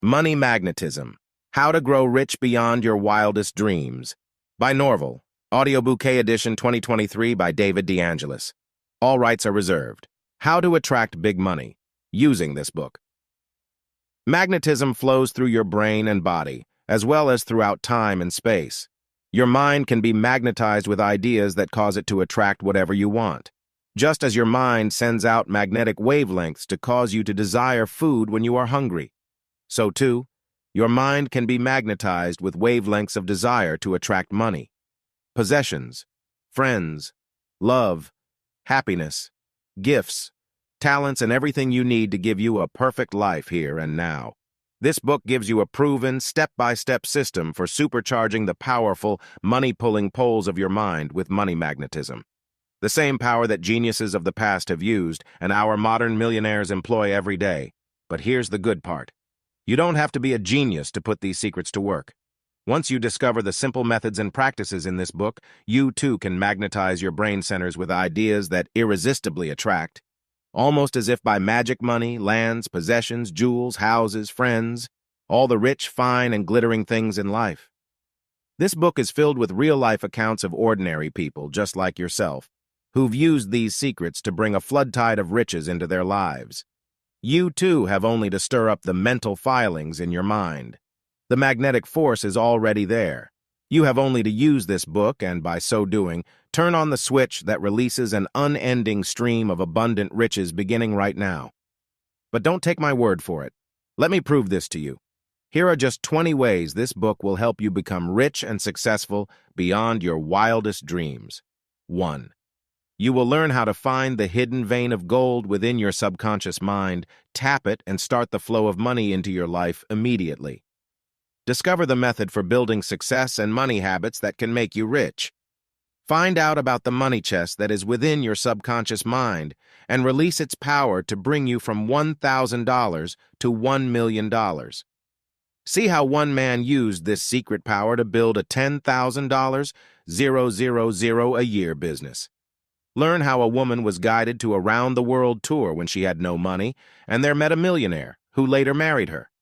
Money Magnetism: How to Grow Rich Beyond Your Wildest Dreams by Norvel. Audio Bouquet Edition 2023 by David DeAngelis. All rights are reserved. How to Attract Big Money using this book. Magnetism flows through your brain and body, as well as throughout time and space. Your mind can be magnetized with ideas that cause it to attract whatever you want. Just as your mind sends out magnetic wavelengths to cause you to desire food when you are hungry, so too, your mind can be magnetized with wavelengths of desire to attract money, possessions, friends, love, happiness, gifts, talents, and everything you need to give you a perfect life here and now. This book gives you a proven, step-by-step system for supercharging the powerful, money-pulling poles of your mind with money magnetism. The same power that geniuses of the past have used and our modern millionaires employ every day. But here's the good part. You don't have to be a genius to put these secrets to work. Once you discover the simple methods and practices in this book, you too can magnetize your brain centers with ideas that irresistibly attract, almost as if by magic money, lands, possessions, jewels, houses, friends, all the rich, fine, and glittering things in life. This book is filled with real-life accounts of ordinary people just like yourself, who've used these secrets to bring a flood tide of riches into their lives. You, too, have only to stir up the mental filings in your mind. The magnetic force is already there. You have only to use this book and, by so doing, turn on the switch that releases an unending stream of abundant riches beginning right now. But don't take my word for it. Let me prove this to you. Here are just 20 ways this book will help you become rich and successful beyond your wildest dreams. 1. You will learn how to find the hidden vein of gold within your subconscious mind, tap it, and start the flow of money into your life immediately. Discover the method for building success and money habits that can make you rich. Find out about the money chest that is within your subconscious mind and release its power to bring you from $1,000 to $1 million. See how one man used this secret power to build a $10,000, 000 a year business. Learn how a woman was guided to a round-the-world tour when she had no money, and there met a millionaire who later married her.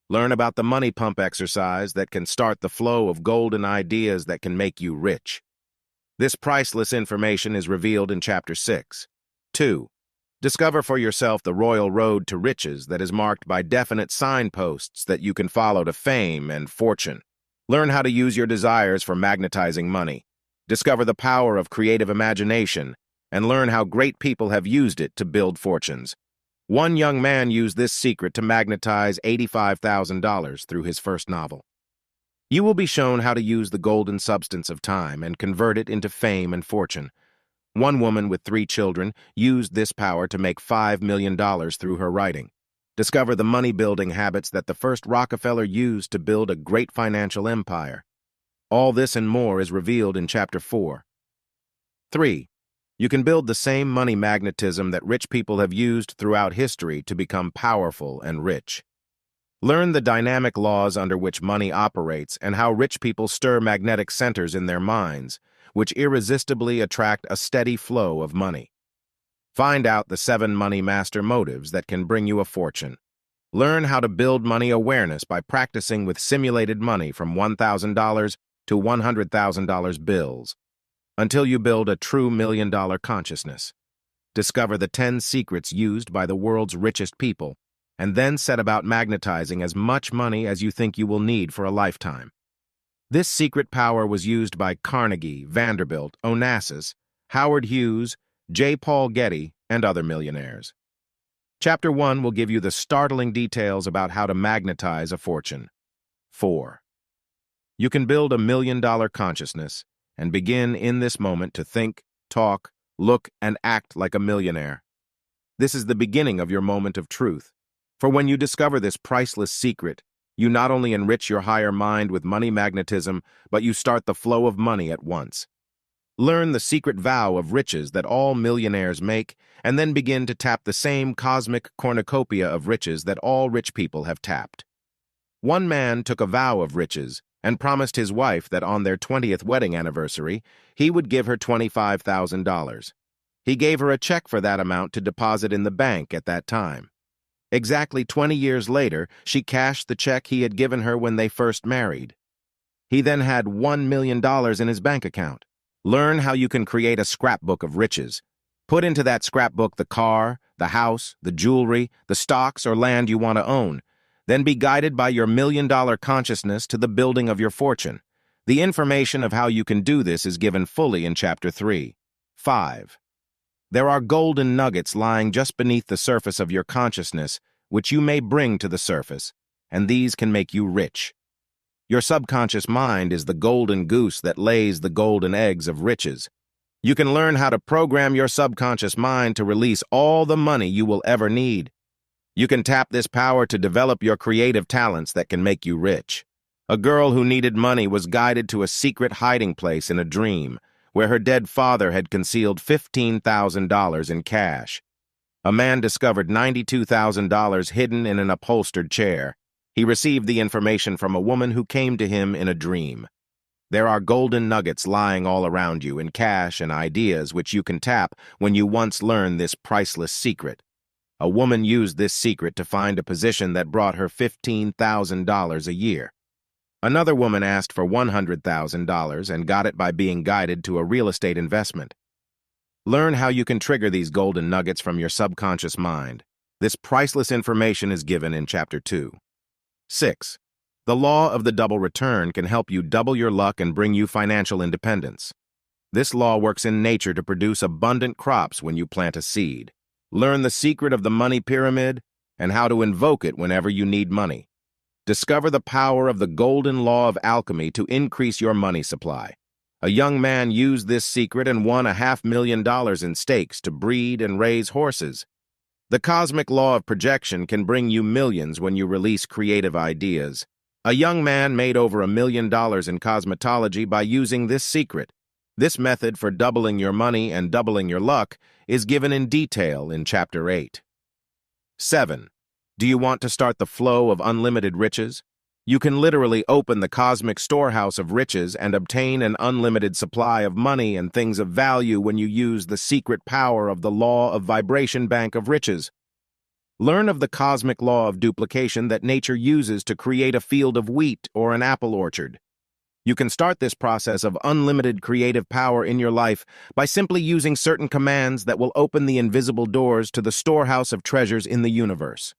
Learn about the money pump exercise that can start the flow of golden ideas that can make you rich. This priceless information is revealed in Chapter 6. 2. Discover for yourself the royal road to riches that is marked by definite signposts that you can follow to fame and fortune. Learn how to use your desires for magnetizing money. Discover the power of creative imagination, and learn how great people have used it to build fortunes. One young man used this secret to magnetize $85,000 through his first novel. You will be shown how to use the golden substance of time and convert it into fame and fortune. One woman with 3 children used this power to make $5 million through her writing. Discover the money-building habits that the first Rockefeller used to build a great financial empire. All this and more is revealed in Chapter 4. 3. You can build the same money magnetism that rich people have used throughout history to become powerful and rich. Learn the dynamic laws under which money operates and how rich people stir magnetic centers in their minds, which irresistibly attract a steady flow of money. Find out the 7 money master motives that can bring you a fortune. Learn how to build money awareness by practicing with simulated money from $1,000 to $100,000 bills, until you build a true million-dollar consciousness. Discover the 10 secrets used by the world's richest people, and then set about magnetizing as much money as you think you will need for a lifetime. This secret power was used by Carnegie, Vanderbilt, Onassis, Howard Hughes, J. Paul Getty, and other millionaires. Chapter 1 will give you the startling details about how to magnetize a fortune. 4. You can build a million-dollar consciousness and begin in this moment to think, talk, look, and act like a millionaire. This is the beginning of your moment of truth. For when you discover this priceless secret, you not only enrich your higher mind with money magnetism, but you start the flow of money at once. Learn the secret vow of riches that all millionaires make, and then begin to tap the same cosmic cornucopia of riches that all rich people have tapped. One man took a vow of riches and promised his wife that on their 20th wedding anniversary, he would give her $25,000. He gave her a check for that amount to deposit in the bank at that time. Exactly 20 years later, she cashed the check he had given her when they first married. He then had $1 million in his bank account. Learn how you can create a scrapbook of riches. Put into that scrapbook the car, the house, the jewelry, the stocks or land you want to own. Then be guided by your million-dollar consciousness to the building of your fortune. The information of how you can do this is given fully in Chapter 3. 5. There are golden nuggets lying just beneath the surface of your consciousness, which you may bring to the surface, and these can make you rich. Your subconscious mind is the golden goose that lays the golden eggs of riches. You can learn how to program your subconscious mind to release all the money you will ever need. You can tap this power to develop your creative talents that can make you rich. A girl who needed money was guided to a secret hiding place in a dream, where her dead father had concealed $15,000 in cash. A man discovered $92,000 hidden in an upholstered chair. He received the information from a woman who came to him in a dream. There are golden nuggets lying all around you in cash and ideas which you can tap when you once learn this priceless secret. A woman used this secret to find a position that brought her $15,000 a year. Another woman asked for $100,000 and got it by being guided to a real estate investment. Learn how you can trigger these golden nuggets from your subconscious mind. This priceless information is given in Chapter 2. 6. The law of the double return can help you double your luck and bring you financial independence. This law works in nature to produce abundant crops when you plant a seed. Learn the secret of the money pyramid and how to invoke it whenever you need money. Discover the power of the golden law of alchemy to increase your money supply. A young man used this secret and won $500,000 in stakes to breed and raise horses. The cosmic law of projection can bring you millions when you release creative ideas. A young man made over $1 million in cosmetology by using this secret. This method for doubling your money and doubling your luck is given in detail in Chapter 8. 7. Do you want to start the flow of unlimited riches? You can literally open the cosmic storehouse of riches and obtain an unlimited supply of money and things of value when you use the secret power of the law of vibration bank of riches. Learn of the cosmic law of duplication that nature uses to create a field of wheat or an apple orchard. You can start this process of unlimited creative power in your life by simply using certain commands that will open the invisible doors to the storehouse of treasures in the universe.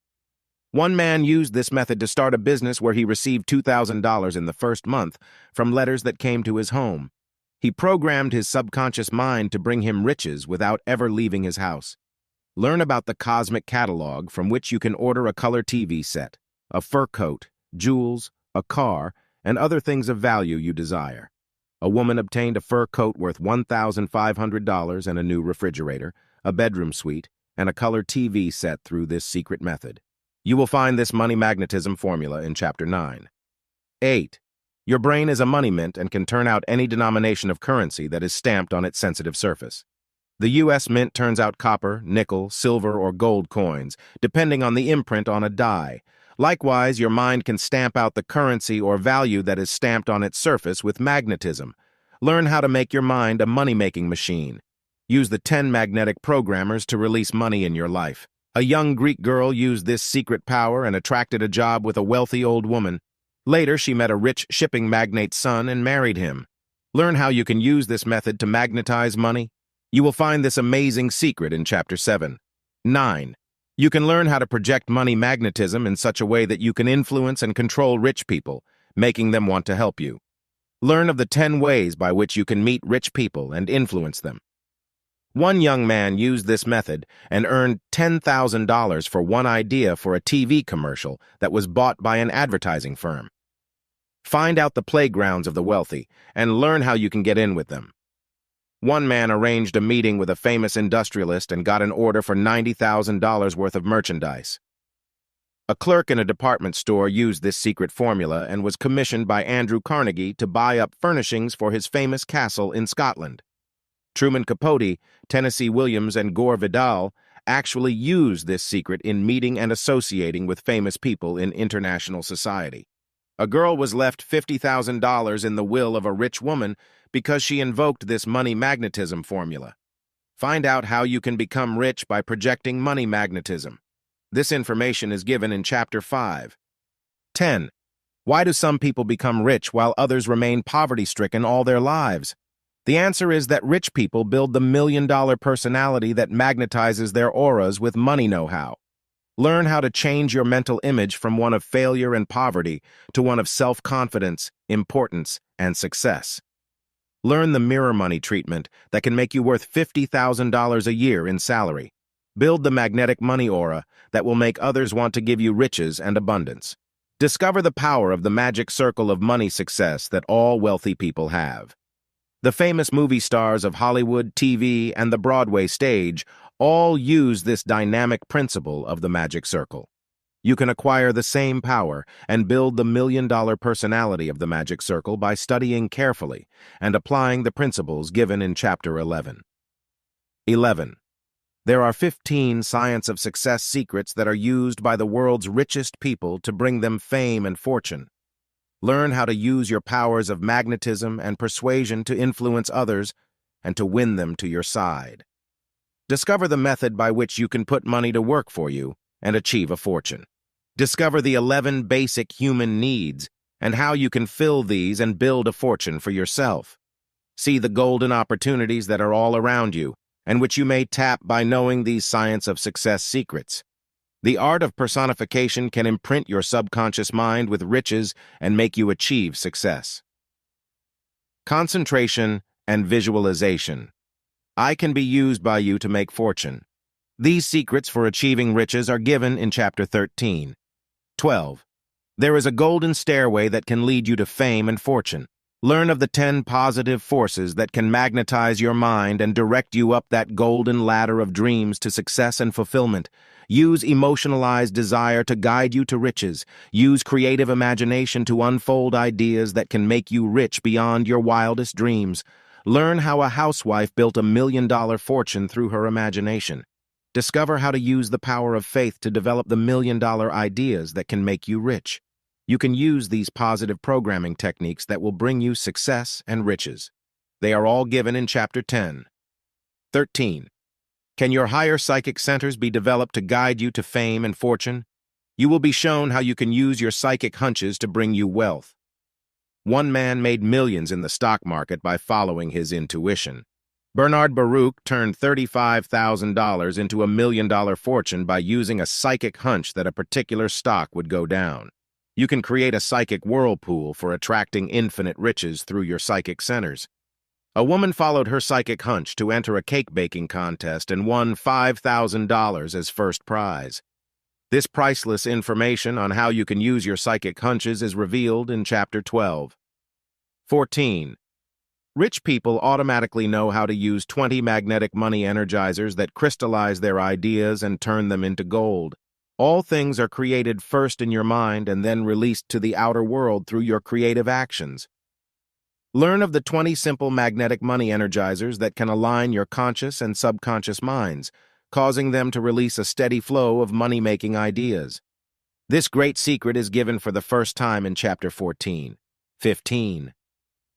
One man used this method to start a business where he received $2,000 in the first month from letters that came to his home. He programmed his subconscious mind to bring him riches without ever leaving his house. Learn about the cosmic catalog from which you can order a color TV set, a fur coat, jewels, a car, and other things of value you desire. A woman obtained a fur coat worth $1,500 and a new refrigerator, a bedroom suite, and a color TV set through this secret method. You will find this money magnetism formula in Chapter 9. 8. Your brain is a money mint and can turn out any denomination of currency that is stamped on its sensitive surface. The U.S. Mint turns out copper, nickel, silver, or gold coins, depending on the imprint on a die. Likewise, your mind can stamp out the currency or value that is stamped on its surface with magnetism. Learn how to make your mind a money-making machine. Use the 10 magnetic programmers to release money in your life. A young Greek girl used this secret power and attracted a job with a wealthy old woman. Later, she met a rich shipping magnate's son and married him. Learn how you can use this method to magnetize money. You will find this amazing secret in Chapter 7. 9. You can learn how to project money magnetism in such a way that you can influence and control rich people, making them want to help you. Learn of the 10 ways by which you can meet rich people and influence them. One young man used this method and earned $10,000 for one idea for a TV commercial that was bought by an advertising firm. Find out the playgrounds of the wealthy and learn how you can get in with them. One man arranged a meeting with a famous industrialist and got an order for $90,000 worth of merchandise. A clerk in a department store used this secret formula and was commissioned by Andrew Carnegie to buy up furnishings for his famous castle in Scotland. Truman Capote, Tennessee Williams, and Gore Vidal actually used this secret in meeting and associating with famous people in international society. A girl was left $50,000 in the will of a rich woman because she invoked this money magnetism formula. Find out how you can become rich by projecting money magnetism. This information is given in Chapter 5. 10. Why do some people become rich while others remain poverty-stricken all their lives? The answer is that rich people build the million-dollar personality that magnetizes their auras with money know-how. Learn how to change your mental image from one of failure and poverty to one of self-confidence, importance, and success. Learn the mirror money treatment that can make you worth $50,000 a year in salary. Build the magnetic money aura that will make others want to give you riches and abundance. Discover the power of the magic circle of money success that all wealthy people have. The famous movie stars of Hollywood, TV, and the Broadway stage all use this dynamic principle of the magic circle. You can acquire the same power and build the million-dollar personality of the magic circle by studying carefully and applying the principles given in Chapter 11. 11. There are 15 science of success secrets that are used by the world's richest people to bring them fame and fortune. Learn how to use your powers of magnetism and persuasion to influence others and to win them to your side. Discover the method by which you can put money to work for you and achieve a fortune. Discover the 11 basic human needs and how you can fill these and build a fortune for yourself. See the golden opportunities that are all around you and which you may tap by knowing these science of success secrets. The art of personification can imprint your subconscious mind with riches and make you achieve success. Concentration and visualization. I can be used by you to make fortune. These secrets for achieving riches are given in Chapter 13. 12. There is a golden stairway that can lead you to fame and fortune. Learn of the 10 positive forces that can magnetize your mind and direct you up that golden ladder of dreams to success and fulfillment. Use emotionalized desire to guide you to riches. Use creative imagination to unfold ideas that can make you rich beyond your wildest dreams. Learn how a housewife built $1 million fortune through her imagination. Discover how to use the power of faith to develop the $1 million ideas that can make you rich. You can use these positive programming techniques that will bring you success and riches. They are all given in Chapter 10. 13. Can your higher psychic centers be developed to guide you to fame and fortune? You will be shown how you can use your psychic hunches to bring you wealth. One man made millions in the stock market by following his intuition. Bernard Baruch turned $35,000 into $1 million fortune by using a psychic hunch that a particular stock would go down. You can create a psychic whirlpool for attracting infinite riches through your psychic centers. A woman followed her psychic hunch to enter a cake baking contest and won $5,000 as first prize. This priceless information on how you can use your psychic hunches is revealed in Chapter 12. 14. Rich people automatically know how to use 20 magnetic money energizers that crystallize their ideas and turn them into gold. All things are created first in your mind and then released to the outer world through your creative actions. Learn of the 20 simple magnetic money energizers that can align your conscious and subconscious minds, causing them to release a steady flow of money-making ideas. This great secret is given for the first time in Chapter 14. 15.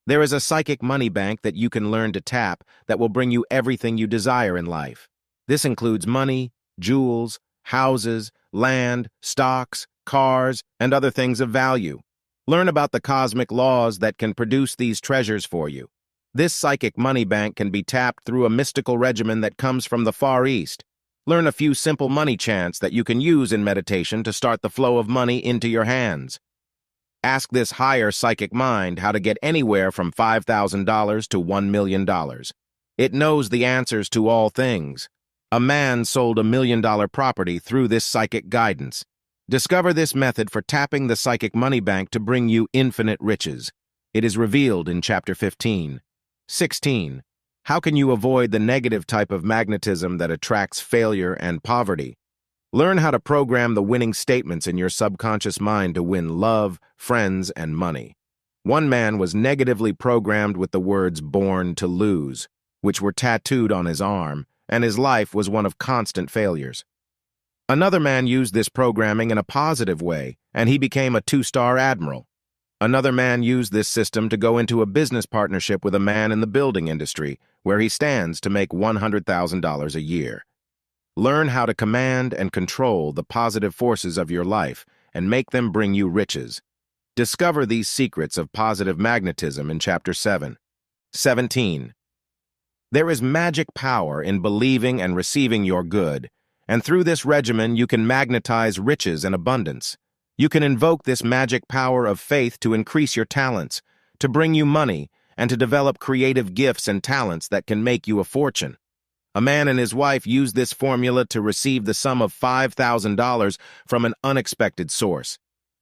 There is a psychic money bank that you can learn to tap that will bring you everything you desire in life. This includes money, jewels, houses, land, stocks, cars, and other things of value. Learn about the cosmic laws that can produce these treasures for you. This psychic money bank can be tapped through a mystical regimen that comes from the Far East. Learn a few simple money chants that you can use in meditation to start the flow of money into your hands. Ask this higher psychic mind how to get anywhere from $5,000 to $1 million. It knows the answers to all things. A man sold $1 million property through this psychic guidance. Discover this method for tapping the psychic money bank to bring you infinite riches. It is revealed in Chapter 15. 16. How can you avoid the negative type of magnetism that attracts failure and poverty? Learn how to program the winning statements in your subconscious mind to win love, friends, and money. One man was negatively programmed with the words "born to lose," which were tattooed on his arm, and his life was one of constant failures. Another man used this programming in a positive way, and he became a 2-star admiral. Another man used this system to go into a business partnership with a man in the building industry, where he stands to make $100,000 a year. Learn how to command and control the positive forces of your life and make them bring you riches. Discover these secrets of positive magnetism in Chapter 7. 17. There is magic power in believing and receiving your good, and through this regimen you can magnetize riches and abundance. You can invoke this magic power of faith to increase your talents, to bring you money, and to develop creative gifts and talents that can make you a fortune. A man and his wife used this formula to receive the sum of $5,000 from an unexpected source.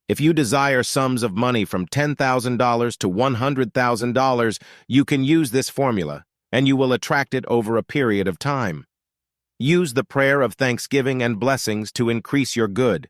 If you desire sums of money from $10,000 to $100,000, you can use this formula, and you will attract it over a period of time. Use the prayer of thanksgiving and blessings to increase your good.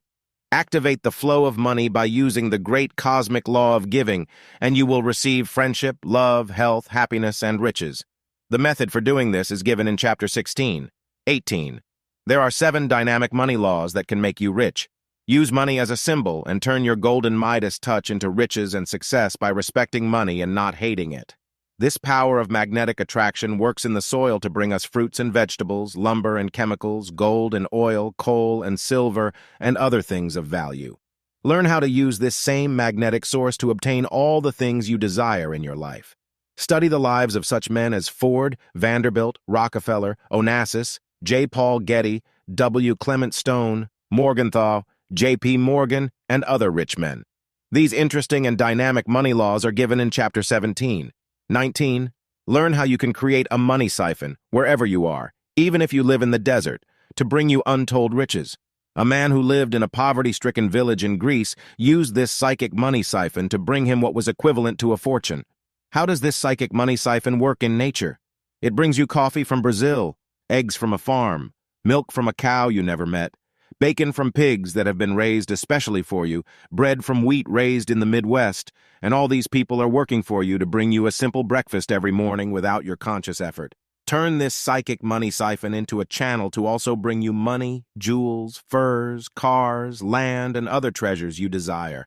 Activate the flow of money by using the great cosmic law of giving, and you will receive friendship, love, health, happiness, and riches. The method for doing this is given in Chapter 16. 18. There are 7 dynamic money laws that can make you rich. Use money as a symbol and turn your golden Midas touch into riches and success by respecting money and not hating it. This power of magnetic attraction works in the soil to bring us fruits and vegetables, lumber and chemicals, gold and oil, coal and silver, and other things of value. Learn how to use this same magnetic source to obtain all the things you desire in your life. Study the lives of such men as Ford, Vanderbilt, Rockefeller, Onassis, J. Paul Getty, W. Clement Stone, Morgenthau, J.P. Morgan, and other rich men. These interesting and dynamic money laws are given in Chapter 17. 19. Learn how you can create a money siphon wherever you are, even if you live in the desert, to bring you untold riches. A man who lived in a poverty-stricken village in Greece used this psychic money siphon to bring him what was equivalent to a fortune. How does this psychic money siphon work in nature? It brings you coffee from Brazil, eggs from a farm, milk from a cow you never met, bacon from pigs that have been raised especially for you, bread from wheat raised in the Midwest, and all these people are working for you to bring you a simple breakfast every morning without your conscious effort. Turn this psychic money siphon into a channel to also bring you money, jewels, furs, cars, land, and other treasures you desire.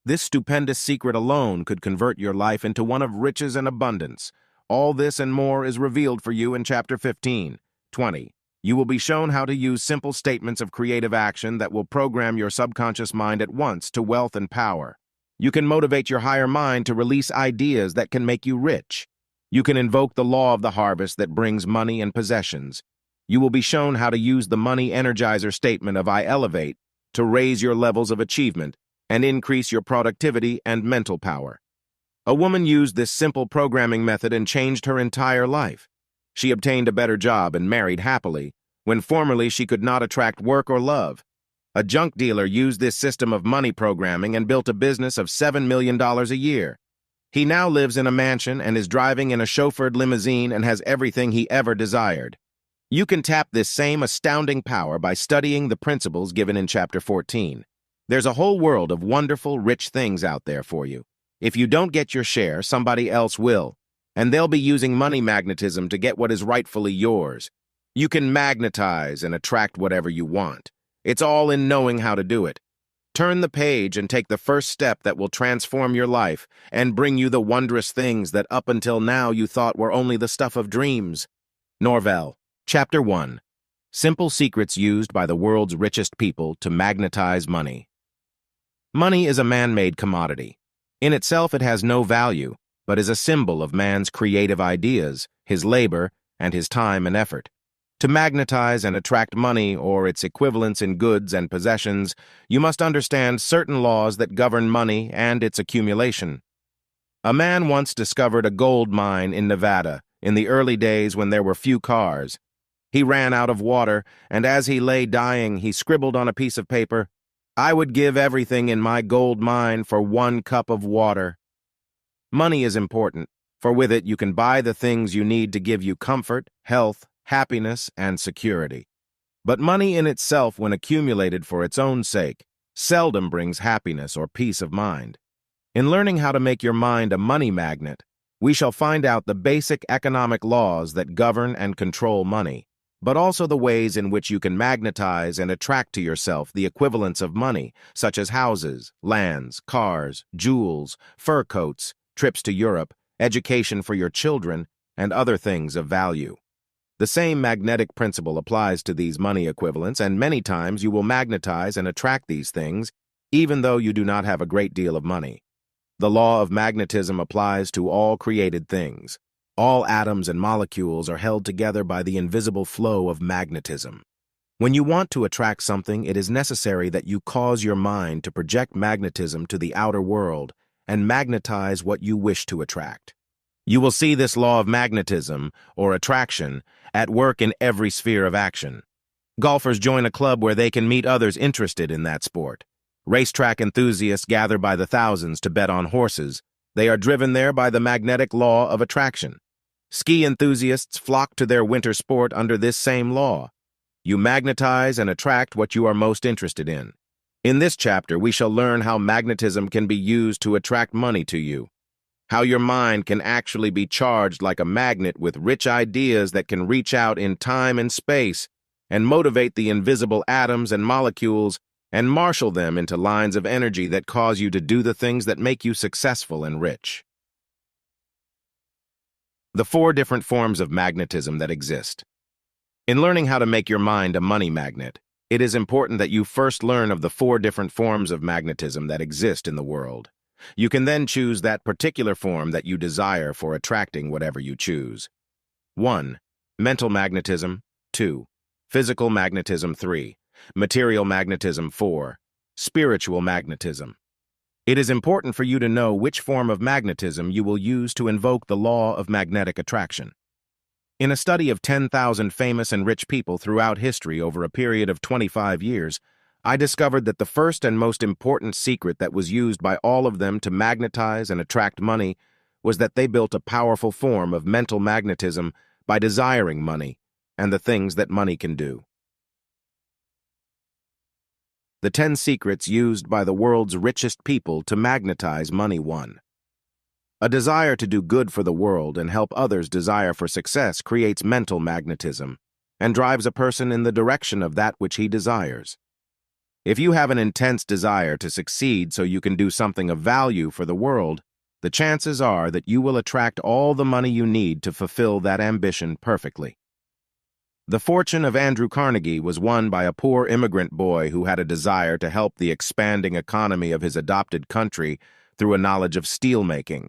This stupendous secret alone could convert your life into one of riches and abundance. All this and more is revealed for you in Chapter 15. 20. You will be shown how to use simple statements of creative action that will program your subconscious mind at once to wealth and power. You can motivate your higher mind to release ideas that can make you rich. You can invoke the law of the harvest that brings money and possessions. You will be shown how to use the money energizer statement of I elevate to raise your levels of achievement and increase your productivity and mental power. A woman used this simple programming method and changed her entire life. She obtained a better job and married happily, when formerly she could not attract work or love. A junk dealer used this system of money programming and built a business of $7 million a year. He now lives in a mansion and is driving in a chauffeured limousine and has everything he ever desired. You can tap this same astounding power by studying the principles given in Chapter 14. There's a whole world of wonderful, rich things out there for you. If you don't get your share, somebody else will, and they'll be using money magnetism to get what is rightfully yours. You can magnetize and attract whatever you want. It's all in knowing how to do it. Turn the page and take the first step that will transform your life and bring you the wondrous things that up until now you thought were only the stuff of dreams. Norvel, Chapter 1. Simple secrets used by the world's richest people to magnetize money. Money is a man-made commodity. In itself, it has no value, but is a symbol of man's creative ideas, his labor, and his time and effort. To magnetize and attract money or its equivalents in goods and possessions, you must understand certain laws that govern money and its accumulation. A man once discovered a gold mine in Nevada in the early days when there were few cars. He ran out of water, and as he lay dying, he scribbled on a piece of paper, "I would give everything in my gold mine for 1 cup of water." Money is important, for with it you can buy the things you need to give you comfort, health, happiness, and security. But money in itself, when accumulated for its own sake, seldom brings happiness or peace of mind. In learning how to make your mind a money magnet, we shall find out the basic economic laws that govern and control money, but also the ways in which you can magnetize and attract to yourself the equivalents of money, such as houses, lands, cars, jewels, fur coats, trips to Europe, education for your children, and other things of value. The same magnetic principle applies to these money equivalents, and many times you will magnetize and attract these things, even though you do not have a great deal of money. The law of magnetism applies to all created things. All atoms and molecules are held together by the invisible flow of magnetism. When you want to attract something, it is necessary that you cause your mind to project magnetism to the outer world and magnetize what you wish to attract. You will see this law of magnetism, or attraction, at work in every sphere of action. Golfers join a club where they can meet others interested in that sport. Racetrack enthusiasts gather by the thousands to bet on horses. They are driven there by the magnetic law of attraction. Ski enthusiasts flock to their winter sport under this same law. You magnetize and attract what you are most interested in. In this chapter, we shall learn how magnetism can be used to attract money to you, how your mind can actually be charged like a magnet with rich ideas that can reach out in time and space and motivate the invisible atoms and molecules and marshal them into lines of energy that cause you to do the things that make you successful and rich. The 4 different forms of magnetism that exist. In learning how to make your mind a money magnet, it is important that you first learn of the 4 different forms of magnetism that exist in the world. You can then choose that particular form that you desire for attracting whatever you choose. 1. Mental magnetism. 2. Physical magnetism. 3. Material magnetism. 4. Spiritual magnetism. It is important for you to know which form of magnetism you will use to invoke the law of magnetic attraction. In a study of 10,000 famous and rich people throughout history over a period of 25 years, I discovered that the first and most important secret that was used by all of them to magnetize and attract money was that they built a powerful form of mental magnetism by desiring money and the things that money can do. The 10 secrets used by the world's richest people to magnetize money. 1. A desire to do good for the world and help others' desire for success creates mental magnetism and drives a person in the direction of that which he desires. If you have an intense desire to succeed so you can do something of value for the world, the chances are that you will attract all the money you need to fulfill that ambition perfectly. The fortune of Andrew Carnegie was won by a poor immigrant boy who had a desire to help the expanding economy of his adopted country through a knowledge of steelmaking.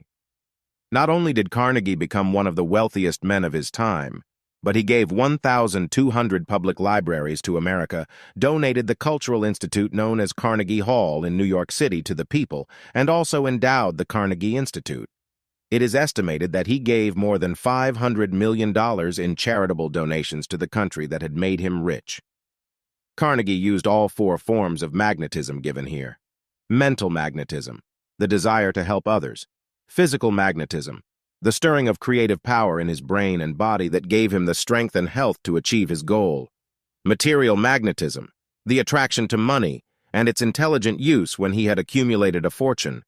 Not only did Carnegie become one of the wealthiest men of his time, but he gave 1,200 public libraries to America, donated the cultural institute known as Carnegie Hall in New York City to the people, and also endowed the Carnegie Institute. It is estimated that he gave more than $500 million in charitable donations to the country that had made him rich. Carnegie used all 4 forms of magnetism given here. Mental magnetism, the desire to help others. Physical magnetism, the stirring of creative power in his brain and body that gave him the strength and health to achieve his goal. Material magnetism, the attraction to money and its intelligent use when he had accumulated a fortune.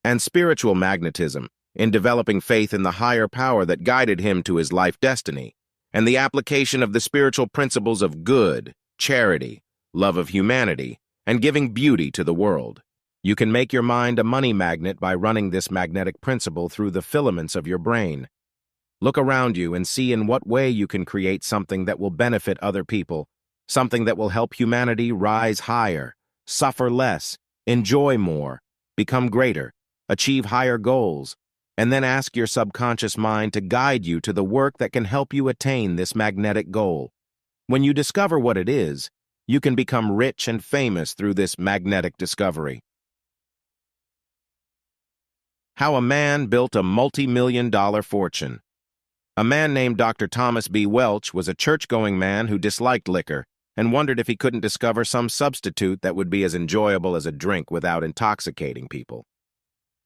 And spiritual magnetism, in developing faith in the higher power that guided him to his life destiny, and the application of the spiritual principles of good, charity, love of humanity, and giving beauty to the world. You can make your mind a money magnet by running this magnetic principle through the filaments of your brain. Look around you and see in what way you can create something that will benefit other people, something that will help humanity rise higher, suffer less, enjoy more, become greater, achieve higher goals, and then ask your subconscious mind to guide you to the work that can help you attain this magnetic goal. When you discover what it is, you can become rich and famous through this magnetic discovery. How a man built a multi-million-dollar fortune. A man named Dr. Thomas B. Welch was a church-going man who disliked liquor and wondered if he couldn't discover some substitute that would be as enjoyable as a drink without intoxicating people.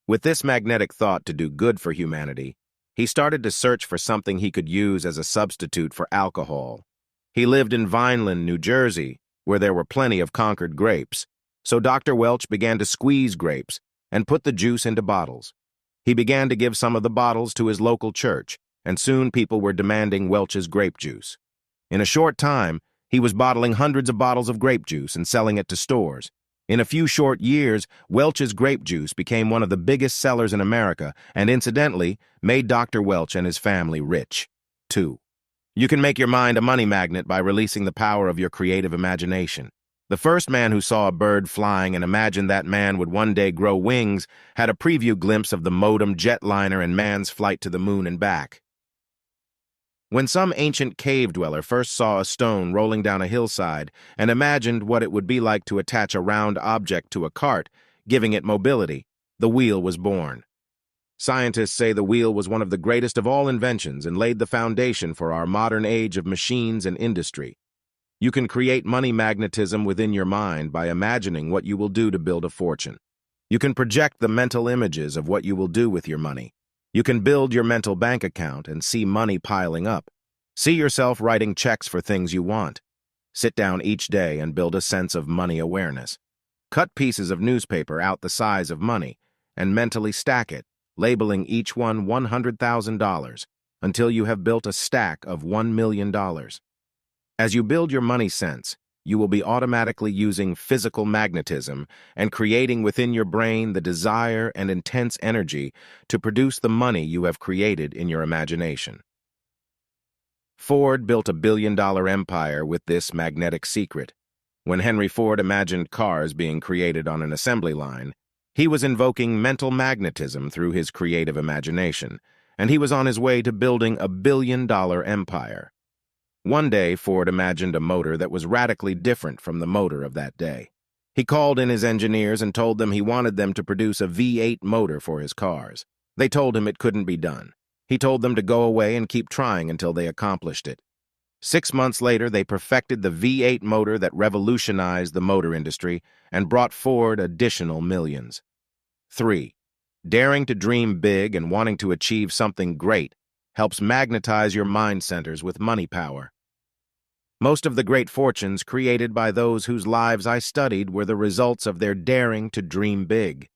With this magnetic thought to do good for humanity, he started to search for something he could use as a substitute for alcohol. He lived in Vineland, New Jersey, where there were plenty of Concord grapes, so Dr. Welch began to squeeze grapes and put the juice into bottles. He began to give some of the bottles to his local church, and soon people were demanding Welch's grape juice. In a short time, he was bottling hundreds of bottles of grape juice and selling it to stores. In a few short years, Welch's grape juice became one of the biggest sellers in America and incidentally made Dr. Welch and his family rich, too. You can make your mind a money magnet by releasing the power of your creative imagination. The first man who saw a bird flying and imagined that man would one day grow wings had a preview glimpse of the modem jetliner and man's flight to the moon and back. When some ancient cave dweller first saw a stone rolling down a hillside and imagined what it would be like to attach a round object to a cart, giving it mobility, the wheel was born. Scientists say the wheel was one of the greatest of all inventions and laid the foundation for our modern age of machines and industry. You can create money magnetism within your mind by imagining what you will do to build a fortune. You can project the mental images of what you will do with your money. You can build your mental bank account and see money piling up. See yourself writing checks for things you want. Sit down each day and build a sense of money awareness. Cut pieces of newspaper out the size of money and mentally stack it, labeling each one $100,000 until you have built a stack of $1 million. As you build your money sense, you will be automatically using physical magnetism and creating within your brain the desire and intense energy to produce the money you have created in your imagination. Ford built a billion-dollar empire with this magnetic secret. When Henry Ford imagined cars being created on an assembly line, he was invoking mental magnetism through his creative imagination, and he was on his way to building a billion-dollar empire. One day, Ford imagined a motor that was radically different from the motor of that day. He called in his engineers and told them he wanted them to produce a V8 motor for his cars. They told him it couldn't be done. He told them to go away and keep trying until they accomplished it. 6 months later, they perfected the V8 motor that revolutionized the motor industry and brought Ford additional millions. 3. Daring to dream big and wanting to achieve something great helps magnetize your mind centers with money power. Most of the great fortunes created by those whose lives I studied were the results of their daring to dream big.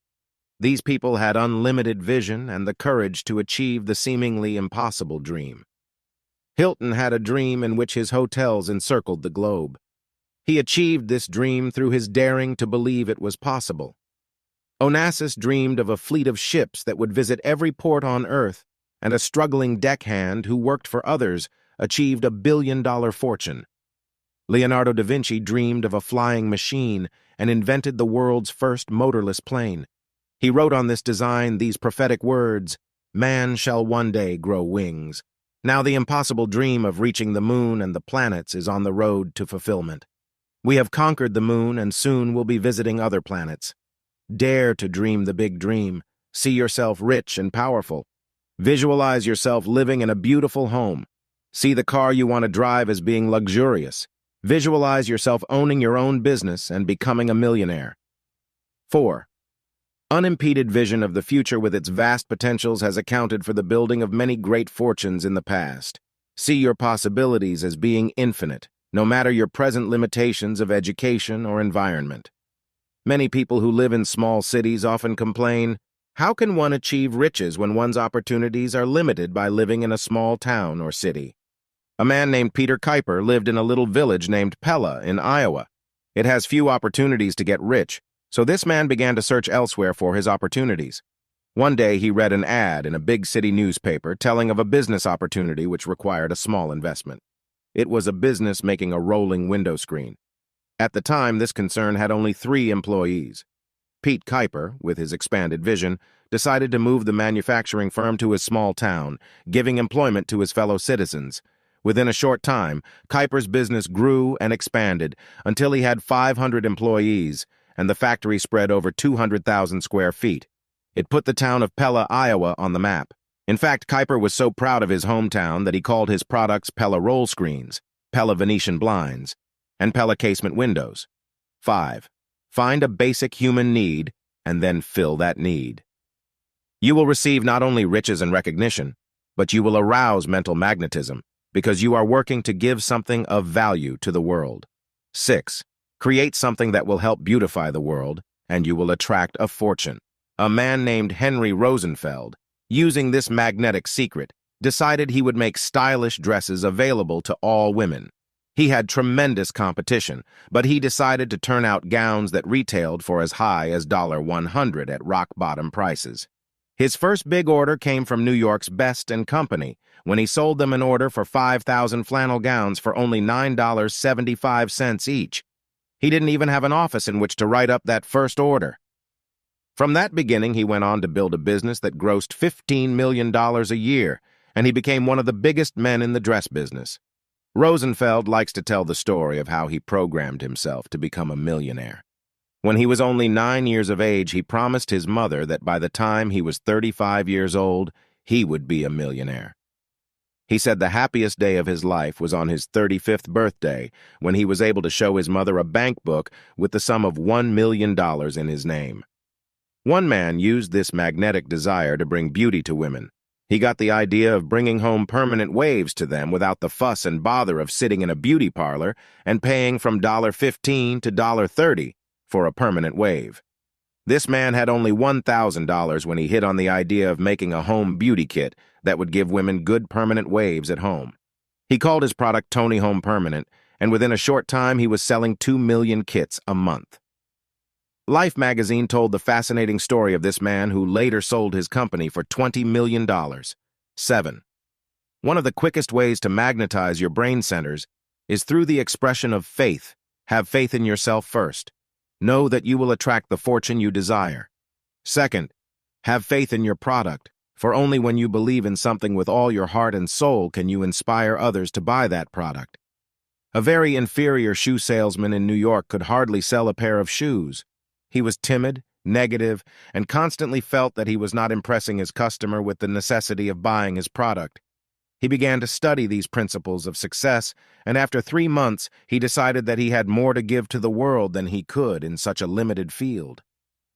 These people had unlimited vision and the courage to achieve the seemingly impossible dream. Hilton had a dream in which his hotels encircled the globe. He achieved this dream through his daring to believe it was possible. Onassis dreamed of a fleet of ships that would visit every port on Earth, and a struggling deckhand who worked for others achieved $1 billion fortune. Leonardo da Vinci dreamed of a flying machine and invented the world's first motorless plane. He wrote on this design these prophetic words, "Man shall one day grow wings." Now the impossible dream of reaching the moon and the planets is on the road to fulfillment. We have conquered the moon and soon will be visiting other planets. Dare to dream the big dream. See yourself rich and powerful. Visualize yourself living in a beautiful home. See the car you want to drive as being luxurious. Visualize yourself owning your own business and becoming a millionaire. 4. Unimpeded vision of the future with its vast potentials has accounted for the building of many great fortunes in the past. See your possibilities as being infinite, no matter your present limitations of education or environment. Many people who live in small cities often complain, how can one achieve riches when one's opportunities are limited by living in a small town or city? A man named Peter Kuiper lived in a little village named Pella in Iowa. It has few opportunities to get rich, so this man began to search elsewhere for his opportunities. One day he read an ad in a big city newspaper telling of a business opportunity which required a small investment. It was a business making a rolling window screen. At the time, this concern had only 3 employees. Pete Kuiper, with his expanded vision, decided to move the manufacturing firm to his small town, giving employment to his fellow citizens. Within a short time, Kuiper's business grew and expanded until he had 500 employees, and the factory spread over 200,000 square feet. It put the town of Pella, Iowa, on the map. In fact, Kuiper was so proud of his hometown that he called his products Pella roll screens, Pella Venetian blinds, and Pella casement windows. 5. Find a basic human need and then fill that need. You will receive not only riches and recognition, but you will arouse mental magnetism because you are working to give something of value to the world. 6. Create something that will help beautify the world, and you will attract a fortune. A man named Henry Rosenfeld, using this magnetic secret, decided he would make stylish dresses available to all women. He had tremendous competition, but he decided to turn out gowns that retailed for as high as $100 at rock-bottom prices. His first big order came from New York's Best and Company, when he sold them an order for 5,000 flannel gowns for only $9.75 each. He didn't even have an office in which to write up that first order. From that beginning, he went on to build a business that grossed $15 million a year, and he became one of the biggest men in the dress business. Rosenfeld likes to tell the story of how he programmed himself to become a millionaire. When he was only 9 years of age, he promised his mother that by the time he was 35 years old, he would be a millionaire. He said the happiest day of his life was on his 35th birthday, when he was able to show his mother a bank book with the sum of $1 million in his name. One man used this magnetic desire to bring beauty to women. He got the idea of bringing home permanent waves to them without the fuss and bother of sitting in a beauty parlor and paying from $15 to $30 for a permanent wave. This man had only $1,000 when he hit on the idea of making a home beauty kit that would give women good permanent waves at home. He called his product Tony Home Permanent, and within a short time he was selling 2 million kits a month. Life magazine told the fascinating story of this man who later sold his company for $20 million. 7. One of the quickest ways to magnetize your brain centers is through the expression of faith. Have faith in yourself first. Know that you will attract the fortune you desire. Second, have faith in your product, for only when you believe in something with all your heart and soul can you inspire others to buy that product. A very inferior shoe salesman in New York could hardly sell a pair of shoes. He was timid, negative, and constantly felt that he was not impressing his customer with the necessity of buying his product. He began to study these principles of success, and after 3 months, he decided that he had more to give to the world than he could in such a limited field.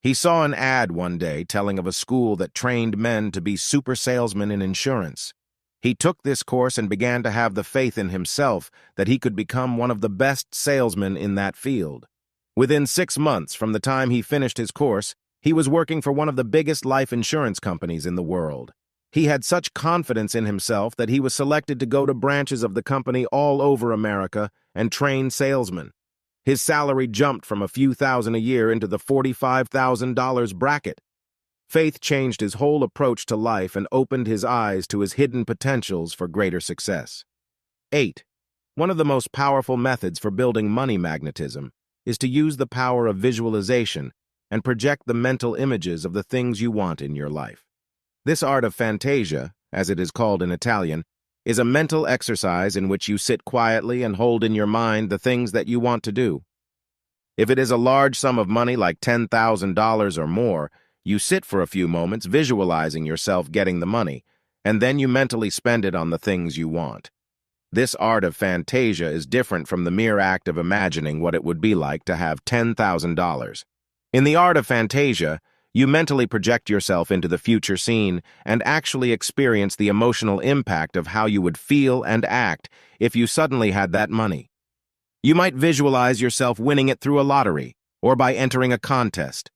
He saw an ad one day telling of a school that trained men to be super salesmen in insurance. He took this course and began to have the faith in himself that he could become one of the best salesmen in that field. Within 6 months from the time he finished his course, he was working for one of the biggest life insurance companies in the world. He had such confidence in himself that he was selected to go to branches of the company all over America and train salesmen. His salary jumped from a few thousand a year into the $45,000 bracket. Faith changed his whole approach to life and opened his eyes to his hidden potentials for greater success. 8. One of the most powerful methods for building money magnetism is to use the power of visualization and project the mental images of the things you want in your life. This art of fantasia, as it is called in Italian, is a mental exercise in which you sit quietly and hold in your mind the things that you want to do. If it is a large sum of money like $10,000 or more, you sit for a few moments visualizing yourself getting the money, and then you mentally spend it on the things you want. This art of fantasia is different from the mere act of imagining what it would be like to have $10,000. In the art of fantasia, you mentally project yourself into the future scene and actually experience the emotional impact of how you would feel and act if you suddenly had that money. You might visualize yourself winning it through a lottery or by entering a contest.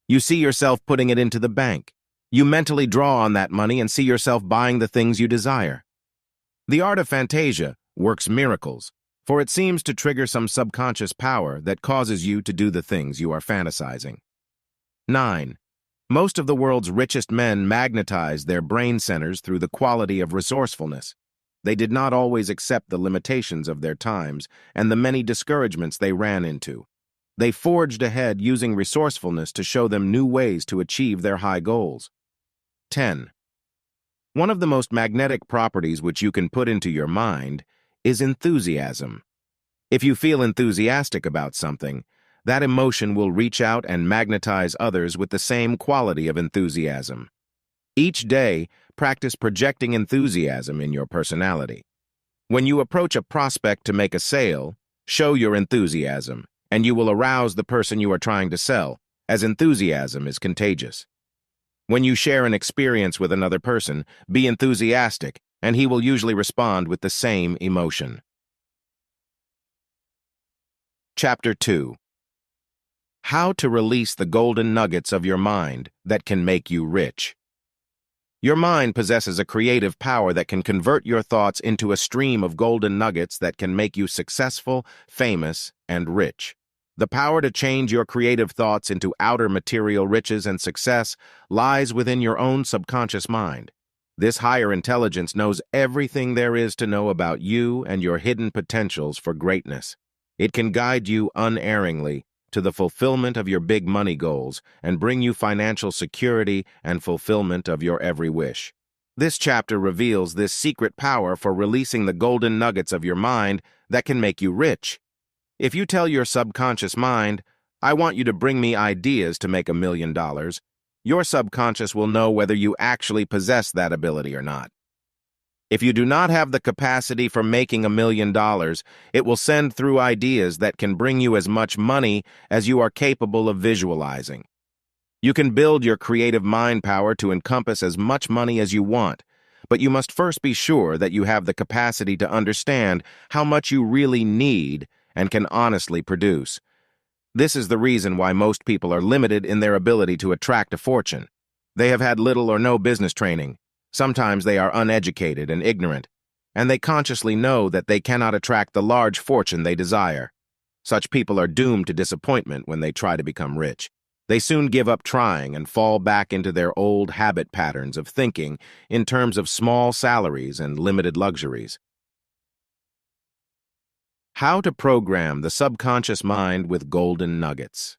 You see yourself putting it into the bank. You mentally draw on that money and see yourself buying the things you desire. The art of fantasia works miracles, for it seems to trigger some subconscious power that causes you to do the things you are fantasizing. 9. Most of the world's richest men magnetized their brain centers through the quality of resourcefulness. They did not always accept the limitations of their times and the many discouragements they ran into. They forged ahead using resourcefulness to show them new ways to achieve their high goals. 10. One of the most magnetic properties which you can put into your mind is enthusiasm. If you feel enthusiastic about something, that emotion will reach out and magnetize others with the same quality of enthusiasm. Each day, practice projecting enthusiasm in your personality. When you approach a prospect to make a sale, show your enthusiasm, and you will arouse the person you are trying to sell, as enthusiasm is contagious. When you share an experience with another person, be enthusiastic, and he will usually respond with the same emotion. Chapter 2. How to release the golden nuggets of your mind that can make you rich. Your mind possesses a creative power that can convert your thoughts into a stream of golden nuggets that can make you successful, famous, and rich. The power to change your creative thoughts into outer material riches and success lies within your own subconscious mind. This higher intelligence knows everything there is to know about you and your hidden potentials for greatness. It can guide you unerringly to the fulfillment of your big money goals and bring you financial security and fulfillment of your every wish. This chapter reveals this secret power for releasing the golden nuggets of your mind that can make you rich. If you tell your subconscious mind, "I want you to bring me ideas to make $1 million," your subconscious will know whether you actually possess that ability or not. If you do not have the capacity for making $1 million, it will send through ideas that can bring you as much money as you are capable of visualizing. You can build your creative mind power to encompass as much money as you want, but you must first be sure that you have the capacity to understand how much you really need and can honestly produce. This is the reason why most people are limited in their ability to attract a fortune. They have had little or no business training. Sometimes they are uneducated and ignorant, and they consciously know that they cannot attract the large fortune they desire. Such people are doomed to disappointment when they try to become rich. They soon give up trying and fall back into their old habit patterns of thinking in terms of small salaries and limited luxuries. How to program the subconscious mind with golden nuggets.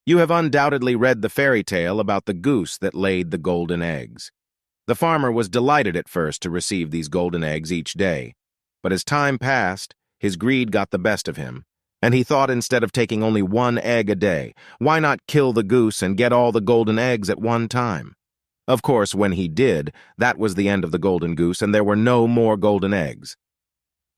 You have undoubtedly read the fairy tale about the goose that laid the golden eggs. The farmer was delighted at first to receive these golden eggs each day, but as time passed, his greed got the best of him, and he thought instead of taking only one egg a day, why not kill the goose and get all the golden eggs at one time? Of course, when he did, that was the end of the golden goose and there were no more golden eggs.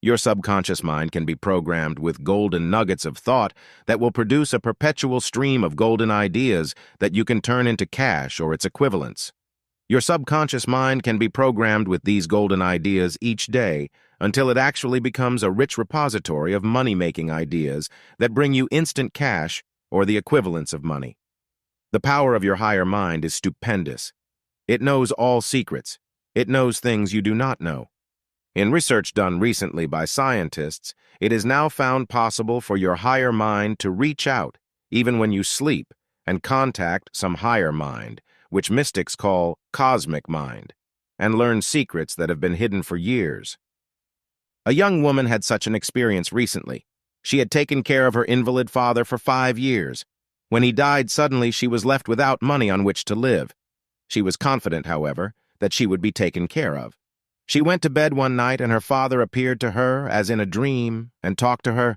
Your subconscious mind can be programmed with golden nuggets of thought that will produce a perpetual stream of golden ideas that you can turn into cash or its equivalents. Your subconscious mind can be programmed with these golden ideas each day until it actually becomes a rich repository of money-making ideas that bring you instant cash or the equivalents of money. The power of your higher mind is stupendous. It knows all secrets. It knows things you do not know. In research done recently by scientists, it is now found possible for your higher mind to reach out, even when you sleep, and contact some higher mind, which mystics call cosmic mind, and learn secrets that have been hidden for years. A young woman had such an experience recently. She had taken care of her invalid father for 5 years. When he died suddenly, she was left without money on which to live. She was confident, however, that she would be taken care of. She went to bed one night and her father appeared to her as in a dream and talked to her.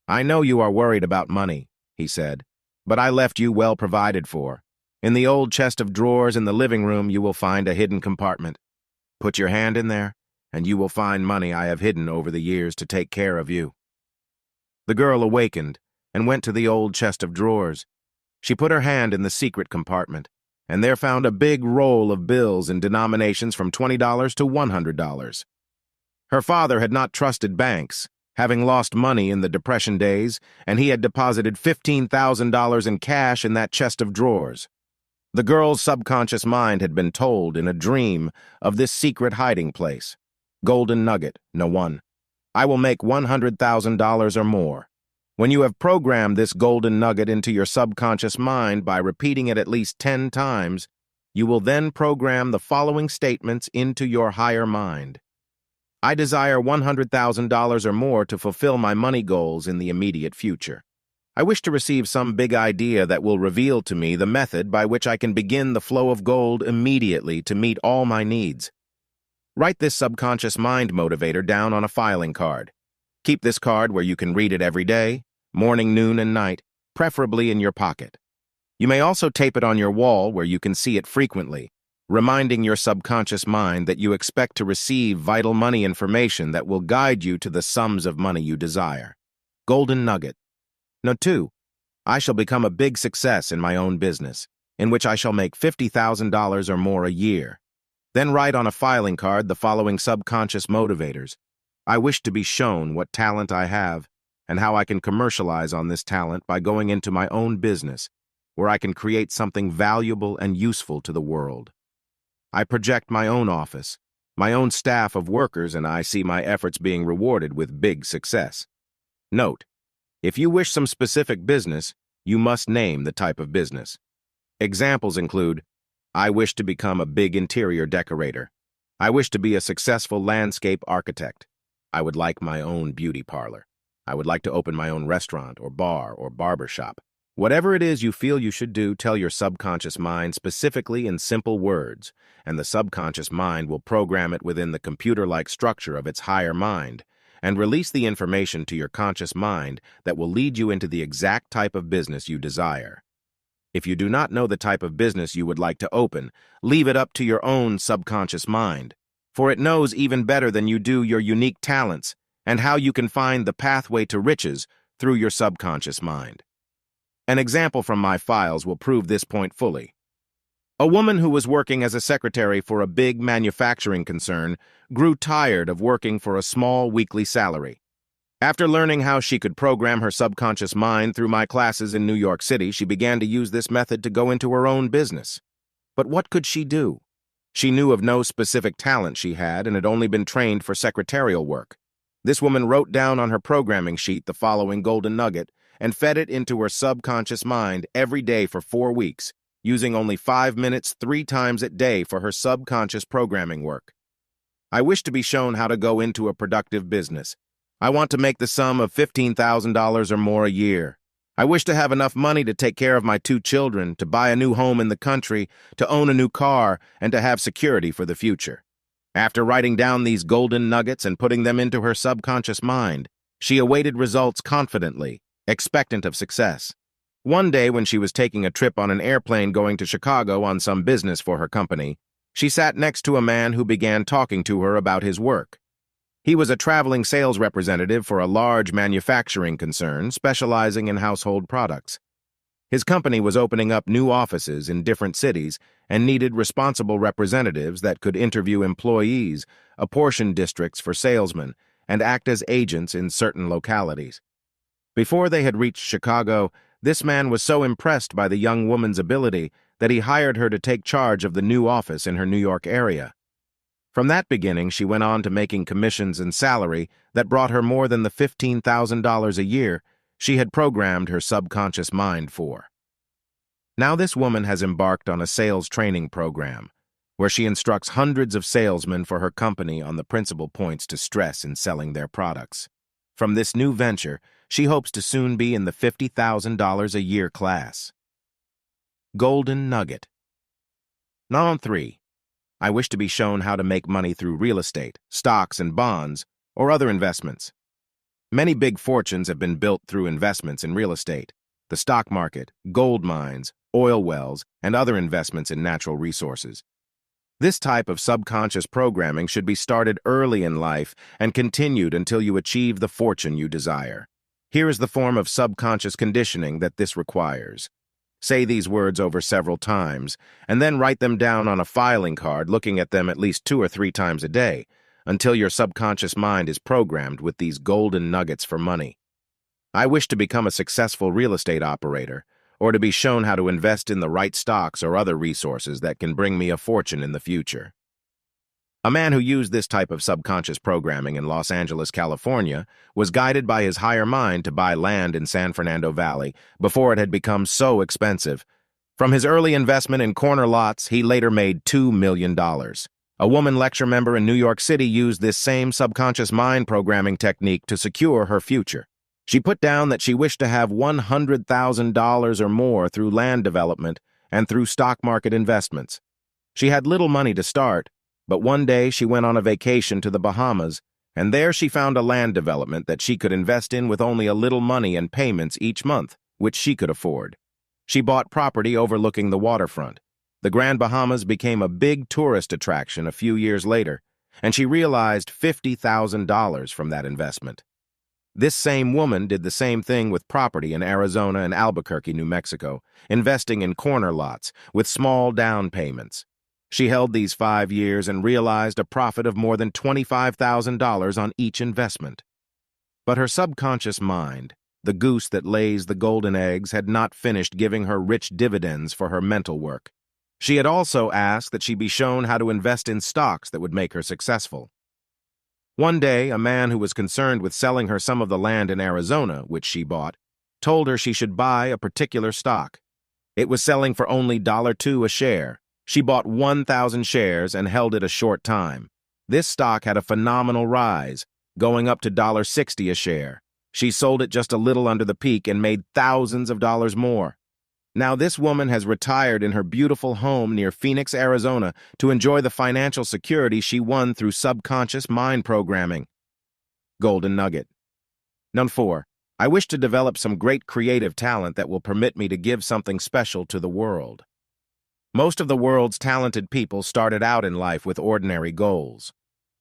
"I know you are worried about money," he said, "but I left you well provided for. In the old chest of drawers in the living room you will find a hidden compartment. Put your hand in there, and you will find money I have hidden over the years to take care of you." The girl awakened and went to the old chest of drawers. She put her hand in the secret compartment, and there found a big roll of bills in denominations from $20 to $100. Her father had not trusted banks, having lost money in the Depression days, and he had deposited $15,000 in cash in that chest of drawers. The girl's subconscious mind had been told in a dream of this secret hiding place. Golden nugget, no one. I will make $100,000 or more. When you have programmed this golden nugget into your subconscious mind by repeating it at least 10 times, you will then program the following statements into your higher mind. I desire $100,000 or more to fulfill my money goals in the immediate future. I wish to receive some big idea that will reveal to me the method by which I can begin the flow of gold immediately to meet all my needs. Write this subconscious mind motivator down on a filing card. Keep this card where you can read it every day, morning, noon, and night, preferably in your pocket. You may also tape it on your wall where you can see it frequently, reminding your subconscious mind that you expect to receive vital money information that will guide you to the sums of money you desire. Golden nugget. No. 2. I shall become a big success in my own business, in which I shall make $50,000 or more a year. Then write on a filing card the following subconscious motivators. I wish to be shown what talent I have and how I can commercialize on this talent by going into my own business, where I can create something valuable and useful to the world. I project my own office, my own staff of workers, and I see my efforts being rewarded with big success. Note: If you wish some specific business, you must name the type of business. Examples include, I wish to become a big interior decorator. I wish to be a successful landscape architect. I would like my own beauty parlor. I would like to open my own restaurant or bar or barber shop. Whatever it is you feel you should do, tell your subconscious mind specifically in simple words, and the subconscious mind will program it within the computer-like structure of its higher mind and release the information to your conscious mind that will lead you into the exact type of business you desire. If you do not know the type of business you would like to open, leave it up to your own subconscious mind, for it knows even better than you do your unique talents and how you can find the pathway to riches through your subconscious mind. An example from my files will prove this point fully. A woman who was working as a secretary for a big manufacturing concern grew tired of working for a small weekly salary. After learning how she could program her subconscious mind through my classes in New York City, she began to use this method to go into her own business. But what could she do? She knew of no specific talent she had and had only been trained for secretarial work. This woman wrote down on her programming sheet the following golden nugget and fed it into her subconscious mind every day for 4 weeks, using only 5 minutes 3 times a day for her subconscious programming work. I wish to be shown how to go into a productive business. I want to make the sum of $15,000 or more a year. I wish to have enough money to take care of my 2 children, to buy a new home in the country, to own a new car, and to have security for the future. After writing down these golden nuggets and putting them into her subconscious mind, she awaited results confidently, expectant of success. One day when she was taking a trip on an airplane going to Chicago on some business for her company, she sat next to a man who began talking to her about his work. He was a traveling sales representative for a large manufacturing concern specializing in household products. His company was opening up new offices in different cities and needed responsible representatives that could interview employees, apportion districts for salesmen, and act as agents in certain localities. Before they had reached Chicago, this man was so impressed by the young woman's ability that he hired her to take charge of the new office in her New York area. From that beginning, she went on to making commissions and salary that brought her more than the $15,000 a year she had programmed her subconscious mind for. Now this woman has embarked on a sales training program where she instructs hundreds of salesmen for her company on the principal points to stress in selling their products. From this new venture, she hopes to soon be in the $50,000 a year class. Golden Nugget. Number 3. I wish to be shown how to make money through real estate, stocks and bonds, or other investments. Many big fortunes have been built through investments in real estate, the stock market, gold mines, oil wells, and other investments in natural resources. This type of subconscious programming should be started early in life and continued until you achieve the fortune you desire. Here is the form of subconscious conditioning that this requires. Say these words over several times, and then write them down on a filing card, looking at them at least 2 or 3 times a day, until your subconscious mind is programmed with these golden nuggets for money. I wish to become a successful real estate operator, or to be shown how to invest in the right stocks or other resources that can bring me a fortune in the future. A man who used this type of subconscious programming in Los Angeles, California, was guided by his higher mind to buy land in San Fernando Valley before it had become so expensive. From his early investment in corner lots, he later made $2 million. A woman lecture member in New York City used this same subconscious mind programming technique to secure her future. She put down that she wished to have $100,000 or more through land development and through stock market investments. She had little money to start, but one day she went on a vacation to the Bahamas, and there she found a land development that she could invest in with only a little money and payments each month, which she could afford. She bought property overlooking the waterfront. The Grand Bahamas became a big tourist attraction a few years later, and she realized $50,000 from that investment. This same woman did the same thing with property in Arizona and Albuquerque, New Mexico, investing in corner lots with small down payments. She held these 5 years and realized a profit of more than $25,000 on each investment. But her subconscious mind, the goose that lays the golden eggs, had not finished giving her rich dividends for her mental work. She had also asked that she be shown how to invest in stocks that would make her successful. One day, a man who was concerned with selling her some of the land in Arizona, which she bought, told her she should buy a particular stock. It was selling for only $2 a share. She bought 1,000 shares and held it a short time. This stock had a phenomenal rise, going up to $60 a share. She sold it just a little under the peak and made thousands of dollars more. Now this woman has retired in her beautiful home near Phoenix, Arizona, to enjoy the financial security she won through subconscious mind programming. Golden Nugget. Number 4. I wish to develop some great creative talent that will permit me to give something special to the world. Most of the world's talented people started out in life with ordinary goals.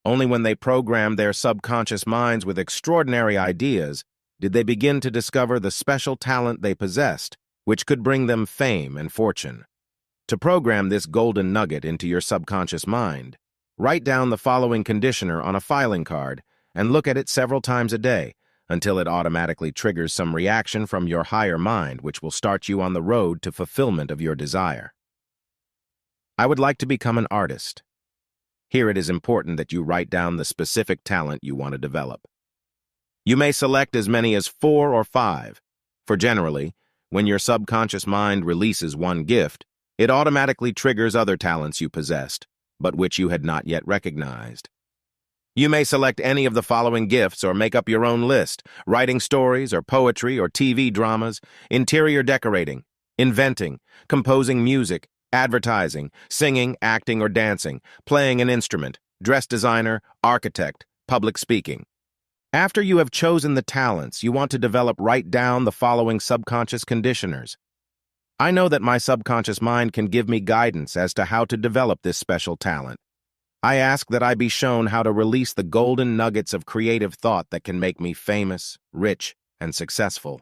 Only when they programmed their subconscious minds with extraordinary ideas did they begin to discover the special talent they possessed, which could bring them fame and fortune. To program this golden nugget into your subconscious mind, write down the following conditioner on a filing card and look at it several times a day until it automatically triggers some reaction from your higher mind, which will start you on the road to fulfillment of your desire. I would like to become an artist. Here it is important that you write down the specific talent you want to develop. You may select as many as 4 or 5, for generally, when your subconscious mind releases one gift, it automatically triggers other talents you possessed, but which you had not yet recognized. You may select any of the following gifts or make up your own list: writing stories or poetry or TV dramas, interior decorating, inventing, composing music, advertising, singing, acting or dancing, playing an instrument, dress designer, architect, public speaking. After you have chosen the talents you want to develop, write down the following subconscious conditioners. I know that my subconscious mind can give me guidance as to how to develop this special talent. I ask that I be shown how to release the golden nuggets of creative thought that can make me famous, rich, and successful.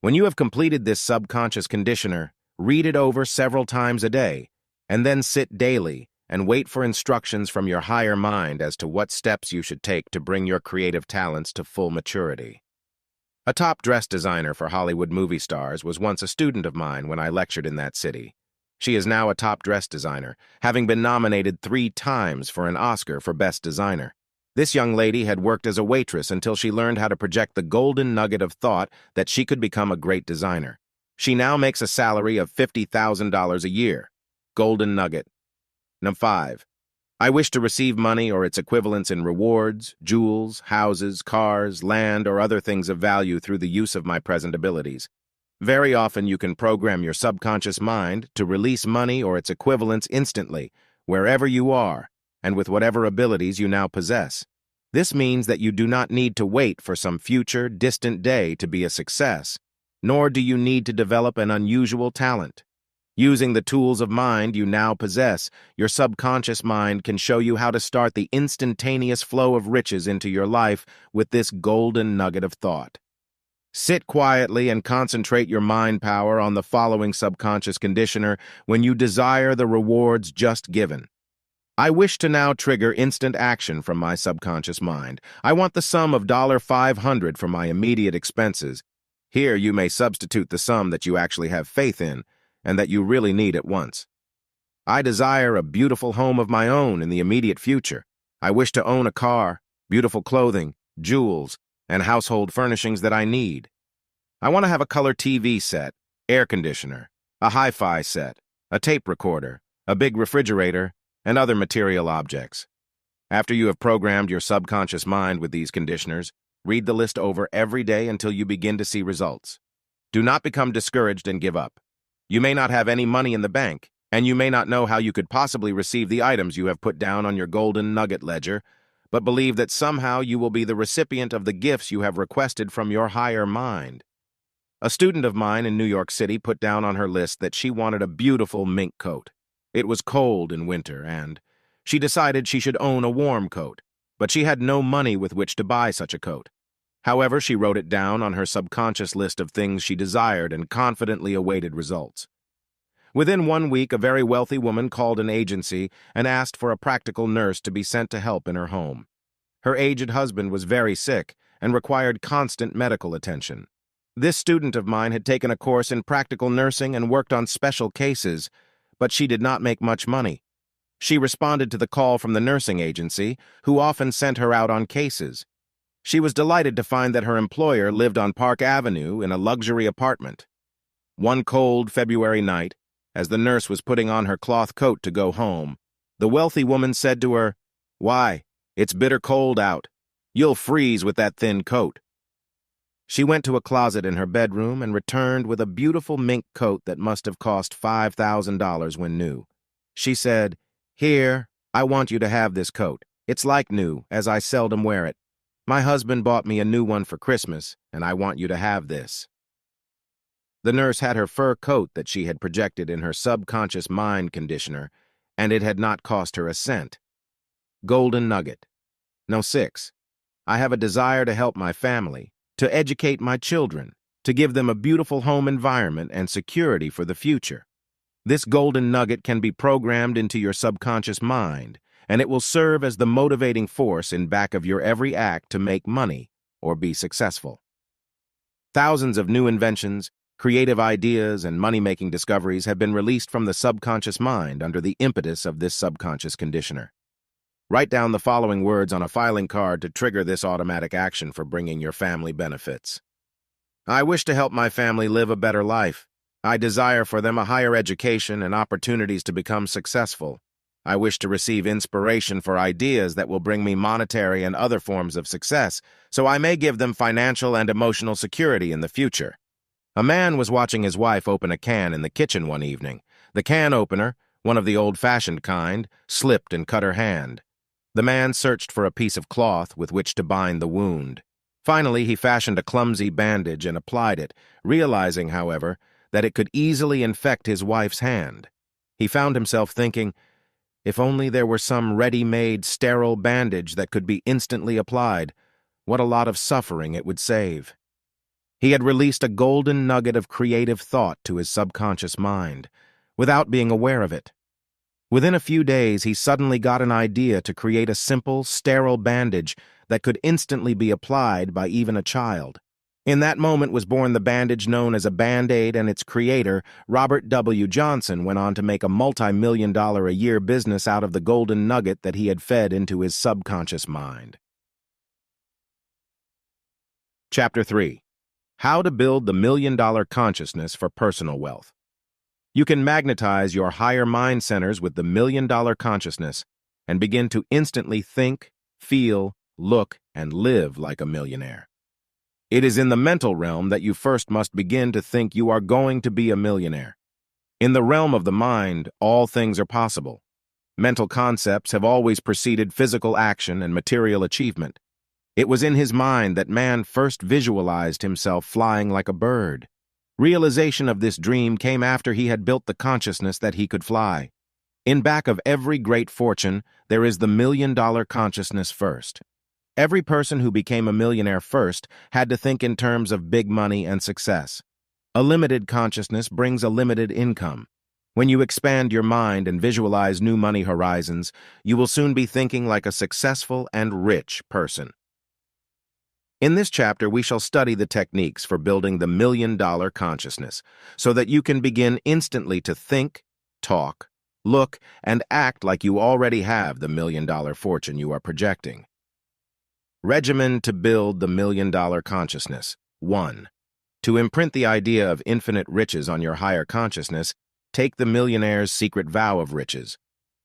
When you have completed this subconscious conditioner, read it over several times a day, and then sit daily and wait for instructions from your higher mind as to what steps you should take to bring your creative talents to full maturity. A top dress designer for Hollywood movie stars was once a student of mine when I lectured in that city. She is now a top dress designer, having been nominated 3 times for an Oscar for Best Designer. This young lady had worked as a waitress until she learned how to project the golden nugget of thought that she could become a great designer. She now makes a salary of $50,000 a year. Golden nugget. Number 5. I wish to receive money or its equivalents in rewards, jewels, houses, cars, land, or other things of value through the use of my present abilities. Very often you can program your subconscious mind to release money or its equivalents instantly, wherever you are, and with whatever abilities you now possess. This means that you do not need to wait for some future, distant day to be a success, nor do you need to develop an unusual talent. Using the tools of mind you now possess, your subconscious mind can show you how to start the instantaneous flow of riches into your life with this golden nugget of thought. Sit quietly and concentrate your mind power on the following subconscious conditioner when you desire the rewards just given. I wish to now trigger instant action from my subconscious mind. I want the sum of $500 for my immediate expenses. Here you may substitute the sum that you actually have faith in and that you really need at once. I desire a beautiful home of my own in the immediate future. I wish to own a car, beautiful clothing, jewels, and household furnishings that I need. I want to have a color TV set, air conditioner, a hi-fi set, a tape recorder, a big refrigerator, and other material objects. After you have programmed your subconscious mind with these conditioners, read the list over every day until you begin to see results. Do not become discouraged and give up. You may not have any money in the bank, and you may not know how you could possibly receive the items you have put down on your golden nugget ledger, but believe that somehow you will be the recipient of the gifts you have requested from your higher mind. A student of mine in New York City put down on her list that she wanted a beautiful mink coat. It was cold in winter, and she decided she should own a warm coat, but she had no money with which to buy such a coat. However, she wrote it down on her subconscious list of things she desired and confidently awaited results. Within 1 week, a very wealthy woman called an agency and asked for a practical nurse to be sent to help in her home. Her aged husband was very sick and required constant medical attention. This student of mine had taken a course in practical nursing and worked on special cases, but she did not make much money. She responded to the call from the nursing agency, who often sent her out on cases. She was delighted to find that her employer lived on Park Avenue in a luxury apartment. One cold February night, as the nurse was putting on her cloth coat to go home, the wealthy woman said to her, "Why, it's bitter cold out. You'll freeze with that thin coat." She went to a closet in her bedroom and returned with a beautiful mink coat that must have cost $5,000 when new. She said, "Here, I want you to have this coat. It's like new, as I seldom wear it. My husband bought me a new one for Christmas, and I want you to have this." The nurse had her fur coat that she had projected in her subconscious mind conditioner, and it had not cost her a cent. Golden nugget. No, 6. I have a desire to help my family, to educate my children, to give them a beautiful home environment and security for the future. This golden nugget can be programmed into your subconscious mind, and it will serve as the motivating force in back of your every act to make money or be successful. Thousands of new inventions, creative ideas, and money-making discoveries have been released from the subconscious mind under the impetus of this subconscious conditioner. Write down the following words on a filing card to trigger this automatic action for bringing your family benefits. I wish to help my family live a better life. I desire for them a higher education and opportunities to become successful. I wish to receive inspiration for ideas that will bring me monetary and other forms of success, so I may give them financial and emotional security in the future. A man was watching his wife open a can in the kitchen one evening. The can opener, one of the old-fashioned kind, slipped and cut her hand. The man searched for a piece of cloth with which to bind the wound. Finally, he fashioned a clumsy bandage and applied it, realizing, however, that it could easily infect his wife's hand. He found himself thinking, if only there were some ready-made, sterile bandage that could be instantly applied, what a lot of suffering it would save. He had released a golden nugget of creative thought to his subconscious mind, without being aware of it. Within a few days, he suddenly got an idea to create a simple, sterile bandage that could instantly be applied by even a child. In that moment was born the bandage known as a Band-Aid, and its creator, Robert W. Johnson, went on to make a multi-million-dollar-a-year business out of the golden nugget that he had fed into his subconscious mind. Chapter 3. How to build the million-dollar consciousness for personal wealth. You can magnetize your higher mind centers with the million-dollar consciousness and begin to instantly think, feel, look, and live like a millionaire. It is in the mental realm that you first must begin to think you are going to be a millionaire. In the realm of the mind, all things are possible. Mental concepts have always preceded physical action and material achievement. It was in his mind that man first visualized himself flying like a bird. Realization of this dream came after he had built the consciousness that he could fly. In back of every great fortune, there is the million-dollar consciousness first. Every person who became a millionaire first had to think in terms of big money and success. A limited consciousness brings a limited income. When you expand your mind and visualize new money horizons, you will soon be thinking like a successful and rich person. In this chapter, we shall study the techniques for building the million-dollar consciousness so that you can begin instantly to think, talk, look, and act like you already have the million-dollar fortune you are projecting. Regimen to build the million-dollar consciousness. 1. To imprint the idea of infinite riches on your higher consciousness, take the millionaire's secret vow of riches.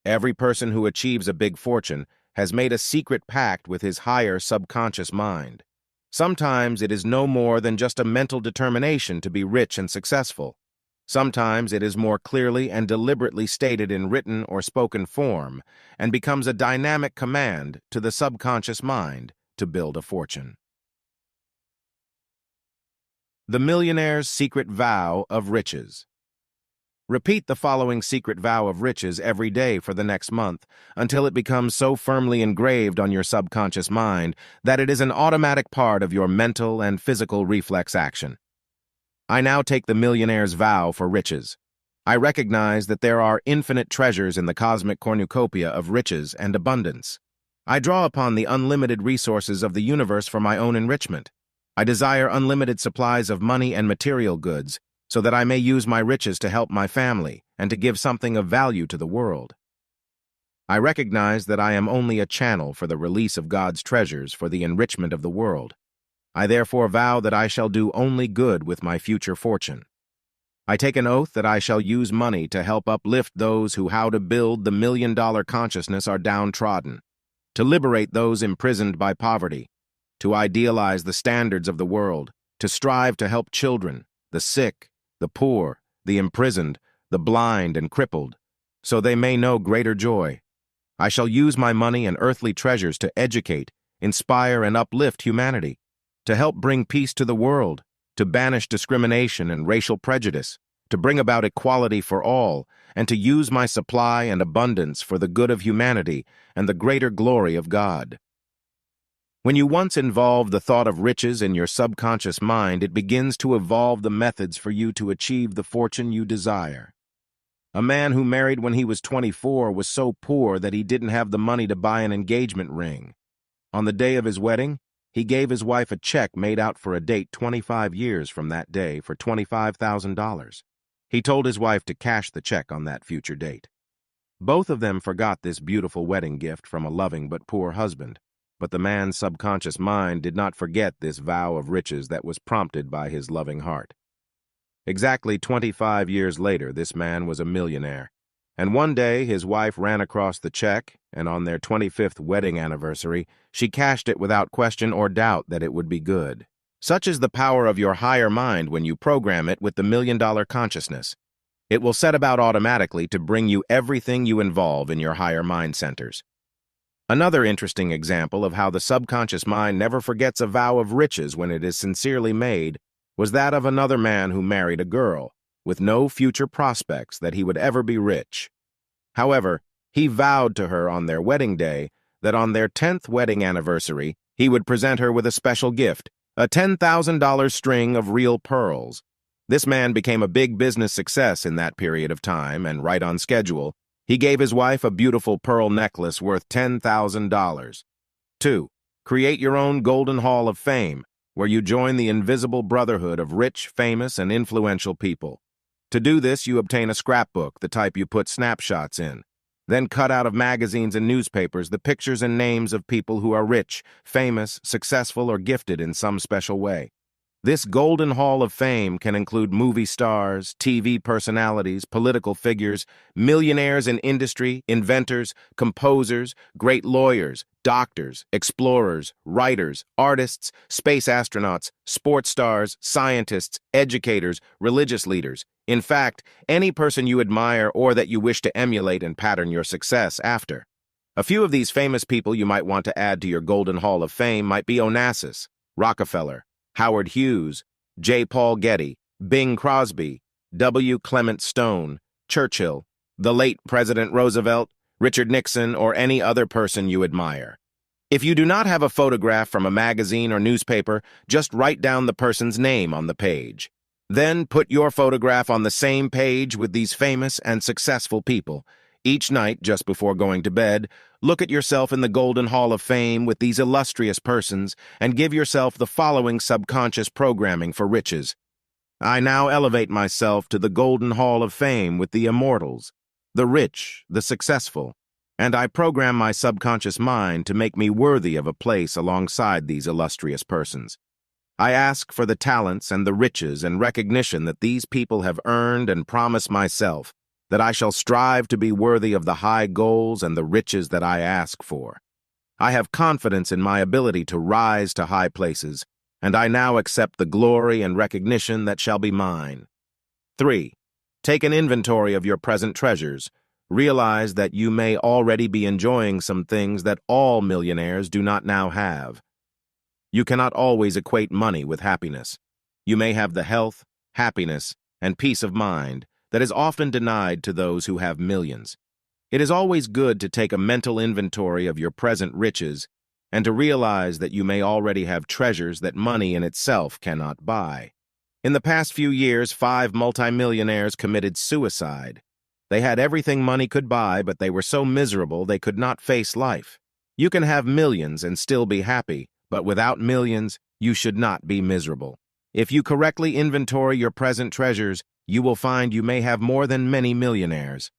Every person who achieves a big fortune has made a secret pact with his higher subconscious mind. Sometimes it is no more than just a mental determination to be rich and successful. Sometimes it is more clearly and deliberately stated in written or spoken form and becomes a dynamic command to the subconscious mind to build a fortune. The millionaire's secret vow of riches. Repeat the following secret vow of riches every day for the next month until it becomes so firmly engraved on your subconscious mind that it is an automatic part of your mental and physical reflex action. I now take the millionaire's vow for riches. I recognize that there are infinite treasures in the cosmic cornucopia of riches and abundance. I draw upon the unlimited resources of the universe for my own enrichment. I desire unlimited supplies of money and material goods, so that I may use my riches to help my family and to give something of value to the world. I recognize that I am only a channel for the release of God's treasures for the enrichment of the world. I therefore vow that I shall do only good with my future fortune. I take an oath that I shall use money to help uplift those who how to build the million-dollar consciousness are downtrodden, to liberate those imprisoned by poverty, to idealize the standards of the world, to strive to help children, the sick, the poor, the imprisoned, the blind and crippled, so they may know greater joy. I shall use my money and earthly treasures to educate, inspire, and uplift humanity, to help bring peace to the world, to banish discrimination and racial prejudice, to bring about equality for all, and to use my supply and abundance for the good of humanity and the greater glory of God. When you once involve the thought of riches in your subconscious mind, it begins to evolve the methods for you to achieve the fortune you desire. A man who married when he was 24 was so poor that he didn't have the money to buy an engagement ring. On the day of his wedding, he gave his wife a check made out for a date 25 years from that day for $25,000. He told his wife to cash the check on that future date. Both of them forgot this beautiful wedding gift from a loving but poor husband, but the man's subconscious mind did not forget this vow of riches that was prompted by his loving heart. Exactly 25 years later, this man was a millionaire. And one day, his wife ran across the check, and on their 25th wedding anniversary, she cashed it without question or doubt that it would be good. Such is the power of your higher mind when you program it with the million-dollar consciousness. It will set about automatically to bring you everything you involve in your higher mind centers. Another interesting example of how the subconscious mind never forgets a vow of riches when it is sincerely made was that of another man who married a girl with no future prospects that he would ever be rich. However, he vowed to her on their wedding day that on their 10th wedding anniversary, he would present her with a special gift, a $10,000 string of real pearls. This man became a big business success in that period of time, and right on schedule, he gave his wife a beautiful pearl necklace worth $10,000. 2. Create your own Golden Hall of Fame, where you join the invisible brotherhood of rich, famous, and influential people. To do this, you obtain a scrapbook, the type you put snapshots in. Then cut out of magazines and newspapers the pictures and names of people who are rich, famous, successful, or gifted in some special way. This Golden Hall of Fame can include movie stars, TV personalities, political figures, millionaires in industry, inventors, composers, great lawyers, doctors, explorers, writers, artists, space astronauts, sports stars, scientists, educators, religious leaders. In fact, any person you admire or that you wish to emulate and pattern your success after. A few of these famous people you might want to add to your Golden Hall of Fame might be Onassis, Rockefeller, Howard Hughes, J. Paul Getty, Bing Crosby, W. Clement Stone, Churchill, the late President Roosevelt, Richard Nixon, or any other person you admire. If you do not have a photograph from a magazine or newspaper, just write down the person's name on the page. Then put your photograph on the same page with these famous and successful people. Each night, just before going to bed, look at yourself in the Golden Hall of Fame with these illustrious persons and give yourself the following subconscious programming for riches. I now elevate myself to the Golden Hall of Fame with the immortals, the rich, the successful, and I program my subconscious mind to make me worthy of a place alongside these illustrious persons. I ask for the talents and the riches and recognition that these people have earned and promise myself that I shall strive to be worthy of the high goals and the riches that I ask for. I have confidence in my ability to rise to high places, and I now accept the glory and recognition that shall be mine. 3. Take an inventory of your present treasures. Realize that you may already be enjoying some things that all millionaires do not now have. You cannot always equate money with happiness. You may have the health, happiness, and peace of mind that is often denied to those who have millions. It is always good to take a mental inventory of your present riches and to realize that you may already have treasures that money in itself cannot buy. In the past few years, 5 multimillionaires committed suicide. They had everything money could buy, but they were so miserable they could not face life. You can have millions and still be happy, but without millions, you should not be miserable. If you correctly inventory your present treasures, you will find you may have more than many millionaires.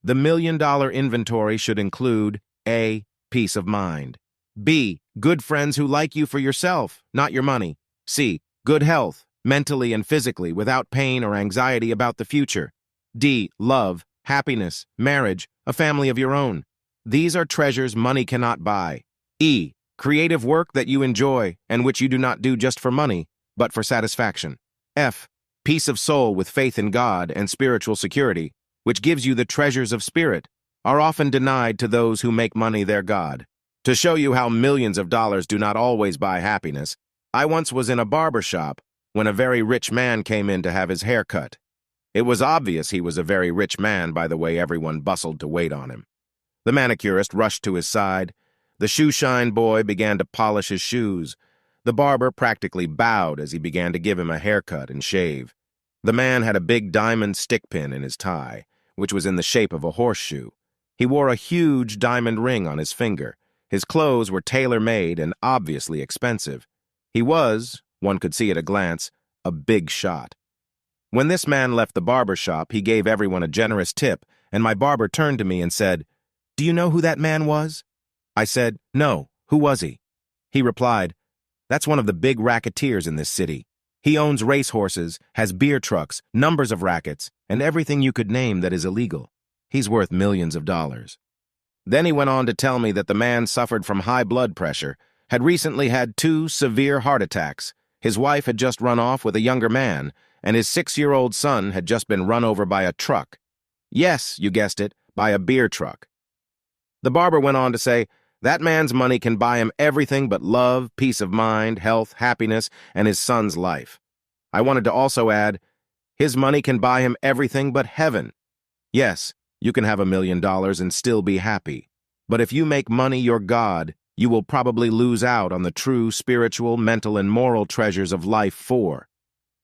The million-dollar inventory should include A. Peace of mind. B. Good friends who like you for yourself, not your money. C. Good health, mentally and physically, without pain or anxiety about the future. D. Love, happiness, marriage, a family of your own. These are treasures money cannot buy. E. Creative work that you enjoy and which you do not do just for money, but for satisfaction. F. Peace of soul with faith in God and spiritual security, which gives you the treasures of spirit, are often denied to those who make money their god. To show you how millions of dollars do not always buy happiness, I once was in a barber shop when a very rich man came in to have his hair cut. It was obvious he was a very rich man by the way everyone bustled to wait on him. The manicurist rushed to his side. The shoe-shine boy began to polish his shoes. The barber practically bowed as he began to give him a haircut and shave. The man had a big diamond stick pin in his tie, which was in the shape of a horseshoe. He wore a huge diamond ring on his finger. His clothes were tailor-made and obviously expensive. He was, one could see at a glance, a big shot. When this man left the barber shop, he gave everyone a generous tip, and my barber turned to me and said, "Do you know who that man was?" I said, "No, who was he?" He replied, "That's one of the big racketeers in this city. He owns racehorses, has beer trucks, numbers of rackets, and everything you could name that is illegal. He's worth millions of dollars." Then he went on to tell me that the man suffered from high blood pressure, had recently had 2 severe heart attacks, his wife had just run off with a younger man, and his 6-year-old son had just been run over by a truck. Yes, you guessed it, by a beer truck. The barber went on to say, that man's money can buy him everything but love, peace of mind, health, happiness, and his son's life. I wanted to also add, his money can buy him everything but heaven. Yes, you can have $1 million and still be happy. But if you make money your god, you will probably lose out on the true spiritual, mental, and moral treasures of life. 4.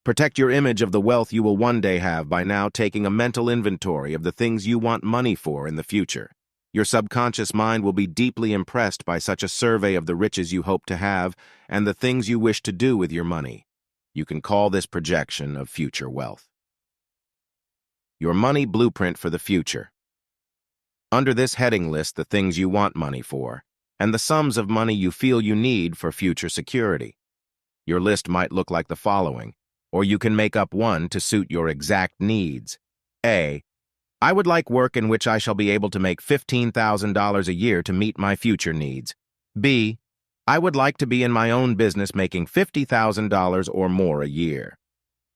Protect your image of the wealth you will one day have by now taking a mental inventory of the things you want money for in the future. Your subconscious mind will be deeply impressed by such a survey of the riches you hope to have and the things you wish to do with your money. You can call this projection of future wealth. Your money blueprint for the future. Under this heading list the things you want money for and the sums of money you feel you need for future security. Your list might look like the following, or you can make up one to suit your exact needs. A. I would like work in which I shall be able to make $15,000 a year to meet my future needs. B. I would like to be in my own business making $50,000 or more a year.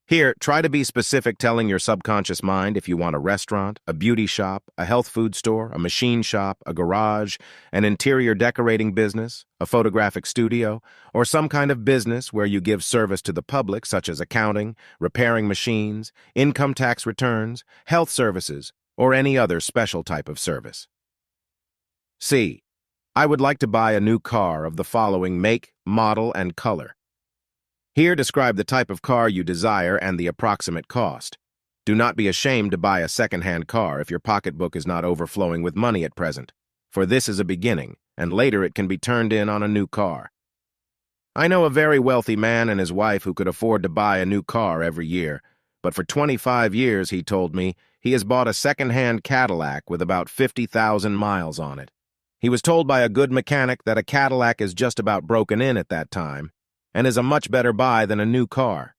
Here, try to be specific, telling your subconscious mind if you want a restaurant, a beauty shop, a health food store, a machine shop, a garage, an interior decorating business, a photographic studio, or some kind of business where you give service to the public such as accounting, repairing machines, income tax returns, health services, or any other special type of service. C. I would like to buy a new car of the following make, model, and color. Here, describe the type of car you desire and the approximate cost. Do not be ashamed to buy a second-hand car if your pocketbook is not overflowing with money at present, for this is a beginning, and later it can be turned in on a new car. I know a very wealthy man and his wife who could afford to buy a new car every year, but for 25 years, he told me, he has bought a second-hand Cadillac with about 50,000 miles on it. He was told by a good mechanic that a Cadillac is just about broken in at that time, and is a much better buy than a new car.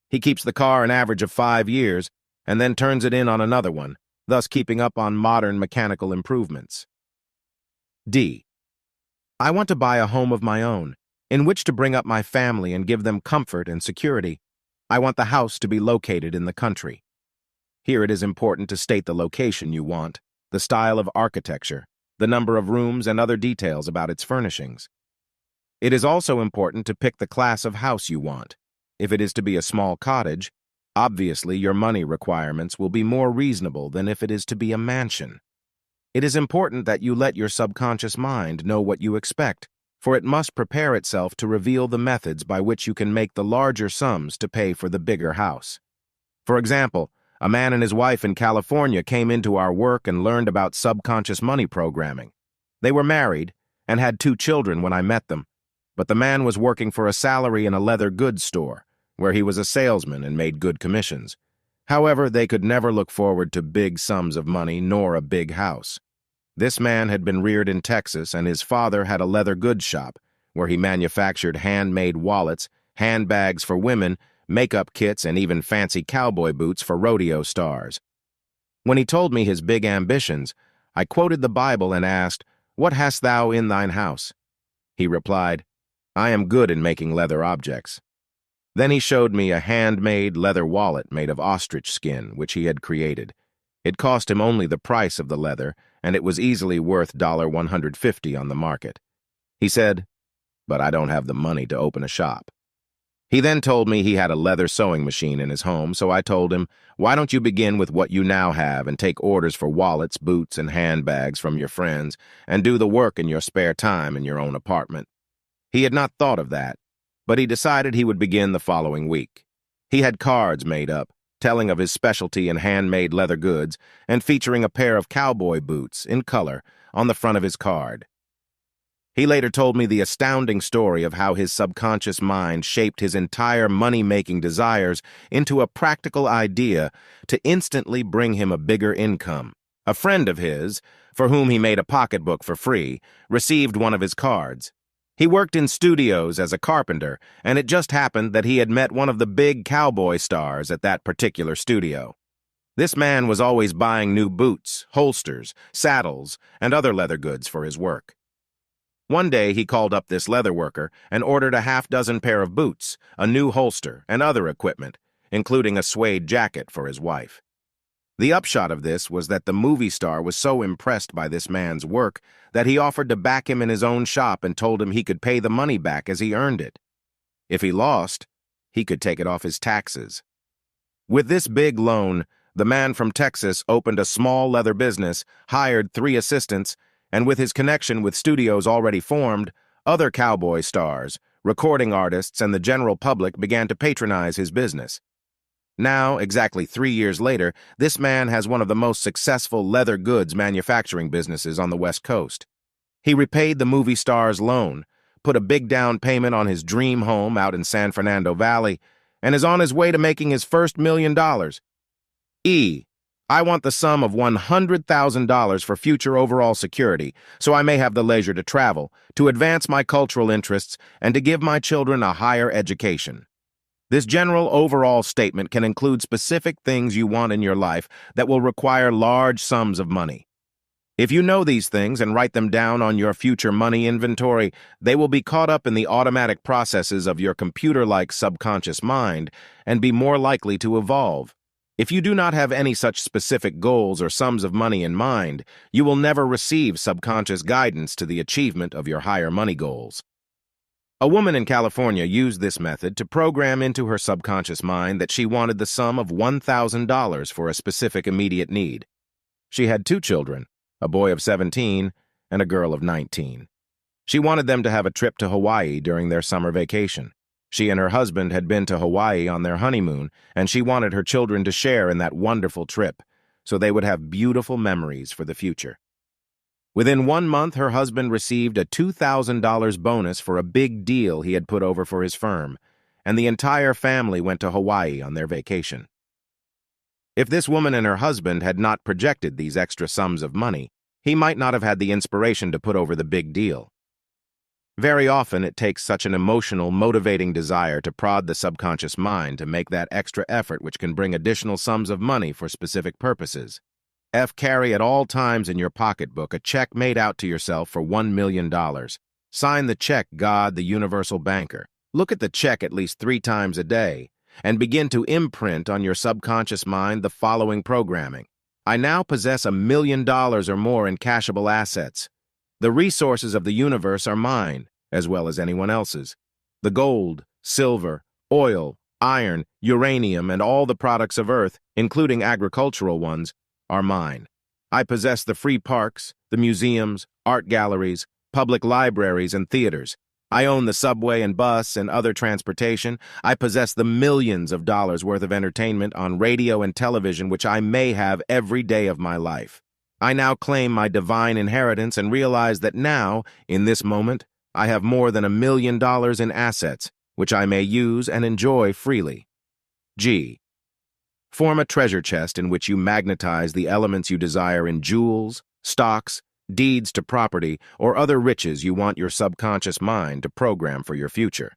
He keeps the car an average of 5 years, and then turns it in on another one, thus keeping up on modern mechanical improvements. D. I want to buy a home of my own, in which to bring up my family and give them comfort and security. I want the house to be located in the country. Here it is important to state the location you want, the style of architecture, the number of rooms, and other details about its furnishings. It is also important to pick the class of house you want. If it is to be a small cottage, obviously your money requirements will be more reasonable than if it is to be a mansion. It is important that you let your subconscious mind know what you expect, for it must prepare itself to reveal the methods by which you can make the larger sums to pay for the bigger house. For example, a man and his wife in California came into our work and learned about subconscious money programming. They were married and had 2 children when I met them, but the man was working for a salary in a leather goods store, where he was a salesman and made good commissions. However, they could never look forward to big sums of money nor a big house. This man had been reared in Texas, and his father had a leather goods shop where he manufactured handmade wallets, handbags for women, makeup kits, and even fancy cowboy boots for rodeo stars. When he told me his big ambitions, I quoted the Bible and asked, "What hast thou in thine house?" He replied, "I am good in making leather objects." Then he showed me a handmade leather wallet made of ostrich skin, which he had created. It cost him only the price of the leather, and it was easily worth $150 on the market. He said, "But I don't have the money to open a shop." He then told me he had a leather sewing machine in his home, so I told him, "Why don't you begin with what you now have and take orders for wallets, boots, and handbags from your friends, and do the work in your spare time in your own apartment?" He had not thought of that, but he decided he would begin the following week. He had cards made up, telling of his specialty in handmade leather goods and featuring a pair of cowboy boots in color on the front of his card. He later told me the astounding story of how his subconscious mind shaped his entire money-making desires into a practical idea to instantly bring him a bigger income. A friend of his, for whom he made a pocketbook for free, received one of his cards. He worked in studios as a carpenter, and it just happened that he had met one of the big cowboy stars at that particular studio. This man was always buying new boots, holsters, saddles, and other leather goods for his work. One day he called up this leather worker and ordered a half-dozen pair of boots, a new holster, and other equipment, including a suede jacket for his wife. The upshot of this was that the movie star was so impressed by this man's work that he offered to back him in his own shop and told him he could pay the money back as he earned it. If he lost, he could take it off his taxes. With this big loan, the man from Texas opened a small leather business, hired 3 assistants, and with his connection with studios already formed, other cowboy stars, recording artists, and the general public began to patronize his business. Now, exactly 3 years later, this man has one of the most successful leather goods manufacturing businesses on the West Coast. He repaid the movie star's loan, put a big down payment on his dream home out in San Fernando Valley, and is on his way to making his first $1 million. I want the sum of $100,000 for future overall security, so I may have the leisure to travel, to advance my cultural interests, and to give my children a higher education. This general overall statement can include specific things you want in your life that will require large sums of money. If you know these things and write them down on your future money inventory, they will be caught up in the automatic processes of your computer-like subconscious mind and be more likely to evolve. If you do not have any such specific goals or sums of money in mind, you will never receive subconscious guidance to the achievement of your higher money goals. A woman in California used this method to program into her subconscious mind that she wanted the sum of $1,000 for a specific immediate need. She had 2 children, a boy of 17 and a girl of 19. She wanted them to have a trip to Hawaii during their summer vacation. She and her husband had been to Hawaii on their honeymoon, and she wanted her children to share in that wonderful trip, so they would have beautiful memories for the future. Within 1 month, her husband received a $2,000 bonus for a big deal he had put over for his firm, and the entire family went to Hawaii on their vacation. If this woman and her husband had not projected these extra sums of money, he might not have had the inspiration to put over the big deal. Very often, it takes such an emotional, motivating desire to prod the subconscious mind to make that extra effort which can bring additional sums of money for specific purposes. Carry at all times in your pocketbook a check made out to yourself for $1 million. Sign the check, God, the universal banker. Look at the check at least 3 times a day, and begin to imprint on your subconscious mind the following programming. I now possess $1 million or more in cashable assets. The resources of the universe are mine, as well as anyone else's. The gold, silver, oil, iron, uranium, and all the products of Earth, including agricultural ones, are mine. I possess the free parks, the museums, art galleries, public libraries, and theaters. I own the subway and bus and other transportation. I possess the millions of dollars worth of entertainment on radio and television which I may have every day of my life. I now claim my divine inheritance and realize that now, in this moment, I have more than $1 million in assets, which I may use and enjoy freely. G. Form a treasure chest in which you magnetize the elements you desire in jewels, stocks, deeds to property, or other riches you want your subconscious mind to program for your future.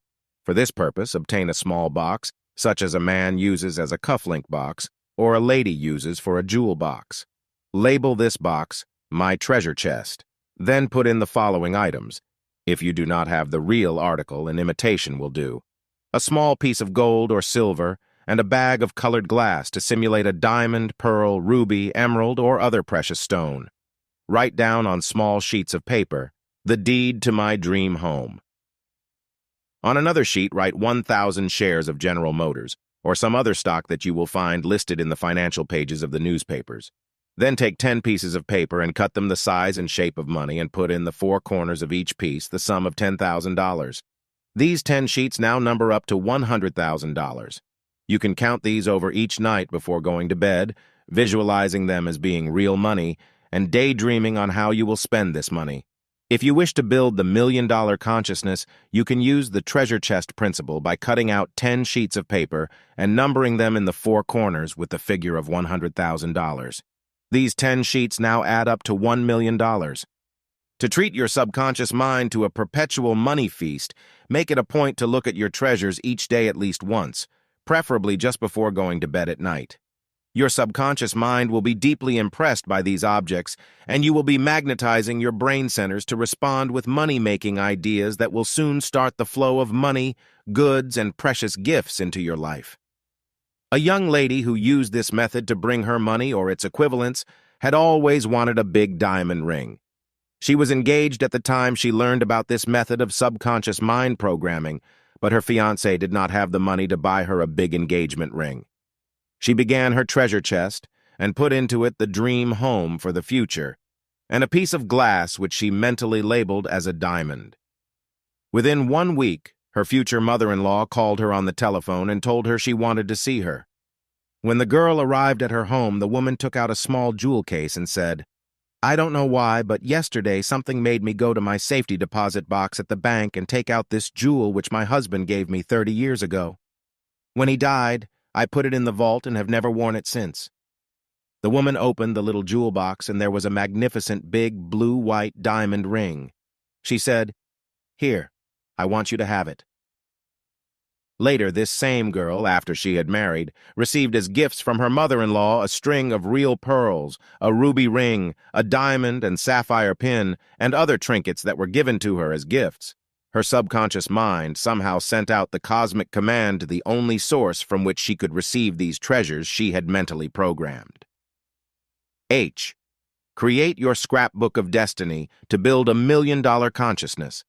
For this purpose, obtain a small box, such as a man uses as a cufflink box, or a lady uses for a jewel box. Label this box, My Treasure Chest. Then put in the following items. If you do not have the real article, an imitation will do. A small piece of gold or silver, and a bag of colored glass to simulate a diamond, pearl, ruby, emerald, or other precious stone. Write down on small sheets of paper, the deed to my dream home. On another sheet, write 1,000 shares of General Motors, or some other stock that you will find listed in the financial pages of the newspapers. Then take 10 pieces of paper and cut them the size and shape of money and put in the four corners of each piece the sum of $10,000. These 10 sheets now number up to $100,000. You can count these over each night before going to bed, visualizing them as being real money, and daydreaming on how you will spend this money. If you wish to build the million-dollar consciousness, you can use the treasure chest principle by cutting out 10 sheets of paper and numbering them in the four corners with the figure of $100,000. These 10 sheets now add up to $1 million. To treat your subconscious mind to a perpetual money feast, make it a point to look at your treasures each day at least once, preferably just before going to bed at night. Your subconscious mind will be deeply impressed by these objects, and you will be magnetizing your brain centers to respond with money-making ideas that will soon start the flow of money, goods, and precious gifts into your life. A young lady who used this method to bring her money or its equivalents had always wanted a big diamond ring. She was engaged at the time she learned about this method of subconscious mind programming, but her fiancé did not have the money to buy her a big engagement ring. She began her treasure chest and put into it the dream home for the future, and a piece of glass which she mentally labeled as a diamond. Within 1 week, her future mother-in-law called her on the telephone and told her she wanted to see her. When the girl arrived at her home, the woman took out a small jewel case and said, "I don't know why, but yesterday something made me go to my safety deposit box at the bank and take out this jewel which my husband gave me 30 years ago. When he died, I put it in the vault and have never worn it since." The woman opened the little jewel box and there was a magnificent big blue-white diamond ring. She said, "Here, I want you to have it." Later, this same girl, after she had married, received as gifts from her mother-in-law a string of real pearls, a ruby ring, a diamond and sapphire pin, and other trinkets that were given to her as gifts. Her subconscious mind somehow sent out the cosmic command to the only source from which she could receive these treasures she had mentally programmed. H. Create your scrapbook of destiny to build a million-dollar consciousness.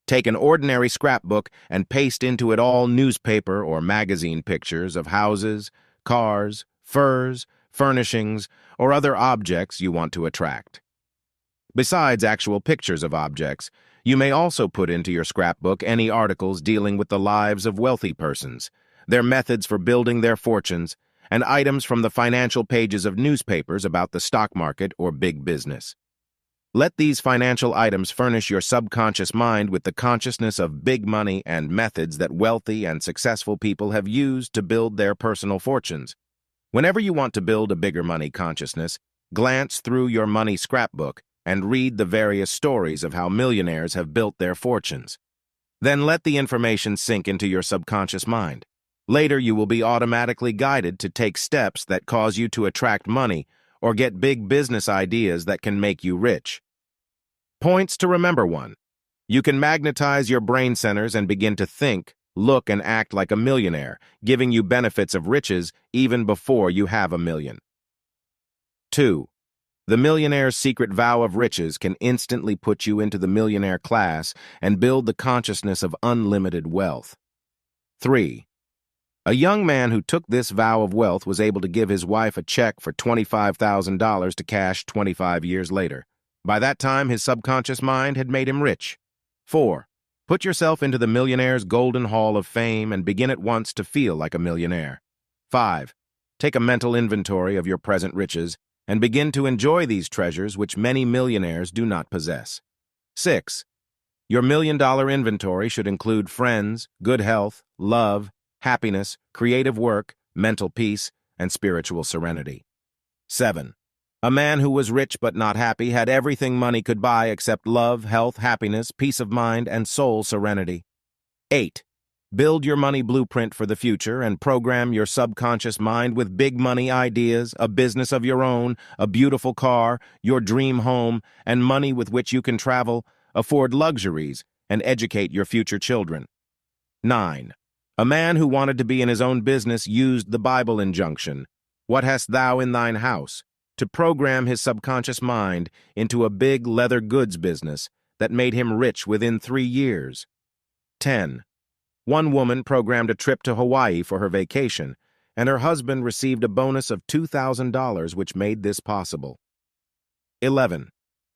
Take an ordinary scrapbook and paste into it all newspaper or magazine pictures of houses, cars, furs, furnishings, or other objects you want to attract. Besides actual pictures of objects, you may also put into your scrapbook any articles dealing with the lives of wealthy persons, their methods for building their fortunes, and items from the financial pages of newspapers about the stock market or big business. Let these financial items furnish your subconscious mind with the consciousness of big money and methods that wealthy and successful people have used to build their personal fortunes. Whenever you want to build a bigger money consciousness, glance through your money scrapbook and read the various stories of how millionaires have built their fortunes. Then let the information sink into your subconscious mind. Later, you will be automatically guided to take steps that cause you to attract money or get big business ideas that can make you rich. Points to remember: 1. You can magnetize your brain centers and begin to think, look, and act like a millionaire, giving you benefits of riches even before you have a million. 2. The millionaire's secret vow of riches can instantly put you into the millionaire class and build the consciousness of unlimited wealth. 3. A young man who took this vow of wealth was able to give his wife a check for $25,000 to cash 25 years later. By that time, his subconscious mind had made him rich. 4. Put yourself into the millionaire's golden hall of fame and begin at once to feel like a millionaire. 5. Take a mental inventory of your present riches and begin to enjoy these treasures which many millionaires do not possess. 6. Your million-dollar inventory should include friends, good health, love, happiness, creative work, mental peace, and spiritual serenity. 7. A man who was rich but not happy had everything money could buy except love, health, happiness, peace of mind, and soul serenity. 8. Build your money blueprint for the future and program your subconscious mind with big money ideas, a business of your own, a beautiful car, your dream home, and money with which you can travel, afford luxuries, and educate your future children. 9. A man who wanted to be in his own business used the Bible injunction, "What hast thou in thine house?" to program his subconscious mind into a big leather goods business that made him rich within 3 years. 10. One woman programmed a trip to Hawaii for her vacation, and her husband received a bonus of $2,000, which made this possible. 11.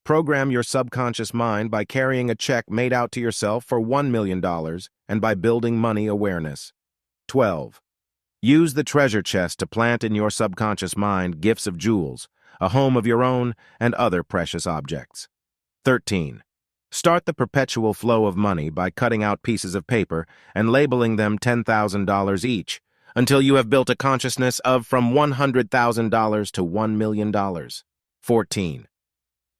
Program your subconscious mind by carrying a check made out to yourself for $1 million and by building money awareness. 12. Use the treasure chest to plant in your subconscious mind gifts of jewels, a home of your own, and other precious objects. 13. Start the perpetual flow of money by cutting out pieces of paper and labeling them $10,000 each until you have built a consciousness of from $100,000 to $1 million. 14.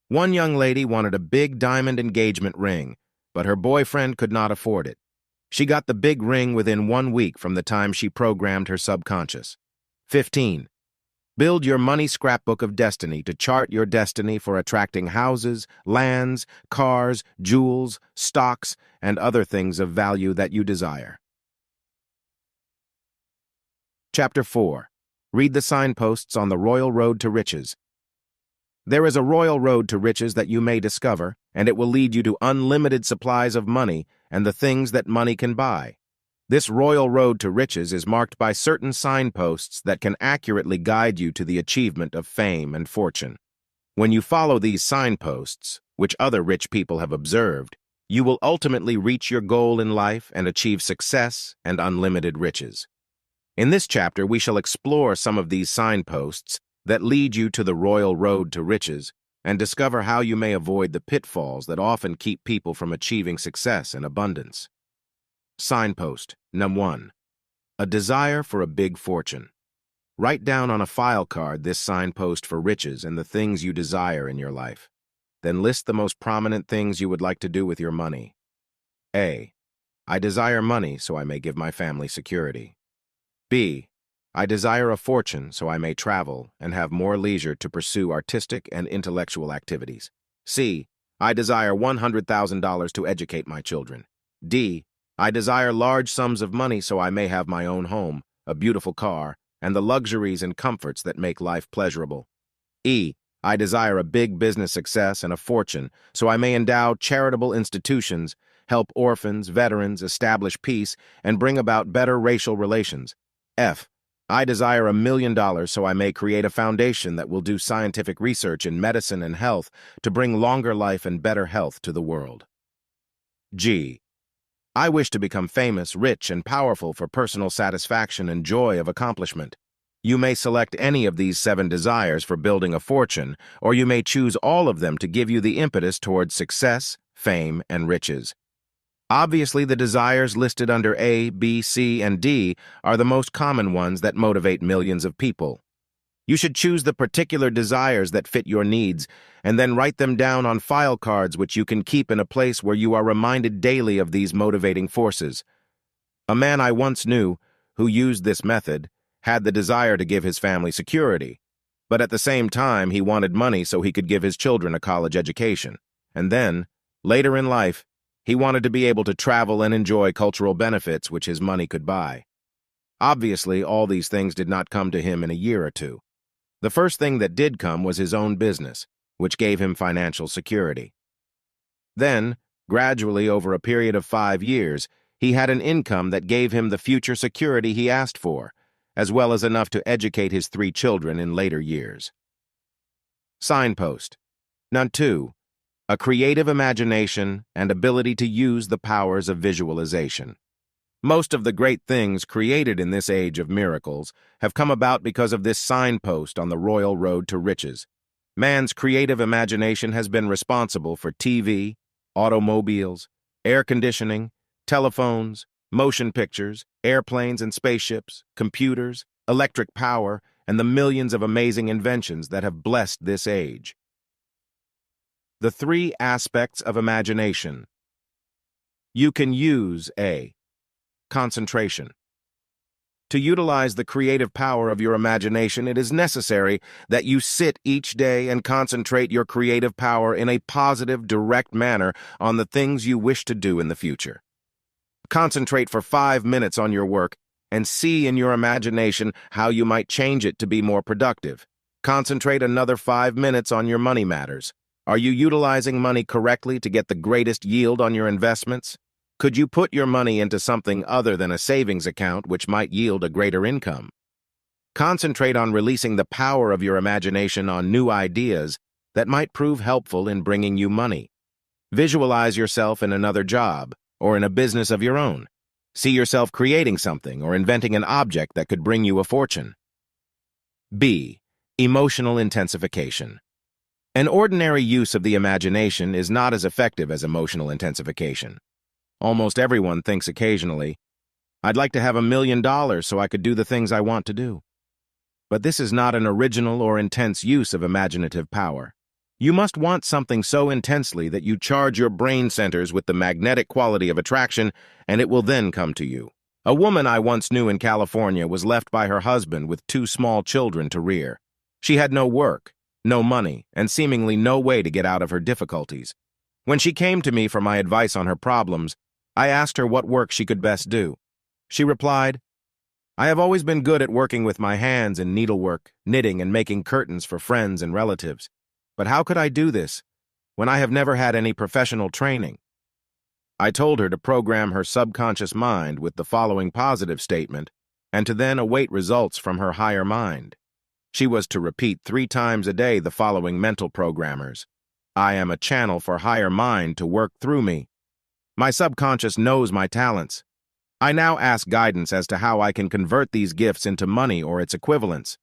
One young lady wanted a big diamond engagement ring, but her boyfriend could not afford it. She got the big ring within 1 week from the time she programmed her subconscious. 15. Build your money scrapbook of destiny to chart your destiny for attracting houses, lands, cars, jewels, stocks, and other things of value that you desire. Chapter 4. Read the signposts on the Royal Road to Riches. There is a royal road to riches that you may discover, and it will lead you to unlimited supplies of money and the things that money can buy. This royal road to riches is marked by certain signposts that can accurately guide you to the achievement of fame and fortune. When you follow these signposts, which other rich people have observed, you will ultimately reach your goal in life and achieve success and unlimited riches. In this chapter, we shall explore some of these signposts that lead you to the royal road to riches and discover how you may avoid the pitfalls that often keep people from achieving success and abundance. Signpost Number 1. A desire for a big fortune. Write down on a file card this signpost for riches and the things you desire in your life. Then list the most prominent things you would like to do with your money. A. I desire money so I may give my family security. B. I desire a fortune so I may travel and have more leisure to pursue artistic and intellectual activities. C. I desire $100,000 to educate my children. D. I desire large sums of money so I may have my own home, a beautiful car, and the luxuries and comforts that make life pleasurable. E. I desire a big business success and a fortune so I may endow charitable institutions, help orphans, veterans, establish peace, and bring about better racial relations. F. I desire $1 million so I may create a foundation that will do scientific research in medicine and health to bring longer life and better health to the world. G. I wish to become famous, rich, and powerful for personal satisfaction and joy of accomplishment. You may select any of these 7 desires for building a fortune, or you may choose all of them to give you the impetus towards success, fame, and riches. Obviously, the desires listed under A, B, C, and D are the most common ones that motivate millions of people. You should choose the particular desires that fit your needs and then write them down on file cards which you can keep in a place where you are reminded daily of these motivating forces. A man I once knew, who used this method, had the desire to give his family security, but at the same time he wanted money so he could give his children a college education. And then, later in life, he wanted to be able to travel and enjoy cultural benefits which his money could buy. Obviously, all these things did not come to him in a year or two. The first thing that did come was his own business, which gave him financial security. Then, gradually over a period of 5 years, he had an income that gave him the future security he asked for, as well as enough to educate his 3 children in later years. Signpost. Number 2. A creative imagination and ability to use the powers of visualization. Most of the great things created in this age of miracles have come about because of this signpost on the royal road to riches. Man's creative imagination has been responsible for TV, automobiles, air conditioning, telephones, motion pictures, airplanes and spaceships, computers, electric power, and the millions of amazing inventions that have blessed this age. The three aspects of imagination. You can use A. Concentration. To utilize the creative power of your imagination, it is necessary that you sit each day and concentrate your creative power in a positive, direct manner on the things you wish to do in the future. Concentrate for 5 minutes on your work and see in your imagination how you might change it to be more productive. Concentrate another 5 minutes on your money matters. Are you utilizing money correctly to get the greatest yield on your investments? Could you put your money into something other than a savings account which might yield a greater income? Concentrate on releasing the power of your imagination on new ideas that might prove helpful in bringing you money. Visualize yourself in another job or in a business of your own. See yourself creating something or inventing an object that could bring you a fortune. B. Emotional intensification. An ordinary use of the imagination is not as effective as emotional intensification. Almost everyone thinks occasionally, "I'd like to have $1 million so I could do the things I want to do." But this is not an original or intense use of imaginative power. You must want something so intensely that you charge your brain centers with the magnetic quality of attraction, and it will then come to you. A woman I once knew in California was left by her husband with 2 small children to rear. She had no work, no money, and seemingly no way to get out of her difficulties. When she came to me for my advice on her problems, I asked her what work she could best do. She replied, "I have always been good at working with my hands in needlework, knitting, and making curtains for friends and relatives. But how could I do this when I have never had any professional training?" I told her to program her subconscious mind with the following positive statement and to then await results from her higher mind. She was to repeat 3 times a day the following mental programmers. I am a channel for higher mind to work through me. My subconscious knows my talents. I now ask guidance as to how I can convert these gifts into money or its equivalents.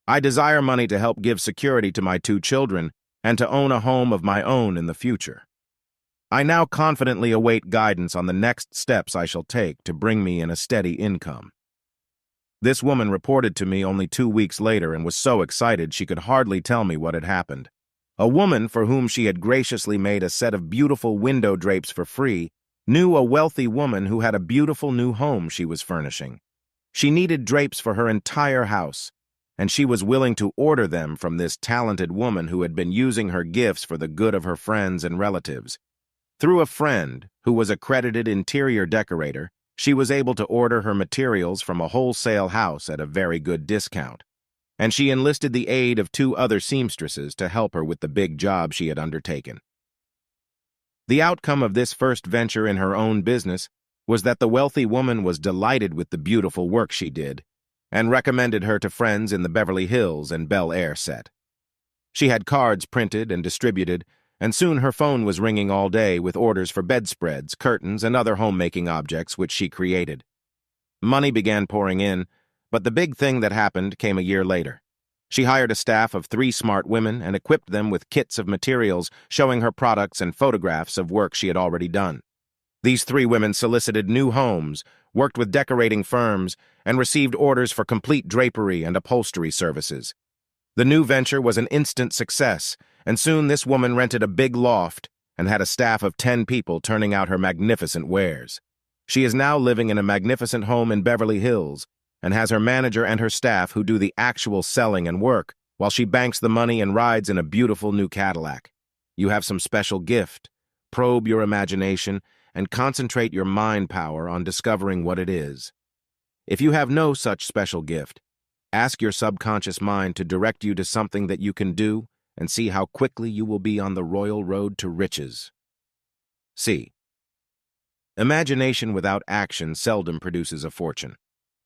I desire money to help give security to my 2 children and to own a home of my own in the future. I now confidently await guidance on the next steps I shall take to bring me in a steady income. This woman reported to me only 2 weeks later and was so excited she could hardly tell me what had happened. A woman for whom she had graciously made a set of beautiful window drapes for free knew a wealthy woman who had a beautiful new home she was furnishing. She needed drapes for her entire house, and she was willing to order them from this talented woman who had been using her gifts for the good of her friends and relatives. Through a friend who was a credited interior decorator, she was able to order her materials from a wholesale house at a very good discount, and she enlisted the aid of 2 other seamstresses to help her with the big job she had undertaken. The outcome of this first venture in her own business was that the wealthy woman was delighted with the beautiful work she did and recommended her to friends in the Beverly Hills and Bel Air set. She had cards printed and distributed, and soon her phone was ringing all day with orders for bedspreads, curtains, and other homemaking objects which she created. Money began pouring in, but the big thing that happened came a year later. She hired a staff of 3 smart women and equipped them with kits of materials showing her products and photographs of work she had already done. These 3 women solicited new homes, worked with decorating firms, and received orders for complete drapery and upholstery services. The new venture was an instant success, and soon this woman rented a big loft and had a staff of 10 people turning out her magnificent wares. She is now living in a magnificent home in Beverly Hills and has her manager and her staff who do the actual selling and work, while she banks the money and rides in a beautiful new Cadillac. You have some special gift. Probe your imagination and concentrate your mind power on discovering what it is. If you have no such special gift, ask your subconscious mind to direct you to something that you can do and see how quickly you will be on the royal road to riches. C. Imagination without action seldom produces a fortune.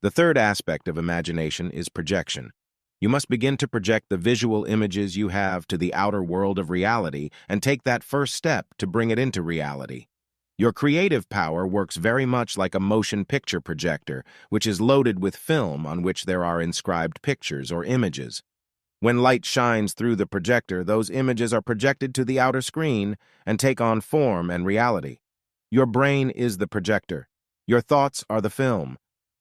The third aspect of imagination is projection. You must begin to project the visual images you have to the outer world of reality and take that first step to bring it into reality. Your creative power works very much like a motion picture projector, which is loaded with film on which there are inscribed pictures or images. When light shines through the projector, those images are projected to the outer screen and take on form and reality. Your brain is the projector. Your thoughts are the film.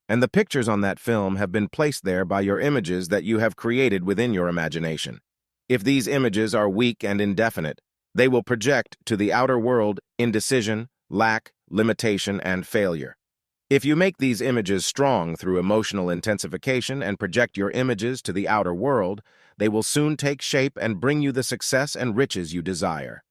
and the pictures on that film have been placed there by your images that you have created within your imagination. If these images are weak and indefinite, they will project to the outer world indecision, lack, limitation, and failure. If you make these images strong through emotional intensification and project your images to the outer world, they will soon take shape and bring you the success and riches you desire.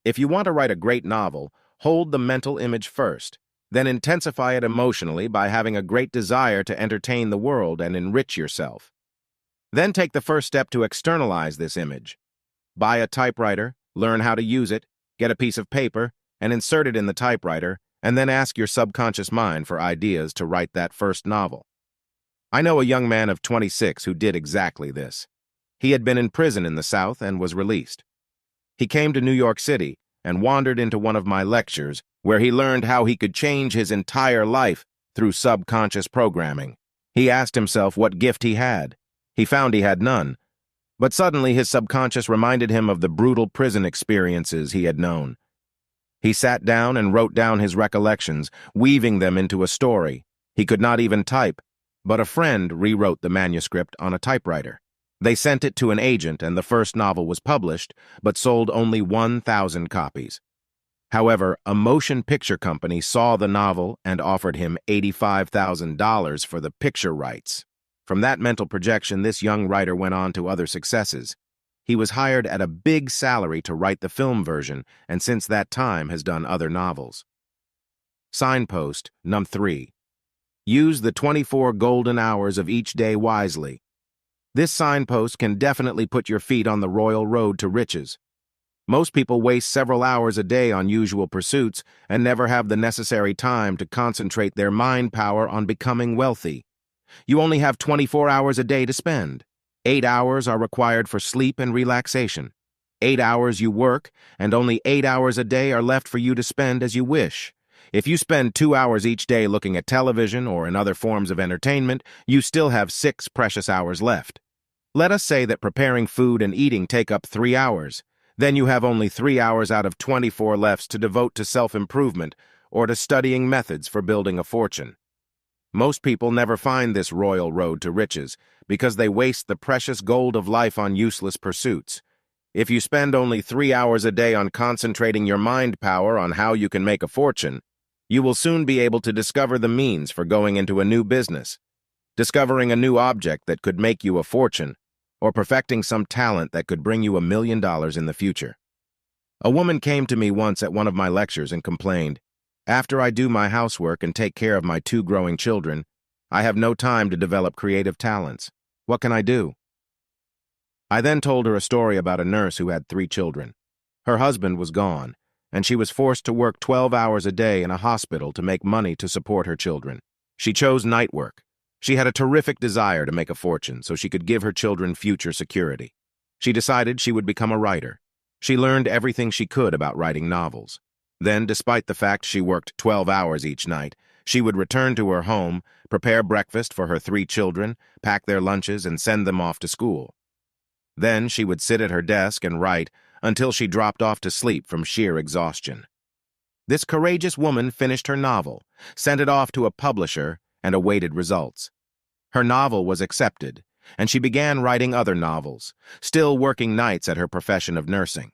If you want to write a great novel, hold the mental image first, then intensify it emotionally by having a great desire to entertain the world and enrich yourself. Then take the first step to externalize this image. Buy a typewriter, learn how to use it, get a piece of paper, and insert it in the typewriter, and then ask your subconscious mind for ideas to write that first novel. I know a young man of 26 who did exactly this. He had been in prison in the South and was released. He came to New York City and wandered into one of my lectures where he learned how he could change his entire life through subconscious programming. He asked himself what gift he had. He found he had none. But suddenly his subconscious reminded him of the brutal prison experiences he had known. He sat down and wrote down his recollections, weaving them into a story. He could not even type, but a friend rewrote the manuscript on a typewriter. They sent it to an agent and the first novel was published, but sold only 1,000 copies. However, a motion picture company saw the novel and offered him $85,000 for the picture rights. From that mental projection, this young writer went on to other successes. He was hired at a big salary to write the film version, and since that time has done other novels. Signpost, Num 3. Use the 24 golden hours of each day wisely. This signpost can definitely put your feet on the royal road to riches. Most people waste several hours a day on usual pursuits and never have the necessary time to concentrate their mind power on becoming wealthy. You only have 24 hours a day to spend. 8 hours are required for sleep and relaxation. 8 hours you work, and only 8 hours a day are left for you to spend as you wish. If you spend 2 hours each day looking at television or in other forms of entertainment, you still have 6 precious hours left. Let us say that preparing food and eating take up 3 hours. Then you have only 3 hours out of 24 left to devote to self-improvement or to studying methods for building a fortune. Most people never find this royal road to riches because they waste the precious gold of life on useless pursuits. If you spend only 3 hours a day on concentrating your mind power on how you can make a fortune, you will soon be able to discover the means for going into a new business, discovering a new object that could make you a fortune, or perfecting some talent that could bring you $1 million in the future. A woman came to me once at one of my lectures and complained, "After I do my housework and take care of my 2 growing children, I have no time to develop creative talents. What can I do?" I then told her a story about a nurse who had 3 children. Her husband was gone, and she was forced to work 12 hours a day in a hospital to make money to support her children. She chose night work. She had a terrific desire to make a fortune so she could give her children future security. She decided she would become a writer. She learned everything she could about writing novels. Then, despite the fact she worked 12 hours each night, she would return to her home, prepare breakfast for her 3 children, pack their lunches, and send them off to school. Then she would sit at her desk and write until she dropped off to sleep from sheer exhaustion. This courageous woman finished her novel, sent it off to a publisher, and awaited results. Her novel was accepted, and she began writing other novels, still working nights at her profession of nursing.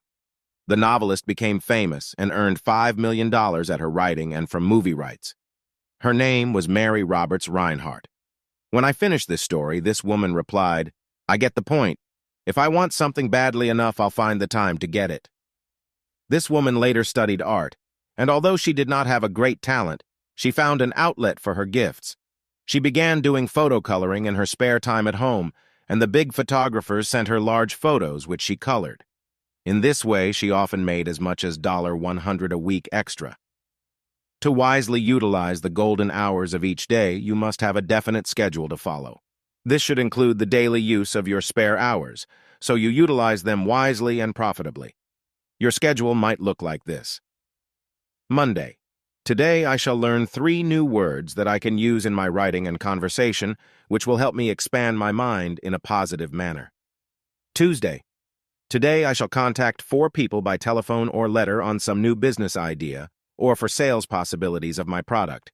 The novelist became famous and earned $5 million at her writing and from movie rights. Her name was Mary Roberts Reinhardt. When I finished this story, this woman replied, "I get the point. If I want something badly enough, I'll find the time to get it." This woman later studied art, and although she did not have a great talent, she found an outlet for her gifts. She began doing photo coloring in her spare time at home, and the big photographers sent her large photos which she colored. In this way, she often made as much as $100 a week extra. To wisely utilize the golden hours of each day, you must have a definite schedule to follow. This should include the daily use of your spare hours, so you utilize them wisely and profitably. Your schedule might look like this. Monday. Today I shall learn 3 new words that I can use in my writing and conversation, which will help me expand my mind in a positive manner. Tuesday. Today I shall contact 4 people by telephone or letter on some new business idea or for sales possibilities of my product.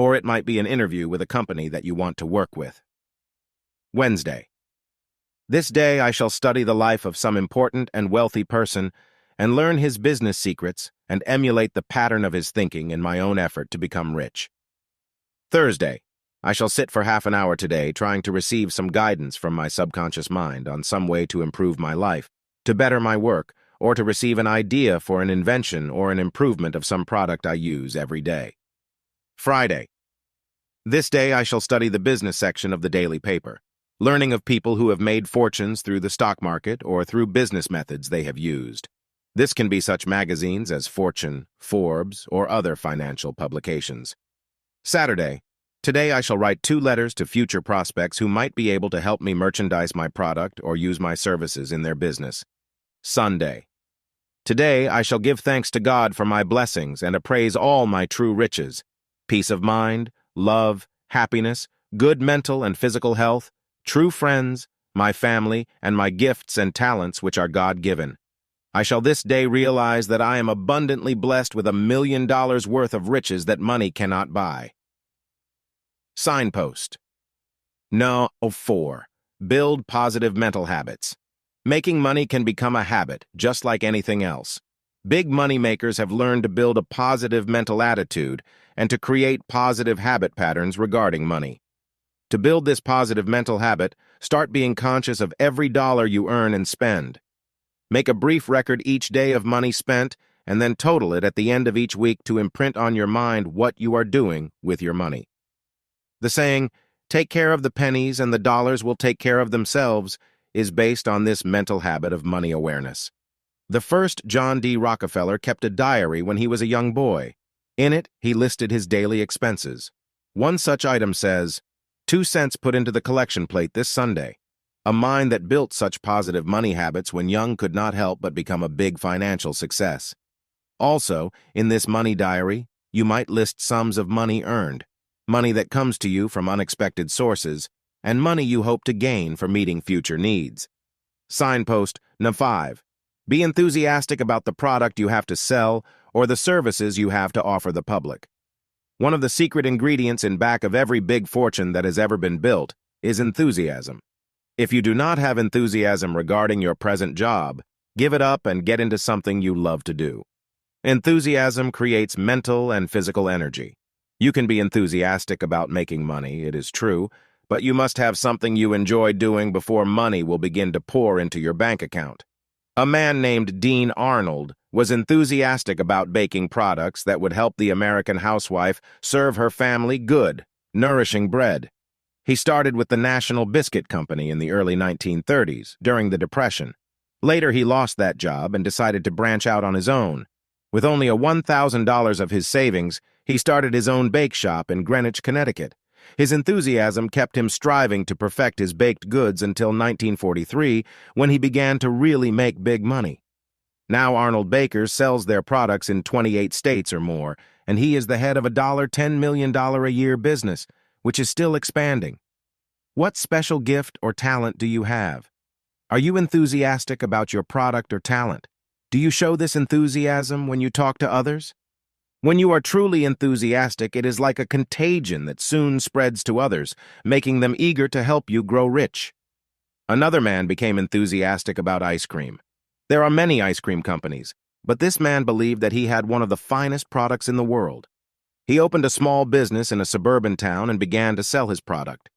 or it might be an interview with a company that you want to work with. Wednesday. This day I shall study the life of some important and wealthy person and learn his business secrets and emulate the pattern of his thinking in my own effort to become rich. Thursday. I shall sit for half an hour today trying to receive some guidance from my subconscious mind on some way to improve my life, to better my work, or to receive an idea for an invention or an improvement of some product I use every day. Friday. This day I shall study the business section of the daily paper, learning of people who have made fortunes through the stock market or through business methods they have used. This can be such magazines as Fortune, Forbes, or other financial publications. Saturday. Today I shall write 2 letters to future prospects who might be able to help me merchandise my product or use my services in their business. Sunday. Today I shall give thanks to God for my blessings and appraise all my true riches: peace of mind, love, happiness, good mental and physical health, true friends, my family, and my gifts and talents which are God-given. I shall this day realize that I am abundantly blessed with $1 million worth of riches that money cannot buy. Signpost. No. 4. Build positive mental habits. Making money can become a habit, just like anything else. Big money makers have learned to build a positive mental attitude and to create positive habit patterns regarding money. To build this positive mental habit, start being conscious of every dollar you earn and spend. Make a brief record each day of money spent and then total it at the end of each week to imprint on your mind what you are doing with your money. The saying, "Take care of the pennies and the dollars will take care of themselves," is based on this mental habit of money awareness. The first John D. Rockefeller kept a diary when he was a young boy. In it, he listed his daily expenses. One such item says, 2 cents put into the collection plate this Sunday. A mind that built such positive money habits when young could not help but become a big financial success. Also, in this money diary, you might list sums of money earned, money that comes to you from unexpected sources, and money you hope to gain for meeting future needs. Signpost. No. 5. Be enthusiastic about the product you have to sell or the services you have to offer the public. One of the secret ingredients in back of every big fortune that has ever been built is enthusiasm. If you do not have enthusiasm regarding your present job, give it up and get into something you love to do. Enthusiasm creates mental and physical energy. You can be enthusiastic about making money, it is true, but you must have something you enjoy doing before money will begin to pour into your bank account. A man named Dean Arnold was enthusiastic about baking products that would help the American housewife serve her family good, nourishing bread. He started with the National Biscuit Company in the early 1930s, during the Depression. Later he lost that job and decided to branch out on his own. With only $1,000 of his savings, he started his own bake shop in Greenwich, Connecticut. His enthusiasm kept him striving to perfect his baked goods until 1943, when he began to really make big money. Now Arnold Bakers sells their products in 28 states or more, and he is the head of a $10 million a year business, which is still expanding. What special gift or talent do you have? Are you enthusiastic about your product or talent? Do you show this enthusiasm when you talk to others? When you are truly enthusiastic, it is like a contagion that soon spreads to others, making them eager to help you grow rich. Another man became enthusiastic about ice cream. There are many ice cream companies, but this man believed that he had one of the finest products in the world. He opened a small business in a suburban town and began to sell his product.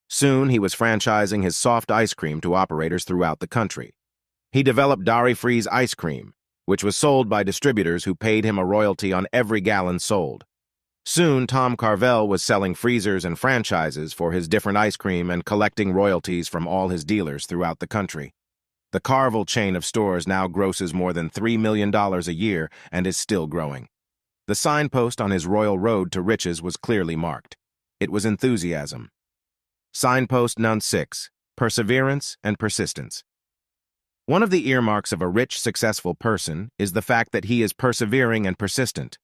Soon he was franchising his soft ice cream to operators throughout the country. He developed dairy-free ice cream, which was sold by distributors who paid him a royalty on every gallon sold. Soon, Tom Carvel was selling freezers and franchises for his different ice cream and collecting royalties from all his dealers throughout the country. The Carvel chain of stores now grosses more than $3 million a year and is still growing. The signpost on his royal road to riches was clearly marked. It was enthusiasm. Signpost No. 6. Perseverance and persistence. One of the earmarks of a rich, successful person is the fact that he is persevering and persistent.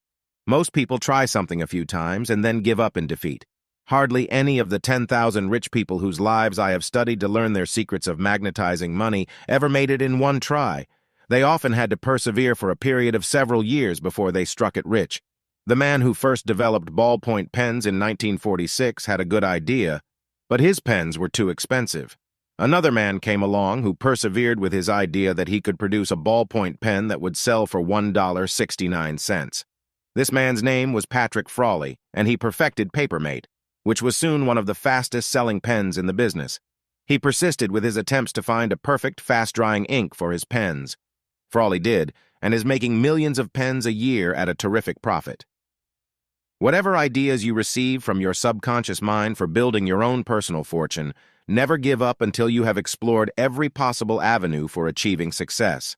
Most people try something a few times and then give up in defeat. Hardly any of the 10,000 rich people whose lives I have studied to learn their secrets of magnetizing money ever made it in one try. They often had to persevere for a period of several years before they struck it rich. The man who first developed ballpoint pens in 1946 had a good idea, but his pens were too expensive. Another man came along who persevered with his idea that he could produce a ballpoint pen that would sell for $1.69. This man's name was Patrick Frawley, and he perfected Papermate, which was soon one of the fastest-selling pens in the business. He persisted with his attempts to find a perfect, fast-drying ink for his pens. Frawley did, and is making millions of pens a year at a terrific profit. Whatever ideas you receive from your subconscious mind for building your own personal fortune, never give up until you have explored every possible avenue for achieving success.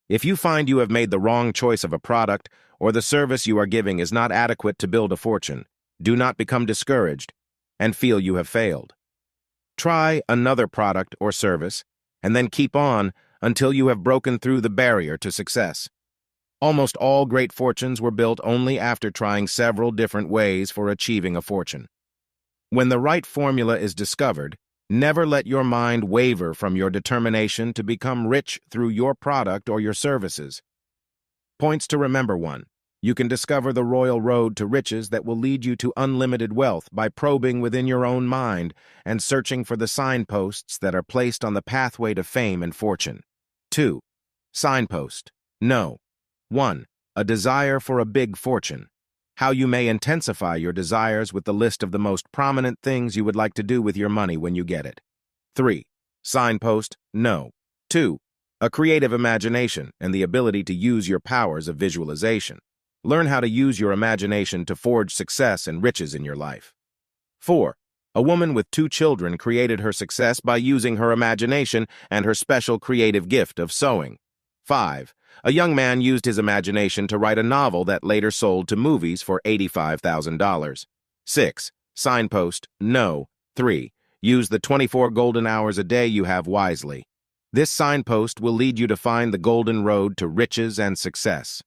If you find you have made the wrong choice of a product or the service you are giving is not adequate to build a fortune, do not become discouraged and feel you have failed. Try another product or service, and then keep on until you have broken through the barrier to success. Almost all great fortunes were built only after trying several different ways for achieving a fortune. When the right formula is discovered, never let your mind waver from your determination to become rich through your product or your services. Points to remember: 1. You can discover the royal road to riches that will lead you to unlimited wealth by probing within your own mind and searching for the signposts that are placed on the pathway to fame and fortune. 2. Signpost. No. 1. A desire for a big fortune. How you may intensify your desires with the list of the most prominent things you would like to do with your money when you get it. 3. Signpost. No. 2. A creative imagination and the ability to use your powers of visualization. Learn how to use your imagination to forge success and riches in your life. 4. A woman with 2 children created her success by using her imagination and her special creative gift of sewing. 5. A young man used his imagination to write a novel that later sold to movies for $85,000. 6. Signpost. No. 3. Use the 24 golden hours a day you have wisely. This signpost will lead you to find the golden road to riches and success.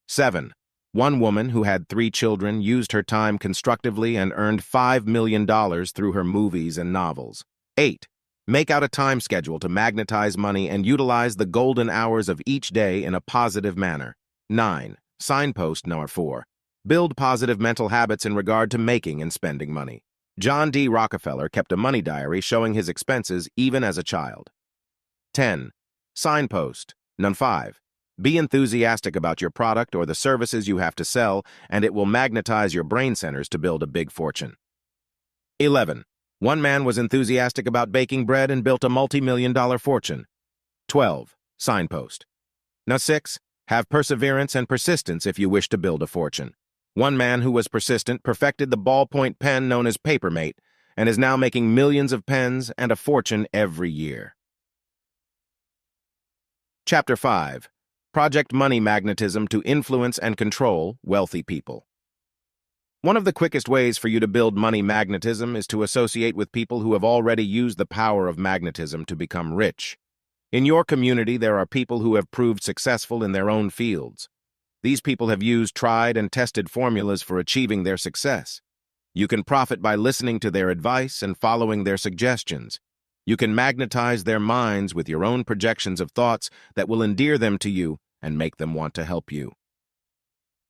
7. One woman who had 3 children used her time constructively and earned $5 million through her movies and novels. 8. Make out a time schedule to magnetize money and utilize the golden hours of each day in a positive manner. 9. Signpost number 4. Build positive mental habits in regard to making and spending money. John D. Rockefeller kept a money diary showing his expenses even as a child. 10. Signpost number 5. Be enthusiastic about your product or the services you have to sell, and it will magnetize your brain centers to build a big fortune. 11. One man was enthusiastic about baking bread and built a multi-million-dollar fortune. 12. Signpost. Now 6. Have perseverance and persistence if you wish to build a fortune. One man who was persistent perfected the ballpoint pen known as Papermate and is now making millions of pens and a fortune every year. Chapter 5. Project Money Magnetism to Influence and Control Wealthy People. One of the quickest ways for you to build money magnetism is to associate with people who have already used the power of magnetism to become rich. In your community, there are people who have proved successful in their own fields. These people have used tried and tested formulas for achieving their success. You can profit by listening to their advice and following their suggestions. You can magnetize their minds with your own projections of thoughts that will endear them to you and make them want to help you.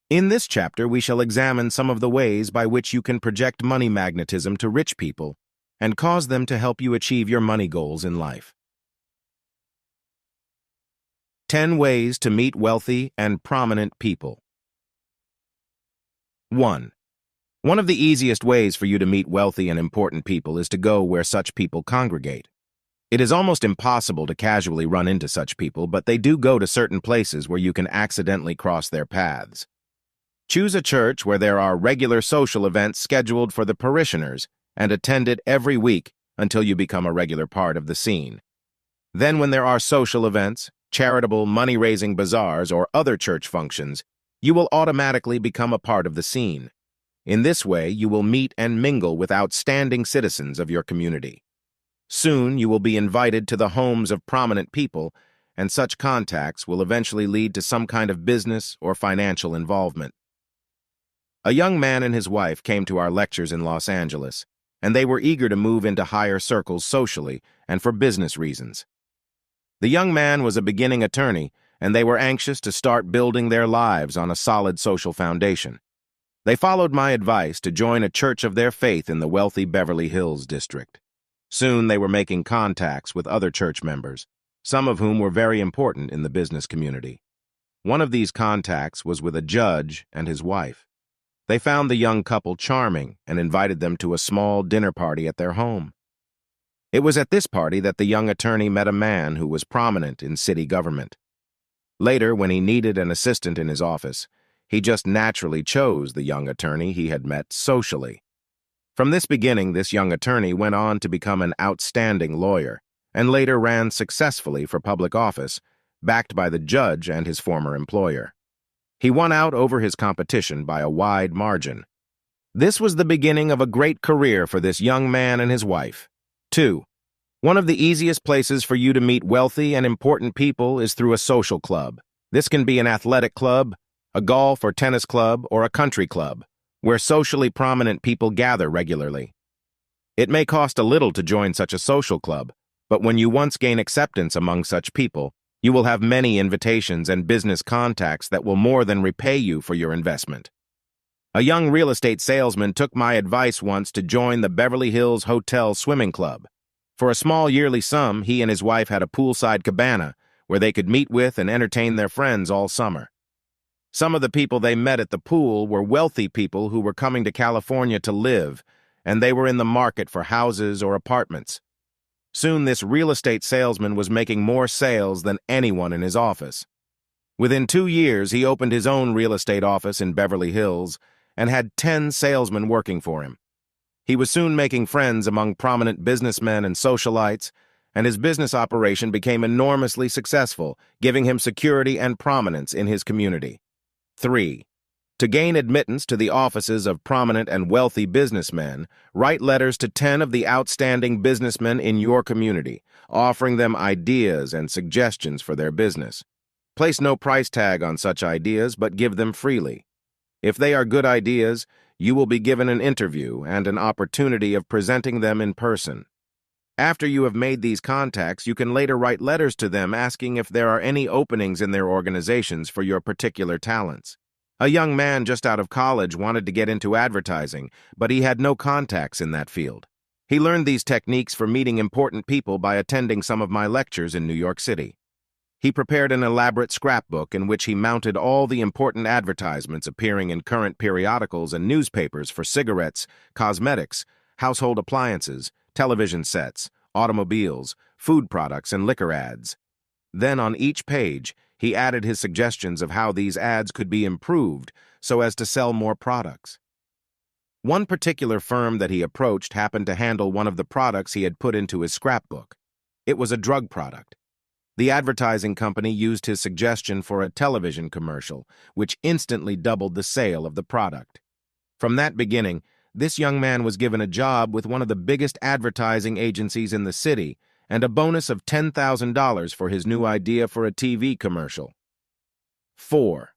In this chapter, we shall examine some of the ways by which you can project money magnetism to rich people and cause them to help you achieve your money goals in life. 10 ways to meet wealthy and prominent people. 1. One of the easiest ways for you to meet wealthy and important people is to go where such people congregate. It is almost impossible to casually run into such people, but they do go to certain places where you can accidentally cross their paths. Choose a church where there are regular social events scheduled for the parishioners and attend it every week until you become a regular part of the scene. Then when there are social events, charitable money-raising bazaars, or other church functions, you will automatically become a part of the scene. In this way, you will meet and mingle with outstanding citizens of your community. Soon, you will be invited to the homes of prominent people, and such contacts will eventually lead to some kind of business or financial involvement. A young man and his wife came to our lectures in Los Angeles, and they were eager to move into higher circles socially and for business reasons. The young man was a beginning attorney, and they were anxious to start building their lives on a solid social foundation. They followed my advice to join a church of their faith in the wealthy Beverly Hills district. Soon they were making contacts with other church members, some of whom were very important in the business community. One of these contacts was with a judge and his wife. They found the young couple charming and invited them to a small dinner party at their home. It was at this party that the young attorney met a man who was prominent in city government. Later, when he needed an assistant in his office, he just naturally chose the young attorney he had met socially. From this beginning, this young attorney went on to become an outstanding lawyer and later ran successfully for public office, backed by the judge and his former employer. He won out over his competition by a wide margin. This was the beginning of a great career for this young man and his wife. 2. One of the easiest places for you to meet wealthy and important people is through a social club. This can be an athletic club, a golf or tennis club, or a country club, where socially prominent people gather regularly. It may cost a little to join such a social club, but when you once gain acceptance among such people, you will have many invitations and business contacts that will more than repay you for your investment. A young real estate salesman took my advice once to join the Beverly Hills Hotel Swimming Club. For a small yearly sum, he and his wife had a poolside cabana where they could meet with and entertain their friends all summer. Some of the people they met at the pool were wealthy people who were coming to California to live, and they were in the market for houses or apartments. Soon this real estate salesman was making more sales than anyone in his office. Within 2 years, he opened his own real estate office in Beverly Hills and had 10 salesmen working for him. He was soon making friends among prominent businessmen and socialites, and his business operation became enormously successful, giving him security and prominence in his community. 3. To gain admittance to the offices of prominent and wealthy businessmen, write letters to 10 of the outstanding businessmen in your community, offering them ideas and suggestions for their business. Place no price tag on such ideas, but give them freely. If they are good ideas, you will be given an interview and an opportunity of presenting them in person. After you have made these contacts, you can later write letters to them asking if there are any openings in their organizations for your particular talents. A young man just out of college wanted to get into advertising, but he had no contacts in that field. He learned these techniques for meeting important people by attending some of my lectures in New York City. He prepared an elaborate scrapbook in which he mounted all the important advertisements appearing in current periodicals and newspapers for cigarettes, cosmetics, household appliances, television sets, automobiles, food products, and liquor ads. Then on each page, he added his suggestions of how these ads could be improved so as to sell more products. One particular firm that he approached happened to handle one of the products he had put into his scrapbook. It was a drug product. The advertising company used his suggestion for a television commercial, which instantly doubled the sale of the product. From that beginning, this young man was given a job with one of the biggest advertising agencies in the city and a bonus of $10,000 for his new idea for a TV commercial. 4.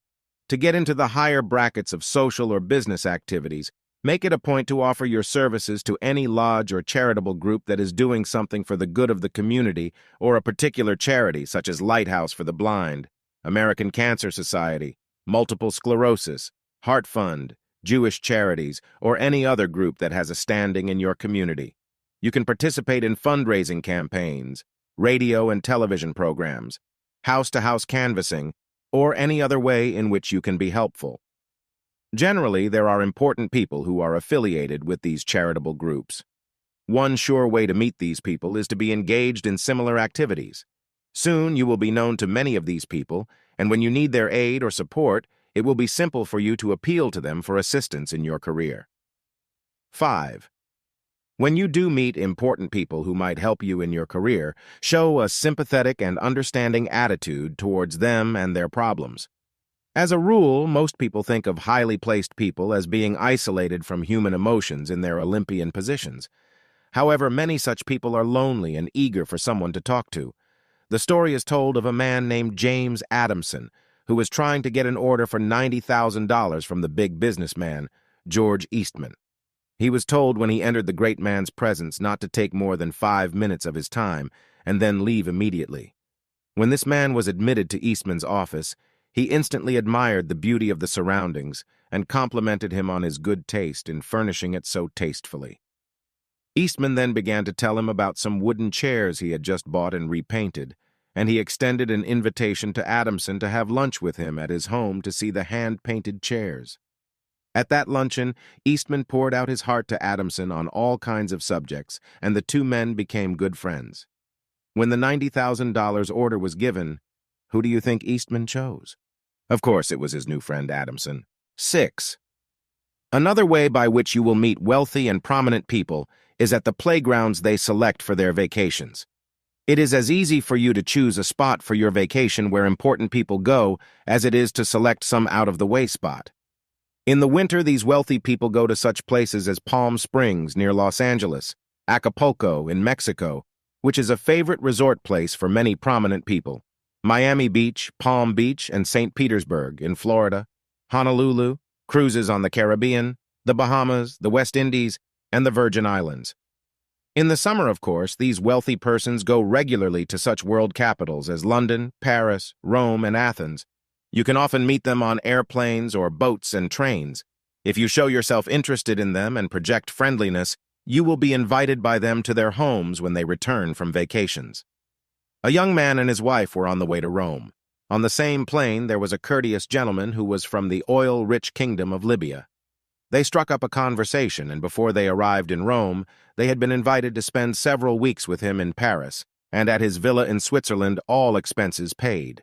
To get into the higher brackets of social or business activities, make it a point to offer your services to any lodge or charitable group that is doing something for the good of the community or a particular charity such as Lighthouse for the Blind, American Cancer Society, Multiple Sclerosis, Heart Fund, Jewish Charities, or any other group that has a standing in your community. You can participate in fundraising campaigns, radio and television programs, house-to-house canvassing, or any other way in which you can be helpful. Generally, there are important people who are affiliated with these charitable groups. One sure way to meet these people is to be engaged in similar activities. Soon you will be known to many of these people, and when you need their aid or support, it will be simple for you to appeal to them for assistance in your career. 5. When you do meet important people who might help you in your career, show a sympathetic and understanding attitude towards them and their problems. As a rule, most people think of highly placed people as being isolated from human emotions in their Olympian positions. However, many such people are lonely and eager for someone to talk to. The story is told of a man named James Adamson, who was trying to get an order for $90,000 from the big businessman, George Eastman. He was told when he entered the great man's presence not to take more than 5 minutes of his time and then leave immediately. When this man was admitted to Eastman's office, He instantly admired the beauty of the surroundings and complimented him on his good taste in furnishing it so tastefully. Eastman then began to tell him about some wooden chairs he had just bought and repainted, and he extended an invitation to Adamson to have lunch with him at his home to see the hand-painted chairs. At that luncheon, Eastman poured out his heart to Adamson on all kinds of subjects, and the two men became good friends. When the $90,000 order was given, who do you think Eastman chose? Of course, it was his new friend Adamson. 6. Another way by which you will meet wealthy and prominent people is at the playgrounds they select for their vacations. It is as easy for you to choose a spot for your vacation where important people go as it is to select some out-of-the-way spot. In the winter, these wealthy people go to such places as Palm Springs near Los Angeles, Acapulco in Mexico, which is a favorite resort place for many prominent people, Miami Beach, Palm Beach, and St. Petersburg in Florida, Honolulu, cruises on the Caribbean, the Bahamas, the West Indies, and the Virgin Islands. In the summer, of course, these wealthy persons go regularly to such world capitals as London, Paris, Rome, and Athens. You can often meet them on airplanes or boats and trains. If you show yourself interested in them and project friendliness, you will be invited by them to their homes when they return from vacations. A young man and his wife were on the way to Rome. On the same plane, there was a courteous gentleman who was from the oil-rich kingdom of Libya. They struck up a conversation, and before they arrived in Rome, they had been invited to spend several weeks with him in Paris, and at his villa in Switzerland, all expenses paid.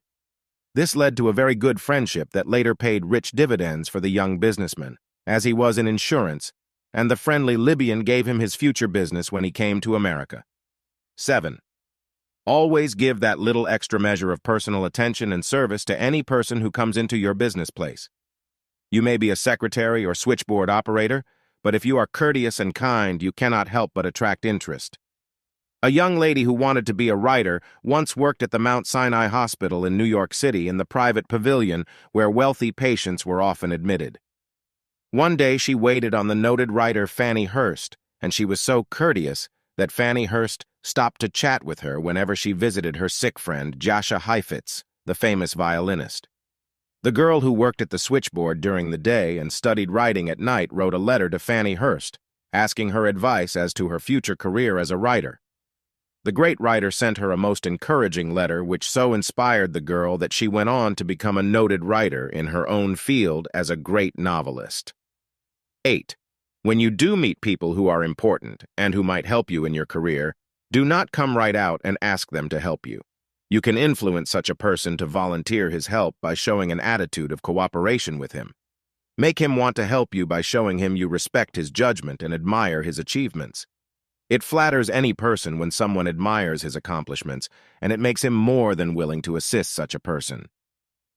This led to a very good friendship that later paid rich dividends for the young businessman, as he was in insurance, and the friendly Libyan gave him his future business when he came to America. 7. Always give that little extra measure of personal attention and service to any person who comes into your business place. You may be a secretary or switchboard operator, but if you are courteous and kind, you cannot help but attract interest. A young lady who wanted to be a writer once worked at the Mount Sinai Hospital in New York City in the private pavilion where wealthy patients were often admitted. One day she waited on the noted writer Fanny Hurst, and she was so courteous that Fanny Hurst stopped to chat with her whenever she visited her sick friend Jascha Heifetz, the famous violinist. The girl who worked at the switchboard during the day and studied writing at night wrote a letter to Fanny Hurst, asking her advice as to her future career as a writer. The great writer sent her a most encouraging letter which so inspired the girl that she went on to become a noted writer in her own field as a great novelist. 8. When you do meet people who are important and who might help you in your career, do not come right out and ask them to help you. You can influence such a person to volunteer his help by showing an attitude of cooperation with him. Make him want to help you by showing him you respect his judgment and admire his achievements. It flatters any person when someone admires his accomplishments, and it makes him more than willing to assist such a person.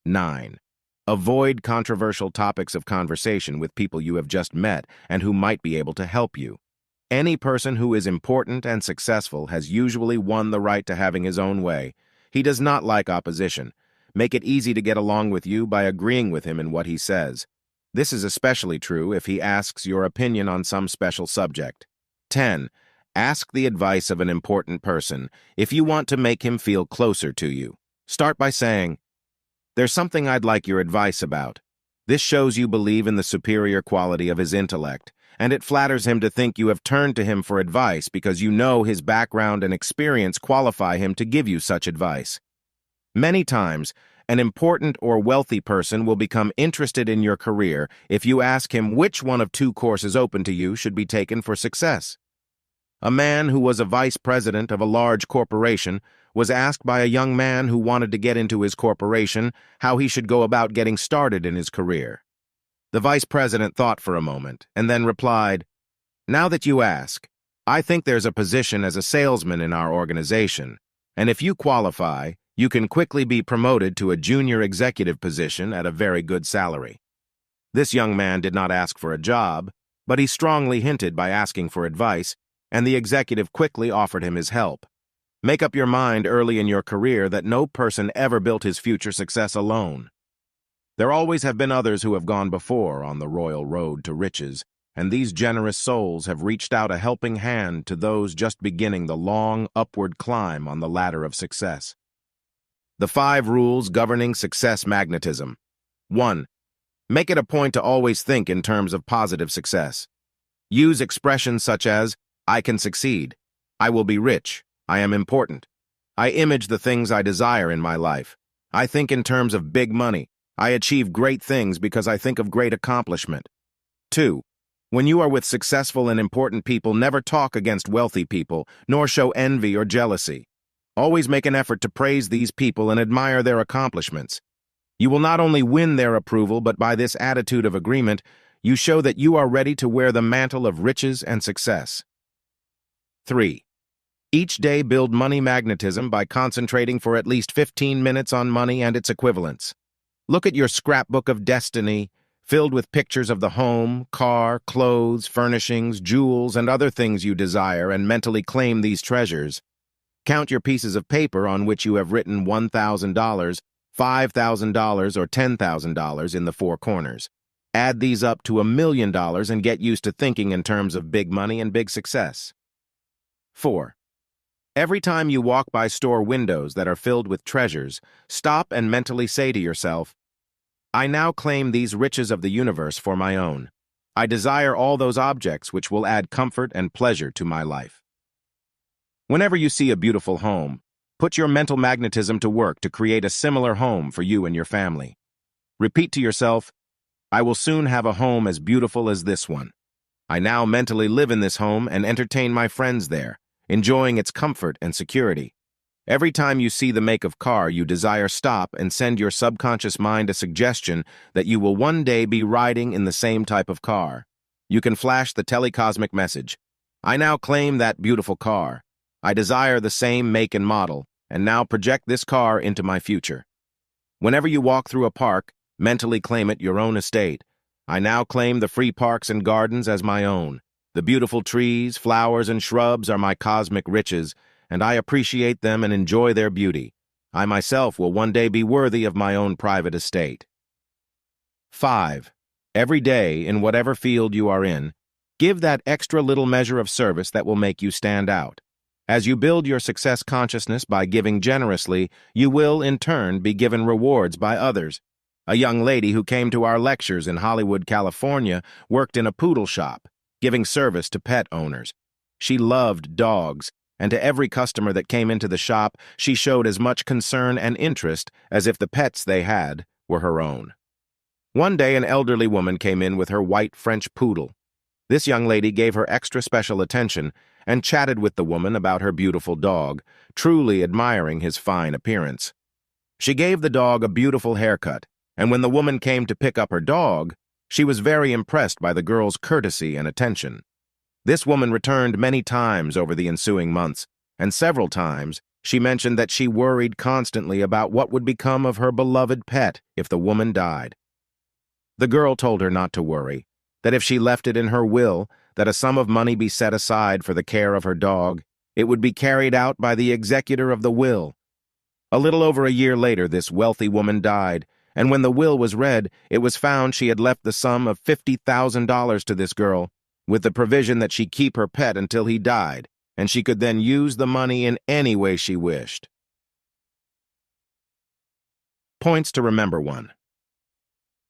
9. Avoid controversial topics of conversation with people you have just met and who might be able to help you. Any person who is important and successful has usually won the right to having his own way. He does not like opposition. Make it easy to get along with you by agreeing with him in what he says. This is especially true if he asks your opinion on some special subject. 10. Ask the advice of an important person if you want to make him feel closer to you. Start by saying, "There's something I'd like your advice about." This shows you believe in the superior quality of his intellect, and it flatters him to think you have turned to him for advice because you know his background and experience qualify him to give you such advice. Many times, an important or wealthy person will become interested in your career if you ask him which one of two courses open to you should be taken for success. A man who was a vice president of a large corporation was asked by a young man who wanted to get into his corporation how he should go about getting started in his career. The vice president thought for a moment and then replied, "Now that you ask, I think there's a position as a salesman in our organization, and if you qualify, you can quickly be promoted to a junior executive position at a very good salary." This young man did not ask for a job, but he strongly hinted by asking for advice, and the executive quickly offered him his help. Make up your mind early in your career that no person ever built his future success alone. There always have been others who have gone before on the royal road to riches, and these generous souls have reached out a helping hand to those just beginning the long, upward climb on the ladder of success. The 5 rules governing success magnetism. 1. Make it a point to always think in terms of positive success. Use expressions such as, I can succeed, I will be rich, I am important. I image the things I desire in my life. I think in terms of big money. I achieve great things because I think of great accomplishment. 2. When you are with successful and important people, never talk against wealthy people, nor show envy or jealousy. Always make an effort to praise these people and admire their accomplishments. You will not only win their approval, but by this attitude of agreement, you show that you are ready to wear the mantle of riches and success. 3. Each day build money magnetism by concentrating for at least 15 minutes on money and its equivalents. Look at your scrapbook of destiny, filled with pictures of the home, car, clothes, furnishings, jewels, and other things you desire, and mentally claim these treasures. Count your pieces of paper on which you have written $1,000, $5,000, or $10,000 in the 4 corners. Add these up to $1 million and get used to thinking in terms of big money and big success. 4. Every time you walk by store windows that are filled with treasures, stop and mentally say to yourself, I now claim these riches of the universe for my own. I desire all those objects which will add comfort and pleasure to my life. Whenever you see a beautiful home, put your mental magnetism to work to create a similar home for you and your family. Repeat to yourself, I will soon have a home as beautiful as this one. I now mentally live in this home and entertain my friends there, enjoying its comfort and security. Every time you see the make of car you desire, stop and send your subconscious mind a suggestion that you will one day be riding in the same type of car. You can flash the telecosmic message. I now claim that beautiful car. I desire the same make and model, and now project this car into my future. Whenever you walk through a park, mentally claim it your own estate. I now claim the free parks and gardens as my own. The beautiful trees, flowers, and shrubs are my cosmic riches, and I appreciate them and enjoy their beauty. I myself will one day be worthy of my own private estate. 5. Every day, in whatever field you are in, give that extra little measure of service that will make you stand out. As you build your success consciousness by giving generously, you will, in turn, be given rewards by others. A young lady who came to our lectures in Hollywood, California, worked in a poodle shop, giving service to pet owners. She loved dogs, and to every customer that came into the shop, she showed as much concern and interest as if the pets they had were her own. One day, an elderly woman came in with her white French poodle. This young lady gave her extra special attention and chatted with the woman about her beautiful dog, truly admiring his fine appearance. She gave the dog a beautiful haircut, and when the woman came to pick up her dog, she was very impressed by the girl's courtesy and attention. This woman returned many times over the ensuing months, and several times she mentioned that she worried constantly about what would become of her beloved pet if the woman died. The girl told her not to worry, that if she left it in her will that a sum of money be set aside for the care of her dog, it would be carried out by the executor of the will. A little over a year later, this wealthy woman died, and when the will was read, it was found she had left the sum of $50,000 to this girl, with the provision that she keep her pet until he died, and she could then use the money in any way she wished. Points to remember. 1.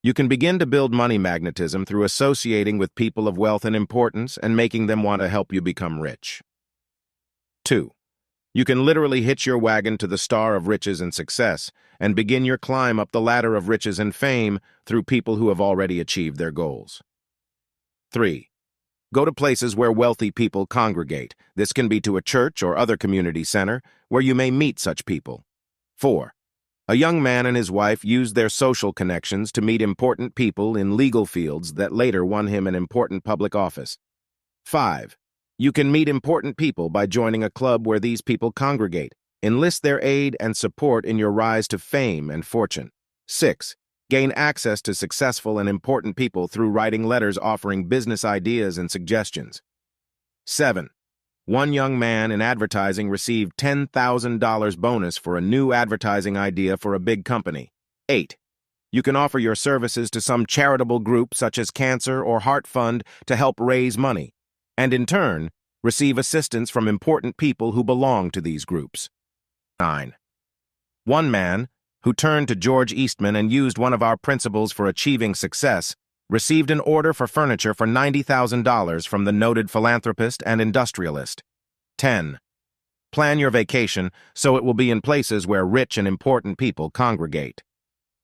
You can begin to build money magnetism through associating with people of wealth and importance and making them want to help you become rich. 2. You can literally hitch your wagon to the star of riches and success and begin your climb up the ladder of riches and fame through people who have already achieved their goals. 3. Go to places where wealthy people congregate. This can be to a church or other community center where you may meet such people. 4. A young man and his wife used their social connections to meet important people in legal fields that later won him an important public office. 5. You can meet important people by joining a club where these people congregate. Enlist their aid and support in your rise to fame and fortune. 6. Gain access to successful and important people through writing letters offering business ideas and suggestions. 7. One young man in advertising received $10,000 bonus for a new advertising idea for a big company. 8. You can offer your services to some charitable group such as Cancer or Heart Fund to help raise money, and in turn, receive assistance from important people who belong to these groups. 9. One man, who turned to George Eastman and used one of our principles for achieving success, received an order for furniture for $90,000 from the noted philanthropist and industrialist. 10. Plan your vacation so it will be in places where rich and important people congregate.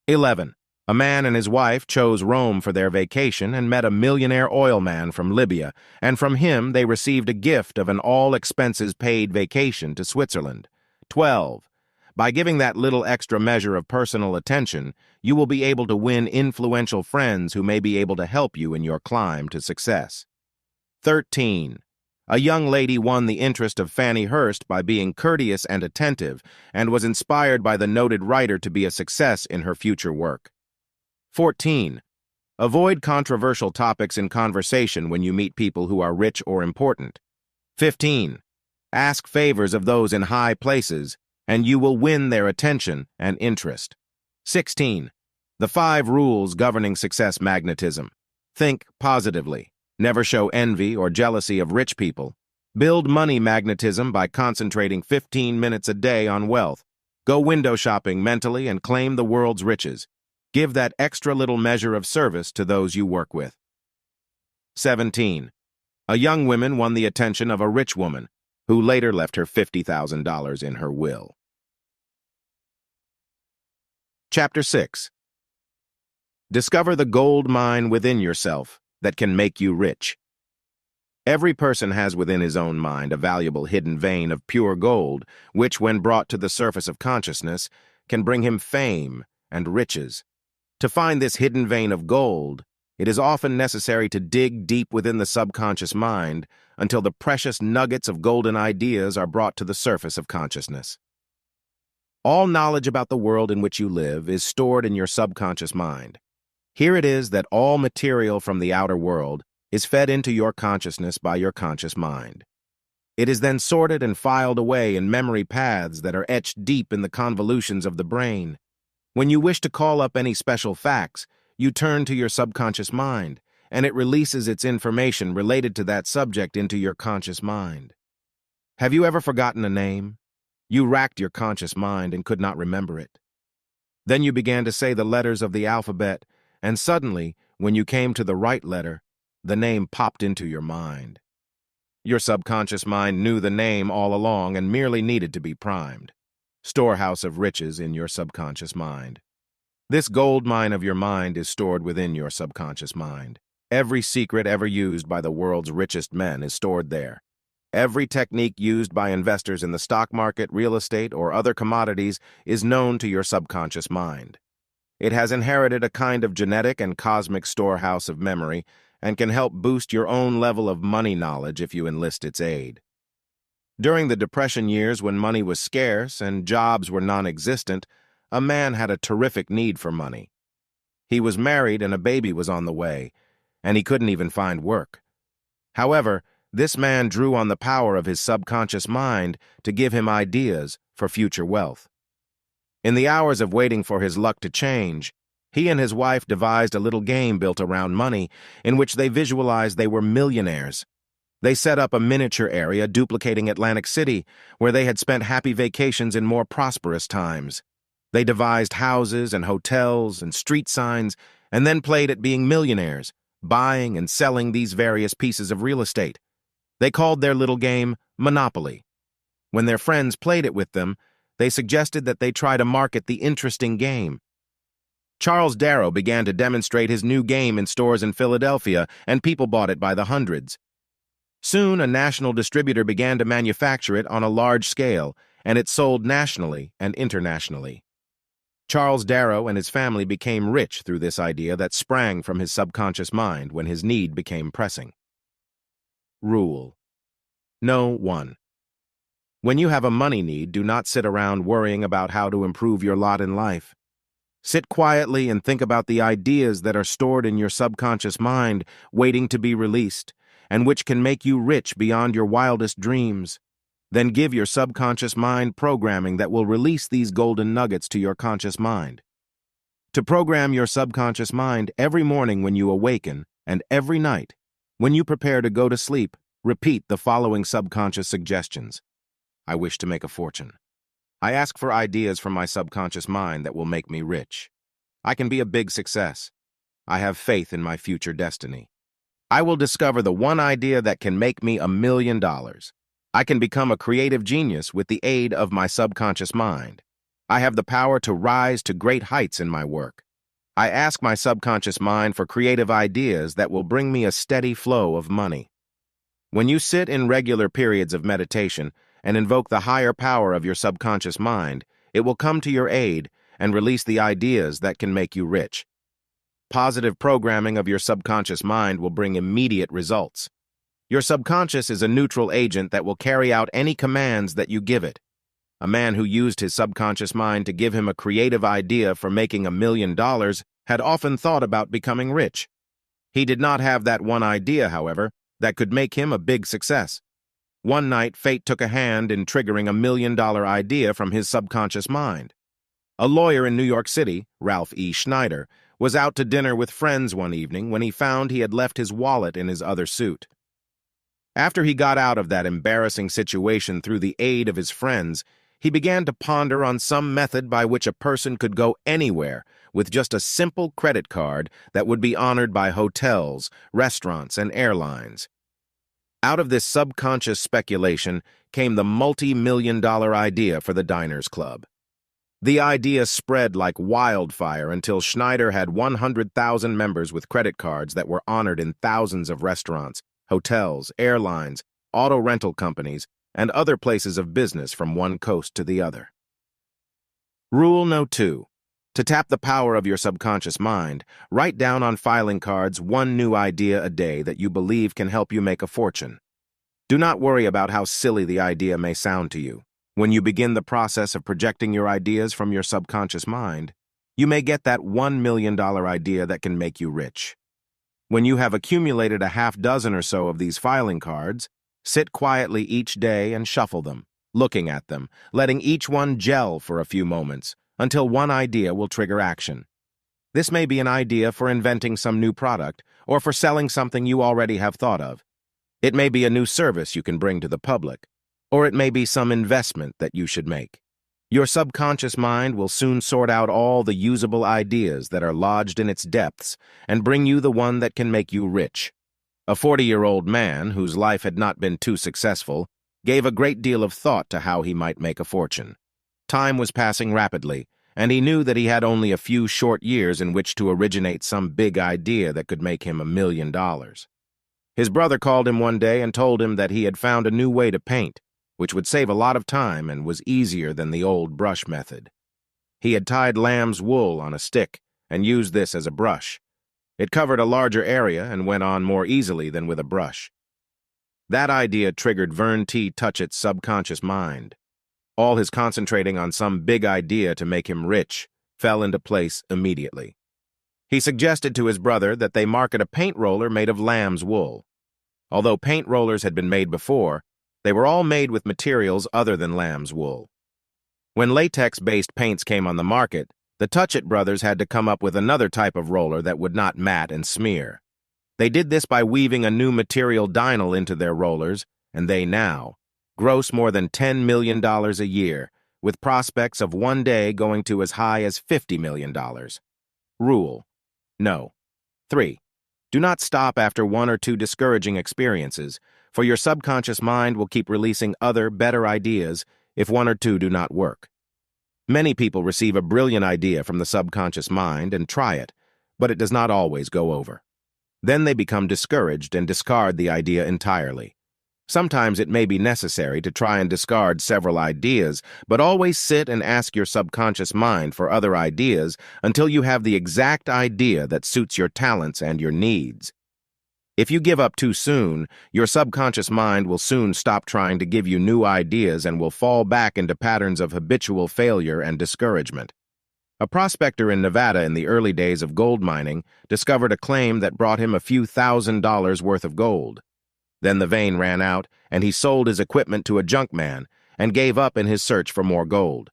11. A man and his wife chose Rome for their vacation and met a millionaire oil man from Libya, and from him they received a gift of an all-expenses-paid vacation to Switzerland. 12. By giving that little extra measure of personal attention, you will be able to win influential friends who may be able to help you in your climb to success. 13. A young lady won the interest of Fanny Hurst by being courteous and attentive, and was inspired by the noted writer to be a success in her future work. 14. Avoid controversial topics in conversation when you meet people who are rich or important. 15. Ask favors of those in high places, and you will win their attention and interest. 16. The 5 rules governing success magnetism. Think positively. Never show envy or jealousy of rich people. Build money magnetism by concentrating 15 minutes a day on wealth. Go window shopping mentally and claim the world's riches. Give that extra little measure of service to those you work with. 17. A young woman won the attention of a rich woman, who later left her $50,000 in her will. Chapter 6. Discover the gold mine within yourself that can make you rich. Every person has within his own mind a valuable hidden vein of pure gold, which, when brought to the surface of consciousness, can bring him fame and riches. To find this hidden vein of gold, it is often necessary to dig deep within the subconscious mind until the precious nuggets of golden ideas are brought to the surface of consciousness. All knowledge about the world in which you live is stored in your subconscious mind. Here it is that all material from the outer world is fed into your consciousness by your conscious mind. It is then sorted and filed away in memory paths that are etched deep in the convolutions of the brain. When you wish to call up any special facts, you turn to your subconscious mind, and it releases its information related to that subject into your conscious mind. Have you ever forgotten a name? You racked your conscious mind and could not remember it. Then you began to say the letters of the alphabet, and suddenly, when you came to the right letter, the name popped into your mind. Your subconscious mind knew the name all along and merely needed to be primed. Storehouse of riches in your subconscious mind. This gold mine of your mind is stored within your subconscious mind. Every secret ever used by the world's richest men is stored there. Every technique used by investors in the stock market, real estate, or other commodities is known to your subconscious mind. It has inherited a kind of genetic and cosmic storehouse of memory and can help boost your own level of money knowledge if you enlist its aid. During the Depression years, when money was scarce and jobs were non-existent, a man had a terrific need for money. He was married and a baby was on the way, and he couldn't even find work. However, this man drew on the power of his subconscious mind to give him ideas for future wealth. In the hours of waiting for his luck to change, he and his wife devised a little game built around money in which they visualized they were millionaires. They set up a miniature area duplicating Atlantic City, where they had spent happy vacations in more prosperous times. They devised houses and hotels and street signs, and then played at being millionaires, buying and selling these various pieces of real estate. They called their little game Monopoly. When their friends played it with them, they suggested that they try to market the interesting game. Charles Darrow began to demonstrate his new game in stores in Philadelphia, and people bought it by the hundreds. Soon, a national distributor began to manufacture it on a large scale, and it sold nationally and internationally. Charles Darrow and his family became rich through this idea that sprang from his subconscious mind when his need became pressing. Rule. No. 1. When you have a money need, do not sit around worrying about how to improve your lot in life. Sit quietly and think about the ideas that are stored in your subconscious mind, waiting to be released, and which can make you rich beyond your wildest dreams. Then give your subconscious mind programming that will release these golden nuggets to your conscious mind. To program your subconscious mind every morning when you awaken, and every night, when you prepare to go to sleep, repeat the following subconscious suggestions. I wish to make a fortune. I ask for ideas from my subconscious mind that will make me rich. I can be a big success. I have faith in my future destiny. I will discover the one idea that can make me $1 million. I can become a creative genius with the aid of my subconscious mind. I have the power to rise to great heights in my work. I ask my subconscious mind for creative ideas that will bring me a steady flow of money. When you sit in regular periods of meditation and invoke the higher power of your subconscious mind, it will come to your aid and release the ideas that can make you rich. Positive programming of your subconscious mind will bring immediate results. Your subconscious is a neutral agent that will carry out any commands that you give it. A man who used his subconscious mind to give him a creative idea for making $1 million had often thought about becoming rich. He did not have that one idea, however, that could make him a big success. One night, fate took a hand in triggering $1 million idea from his subconscious mind. A lawyer in New York City, Ralph E. Schneider, was out to dinner with friends one evening when he found he had left his wallet in his other suit. After he got out of that embarrassing situation through the aid of his friends, he began to ponder on some method by which a person could go anywhere with just a simple credit card that would be honored by hotels, restaurants, and airlines. Out of this subconscious speculation came the multi-million-dollar idea for the Diners Club. The idea spread like wildfire until Schneider had 100,000 members with credit cards that were honored in thousands of restaurants, hotels, airlines, auto rental companies, and other places of business from one coast to the other. Rule No. 2. To tap the power of your subconscious mind, write down on filing cards one new idea a day that you believe can help you make a fortune. Do not worry about how silly the idea may sound to you. When you begin the process of projecting your ideas from your subconscious mind, you may get that $1 million idea that can make you rich. When you have accumulated a half dozen or so of these filing cards, sit quietly each day and shuffle them, looking at them, letting each one gel for a few moments, until one idea will trigger action. This may be an idea for inventing some new product or for selling something you already have thought of. It may be a new service you can bring to the public, or it may be some investment that you should make. Your subconscious mind will soon sort out all the usable ideas that are lodged in its depths and bring you the one that can make you rich. A 40-year-old man, whose life had not been too successful, gave a great deal of thought to how he might make a fortune. Time was passing rapidly, and he knew that he had only a few short years in which to originate some big idea that could make him $1 million. His brother called him one day and told him that he had found a new way to paint, which would save a lot of time and was easier than the old brush method. He had tied lamb's wool on a stick and used this as a brush. It covered a larger area and went on more easily than with a brush. That idea triggered Vern T. Touchett's subconscious mind. All his concentrating on some big idea to make him rich fell into place immediately. He suggested to his brother that they market a paint roller made of lamb's wool. Although paint rollers had been made before, they were all made with materials other than lamb's wool. When latex-based paints came on the market, the Touchett brothers had to come up with another type of roller that would not mat and smear. They did this by weaving a new material dinyl into their rollers, and they now gross more than $10 million a year, with prospects of one day going to as high as $50 million. Rule No. 3. Do not stop after one or two discouraging experiences, for your subconscious mind will keep releasing other, better ideas if one or two do not work. Many people receive a brilliant idea from the subconscious mind and try it, but it does not always go over. Then they become discouraged and discard the idea entirely. Sometimes it may be necessary to try and discard several ideas, but always sit and ask your subconscious mind for other ideas until you have the exact idea that suits your talents and your needs. If you give up too soon, your subconscious mind will soon stop trying to give you new ideas and will fall back into patterns of habitual failure and discouragement. A prospector in Nevada in the early days of gold mining discovered a claim that brought him a few $1,000s worth of gold. Then the vein ran out, and he sold his equipment to a junkman and gave up in his search for more gold.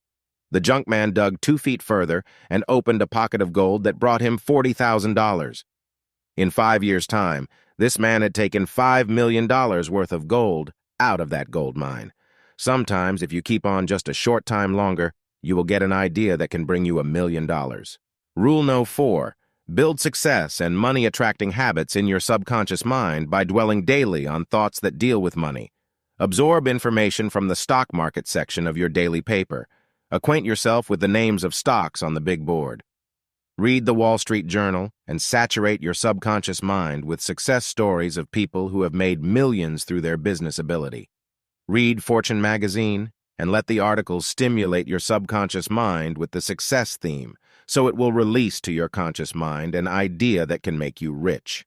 The junkman dug 2 feet further and opened a pocket of gold that brought him $40,000. In 5 years' time, this man had taken $5 million worth of gold out of that gold mine. Sometimes, if you keep on just a short time longer, you will get an idea that can bring you $1 million. Rule No. 4. Build success and money-attracting habits in your subconscious mind by dwelling daily on thoughts that deal with money. Absorb information from the stock market section of your daily paper. Acquaint yourself with the names of stocks on the big board. Read the Wall Street Journal and saturate your subconscious mind with success stories of people who have made millions through their business ability. Read Fortune magazine and let the articles stimulate your subconscious mind with the success theme, so it will release to your conscious mind an idea that can make you rich.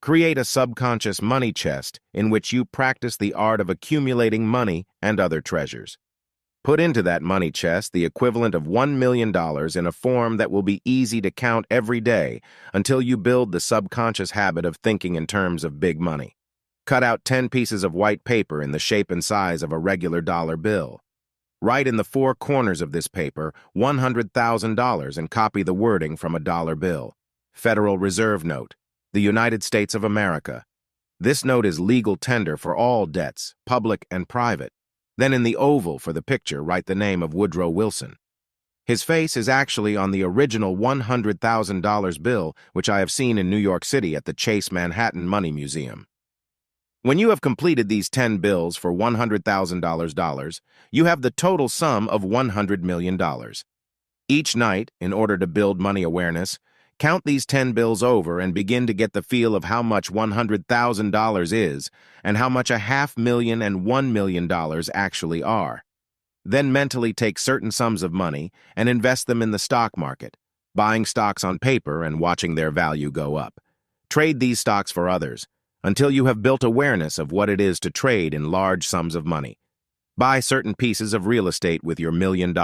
Create a subconscious money chest in which you practice the art of accumulating money and other treasures. Put into that money chest the equivalent of $1 million in a form that will be easy to count every day until you build the subconscious habit of thinking in terms of big money. Cut out 10 pieces of white paper in the shape and size of a regular dollar bill. Write in the four corners of this paper $100,000 and copy the wording from a dollar bill. Federal Reserve Note, the United States of America. This note is legal tender for all debts, public and private. Then in the oval for the picture, write the name of Woodrow Wilson. His face is actually on the original $100,000 bill, which I have seen in New York City at the Chase Manhattan Money Museum. When you have completed these 10 bills for $100,000, you have the total sum of $100 million. Each night, in order to build money awareness, count these 10 bills over and begin to get the feel of how much $100,000 is and how much $500,000 and $1 million actually are. Then mentally take certain sums of money and invest them in the stock market, buying stocks on paper and watching their value go up. Trade these stocks for others until you have built awareness of what it is to trade in large sums of money. Buy certain pieces of real estate with your $1 million.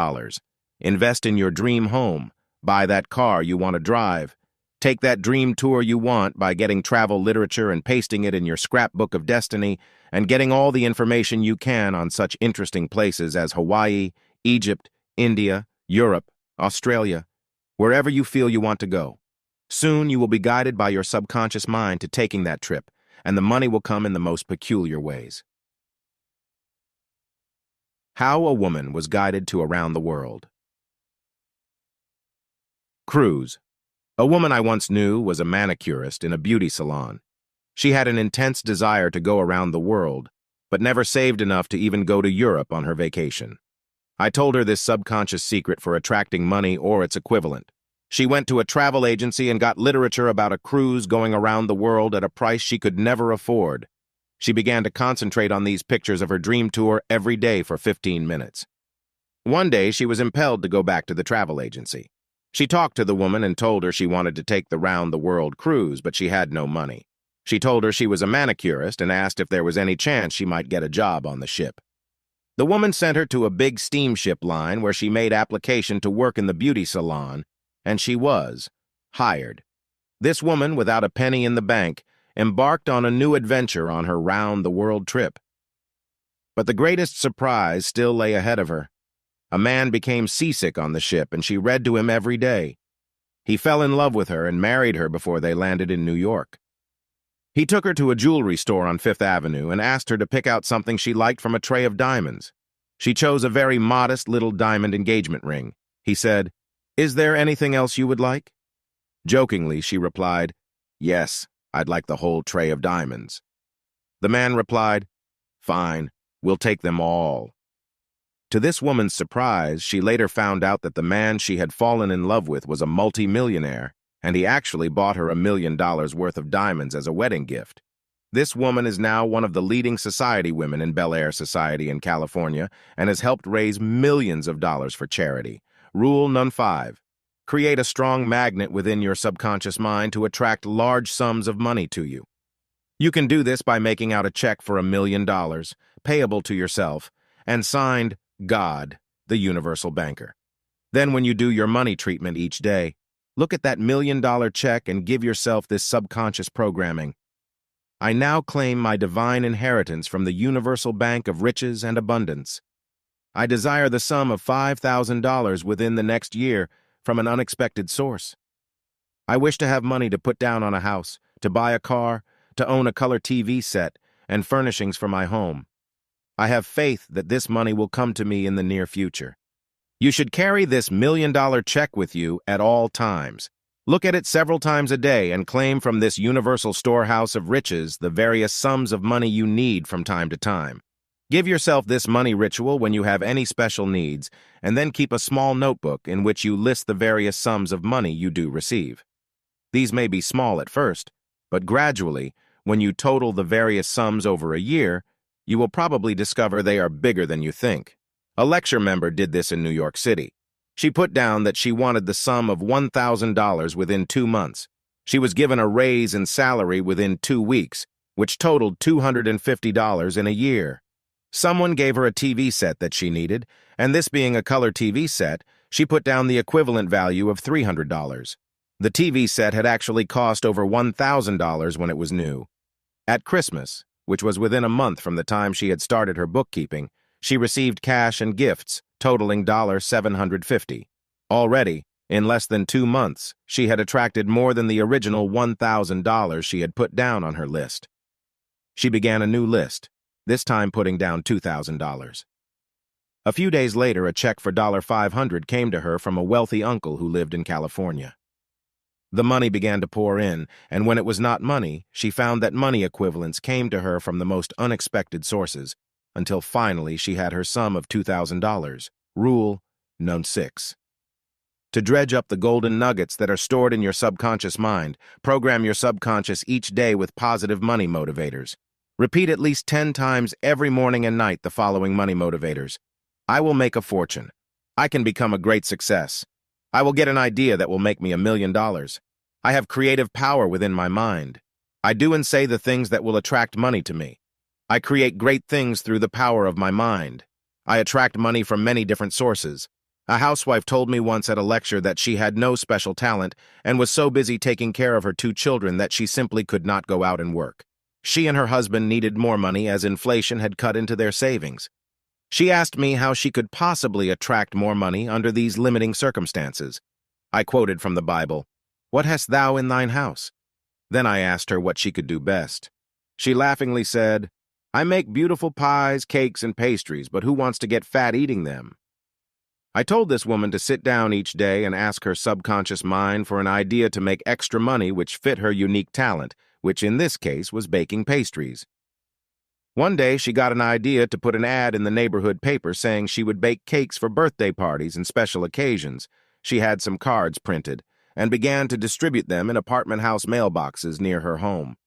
Invest in your dream home. Buy that car you want to drive. Take that dream tour you want by getting travel literature and pasting it in your scrapbook of destiny and getting all the information you can on such interesting places as Hawaii, Egypt, India, Europe, Australia, wherever you feel you want to go. Soon you will be guided by your subconscious mind to taking that trip, and the money will come in the most peculiar ways. How a woman was guided to around the world. Cruise. A woman I once knew was a manicurist in a beauty salon. She had an intense desire to go around the world, but never saved enough to even go to Europe on her vacation. I told her this subconscious secret for attracting money or its equivalent. She went to a travel agency and got literature about a cruise going around the world at a price she could never afford. She began to concentrate on these pictures of her dream tour every day for 15 minutes. One day, she was impelled to go back to the travel agency. She talked to the woman and told her she wanted to take the round-the-world cruise, but she had no money. She told her she was a manicurist and asked if there was any chance she might get a job on the ship. The woman sent her to a big steamship line where she made application to work in the beauty salon, and she was hired. This woman, without a penny in the bank, embarked on a new adventure on her round-the-world trip. But the greatest surprise still lay ahead of her. A man became seasick on the ship, and she read to him every day. He fell in love with her and married her before they landed in New York. He took her to a jewelry store on Fifth Avenue and asked her to pick out something she liked from a tray of diamonds. She chose a very modest little diamond engagement ring. He said, "Is there anything else you would like?" Jokingly, she replied, "Yes, I'd like the whole tray of diamonds." The man replied, "Fine, we'll take them all." To this woman's surprise, she later found out that the man she had fallen in love with was a multi-millionaire, and he actually bought her $1 million worth of diamonds as a wedding gift. This woman is now one of the leading society women in Bel Air Society in California and has helped raise millions of dollars for charity. Rule No. 5. Create a strong magnet within your subconscious mind to attract large sums of money to you. You can do this by making out a check for $1 million, payable to yourself, and signed God, the universal banker. Then when you do your money treatment each day, look at that $1 million check and give yourself this subconscious programming. I now claim my divine inheritance from the universal bank of riches and abundance. I desire the sum of $5,000 within the next year from an unexpected source. I wish to have money to put down on a house, to buy a car, to own a color TV set, and furnishings for my home. I have faith that this money will come to me in the near future. You should carry this $1,000,000 check with you at all times. Look at it several times a day and claim from this universal storehouse of riches the various sums of money you need from time to time. Give yourself this money ritual when you have any special needs, and then keep a small notebook in which you list the various sums of money you do receive. These may be small at first, but gradually, when you total the various sums over a year, you will probably discover they are bigger than you think. A lecture member did this in New York City. She put down that she wanted the sum of $1,000 within 2 months. She was given a raise in salary within 2 weeks, which totaled $250 in a year. Someone gave her a TV set that she needed, and this being a color TV set, she put down the equivalent value of $300. The TV set had actually cost over $1,000 when it was new. At Christmas, which was within a month from the time she had started her bookkeeping, she received cash and gifts totaling $750. Already, in less than 2 months, she had attracted more than the original $1,000 she had put down on her list. She began a new list, this time putting down $2,000. A few days later, a check for $500 came to her from a wealthy uncle who lived in California. The money began to pour in, and when it was not money, she found that money equivalents came to her from the most unexpected sources, until finally she had her sum of $2,000. Rule No. 6. To dredge up the golden nuggets that are stored in your subconscious mind, program your subconscious each day with positive money motivators. Repeat at least 10 times every morning and night the following money motivators. I will make a fortune. I can become a great success. I will get an idea that will make me $1,000,000. I have creative power within my mind. I do and say the things that will attract money to me. I create great things through the power of my mind. I attract money from many different sources. A housewife told me once at a lecture that she had no special talent and was so busy taking care of her 2 children that she simply could not go out and work. She and her husband needed more money as inflation had cut into their savings. She asked me how she could possibly attract more money under these limiting circumstances. I quoted from the Bible, "What hast thou in thine house?" Then I asked her what she could do best. She laughingly said, "I make beautiful pies, cakes, and pastries, but who wants to get fat eating them?" I told this woman to sit down each day and ask her subconscious mind for an idea to make extra money which fit her unique talent, which in this case was baking pastries. One day, she got an idea to put an ad in the neighborhood paper saying she would bake cakes for birthday parties and special occasions. She had some cards printed and began to distribute them in apartment house mailboxes near her home.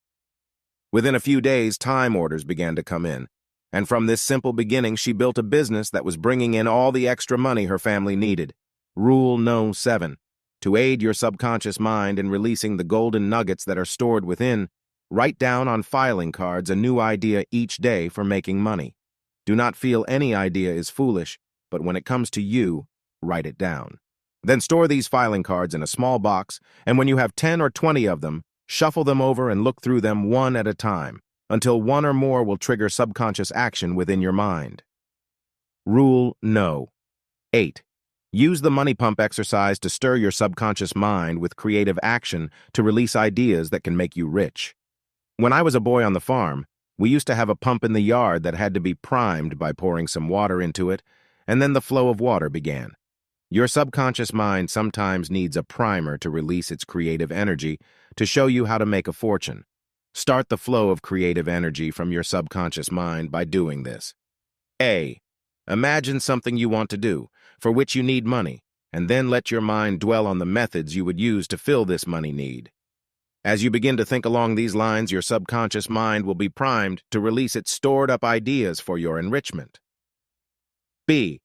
Within a few days, time orders began to come in, and from this simple beginning, she built a business that was bringing in all the extra money her family needed. Rule No. 7. To aid your subconscious mind in releasing the golden nuggets that are stored within, write down on filing cards a new idea each day for making money. Do not feel any idea is foolish, but when it comes to you, write it down. Then store these filing cards in a small box, and when you have 10 or 20 of them, shuffle them over and look through them one at a time, until one or more will trigger subconscious action within your mind. Rule No. 8. Use the money pump exercise to stir your subconscious mind with creative action to release ideas that can make you rich. When I was a boy on the farm, we used to have a pump in the yard that had to be primed by pouring some water into it, and then the flow of water began. Your subconscious mind sometimes needs a primer to release its creative energy to show you how to make a fortune. Start the flow of creative energy from your subconscious mind by doing this. A. Imagine something you want to do, for which you need money, and then let your mind dwell on the methods you would use to fill this money need. As you begin to think along these lines, your subconscious mind will be primed to release its stored-up ideas for your enrichment. B.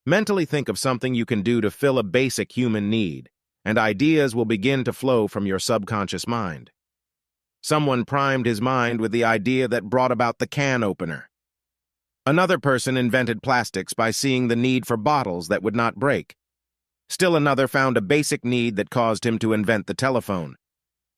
Mentally think of something you can do to fill a basic human need, and ideas will begin to flow from your subconscious mind. Someone primed his mind with the idea that brought about the can opener. Another person invented plastics by seeing the need for bottles that would not break. Still another found a basic need that caused him to invent the telephone.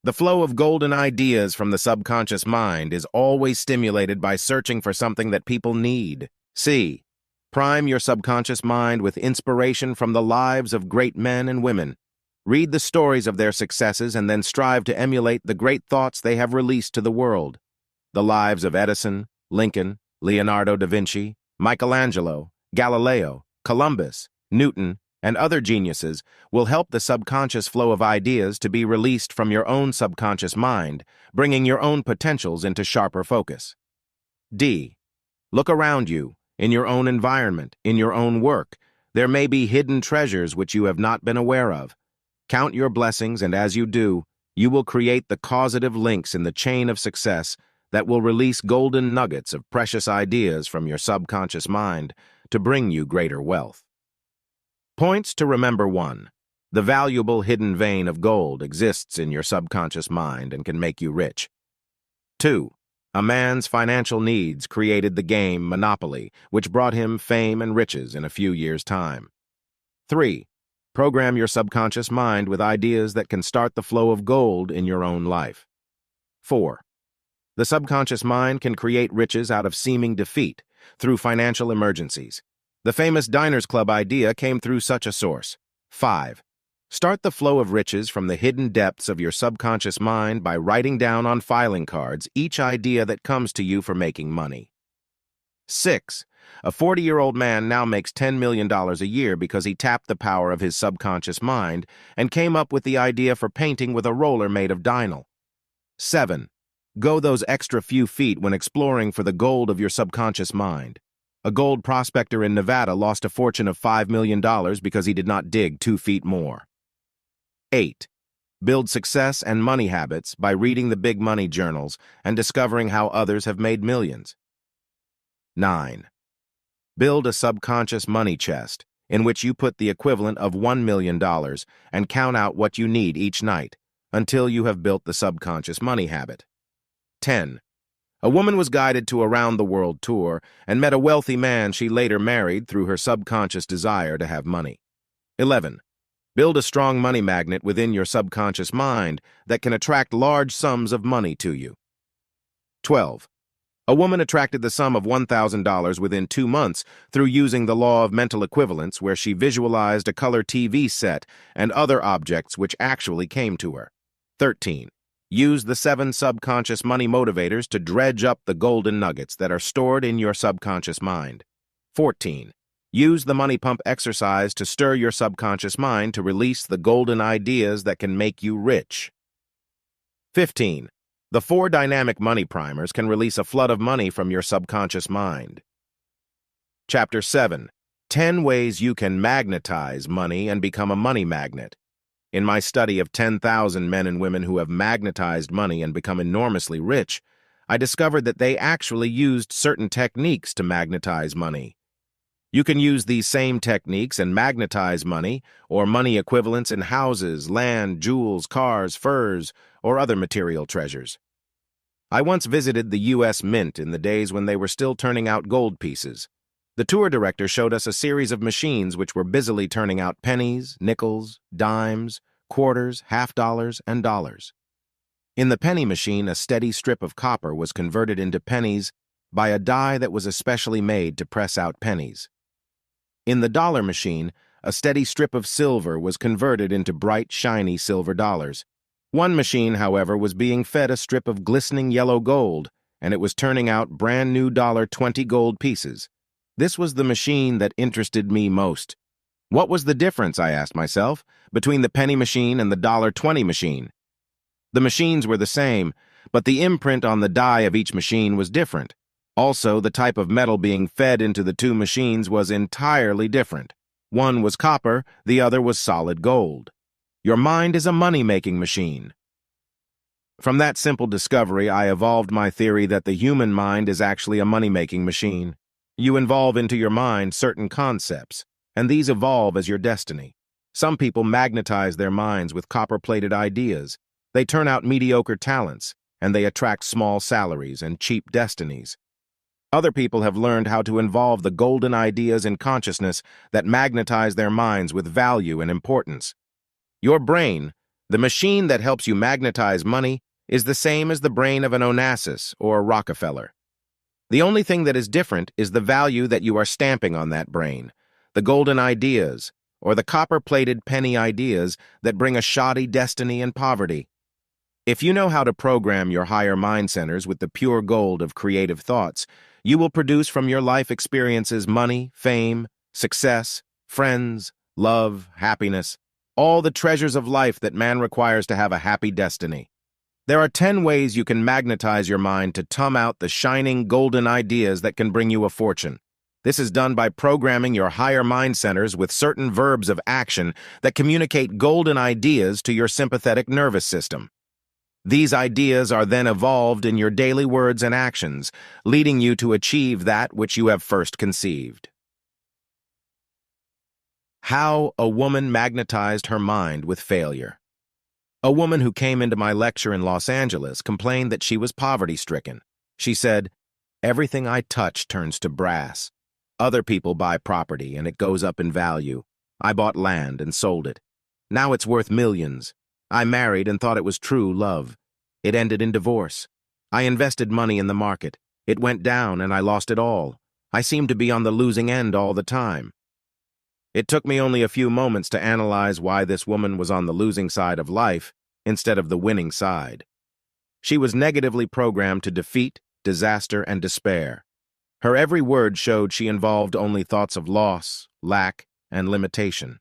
The flow of golden ideas from the subconscious mind is always stimulated by searching for something that people need. C. Prime your subconscious mind with inspiration from the lives of great men and women. Read the stories of their successes and then strive to emulate the great thoughts they have released to the world. The lives of Edison, Lincoln, Leonardo da Vinci, Michelangelo, Galileo, Columbus, Newton, and other geniuses will help the subconscious flow of ideas to be released from your own subconscious mind, bringing your own potentials into sharper focus. D. Look around you, in your own environment, in your own work. There may be hidden treasures which you have not been aware of. Count your blessings, and as you do, you will create the causative links in the chain of success that will release golden nuggets of precious ideas from your subconscious mind to bring you greater wealth. Points to remember: 1. The valuable hidden vein of gold exists in your subconscious mind and can make you rich. 2. A man's financial needs created the game Monopoly, which brought him fame and riches in a few years' time. 3. Program your subconscious mind with ideas that can start the flow of gold in your own life. 4. The subconscious mind can create riches out of seeming defeat through financial emergencies. The famous Diners Club idea came through such a source. 5. Start the flow of riches from the hidden depths of your subconscious mind by writing down on filing cards each idea that comes to you for making money. 6. A 40-year-old man now makes $10 million a year because he tapped the power of his subconscious mind and came up with the idea for painting with a roller made of vinyl. 7. Go those extra few feet when exploring for the gold of your subconscious mind. A gold prospector in Nevada lost a fortune of $5 million because he did not dig 2 feet more. 8. Build success and money habits by reading the big money journals and discovering how others have made millions. 9. Build a subconscious money chest in which you put the equivalent of $1 million and count out what you need each night until you have built the subconscious money habit. 10. A woman was guided to a round-the-world tour and met a wealthy man she later married through her subconscious desire to have money. 11. Build a strong money magnet within your subconscious mind that can attract large sums of money to you. 12. A woman attracted the sum of $1,000 within 2 months through using the law of mental equivalence, where she visualized a color TV set and other objects which actually came to her. 13. Use the 7 subconscious money motivators to dredge up the golden nuggets that are stored in your subconscious mind. 14. Use the money pump exercise to stir your subconscious mind to release the golden ideas that can make you rich. 15. The 4 dynamic money primers can release a flood of money from your subconscious mind. Chapter 7. 10 ways you can magnetize money and become a money magnet. In my study of 10,000 men and women who have magnetized money and become enormously rich, I discovered that they actually used certain techniques to magnetize money. You can use these same techniques and magnetize money or money equivalents in houses, land, jewels, cars, furs, or other material treasures. I once visited the U.S. Mint in the days when they were still turning out gold pieces. The tour director showed us a series of machines which were busily turning out pennies, nickels, dimes, quarters, half-dollars, and dollars. In the penny machine, a steady strip of copper was converted into pennies by a die that was especially made to press out pennies. In the dollar machine, a steady strip of silver was converted into bright, shiny silver dollars. One machine, however, was being fed a strip of glistening yellow gold, and it was turning out brand-new $20 gold pieces. This was the machine that interested me most. What was the difference, I asked myself, between the penny machine and the $20 machine? The machines were the same, but the imprint on the die of each machine was different. Also, the type of metal being fed into the 2 machines was entirely different. One was copper, the other was solid gold. Your mind is a money-making machine. From that simple discovery, I evolved my theory that the human mind is actually a money-making machine. You involve into your mind certain concepts, and these evolve as your destiny. Some people magnetize their minds with copper-plated ideas. They turn out mediocre talents, and they attract small salaries and cheap destinies. Other people have learned how to involve the golden ideas in consciousness that magnetize their minds with value and importance. Your brain, the machine that helps you magnetize money, is the same as the brain of an Onassis or a Rockefeller. The only thing that is different is the value that you are stamping on that brain, the golden ideas, or the copper-plated penny ideas that bring a shoddy destiny and poverty. If you know how to program your higher mind centers with the pure gold of creative thoughts, You will produce from your life experiences money, fame, success, friends, love, happiness, all the treasures of life that man requires to have a happy destiny. There are 10 ways you can magnetize your mind to tum out the shining golden ideas that can bring you a fortune. This is done by programming your higher mind centers with certain verbs of action that communicate golden ideas to your sympathetic nervous system. These ideas are then evolved in your daily words and actions, leading you to achieve that which you have first conceived. How a woman magnetized her mind with failure. A woman who came into my lecture in Los Angeles complained that she was poverty-stricken. She said, "Everything I touch turns to brass. Other people buy property and it goes up in value. I bought land and sold it. Now it's worth millions. I married and thought it was true love. It ended in divorce. I invested money in the market. It went down and I lost it all. I seemed to be on the losing end all the time." It took me only a few moments to analyze why this woman was on the losing side of life instead of the winning side. She was negatively programmed to defeat, disaster, and despair. Her every word showed she involved only thoughts of loss, lack, and limitation.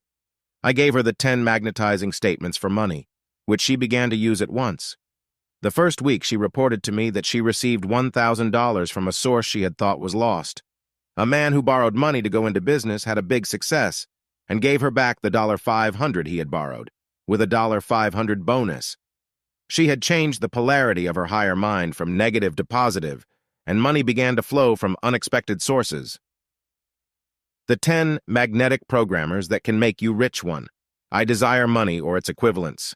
I gave her the 10 magnetizing statements for money, which she began to use at once. The first week, she reported to me that she received $1,000 from a source she had thought was lost. A man who borrowed money to go into business had a big success and gave her back the $500 he had borrowed, with a $500 bonus. She had changed the polarity of her higher mind from negative to positive, and money began to flow from unexpected sources. The 10 magnetic programmers that can make you rich. 1. I desire money or its equivalents.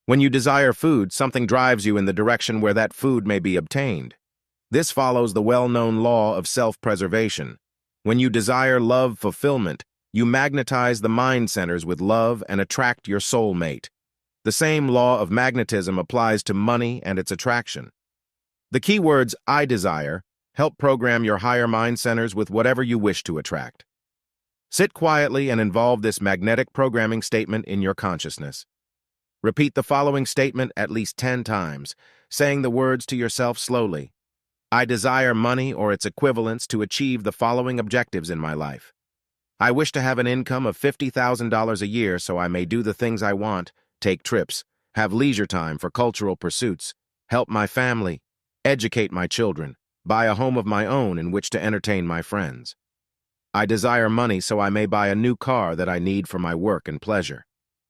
When you desire food, something drives you in the direction where that food may be obtained. This follows the well-known law of self-preservation. When you desire love fulfillment, you magnetize the mind centers with love and attract your soulmate. The same law of magnetism applies to money and its attraction. The keywords "I desire" help program your higher mind centers with whatever you wish to attract. Sit quietly and involve this magnetic programming statement in your consciousness. Repeat the following statement at least 10 times, saying the words to yourself slowly. I desire money or its equivalents to achieve the following objectives in my life. I wish to have an income of $50,000 a year so I may do the things I want, take trips, have leisure time for cultural pursuits, help my family, educate my children, buy a home of my own in which to entertain my friends. I desire money so I may buy a new car that I need for my work and pleasure.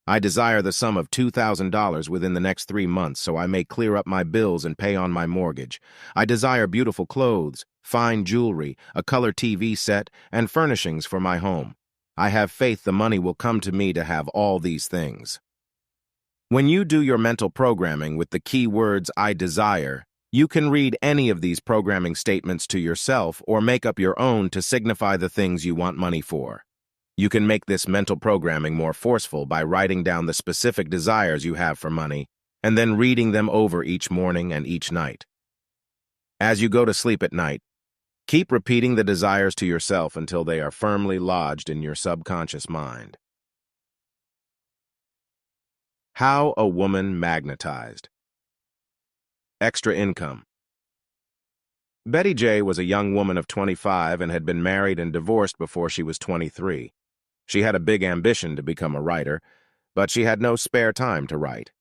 I desire the sum of $2,000 within the next 3 months so I may clear up my bills and pay on my mortgage. I desire beautiful clothes, fine jewelry, a color TV set, and furnishings for my home. I have faith the money will come to me to have all these things. When you do your mental programming with the key words I desire, you can read any of these programming statements to yourself or make up your own to signify the things you want money for. You can make this mental programming more forceful by writing down the specific desires you have for money and then reading them over each morning and each night. As you go to sleep at night, keep repeating the desires to yourself until they are firmly lodged in your subconscious mind. How a woman magnetized. Extra income. Betty J. was a young woman of 25 and had been married and divorced before she was 23. She had a big ambition to become a writer, but she had no spare time to write.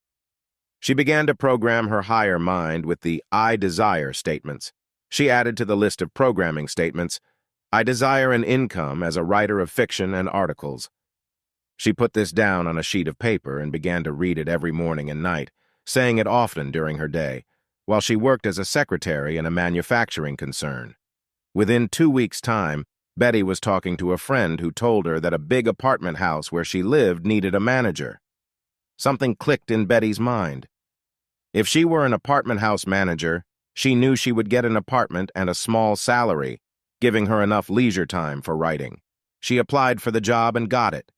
She began to program her higher mind with the I desire statements. She added to the list of programming statements, I desire an income as a writer of fiction and articles. She put this down on a sheet of paper and began to read it every morning and night, saying it often during her day, while she worked as a secretary in a manufacturing concern. Within 2 weeks' time, Betty was talking to a friend who told her that a big apartment house where she lived needed a manager. Something clicked in Betty's mind. If she were an apartment house manager, she knew she would get an apartment and a small salary, giving her enough leisure time for writing. She applied for the job and got it.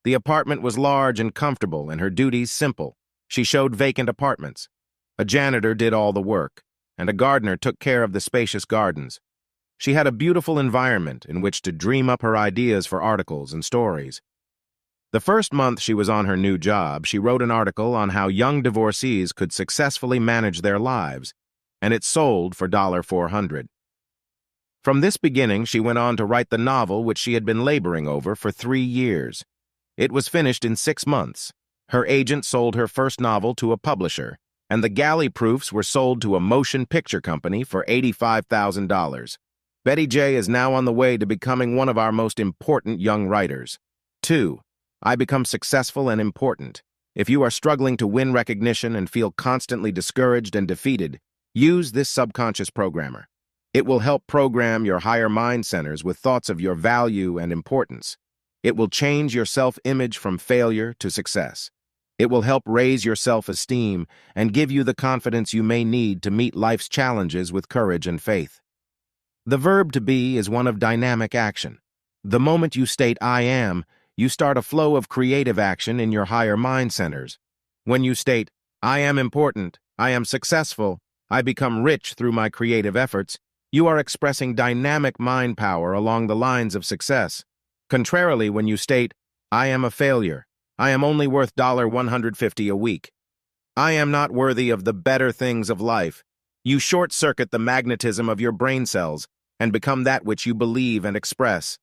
The apartment was large and comfortable and her duties simple. She showed vacant apartments. A janitor did all the work, and a gardener took care of the spacious gardens. She had a beautiful environment in which to dream up her ideas for articles and stories. The first month she was on her new job, she wrote an article on how young divorcees could successfully manage their lives, and it sold for $400. From this beginning, she went on to write the novel which she had been laboring over for 3 years. It was finished in 6 months. Her agent sold her first novel to a publisher, and the galley proofs were sold to a motion picture company for $85,000. Betty J is now on the way to becoming one of our most important young writers. 2. I become successful and important. If you are struggling to win recognition and feel constantly discouraged and defeated, use this subconscious programmer. It will help program your higher mind centers with thoughts of your value and importance. It will change your self-image from failure to success. It will help raise your self-esteem and give you the confidence you may need to meet life's challenges with courage and faith. The verb to be is one of dynamic action. The moment you state I am, you start a flow of creative action in your higher mind centers. When you state, I am important, I am successful, I become rich through my creative efforts, you are expressing dynamic mind power along the lines of success. Contrarily, when you state, I am a failure, I am only worth $150 a week, I am not worthy of the better things of life, you short-circuit the magnetism of your brain cells and become that which you believe and express.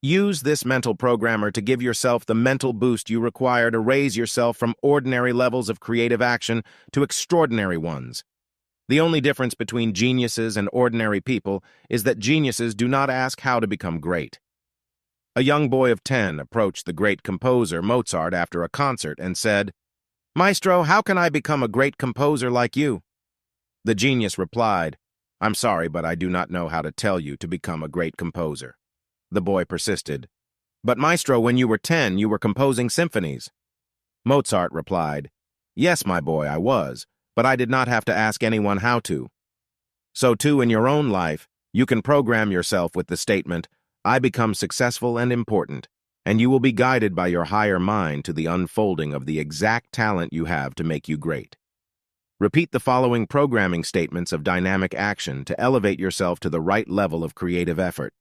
Use this mental programmer to give yourself the mental boost you require to raise yourself from ordinary levels of creative action to extraordinary ones. The only difference between geniuses and ordinary people is that geniuses do not ask how to become great. A young boy of 10 approached the great composer Mozart after a concert and said, "Maestro, how can I become a great composer like you?" The genius replied, "I'm sorry, but I do not know how to tell you to become a great composer." The boy persisted, "But Maestro, when you were 10, you were composing symphonies." Mozart replied, "Yes, my boy, I was, but I did not have to ask anyone how to." So too in your own life, you can program yourself with the statement, I become successful and important, and you will be guided by your higher mind to the unfolding of the exact talent you have to make you great. Repeat the following programming statements of dynamic action to elevate yourself to the right level of creative effort.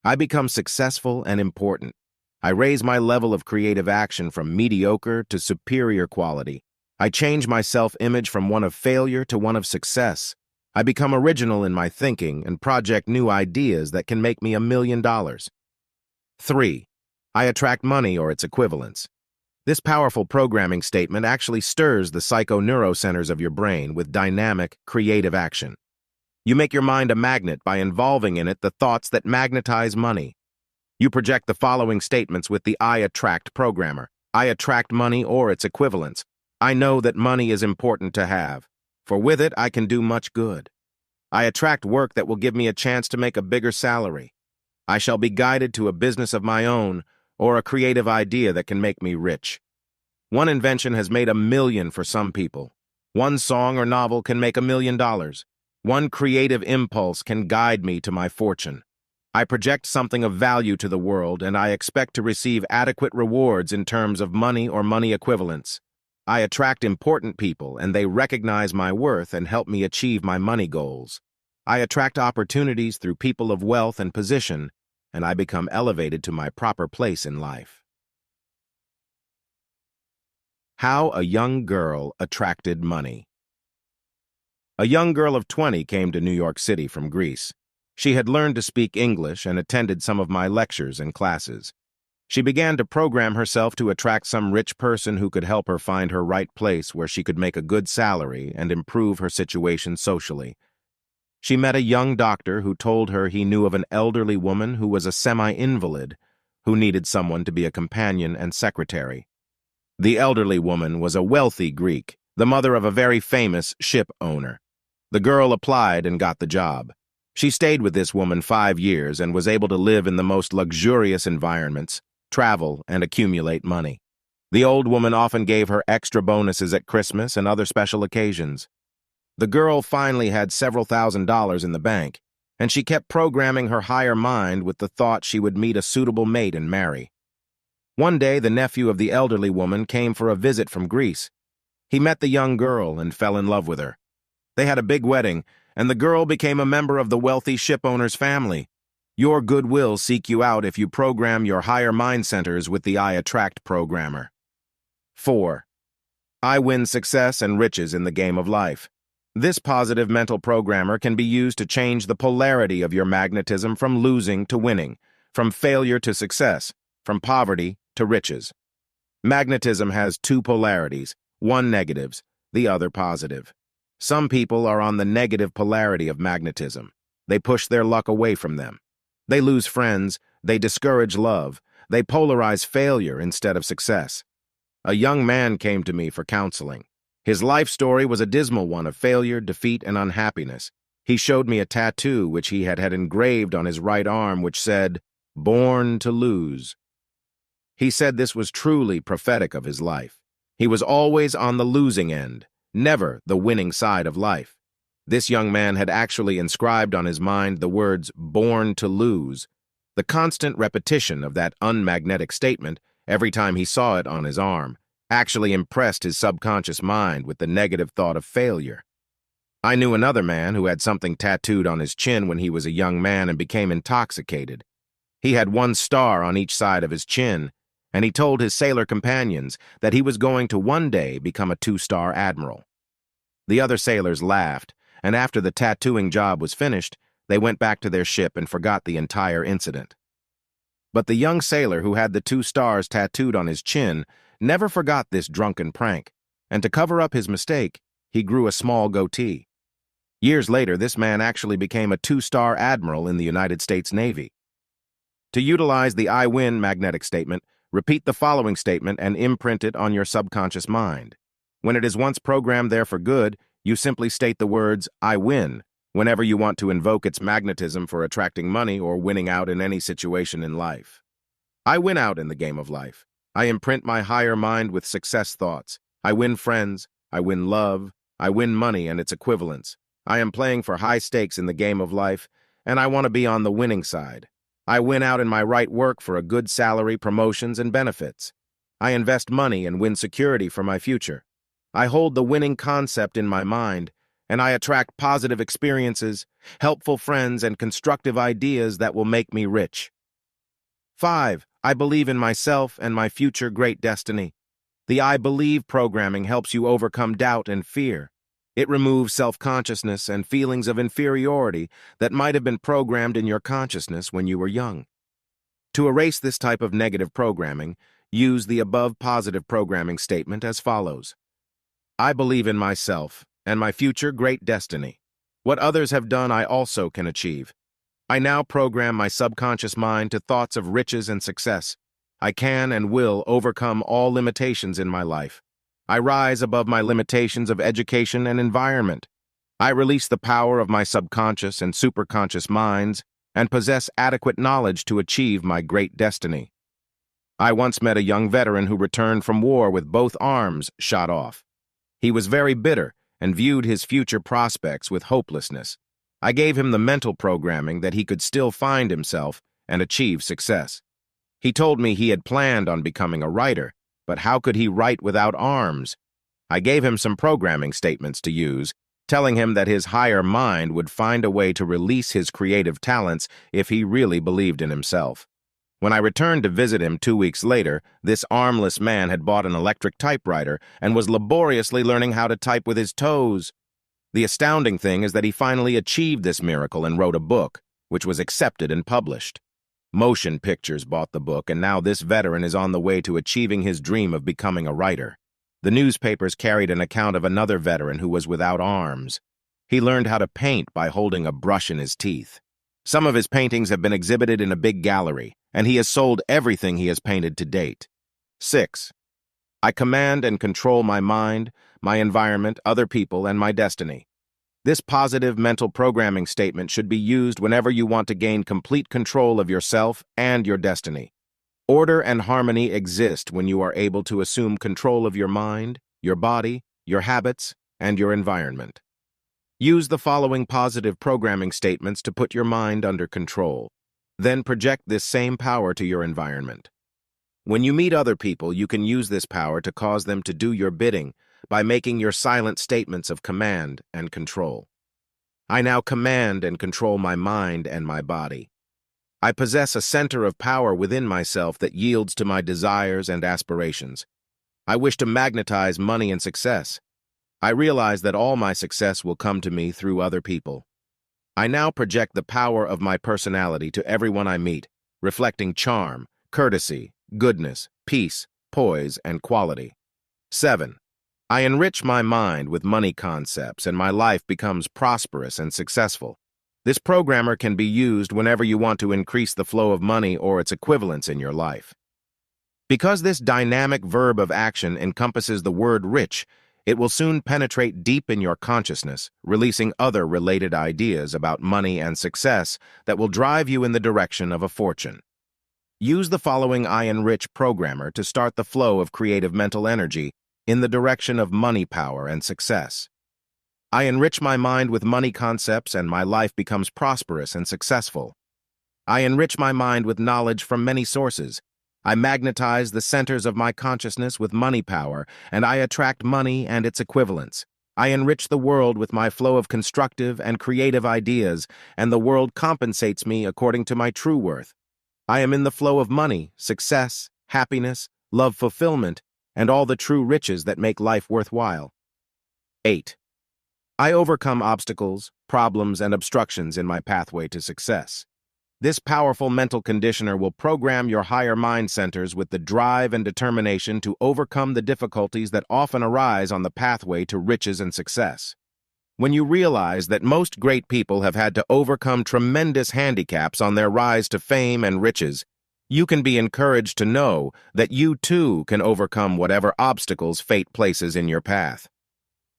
I become successful and important. I raise my level of creative action from mediocre to superior quality. I change my self-image from one of failure to one of success. I become original in my thinking and project new ideas that can make me $1 million. 3. I attract money or its equivalents. This powerful programming statement actually stirs the psychoneurocenters of your brain with dynamic, creative action. You make your mind a magnet by involving in it the thoughts that magnetize money. You project the following statements with the I attract programmer. I attract money or its equivalents. I know that money is important to have, for with it I can do much good. I attract work that will give me a chance to make a bigger salary. I shall be guided to a business of my own or a creative idea that can make me rich. One invention has made $1 million for some people. One song or novel can make $1 million. One creative impulse can guide me to my fortune. I project something of value to the world, and I expect to receive adequate rewards in terms of money or money equivalents. I attract important people, and they recognize my worth and help me achieve my money goals. I attract opportunities through people of wealth and position, and I become elevated to my proper place in life. How a young girl attracted money. A young girl of 20 came to New York City from Greece. She had learned to speak English and attended some of my lectures and classes. She began to program herself to attract some rich person who could help her find her right place where she could make a good salary and improve her situation socially. She met a young doctor who told her he knew of an elderly woman who was a semi-invalid, who needed someone to be a companion and secretary. The elderly woman was a wealthy Greek, the mother of a very famous ship owner. The girl applied and got the job. She stayed with this woman 5 years and was able to live in the most luxurious environments, travel, and accumulate money. The old woman often gave her extra bonuses at Christmas and other special occasions. The girl finally had several $1,000s in the bank, and she kept programming her higher mind with the thought she would meet a suitable mate and marry. One day, the nephew of the elderly woman came for a visit from Greece. He met the young girl and fell in love with her. They had a big wedding, and the girl became a member of the wealthy shipowner's family. Your good will seek you out if you program your higher mind centers with the I Attract programmer. 4. I win success and riches in the game of life. This positive mental programmer can be used to change the polarity of your magnetism from losing to winning, from failure to success, from poverty to riches. Magnetism has two polarities, one negatives, the other positive. Some people are on the negative polarity of magnetism. They push their luck away from them. They lose friends, they discourage love, they polarize failure instead of success. A young man came to me for counseling. His life story was a dismal one of failure, defeat, and unhappiness. He showed me a tattoo which he had had engraved on his right arm which said, "Born to lose." He said this was truly prophetic of his life. He was always on the losing end, never the winning side of life. This young man had actually inscribed on his mind the words "born to lose." The constant repetition of that unmagnetic statement, every time he saw it on his arm, actually impressed his subconscious mind with the negative thought of failure. I knew another man who had something tattooed on his chin when he was a young man and became intoxicated. He had one star on each side of his chin, and he told his sailor companions that he was going to one day become a two-star admiral. The other sailors laughed, and after the tattooing job was finished, they went back to their ship and forgot the entire incident. But the young sailor who had the two stars tattooed on his chin never forgot this drunken prank, and to cover up his mistake, he grew a small goatee. Years later, this man actually became a two-star admiral in the United States Navy. To utilize the I win magnetic statement, repeat the following statement and imprint it on your subconscious mind. When it is once programmed there for good, you simply state the words, "I win," whenever you want to invoke its magnetism for attracting money or winning out in any situation in life. I win out in the game of life. I imprint my higher mind with success thoughts. I win friends. I win love. I win money and its equivalents. I am playing for high stakes in the game of life, and I want to be on the winning side. I win out in my right work for a good salary, promotions, and benefits. I invest money and win security for my future. I hold the winning concept in my mind, and I attract positive experiences, helpful friends, and constructive ideas that will make me rich. 5. I believe in myself and my future great destiny. The I believe programming helps you overcome doubt and fear. It removes self-consciousness and feelings of inferiority that might have been programmed in your consciousness when you were young. To erase this type of negative programming, use the above positive programming statement as follows. I believe in myself and my future great destiny. What others have done, I also can achieve. I now program my subconscious mind to thoughts of riches and success. I can and will overcome all limitations in my life. I rise above my limitations of education and environment. I release the power of my subconscious and superconscious minds and possess adequate knowledge to achieve my great destiny. I once met a young veteran who returned from war with both arms shot off. He was very bitter and viewed his future prospects with hopelessness. I gave him the mental programming that he could still find himself and achieve success. He told me he had planned on becoming a writer, but how could he write without arms? I gave him some programming statements to use, telling him that his higher mind would find a way to release his creative talents if he really believed in himself. When I returned to visit him 2 weeks later, this armless man had bought an electric typewriter and was laboriously learning how to type with his toes. The astounding thing is that he finally achieved this miracle and wrote a book, which was accepted and published. Motion Pictures bought the book, and now this veteran is on the way to achieving his dream of becoming a writer. The newspapers carried an account of another veteran who was without arms. He learned how to paint by holding a brush in his teeth. Some of his paintings have been exhibited in a big gallery, and he has sold everything he has painted to date. 6. I command and control my mind, my environment, other people, and my destiny. This positive mental programming statement should be used whenever you want to gain complete control of yourself and your destiny. Order and harmony exist when you are able to assume control of your mind, your body, your habits, and your environment. Use the following positive programming statements to put your mind under control. Then project this same power to your environment. When you meet other people, you can use this power to cause them to do your bidding by making your silent statements of command and control. I now command and control my mind and my body. I possess a center of power within myself that yields to my desires and aspirations. I wish to magnetize money and success. I realize that all my success will come to me through other people. I now project the power of my personality to everyone I meet, reflecting charm, courtesy, goodness, peace, poise, and quality. 7. I enrich my mind with money concepts and my life becomes prosperous and successful. This programmer can be used whenever you want to increase the flow of money or its equivalents in your life. Because this dynamic verb of action encompasses the word rich, it will soon penetrate deep in your consciousness, releasing other related ideas about money and success that will drive you in the direction of a fortune. Use the following I Enrich programmer to start the flow of creative mental energy in the direction of money power and success. I enrich my mind with money concepts and my life becomes prosperous and successful. I enrich my mind with knowledge from many sources. I magnetize the centers of my consciousness with money power, and I attract money and its equivalents. I enrich the world with my flow of constructive and creative ideas, and the world compensates me according to my true worth. I am in the flow of money, success, happiness, love fulfillment, and all the true riches that make life worthwhile. 8. I overcome obstacles, problems, and obstructions in my pathway to success. This powerful mental conditioner will program your higher mind centers with the drive and determination to overcome the difficulties that often arise on the pathway to riches and success. When you realize that most great people have had to overcome tremendous handicaps on their rise to fame and riches, you can be encouraged to know that you too can overcome whatever obstacles fate places in your path.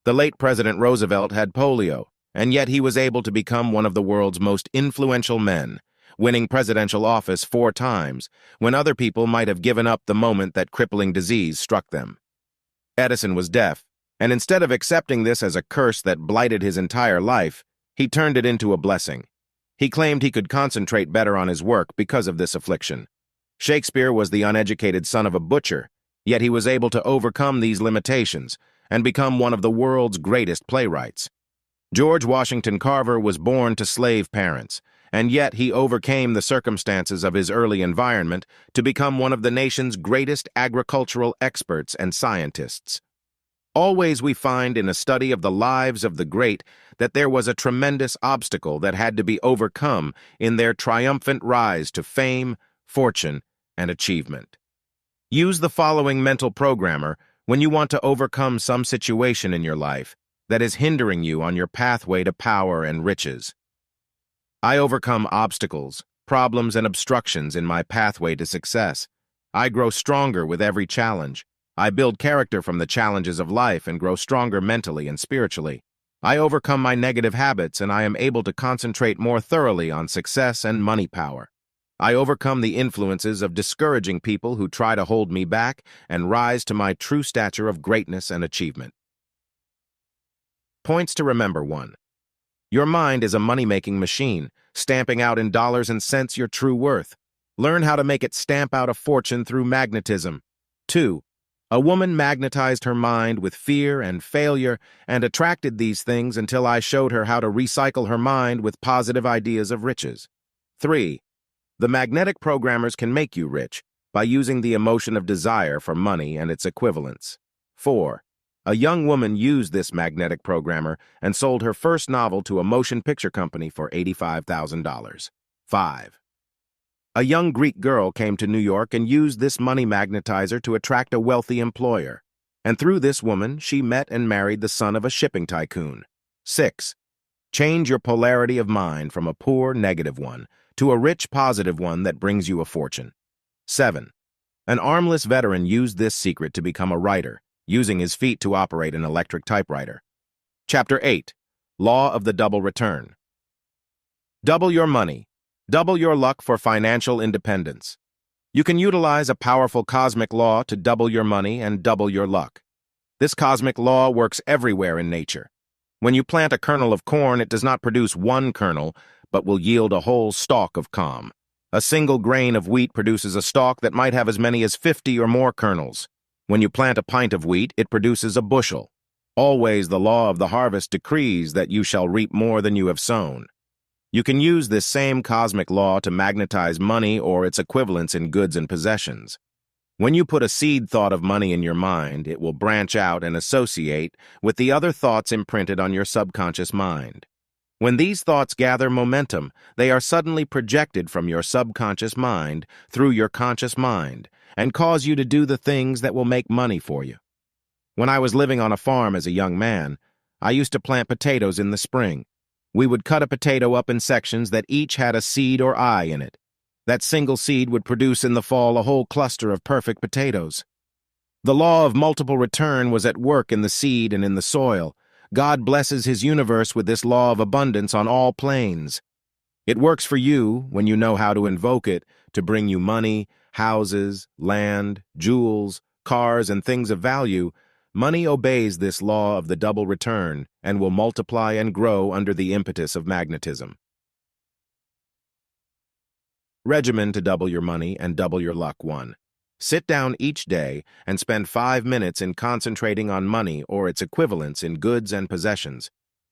The late President Roosevelt had polio, and yet he was able to become one of the world's most influential men, winning presidential office 4 times, when other people might have given up the moment that crippling disease struck them. Edison was deaf, and instead of accepting this as a curse that blighted his entire life, he turned it into a blessing. He claimed he could concentrate better on his work because of this affliction. Shakespeare was the uneducated son of a butcher, yet he was able to overcome these limitations and become one of the world's greatest playwrights. George Washington Carver was born to slave parents, and yet he overcame the circumstances of his early environment to become one of the nation's greatest agricultural experts and scientists. Always we find in a study of the lives of the great that there was a tremendous obstacle that had to be overcome in their triumphant rise to fame, fortune, and achievement. Use the following mental programmer when you want to overcome some situation in your life that is hindering you on your pathway to power and riches. I overcome obstacles, problems, and obstructions in my pathway to success. I grow stronger with every challenge. I build character from the challenges of life and grow stronger mentally and spiritually. I overcome my negative habits and I am able to concentrate more thoroughly on success and money power. I overcome the influences of discouraging people who try to hold me back and rise to my true stature of greatness and achievement. Points to remember: 1. Your mind is a money-making machine, stamping out in dollars and cents your true worth. Learn how to make it stamp out a fortune through magnetism. 2. A woman magnetized her mind with fear and failure and attracted these things until I showed her how to recycle her mind with positive ideas of riches. 3. The magnetic programmers can make you rich by using the emotion of desire for money and its equivalents. 4. A young woman used this magnetic programmer and sold her first novel to a motion picture company for $85,000. 5. A young Greek girl came to New York and used this money magnetizer to attract a wealthy employer. And through this woman, she met and married the son of a shipping tycoon. 6. Change your polarity of mind from a poor, negative one to a rich, positive one that brings you a fortune. 7. An armless veteran used this secret to become a writer, using his feet to operate an electric typewriter. Chapter 8. Law of the Double Return. Double your money. Double your luck for financial independence. You can utilize a powerful cosmic law to double your money and double your luck. This cosmic law works everywhere in nature. When you plant a kernel of corn, it does not produce one kernel, but will yield a whole stalk of calm. A single grain of wheat produces a stalk that might have as many as 50 or more kernels. When you plant a pint of wheat, it produces a bushel. Always the law of the harvest decrees that you shall reap more than you have sown. You can use this same cosmic law to magnetize money or its equivalents in goods and possessions. When you put a seed thought of money in your mind, it will branch out and associate with the other thoughts imprinted on your subconscious mind. When these thoughts gather momentum, they are suddenly projected from your subconscious mind through your conscious mind and cause you to do the things that will make money for you. When I was living on a farm as a young man, I used to plant potatoes in the spring. We would cut a potato up in sections that each had a seed or eye in it. That single seed would produce in the fall a whole cluster of perfect potatoes. The law of multiple return was at work in the seed and in the soil. God blesses his universe with this law of abundance on all planes. It works for you when you know how to invoke it to bring you money, houses, land, jewels, cars, and things of value. Money obeys this law of the double return and will multiply and grow under the impetus of magnetism. Regimen to double your money and double your luck. 1. Sit down each day and spend 5 minutes in concentrating on money or its equivalents in goods and possessions.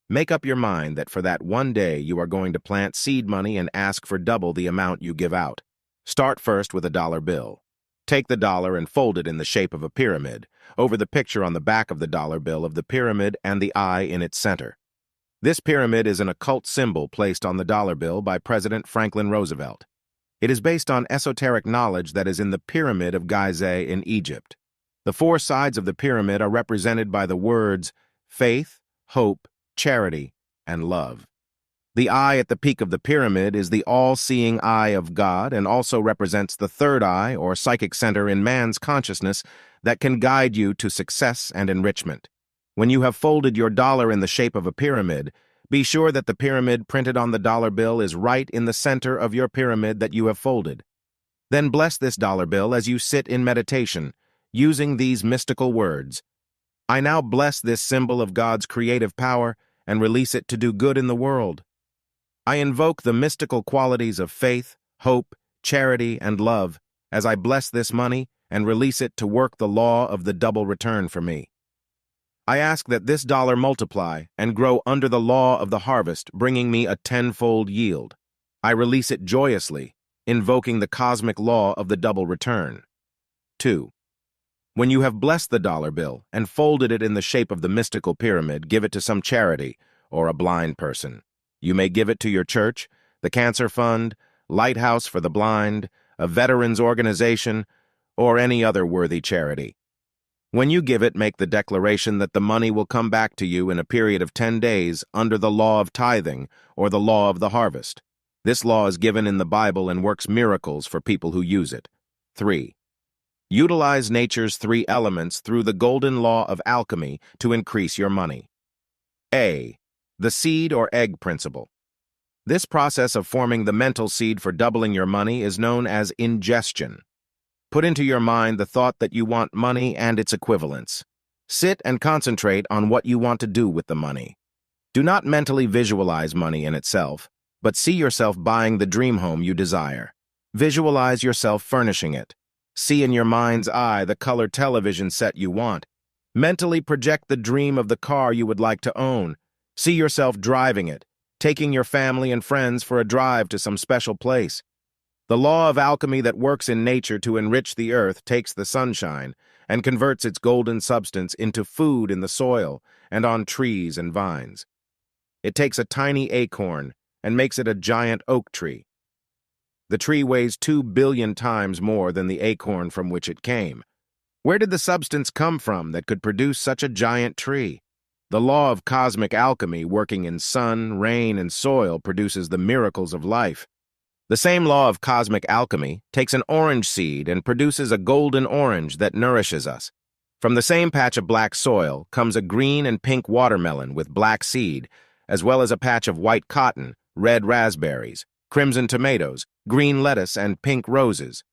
Make up your mind that for that one day you are going to plant seed money and ask for double the amount you give out. Start first with a dollar bill. Take the dollar and fold it in the shape of a pyramid, over the picture on the back of the dollar bill of the pyramid and the eye in its center. This pyramid is an occult symbol placed on the dollar bill by President Franklin Roosevelt. It is based on esoteric knowledge that is in the Pyramid of Gizeh in Egypt. The 4 sides of the pyramid are represented by the words faith, hope, charity, and love. The eye at the peak of the pyramid is the all-seeing eye of God and also represents the third eye or psychic center in man's consciousness that can guide you to success and enrichment. When you have folded your dollar in the shape of a pyramid, be sure that the pyramid printed on the dollar bill is right in the center of your pyramid that you have folded. Then bless this dollar bill as you sit in meditation, using these mystical words. I now bless this symbol of God's creative power and release it to do good in the world. I invoke the mystical qualities of faith, hope, charity, and love as I bless this money and release it to work the law of the double return for me. I ask that this dollar multiply and grow under the law of the harvest, bringing me a 10-fold yield. I release it joyously, invoking the cosmic law of the double return. 2. When you have blessed the dollar bill and folded it in the shape of the mystical pyramid, give it to some charity or a blind person. You may give it to your church, the Cancer Fund, Lighthouse for the Blind, a veterans organization, or any other worthy charity. When you give it, make the declaration that the money will come back to you in a period of 10 days under the law of tithing or the law of the harvest. This law is given in the Bible and works miracles for people who use it. 3. Utilize nature's 3 elements through the golden law of alchemy to increase your money. A. The seed or egg principle. This process of forming the mental seed for doubling your money is known as ingestion. Put into your mind the thought that you want money and its equivalents. Sit and concentrate on what you want to do with the money. Do not mentally visualize money in itself, but see yourself buying the dream home you desire. Visualize yourself furnishing it. See in your mind's eye the color television set you want. Mentally project the dream of the car you would like to own. See yourself driving it, taking your family and friends for a drive to some special place. The law of alchemy that works in nature to enrich the earth takes the sunshine and converts its golden substance into food in the soil and on trees and vines. It takes a tiny acorn and makes it a giant oak tree. The tree weighs 2 billion times more than the acorn from which it came. Where did the substance come from that could produce such a giant tree? The law of cosmic alchemy working in sun, rain, and soil produces the miracles of life. The same law of cosmic alchemy takes an orange seed and produces a golden orange that nourishes us. From the same patch of black soil comes a green and pink watermelon with black seed, as well as a patch of white cotton, red raspberries, crimson tomatoes, green lettuce, and pink roses.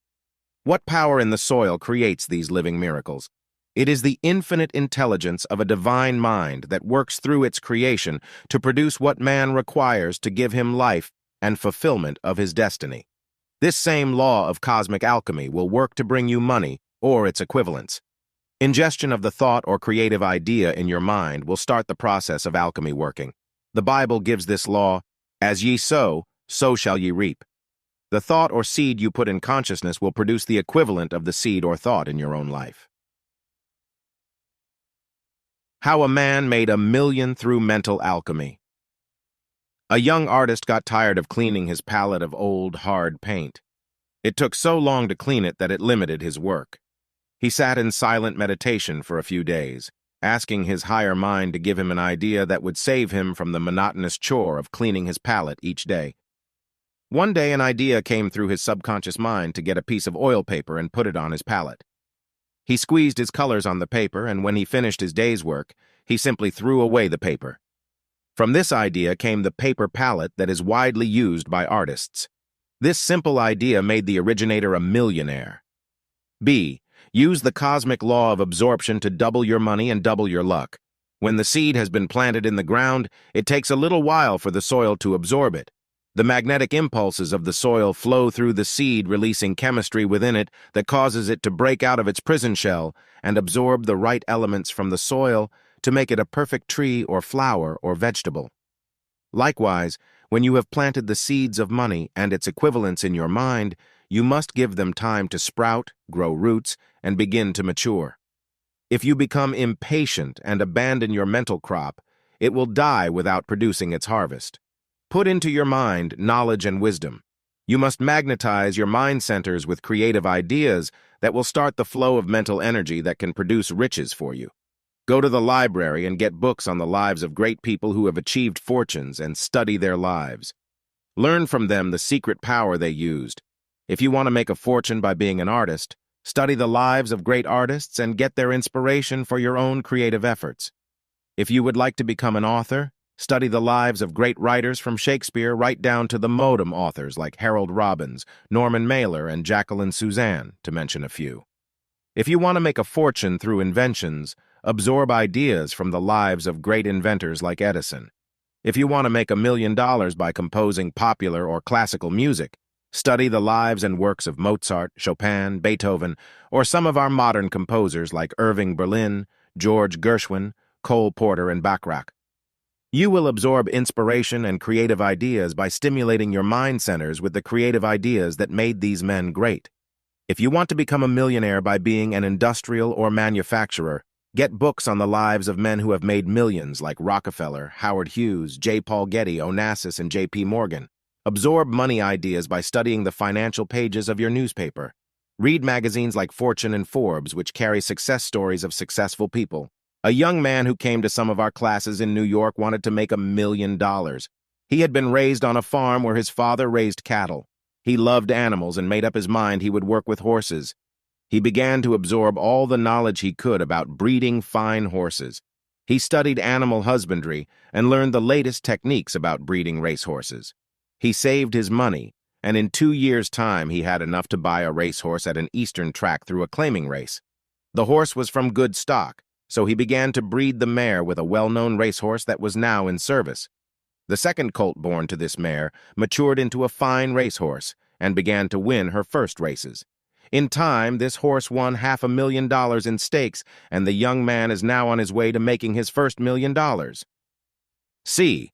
What power in the soil creates these living miracles? It is the infinite intelligence of a divine mind that works through its creation to produce what man requires to give him life and fulfillment of his destiny. This same law of cosmic alchemy will work to bring you money or its equivalents. Ingestion of the thought or creative idea in your mind will start the process of alchemy working. The Bible gives this law, as ye sow, so shall ye reap. The thought or seed you put in consciousness will produce the equivalent of the seed or thought in your own life. How a man made $1 million through mental alchemy. A young artist got tired of cleaning his palette of old, hard paint. It took so long to clean it that it limited his work. He sat in silent meditation for a few days, asking his higher mind to give him an idea that would save him from the monotonous chore of cleaning his palette each day. One day an idea came through his subconscious mind to get a piece of oil paper and put it on his palette. He squeezed his colors on the paper, and when he finished his day's work, he simply threw away the paper. From this idea came the paper palette that is widely used by artists. This simple idea made the originator a millionaire. B. Use the cosmic law of absorption to double your money and double your luck. When the seed has been planted in the ground, it takes a little while for the soil to absorb it. The magnetic impulses of the soil flow through the seed, releasing chemistry within it that causes it to break out of its prison shell and absorb the right elements from the soil to make it a perfect tree or flower or vegetable. Likewise, when you have planted the seeds of money and its equivalents in your mind, you must give them time to sprout, grow roots, and begin to mature. If you become impatient and abandon your mental crop, it will die without producing its harvest. Put into your mind knowledge and wisdom. You must magnetize your mind centers with creative ideas that will start the flow of mental energy that can produce riches for you. Go to the library and get books on the lives of great people who have achieved fortunes and study their lives. Learn from them the secret power they used. If you want to make a fortune by being an artist, study the lives of great artists and get their inspiration for your own creative efforts. If you would like to become an author, study the lives of great writers from Shakespeare right down to the modem authors like Harold Robbins, Norman Mailer, and Jacqueline Suzanne, to mention a few. If you want to make a fortune through inventions, absorb ideas from the lives of great inventors like Edison. If you want to make $1 million by composing popular or classical music, study the lives and works of Mozart, Chopin, Beethoven, or some of our modern composers like Irving Berlin, George Gershwin, Cole Porter, and Bacharach. You will absorb inspiration and creative ideas by stimulating your mind centers with the creative ideas that made these men great. If you want to become a millionaire by being an industrial or manufacturer, get books on the lives of men who have made millions like Rockefeller, Howard Hughes, J. Paul Getty, Onassis, and J.P. Morgan. Absorb money ideas by studying the financial pages of your newspaper. Read magazines like Fortune and Forbes, which carry success stories of successful people. A young man who came to some of our classes in New York wanted to make $1 million. He had been raised on a farm where his father raised cattle. He loved animals and made up his mind he would work with horses. He began to absorb all the knowledge he could about breeding fine horses. He studied animal husbandry and learned the latest techniques about breeding racehorses. He saved his money, and in 2 years' time he had enough to buy a racehorse at an eastern track through a claiming race. The horse was from good stock, so he began to breed the mare with a well-known racehorse that was now in service. The second colt born to this mare matured into a fine racehorse and began to win her first races. In time, this horse won $500,000 in stakes, and the young man is now on his way to making his first $1 million. C.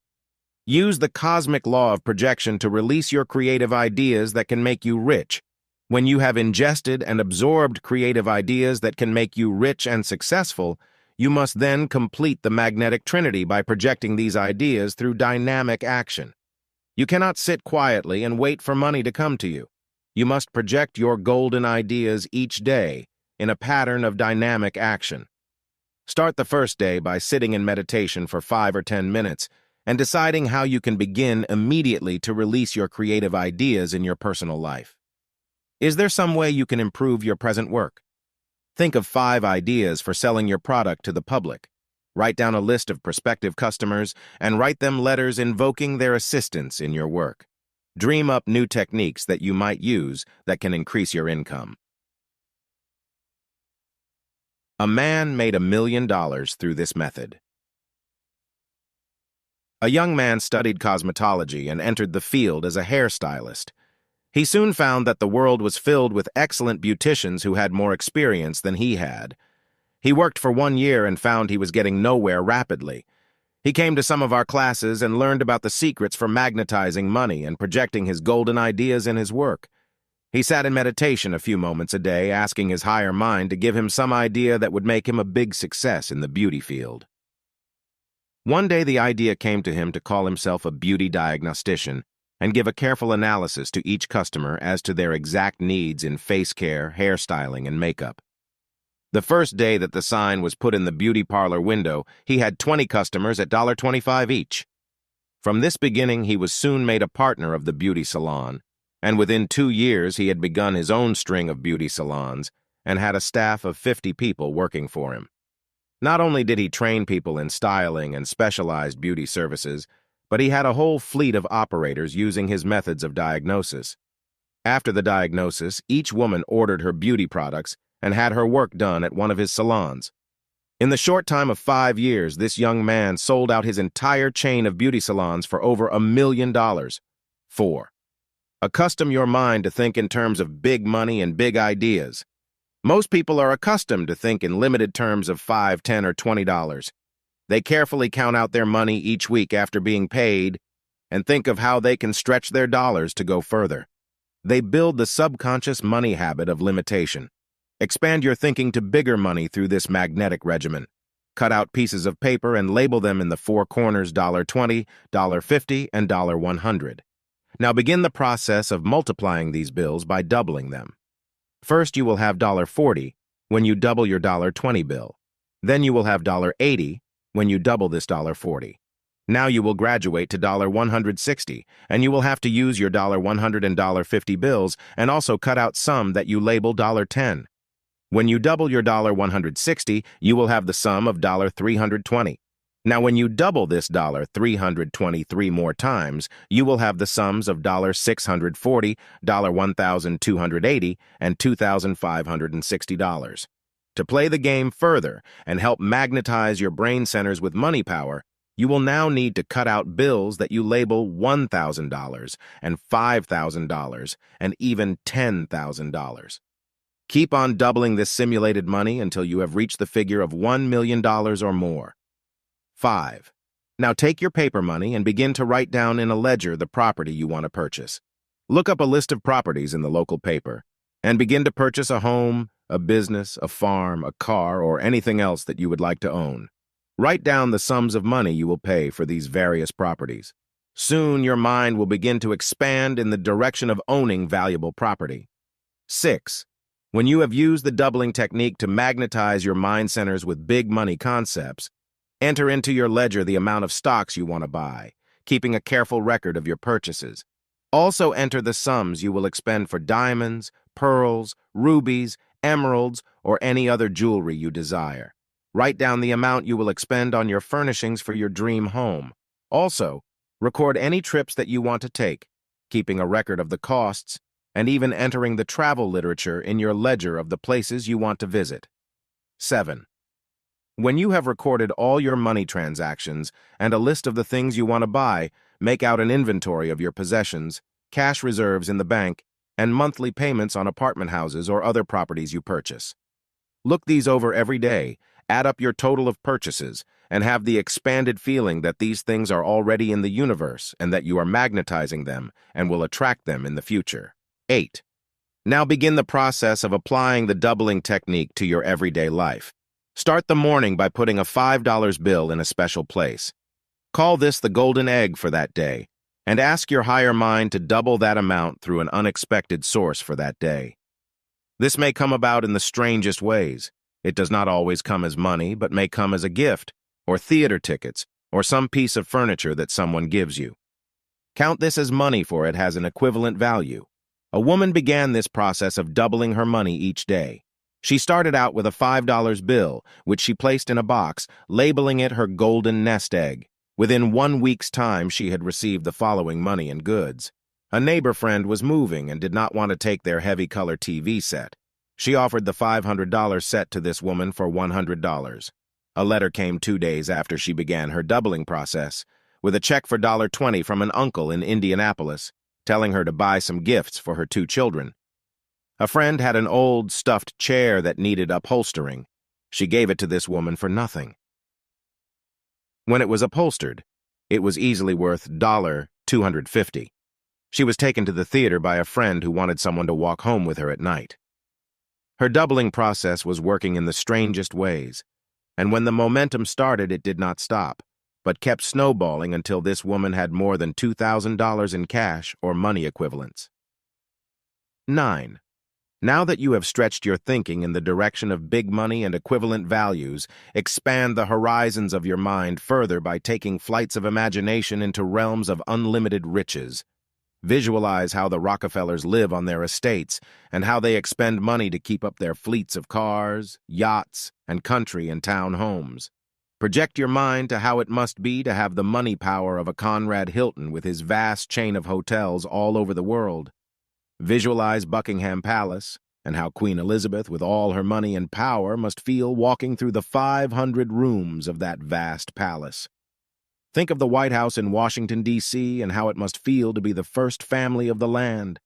Use the cosmic law of projection to release your creative ideas that can make you rich. When you have ingested and absorbed creative ideas that can make you rich and successful, you must then complete the magnetic trinity by projecting these ideas through dynamic action. You cannot sit quietly and wait for money to come to you. You must project your golden ideas each day in a pattern of dynamic action. Start the first day by sitting in meditation for 5 or 10 minutes and deciding how you can begin immediately to release your creative ideas in your personal life. Is there some way you can improve your present work? Think of 5 ideas for selling your product to the public. Write down a list of prospective customers and write them letters invoking their assistance in your work. Dream up new techniques that you might use that can increase your income. A man made $1 million through this method. A young man studied cosmetology and entered the field as a hairstylist. He soon found that the world was filled with excellent beauticians who had more experience than he had. He worked for 1 year and found he was getting nowhere rapidly. He came to some of our classes and learned about the secrets for magnetizing money and projecting his golden ideas in his work. He sat in meditation a few moments a day, asking his higher mind to give him some idea that would make him a big success in the beauty field. One day the idea came to him to call himself a beauty diagnostician and give a careful analysis to each customer as to their exact needs in face care, hairstyling, and makeup. The first day that the sign was put in the beauty parlor window, he had 20 customers at $1.25 each. From this beginning, he was soon made a partner of the beauty salon, and within 2 years he had begun his own string of beauty salons and had a staff of 50 people working for him. Not only did he train people in styling and specialized beauty services, but he had a whole fleet of operators using his methods of diagnosis. After the diagnosis, each woman ordered her beauty products and had her work done at one of his salons. In the short time of 5 years, this young man sold out his entire chain of beauty salons for over $1 million. 4. Accustom your mind to think in terms of big money and big ideas. Most people are accustomed to think in limited terms of $5, $10, or $20. They carefully count out their money each week after being paid and think of how they can stretch their dollars to go further. They build the subconscious money habit of limitation. Expand your thinking to bigger money through this magnetic regimen. Cut out pieces of paper and label them in the 4 corners $20, $50, and $100. Now begin the process of multiplying these bills by doubling them. First, you will have $40 when you double your $20 bill. Then you will have $80 when you double this $40. Now you will graduate to $160, and you will have to use your $100 and $50 bills and also cut out some that you label $10. When you double your $160, you will have the sum of $320. Now when you double this $323 more times, you will have the sums of $640, $1,280, and $2,560. To play the game further and help magnetize your brain centers with money power, you will now need to cut out bills that you label $1,000 and $5,000 and even $10,000. Keep on doubling this simulated money until you have reached the figure of $1 million or more. 5. Now take your paper money and begin to write down in a ledger the property you want to purchase. Look up a list of properties in the local paper and begin to purchase a home, a business, a farm, a car, or anything else that you would like to own. Write down the sums of money you will pay for these various properties. Soon your mind will begin to expand in the direction of owning valuable property. 6. When you have used the doubling technique to magnetize your mind centers with big money concepts, enter into your ledger the amount of stocks you want to buy, keeping a careful record of your purchases. Also enter the sums you will expend for diamonds, pearls, rubies, emeralds, or any other jewelry you desire. Write down the amount you will expend on your furnishings for your dream home. Also, record any trips that you want to take, keeping a record of the costs, and even entering the travel literature in your ledger of the places you want to visit. 7. When you have recorded all your money transactions and a list of the things you want to buy, make out an inventory of your possessions, cash reserves in the bank, and monthly payments on apartment houses or other properties you purchase. Look these over every day, add up your total of purchases, and have the expanded feeling that these things are already in the universe and that you are magnetizing them and will attract them in the future. 8. Now begin the process of applying the doubling technique to your everyday life. Start the morning by putting a $5 bill in a special place. Call this the golden egg for that day, and ask your higher mind to double that amount through an unexpected source for that day. This may come about in the strangest ways. It does not always come as money, but may come as a gift, or theater tickets, or some piece of furniture that someone gives you. Count this as money, for it has an equivalent value. A woman began this process of doubling her money each day. She started out with a $5 bill, which she placed in a box, labeling it her golden nest egg. Within 1 week's time, she had received the following money and goods. A neighbor friend was moving and did not want to take their heavy color TV set. She offered the $500 set to this woman for $100. A letter came 2 days after she began her doubling process, with a check for $20 from an uncle in Indianapolis, telling her to buy some gifts for her 2 children. A friend had an old, stuffed chair that needed upholstering. She gave it to this woman for nothing. When it was upholstered, it was easily worth $250. She was taken to the theater by a friend who wanted someone to walk home with her at night. Her doubling process was working in the strangest ways, and when the momentum started, it did not stop, but kept snowballing until this woman had more than $2,000 in cash or money equivalents. 9. Now that you have stretched your thinking in the direction of big money and equivalent values, expand the horizons of your mind further by taking flights of imagination into realms of unlimited riches. Visualize how the Rockefellers live on their estates and how they expend money to keep up their fleets of cars, yachts, and country and town homes. Project your mind to how it must be to have the money power of a Conrad Hilton with his vast chain of hotels all over the world. Visualize Buckingham Palace and how Queen Elizabeth, with all her money and power, must feel walking through the 500 rooms of that vast palace. Think of the White House in Washington, D.C., and how it must feel to be the first family of the land.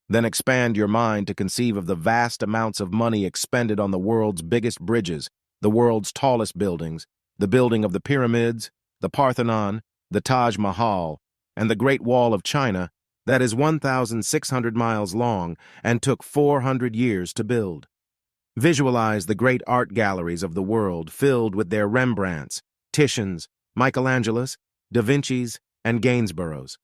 Then expand your mind to conceive of the vast amounts of money expended on the world's biggest bridges, the world's tallest buildings, the building of the pyramids, the Parthenon, the Taj Mahal, and the Great Wall of China that is 1,600 miles long and took 400 years to build. Visualize the great art galleries of the world filled with their Rembrandts, Titians, Michelangelos, Da Vinci's, and Gainsboroughs.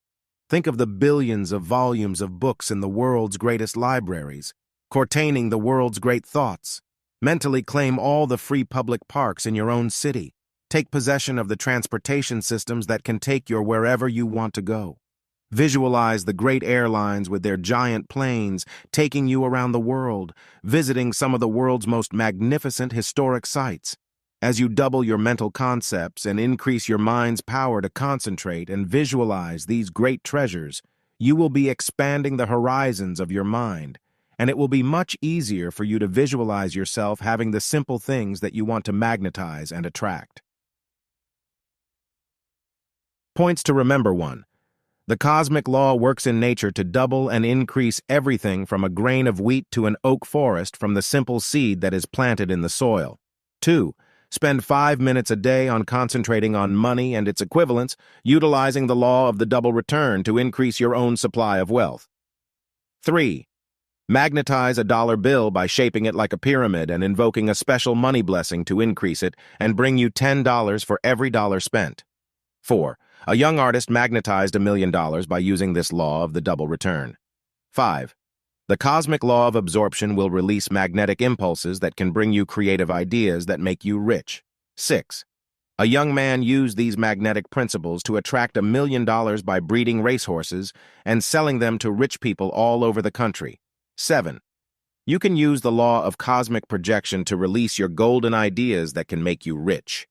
Think of the billions of volumes of books in the world's greatest libraries, containing the world's great thoughts. Mentally claim all the free public parks in your own city. Take possession of the transportation systems that can take you wherever you want to go. Visualize the great airlines with their giant planes taking you around the world, visiting some of the world's most magnificent historic sites. As you double your mental concepts and increase your mind's power to concentrate and visualize these great treasures, you will be expanding the horizons of your mind, and it will be much easier for you to visualize yourself having the simple things that you want to magnetize and attract. Points to remember: 1. The cosmic law works in nature to double and increase everything from a grain of wheat to an oak forest from the simple seed that is planted in the soil. 2. Spend 5 minutes a day on concentrating on money and its equivalents, utilizing the law of the double return to increase your own supply of wealth. 3. Magnetize a dollar bill by shaping it like a pyramid and invoking a special money blessing to increase it and bring you $10 for every dollar spent. 4. A young artist magnetized $1 million by using this law of the double return. 5. The cosmic law of absorption will release magnetic impulses that can bring you creative ideas that make you rich. 6. A young man used these magnetic principles to attract $1 million by breeding racehorses and selling them to rich people all over the country. 7. You can use the law of cosmic projection to release your golden ideas that can make you rich.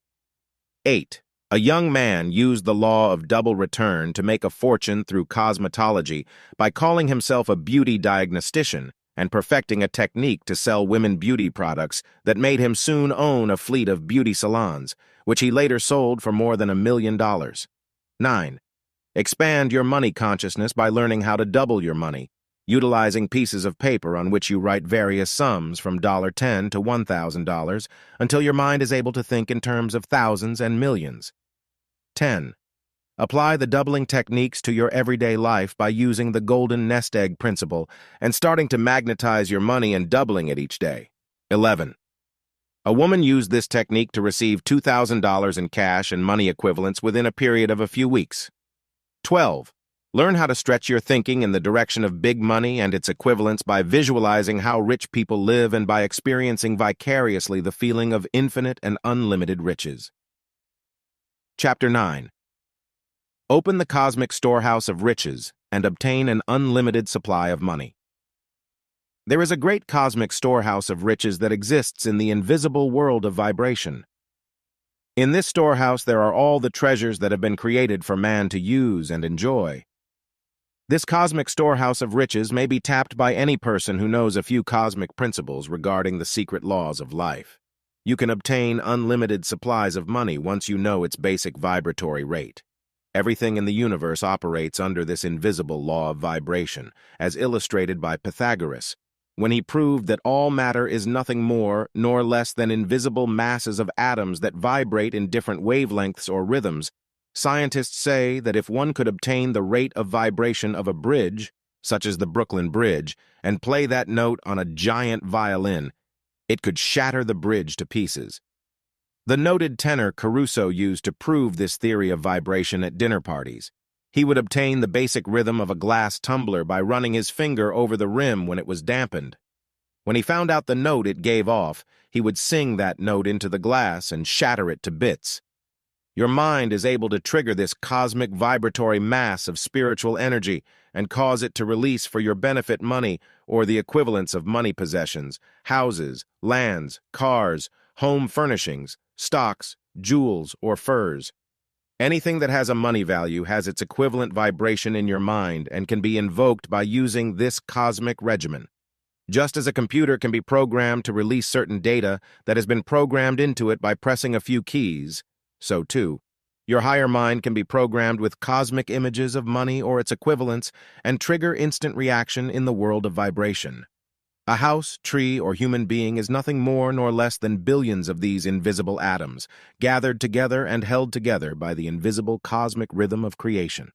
8. A young man used the law of double return to make a fortune through cosmetology by calling himself a beauty diagnostician and perfecting a technique to sell women beauty products that made him soon own a fleet of beauty salons, which he later sold for more than $1 million. 9. Expand your money consciousness by learning how to double your money, utilizing pieces of paper on which you write various sums from $10 to $1,000 until your mind is able to think in terms of thousands and millions. 10. Apply the doubling techniques to your everyday life by using the golden nest egg principle and starting to magnetize your money and doubling it each day. 11. A woman used this technique to receive $2,000 in cash and money equivalents within a period of a few weeks. 12. Learn how to stretch your thinking in the direction of big money and its equivalents by visualizing how rich people live and by experiencing vicariously the feeling of infinite and unlimited riches. Chapter 9. Open the cosmic storehouse of riches and obtain an unlimited supply of money. There is a great cosmic storehouse of riches that exists in the invisible world of vibration. In this storehouse there are all the treasures that have been created for man to use and enjoy. This cosmic storehouse of riches may be tapped by any person who knows a few cosmic principles regarding the secret laws of life. You can obtain unlimited supplies of money once you know its basic vibratory rate. Everything in the universe operates under this invisible law of vibration, as illustrated by Pythagoras, when he proved that all matter is nothing more nor less than invisible masses of atoms that vibrate in different wavelengths or rhythms. Scientists say that if one could obtain the rate of vibration of a bridge, such as the Brooklyn Bridge, and play that note on a giant violin, it could shatter the bridge to pieces. The noted tenor Caruso used to prove this theory of vibration at dinner parties. He would obtain the basic rhythm of a glass tumbler by running his finger over the rim when it was dampened. When he found out the note it gave off, he would sing that note into the glass and shatter it to bits. Your mind is able to trigger this cosmic vibratory mass of spiritual energy and cause it to release for your benefit money or the equivalents of money possessions, houses, lands, cars, home furnishings, stocks, jewels, or furs. Anything that has a money value has its equivalent vibration in your mind and can be invoked by using this cosmic regimen. Just as a computer can be programmed to release certain data that has been programmed into it by pressing a few keys, so too, your higher mind can be programmed with cosmic images of money or its equivalents and trigger instant reaction in the world of vibration. A house, tree, or human being is nothing more nor less than billions of these invisible atoms, gathered together and held together by the invisible cosmic rhythm of creation.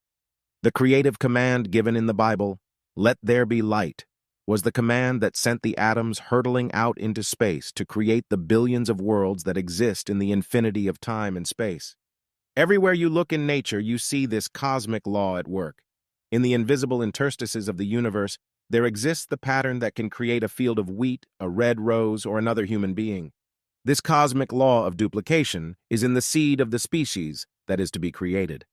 The creative command given in the Bible, "Let there be light," was the command that sent the atoms hurtling out into space to create the billions of worlds that exist in the infinity of time and space. Everywhere you look in nature, you see this cosmic law at work. In the invisible interstices of the universe, there exists the pattern that can create a field of wheat, a red rose, or another human being. This cosmic law of duplication is in the seed of the species that is to be created.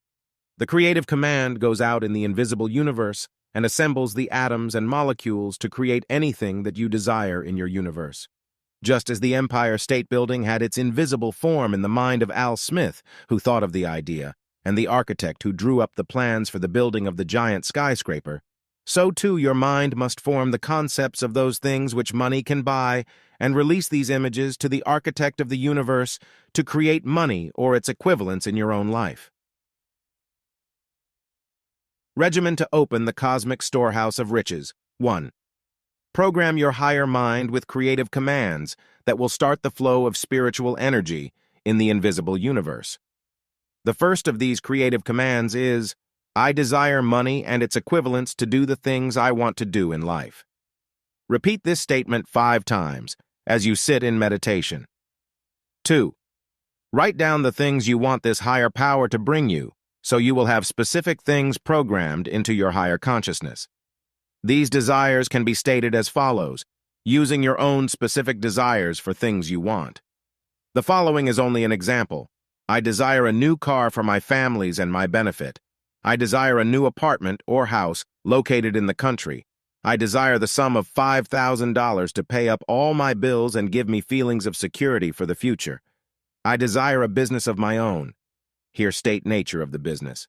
The creative command goes out in the invisible universe and assembles the atoms and molecules to create anything that you desire in your universe. Just as the Empire State Building had its invisible form in the mind of Al Smith, who thought of the idea, and the architect who drew up the plans for the building of the giant skyscraper, so too your mind must form the concepts of those things which money can buy and release these images to the architect of the universe to create money or its equivalents in your own life. Regimen to open the cosmic storehouse of riches. 1. Program your higher mind with creative commands that will start the flow of spiritual energy in the invisible universe. The first of these creative commands is, "I desire money and its equivalents to do the things I want to do in life." Repeat this statement 5 times as you sit in meditation. 2. Write down the things you want this higher power to bring you, so you will have specific things programmed into your higher consciousness. These desires can be stated as follows, using your own specific desires for things you want. The following is only an example. I desire a new car for my families and my benefit. I desire a new apartment or house located in the country. I desire the sum of $5,000 to pay up all my bills and give me feelings of security for the future. I desire a business of my own. Here state nature of the business.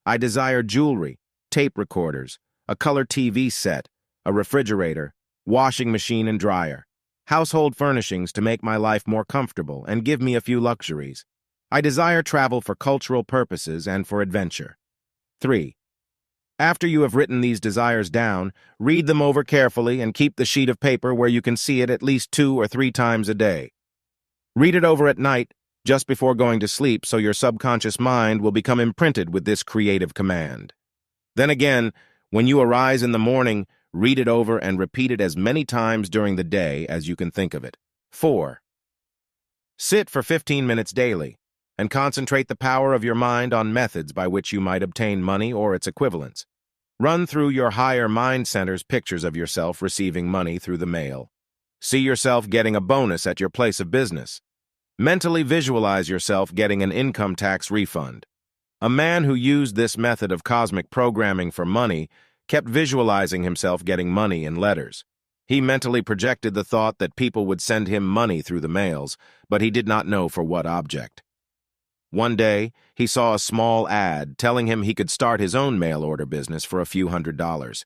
I desire jewelry, tape recorders, a color TV set, a refrigerator, washing machine and dryer, household furnishings to make my life more comfortable and give me a few luxuries. I desire travel for cultural purposes and for adventure. 3. After you have written these desires down, read them over carefully and keep the sheet of paper where you can see it at least 2 or 3 times a day. Read it over at night, just before going to sleep, so your subconscious mind will become imprinted with this creative command. Then again, when you arise in the morning, read it over and repeat it as many times during the day as you can think of it. 4. Sit for 15 minutes daily and concentrate the power of your mind on methods by which you might obtain money or its equivalents. Run through your higher mind centers pictures of yourself receiving money through the mail. See yourself getting a bonus at your place of business. Mentally visualize yourself getting an income tax refund. A man who used this method of cosmic programming for money kept visualizing himself getting money in letters. He mentally projected the thought that people would send him money through the mails, but he did not know for what object. One day, he saw a small ad telling him he could start his own mail order business for a few $100s.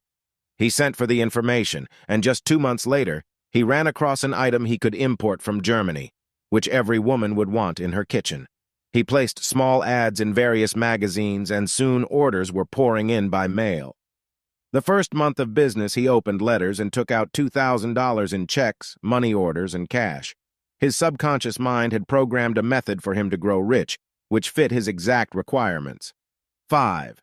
He sent for the information, and just 2 months later, he ran across an item he could import from Germany, which every woman would want in her kitchen. He placed small ads in various magazines, and soon orders were pouring in by mail. The first month of business, he opened letters and took out $2,000 in checks, money orders, and cash. His subconscious mind had programmed a method for him to grow rich, which fit his exact requirements. 5.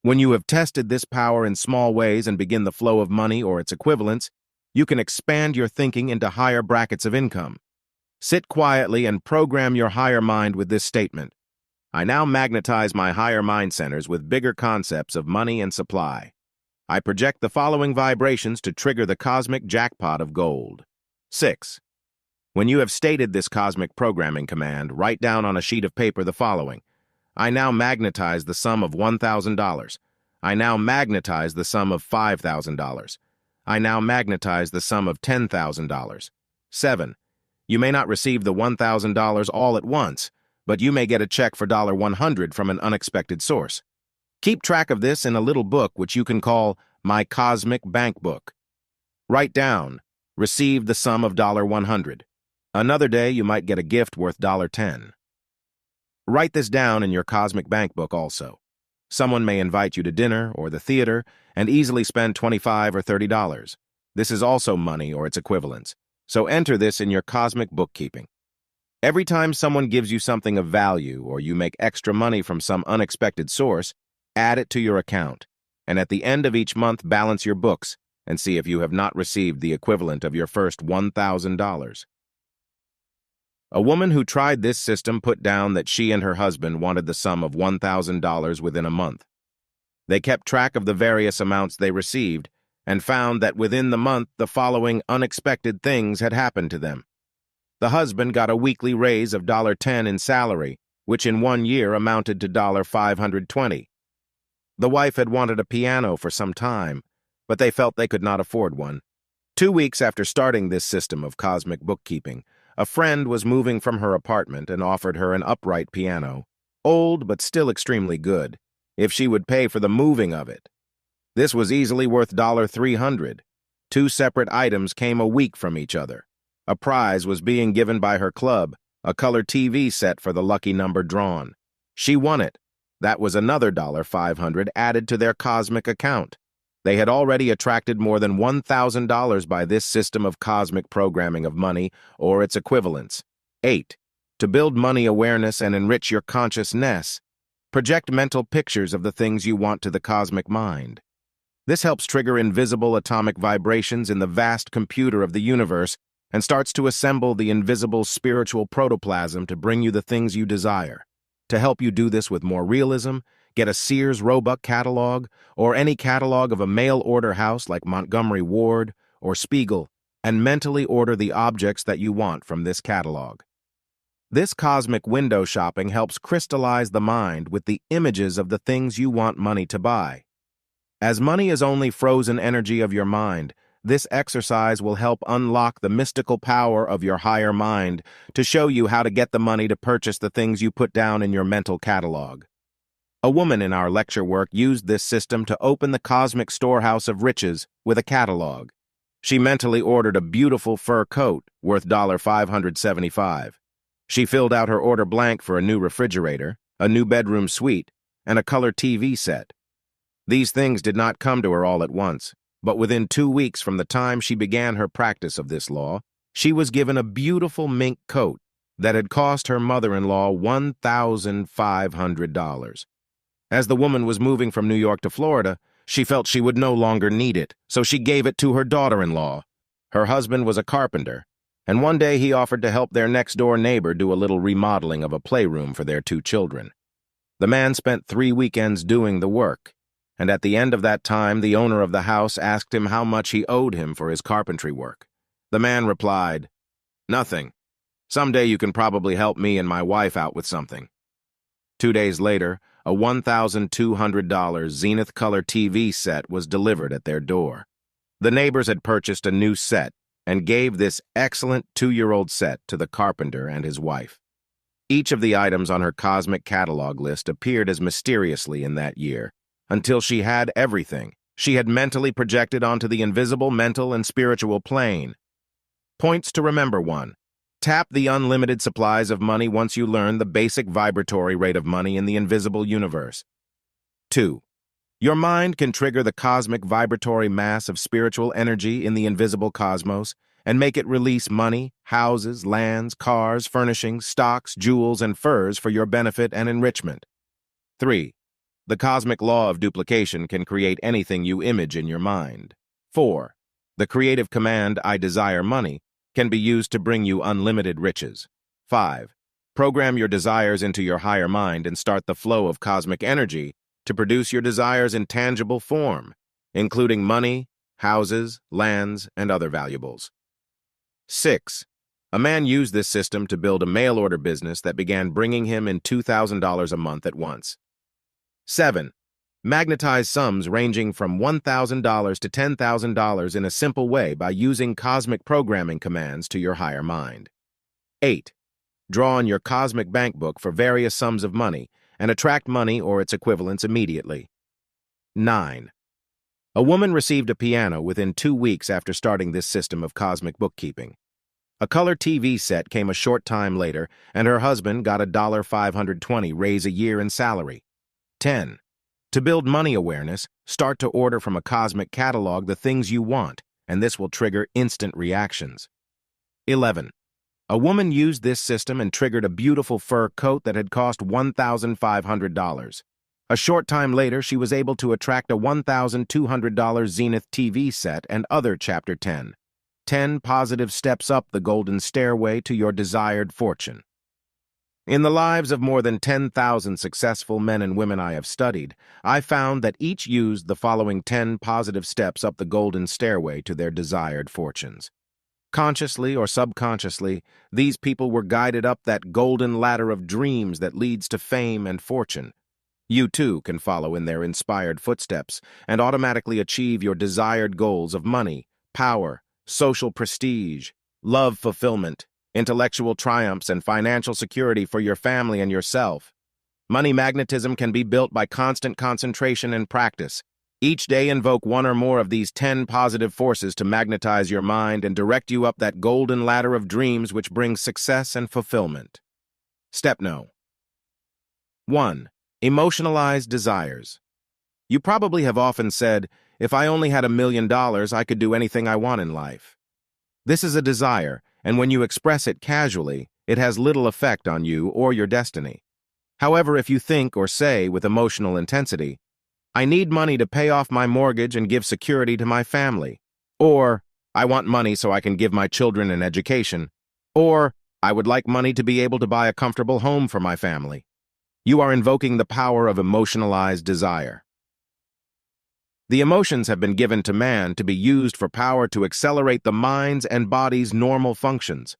When you have tested this power in small ways and begin the flow of money or its equivalents, you can expand your thinking into higher brackets of income. Sit quietly and program your higher mind with this statement. I now magnetize my higher mind centers with bigger concepts of money and supply. I project the following vibrations to trigger the cosmic jackpot of gold. 6. When you have stated this cosmic programming command, write down on a sheet of paper the following. I now magnetize the sum of $1,000. I now magnetize the sum of $5,000. I now magnetize the sum of $10,000. 7. You may not receive the $1,000 all at once, but you may get a check for $100 from an unexpected source. Keep track of this in a little book which you can call My Cosmic Bank Book. Write down, receive the sum of $100. Another day you might get a gift worth $10. Write this down in your Cosmic Bank Book also. Someone may invite you to dinner or the theater and easily spend $25 or $30. This is also money or its equivalents, so enter this in your cosmic bookkeeping. Every time someone gives you something of value or you make extra money from some unexpected source, add it to your account, and at the end of each month balance your books and see if you have not received the equivalent of your first $1,000. A woman who tried this system put down that she and her husband wanted the sum of $1,000 within a month. They kept track of the various amounts they received and found that within the month the following unexpected things had happened to them. The husband got a weekly raise of $10 in salary, which in 1 year amounted to $520. The wife had wanted a piano for some time, but they felt they could not afford one. 2 weeks after starting this system of cosmic bookkeeping, a friend was moving from her apartment and offered her an upright piano, old but still extremely good, if she would pay for the moving of it. This was easily worth $300. 2 separate items came a week from each other. A prize was being given by her club, a color TV set for the lucky number drawn. She won it. That was another $500 added to their cosmic account. They had already attracted more than $1,000 by this system of cosmic programming of money or its equivalents. 8. To build money awareness and enrich your consciousness, project mental pictures of the things you want to the cosmic mind. This helps trigger invisible atomic vibrations in the vast computer of the universe and starts to assemble the invisible spiritual protoplasm to bring you the things you desire. To help you do this with more realism, get a Sears Roebuck catalog or any catalog of a mail-order house like Montgomery Ward or Spiegel and mentally order the objects that you want from this catalog. This cosmic window shopping helps crystallize the mind with the images of the things you want money to buy. As money is only frozen energy of your mind, this exercise will help unlock the mystical power of your higher mind to show you how to get the money to purchase the things you put down in your mental catalog. A woman in our lecture work used this system to open the cosmic storehouse of riches with a catalog. She mentally ordered a beautiful fur coat worth $575. She filled out her order blank for a new refrigerator, a new bedroom suite, and a color TV set. These things did not come to her all at once, but within 2 weeks from the time she began her practice of this law, she was given a beautiful mink coat that had cost her mother-in-law $1,500. As the woman was moving from New York to Florida, she felt she would no longer need it, so she gave it to her daughter-in-law. Her husband was a carpenter, and one day he offered to help their next-door neighbor do a little remodeling of a playroom for their 2 children. The man spent 3 weekends doing the work, and at the end of that time, the owner of the house asked him how much he owed him for his carpentry work. The man replied, "Nothing. Someday you can probably help me and my wife out with something." 2 days later, a $1,200 Zenith color TV set was delivered at their door. The neighbors had purchased a new set and gave this excellent 2-year-old set to the carpenter and his wife. Each of the items on her cosmic catalog list appeared as mysteriously in that year, until she had everything she had mentally projected onto the invisible mental and spiritual plane. Points to remember: 1. Tap the unlimited supplies of money once you learn the basic vibratory rate of money in the invisible universe. 2. Your mind can trigger the cosmic vibratory mass of spiritual energy in the invisible cosmos and make it release money, houses, lands, cars, furnishings, stocks, jewels, and furs for your benefit and enrichment. 3. The cosmic law of duplication can create anything you image in your mind. 4. The creative command, I desire money, can be used to bring you unlimited riches. 5. Program your desires into your higher mind and start the flow of cosmic energy to produce your desires in tangible form, including money, houses, lands, and other valuables. 6. A man used this system to build a mail-order business that began bringing him in $2,000 a month at once. 7. Magnetize sums ranging from $1,000 to $10,000 in a simple way by using cosmic programming commands to your higher mind. 8. Draw on your cosmic bank book for various sums of money and attract money or its equivalents immediately. 9. A woman received a piano within 2 weeks after starting this system of cosmic bookkeeping. A color TV set came a short time later, and her husband got a $520 raise a year in salary. 10. To build money awareness, start to order from a cosmic catalog the things you want, and this will trigger instant reactions. 11. A woman used this system and triggered a beautiful fur coat that had cost $1,500. A short time later, she was able to attract a $1,200 Zenith TV set and other Chapter 10. 10 positive steps up the golden stairway to your desired fortune. In the lives of more than 10,000 successful men and women I have studied, I found that each used the following 10 positive steps up the golden stairway to their desired fortunes. Consciously or subconsciously, these people were guided up that golden ladder of dreams that leads to fame and fortune. You too can follow in their inspired footsteps and automatically achieve your desired goals of money, power, social prestige, love fulfillment, intellectual triumphs, and financial security for your family and yourself. Money magnetism can be built by constant concentration and practice. Each day invoke one or more of these 10 positive forces to magnetize your mind and direct you up that golden ladder of dreams which brings success and fulfillment. Step No. 1. Emotionalized desires. You probably have often said, if I only had $1 million, I could do anything I want in life. This is a desire, and when you express it casually, it has little effect on you or your destiny. However, if you think or say with emotional intensity, I need money to pay off my mortgage and give security to my family, or I want money so I can give my children an education, or I would like money to be able to buy a comfortable home for my family, you are invoking the power of emotionalized desire. The emotions have been given to man to be used for power to accelerate the mind's and body's normal functions.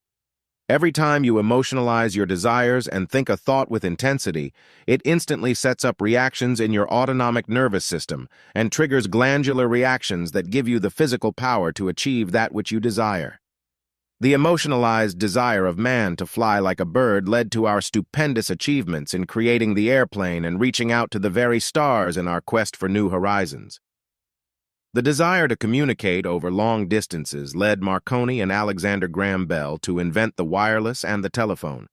Every time you emotionalize your desires and think a thought with intensity, it instantly sets up reactions in your autonomic nervous system and triggers glandular reactions that give you the physical power to achieve that which you desire. The emotionalized desire of man to fly like a bird led to our stupendous achievements in creating the airplane and reaching out to the very stars in our quest for new horizons. The desire to communicate over long distances led Marconi and Alexander Graham Bell to invent the wireless and the telephone.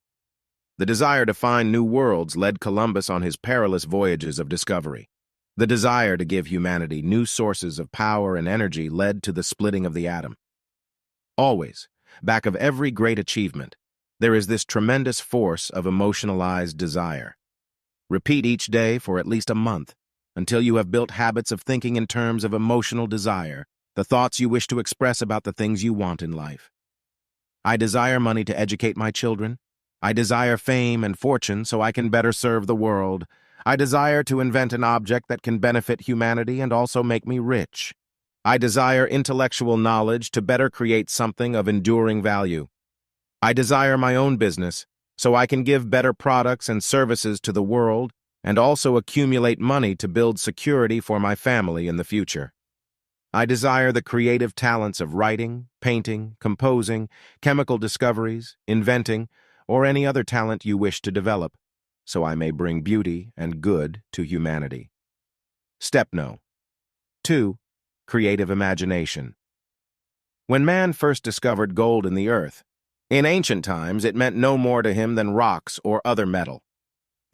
The desire to find new worlds led Columbus on his perilous voyages of discovery. The desire to give humanity new sources of power and energy led to the splitting of the atom. Always, back of every great achievement, there is this tremendous force of emotionalized desire. Repeat each day for at least a month, until you have built habits of thinking in terms of emotional desire, the thoughts you wish to express about the things you want in life. I desire money to educate my children. I desire fame and fortune so I can better serve the world. I desire to invent an object that can benefit humanity and also make me rich. I desire intellectual knowledge to better create something of enduring value. I desire my own business so I can give better products and services to the world and also accumulate money to build security for my family in the future. I desire the creative talents of writing, painting, composing, chemical discoveries, inventing, or any other talent you wish to develop, so I may bring beauty and good to humanity. Step No. 2. Creative imagination. When man first discovered gold in the earth, in ancient times it meant no more to him than rocks or other metal.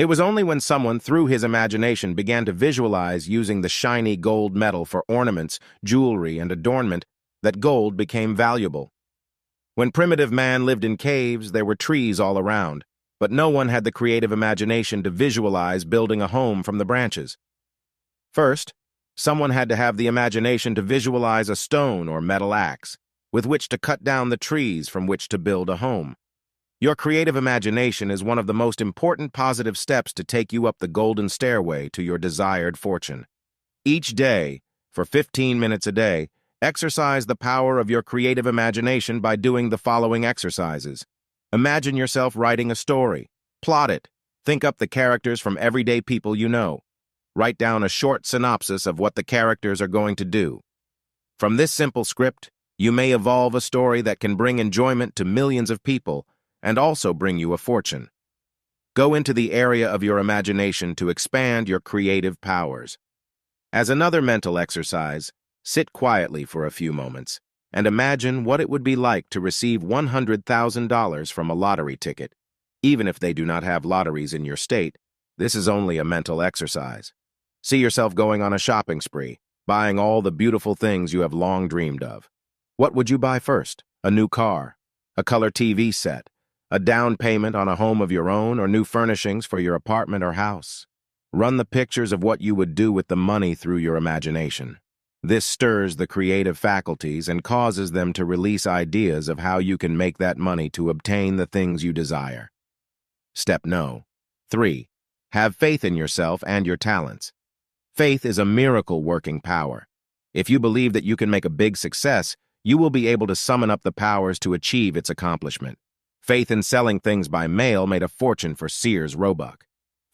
It was only when someone, through his imagination, began to visualize using the shiny gold metal for ornaments, jewelry, and adornment that gold became valuable. When primitive man lived in caves, there were trees all around, but no one had the creative imagination to visualize building a home from the branches. First, someone had to have the imagination to visualize a stone or metal axe, with which to cut down the trees from which to build a home. Your creative imagination is one of the most important positive steps to take you up the golden stairway to your desired fortune. Each day, for 15 minutes a day, exercise the power of your creative imagination by doing the following exercises. Imagine yourself writing a story. Plot it. Think up the characters from everyday people you know. Write down a short synopsis of what the characters are going to do. From this simple script, you may evolve a story that can bring enjoyment to millions of people and also bring you a fortune. Go into the area of your imagination to expand your creative powers. As another mental exercise, sit quietly for a few moments and imagine what it would be like to receive $100,000 from a lottery ticket. Even if they do not have lotteries in your state, this is only a mental exercise. See yourself going on a shopping spree, buying all the beautiful things you have long dreamed of. What would you buy first? A new car, a color TV set, a down payment on a home of your own, or new furnishings for your apartment or house? Run the pictures of what you would do with the money through your imagination. This stirs the creative faculties and causes them to release ideas of how you can make that money to obtain the things you desire. Step No. 3. Have faith in yourself and your talents. Faith is a miracle-working power. If you believe that you can make a big success, you will be able to summon up the powers to achieve its accomplishment. Faith in selling things by mail made a fortune for Sears Roebuck.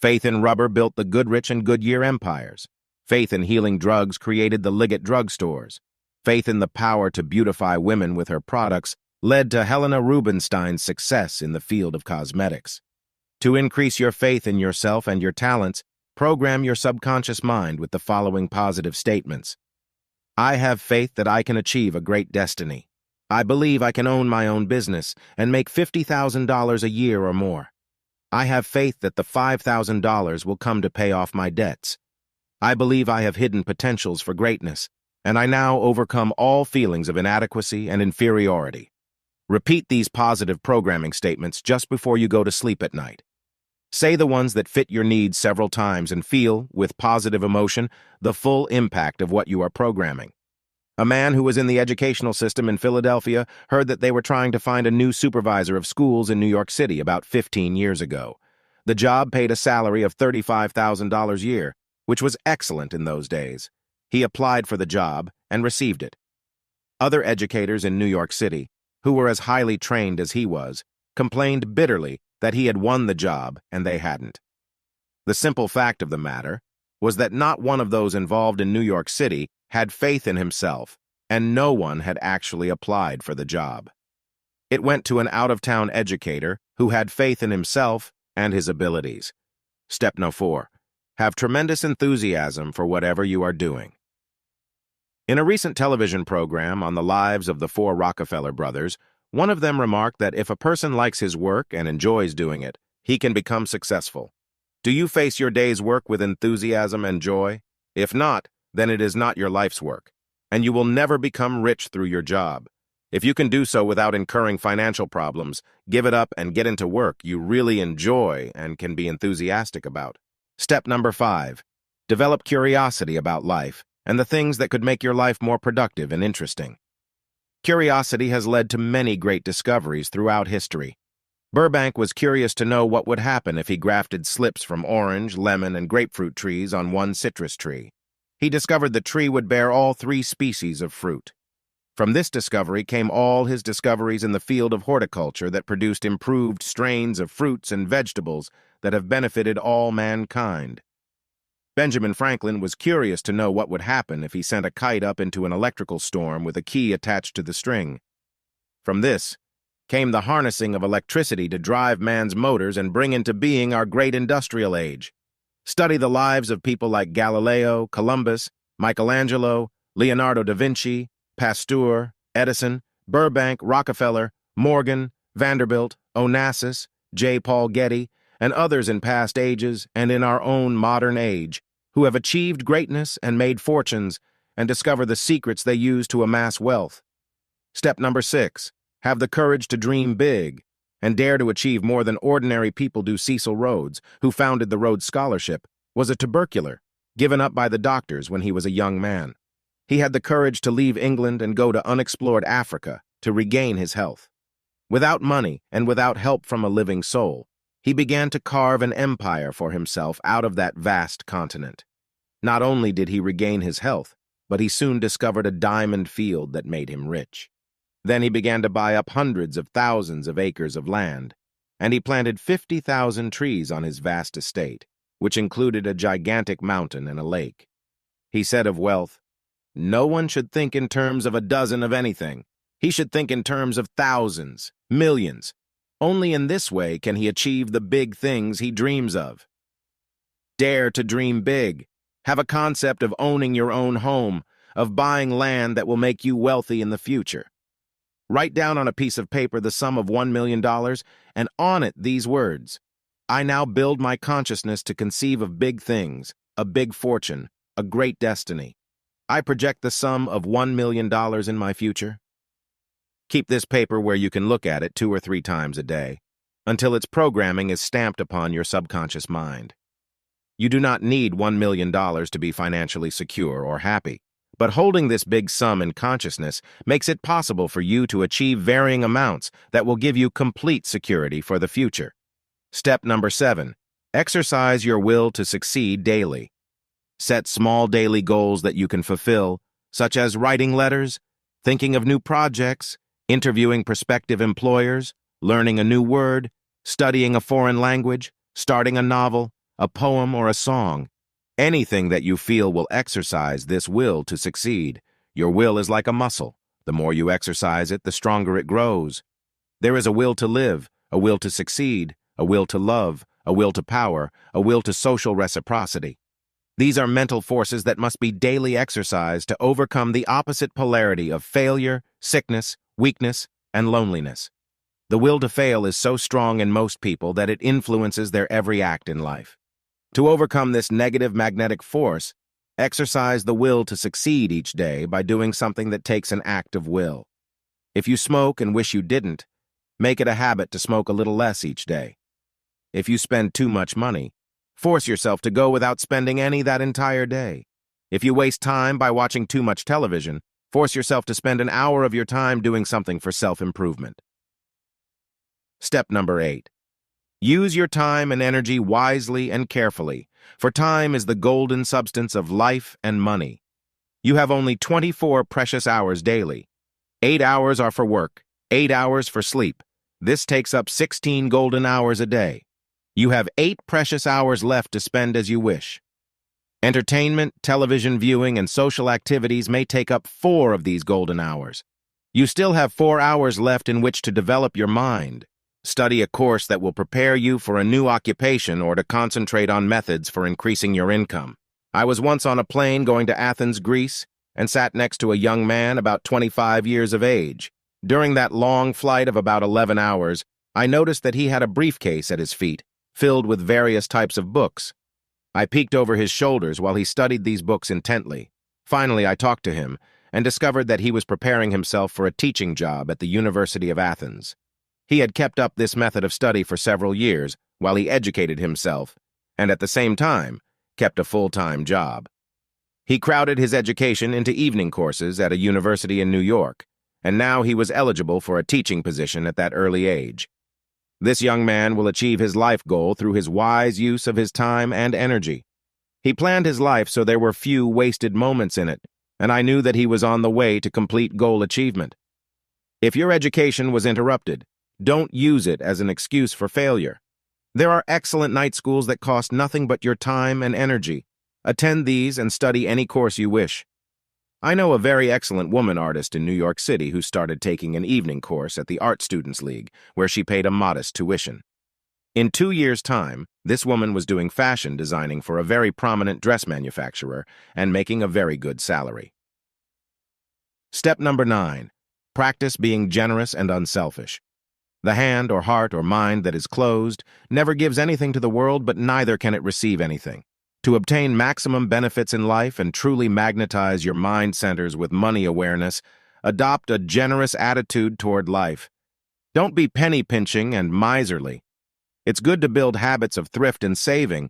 Faith in rubber built the Goodrich and Goodyear empires. Faith in healing drugs created the Liggett drugstores. Faith in the power to beautify women with her products led to Helena Rubinstein's success in the field of cosmetics. To increase your faith in yourself and your talents, program your subconscious mind with the following positive statements. I have faith that I can achieve a great destiny. I believe I can own my own business and make $50,000 a year or more. I have faith that the $5,000 will come to pay off my debts. I believe I have hidden potentials for greatness, and I now overcome all feelings of inadequacy and inferiority. Repeat these positive programming statements just before you go to sleep at night. Say the ones that fit your needs several times and feel, with positive emotion, the full impact of what you are programming. A man who was in the educational system in Philadelphia heard that they were trying to find a new supervisor of schools in New York City about 15 years ago. The job paid a salary of $35,000 a year, which was excellent in those days. He applied for the job and received it. Other educators in New York City, who were as highly trained as he was, complained bitterly that he had won the job and they hadn't. The simple fact of the matter was that not one of those involved in New York City had faith in himself, and no one had actually applied for the job. It went to an out-of-town educator who had faith in himself and his abilities. Step No. 4. Have tremendous enthusiasm for whatever you are doing. In a recent television program on the lives of the four Rockefeller brothers, one of them remarked that if a person likes his work and enjoys doing it, he can become successful. Do you face your day's work with enthusiasm and joy? If not, then it is not your life's work, and you will never become rich through your job. If you can do so without incurring financial problems, give it up and get into work you really enjoy and can be enthusiastic about. Step number 5. Develop curiosity about life and the things that could make your life more productive and interesting. Curiosity has led to many great discoveries throughout history. Burbank was curious to know what would happen if he grafted slips from orange, lemon, and grapefruit trees on one citrus tree. He discovered the tree would bear all 3 species of fruit. From this discovery came all his discoveries in the field of horticulture that produced improved strains of fruits and vegetables that have benefited all mankind. Benjamin Franklin was curious to know what would happen if he sent a kite up into an electrical storm with a key attached to the string. From this came the harnessing of electricity to drive man's motors and bring into being our great industrial age. Study the lives of people like Galileo, Columbus, Michelangelo, Leonardo da Vinci, Pasteur, Edison, Burbank, Rockefeller, Morgan, Vanderbilt, Onassis, J. Paul Getty, and others in past ages and in our own modern age, who have achieved greatness and made fortunes and discover the secrets they use to amass wealth. Step number 6, have the courage to dream big and dare to achieve more than ordinary people do. Cecil Rhodes, who founded the Rhodes Scholarship, was a tubercular, given up by the doctors when he was a young man. He had the courage to leave England and go to unexplored Africa to regain his health. Without money and without help from a living soul, he began to carve an empire for himself out of that vast continent. Not only did he regain his health, but he soon discovered a diamond field that made him rich. Then he began to buy up hundreds of thousands of acres of land, and he planted 50,000 trees on his vast estate, which included a gigantic mountain and a lake. He said of wealth, "No one should think in terms of a dozen of anything. He should think in terms of thousands, millions. Only in this way can he achieve the big things he dreams of." Dare to dream big. Have a concept of owning your own home, of buying land that will make you wealthy in the future. Write down on a piece of paper the sum of $1 million, and on it these words: "I now build my consciousness to conceive of big things, a big fortune, a great destiny. I project the sum of $1 million in my future." Keep this paper where you can look at it 2 or 3 times a day, until its programming is stamped upon your subconscious mind. You do not need $1 million to be financially secure or happy, but holding this big sum in consciousness makes it possible for you to achieve varying amounts that will give you complete security for the future. Step number 7, exercise your will to succeed daily. Set small daily goals that you can fulfill, such as writing letters, thinking of new projects, interviewing prospective employers, learning a new word, studying a foreign language, starting a novel, a poem, or a song. Anything that you feel will exercise this will to succeed. Your will is like a muscle. The more you exercise it, the stronger it grows. There is a will to live, a will to succeed, a will to love, a will to power, a will to social reciprocity. These are mental forces that must be daily exercised to overcome the opposite polarity of failure, sickness, weakness, and loneliness. The will to fail is so strong in most people that it influences their every act in life. To overcome this negative magnetic force, exercise the will to succeed each day by doing something that takes an act of will. If you smoke and wish you didn't, make it a habit to smoke a little less each day. If you spend too much money, force yourself to go without spending any that entire day. If you waste time by watching too much television, force yourself to spend an hour of your time doing something for self-improvement. Step number 8. Use your time and energy wisely and carefully, for time is the golden substance of life and money. You have only 24 precious hours daily. 8 hours are for work, 8 hours for sleep. This takes up 16 golden hours a day. You have 8 precious hours left to spend as you wish. Entertainment, television viewing, and social activities may take up 4 of these golden hours. You still have 4 hours left in which to develop your mind. Study a course that will prepare you for a new occupation or to concentrate on methods for increasing your income. I was once on a plane going to Athens, Greece, and sat next to a young man about 25 years of age. During that long flight of about 11 hours, I noticed that he had a briefcase at his feet, filled with various types of books. I peeked over his shoulders while he studied these books intently. Finally, I talked to him and discovered that he was preparing himself for a teaching job at the University of Athens. He had kept up this method of study for several years while he educated himself, and at the same time, kept a full-time job. He crowded his education into evening courses at a university in New York, and now he was eligible for a teaching position at that early age. This young man will achieve his life goal through his wise use of his time and energy. He planned his life so there were few wasted moments in it, and I knew that he was on the way to complete goal achievement. If your education was interrupted, don't use it as an excuse for failure. There are excellent night schools that cost nothing but your time and energy. Attend these and study any course you wish. I know a very excellent woman artist in New York City who started taking an evening course at the Art Students League, where she paid a modest tuition. In 2 years' time, this woman was doing fashion designing for a very prominent dress manufacturer and making a very good salary. Step number 9. Practice being generous and unselfish. The hand or heart or mind that is closed never gives anything to the world, but neither can it receive anything. To obtain maximum benefits in life and truly magnetize your mind centers with money awareness, adopt a generous attitude toward life. Don't be penny-pinching and miserly. It's good to build habits of thrift and saving,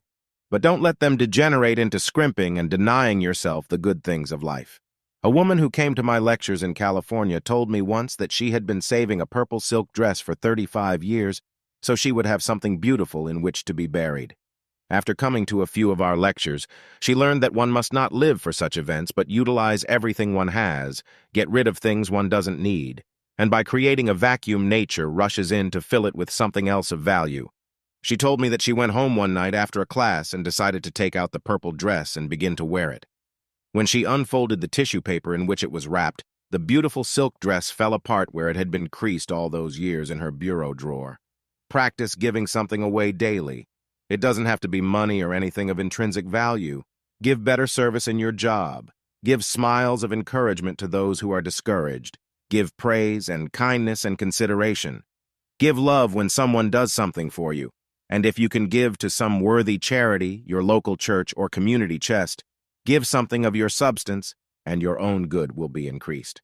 but don't let them degenerate into scrimping and denying yourself the good things of life. A woman who came to my lectures in California told me once that she had been saving a purple silk dress for 35 years so she would have something beautiful in which to be buried. After coming to a few of our lectures, she learned that one must not live for such events but utilize everything one has, get rid of things one doesn't need, and by creating a vacuum nature rushes in to fill it with something else of value. She told me that she went home one night after a class and decided to take out the purple dress and begin to wear it. When she unfolded the tissue paper in which it was wrapped, the beautiful silk dress fell apart where it had been creased all those years in her bureau drawer. Practice giving something away daily. It doesn't have to be money or anything of intrinsic value. Give better service in your job. Give smiles of encouragement to those who are discouraged. Give praise and kindness and consideration. Give love when someone does something for you. And if you can give to some worthy charity, your local church or community chest, give something of your substance, and your own good will be increased.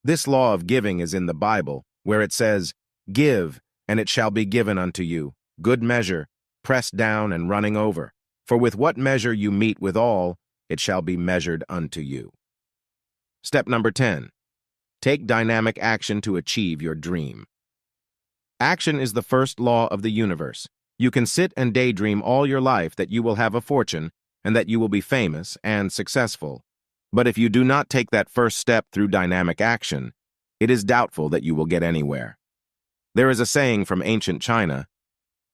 This law of giving is in the Bible, where it says, "Give, and it shall be given unto you, good measure, pressed down and running over. For with what measure you meet withal, it shall be measured unto you." Step number 10. Take dynamic action to achieve your dream. Action is the first law of the universe. You can sit and daydream all your life that you will have a fortune and that you will be famous and successful. But if you do not take that first step through dynamic action, it is doubtful that you will get anywhere. There is a saying from ancient China,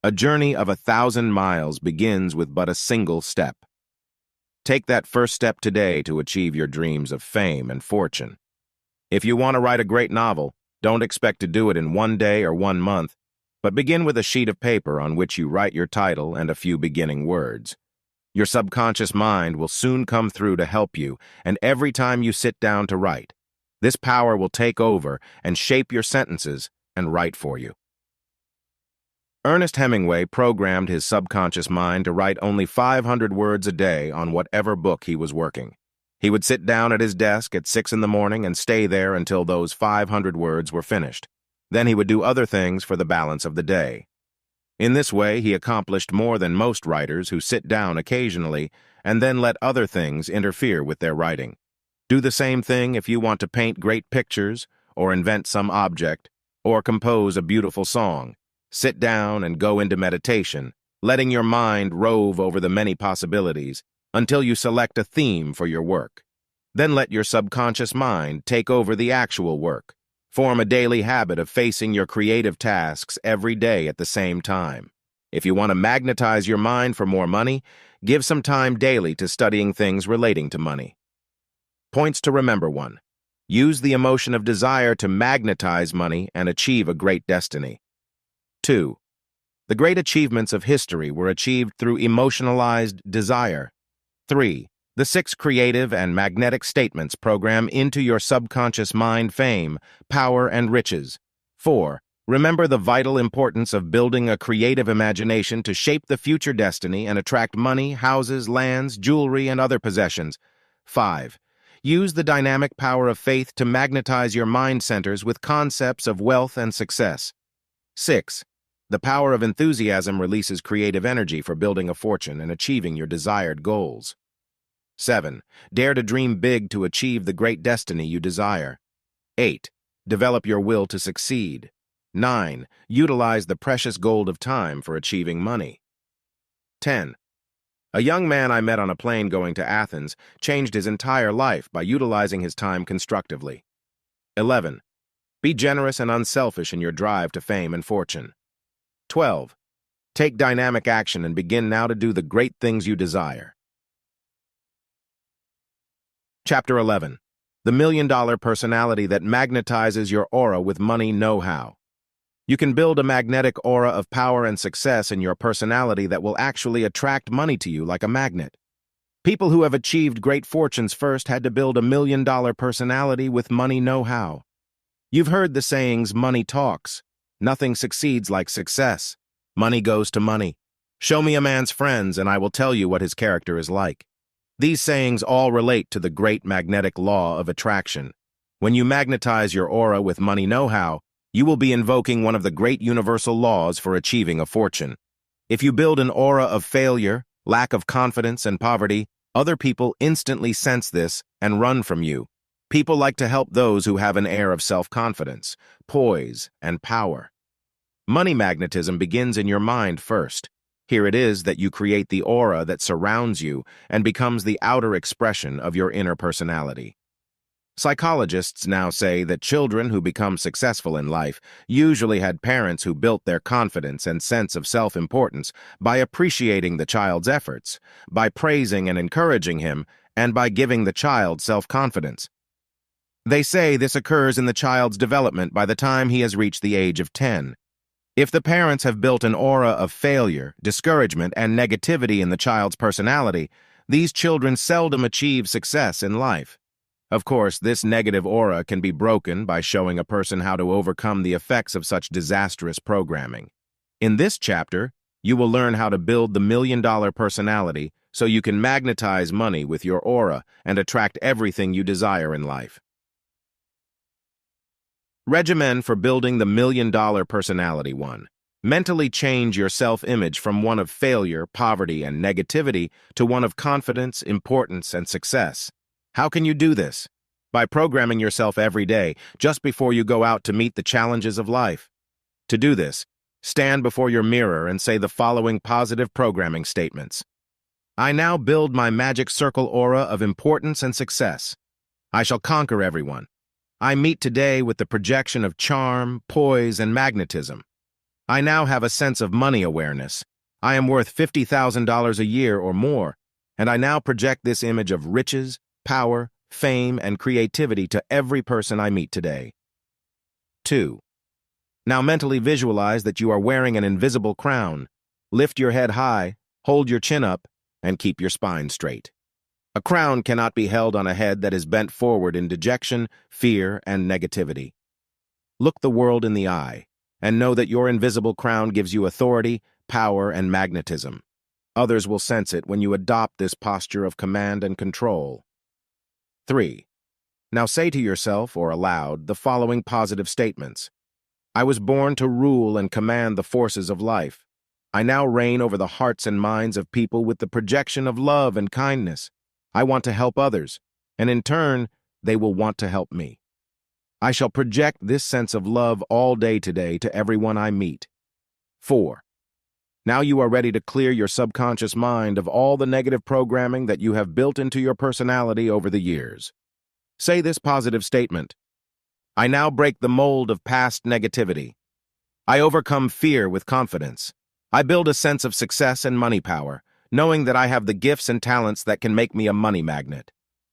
"A journey of 1,000 miles begins with but a single step." Take that first step today to achieve your dreams of fame and fortune. If you want to write a great novel, don't expect to do it in one day or 1 month, but begin with a sheet of paper on which you write your title and a few beginning words. Your subconscious mind will soon come through to help you, and every time you sit down to write, this power will take over and shape your sentences and write for you. Ernest Hemingway programmed his subconscious mind to write only 500 words a day on whatever book he was working. He would sit down at his desk at 6 in the morning and stay there until those 500 words were finished. Then he would do other things for the balance of the day. In this way, he accomplished more than most writers who sit down occasionally and then let other things interfere with their writing. Do the same thing if you want to paint great pictures, or invent some object, or compose a beautiful song. Sit down and go into meditation, letting your mind rove over the many possibilities until you select a theme for your work. Then let your subconscious mind take over the actual work. Form a daily habit of facing your creative tasks every day at the same time. If you want to magnetize your mind for more money, give some time daily to studying things relating to money. Points to remember: 1. Use the emotion of desire to magnetize money and achieve a great destiny. 2. The great achievements of history were achieved through emotionalized desire. 3. The 6 creative and magnetic statements program into your subconscious mind fame, power, and riches. 4. Remember the vital importance of building a creative imagination to shape the future destiny and attract money, houses, lands, jewelry, and other possessions. 5. Use the dynamic power of faith to magnetize your mind centers with concepts of wealth and success. 6. The power of enthusiasm releases creative energy for building a fortune and achieving your desired goals. 7. Dare to dream big to achieve the great destiny you desire. 8. Develop your will to succeed. 9. Utilize the precious gold of time for achieving money. 10. A young man I met on a plane going to Athens changed his entire life by utilizing his time constructively. 11. Be generous and unselfish in your drive to fame and fortune. 12. Take dynamic action and begin now to do the great things you desire. Chapter 11. The million-dollar personality that magnetizes your aura with money know-how. You can build a magnetic aura of power and success in your personality that will actually attract money to you like a magnet. People who have achieved great fortunes first had to build a million-dollar personality with money know-how. You've heard the sayings, money talks. Nothing succeeds like success. Money goes to money. Show me a man's friends, and I will tell you what his character is like. These sayings all relate to the great magnetic law of attraction. When you magnetize your aura with money know-how, you will be invoking one of the great universal laws for achieving a fortune. If you build an aura of failure, lack of confidence, and poverty, other people instantly sense this and run from you. People like to help those who have an air of self-confidence, poise, and power. Money magnetism begins in your mind first. Here it is that you create the aura that surrounds you and becomes the outer expression of your inner personality. Psychologists now say that children who become successful in life usually had parents who built their confidence and sense of self-importance by appreciating the child's efforts, by praising and encouraging him, and by giving the child self-confidence. They say this occurs in the child's development by the time he has reached the age of 10. If the parents have built an aura of failure, discouragement, and negativity in the child's personality, these children seldom achieve success in life. Of course, this negative aura can be broken by showing a person how to overcome the effects of such disastrous programming. In this chapter, you will learn how to build the million-dollar personality so you can magnetize money with your aura and attract everything you desire in life. Regimen for building the million-dollar personality. 1. Mentally change your self-image from one of failure, poverty, and negativity to one of confidence, importance, and success. How can you do this? By programming yourself every day, just before you go out to meet the challenges of life. To do this, stand before your mirror and say the following positive programming statements. I now build my magic circle aura of importance and success. I shall conquer everyone. I meet today with the projection of charm, poise, and magnetism. I now have a sense of money awareness. I am worth $50,000 a year or more, and I now project this image of riches, power, fame, and creativity to every person I meet today. 2. Now mentally visualize that you are wearing an invisible crown. Lift your head high, hold your chin up, and keep your spine straight. A crown cannot be held on a head that is bent forward in dejection, fear, and negativity. Look the world in the eye, and know that your invisible crown gives you authority, power, and magnetism. Others will sense it when you adopt this posture of command and control. 3. Now say to yourself or aloud the following positive statements. I was born to rule and command the forces of life. I now reign over the hearts and minds of people with the projection of love and kindness. I want to help others, and in turn, they will want to help me. I shall project this sense of love all day today to everyone I meet. 4. Now you are ready to clear your subconscious mind of all the negative programming that you have built into your personality over the years. Say this positive statement. I now break the mold of past negativity. I overcome fear with confidence. I build a sense of success and money power, knowing that I have the gifts and talents that can make me a money magnet.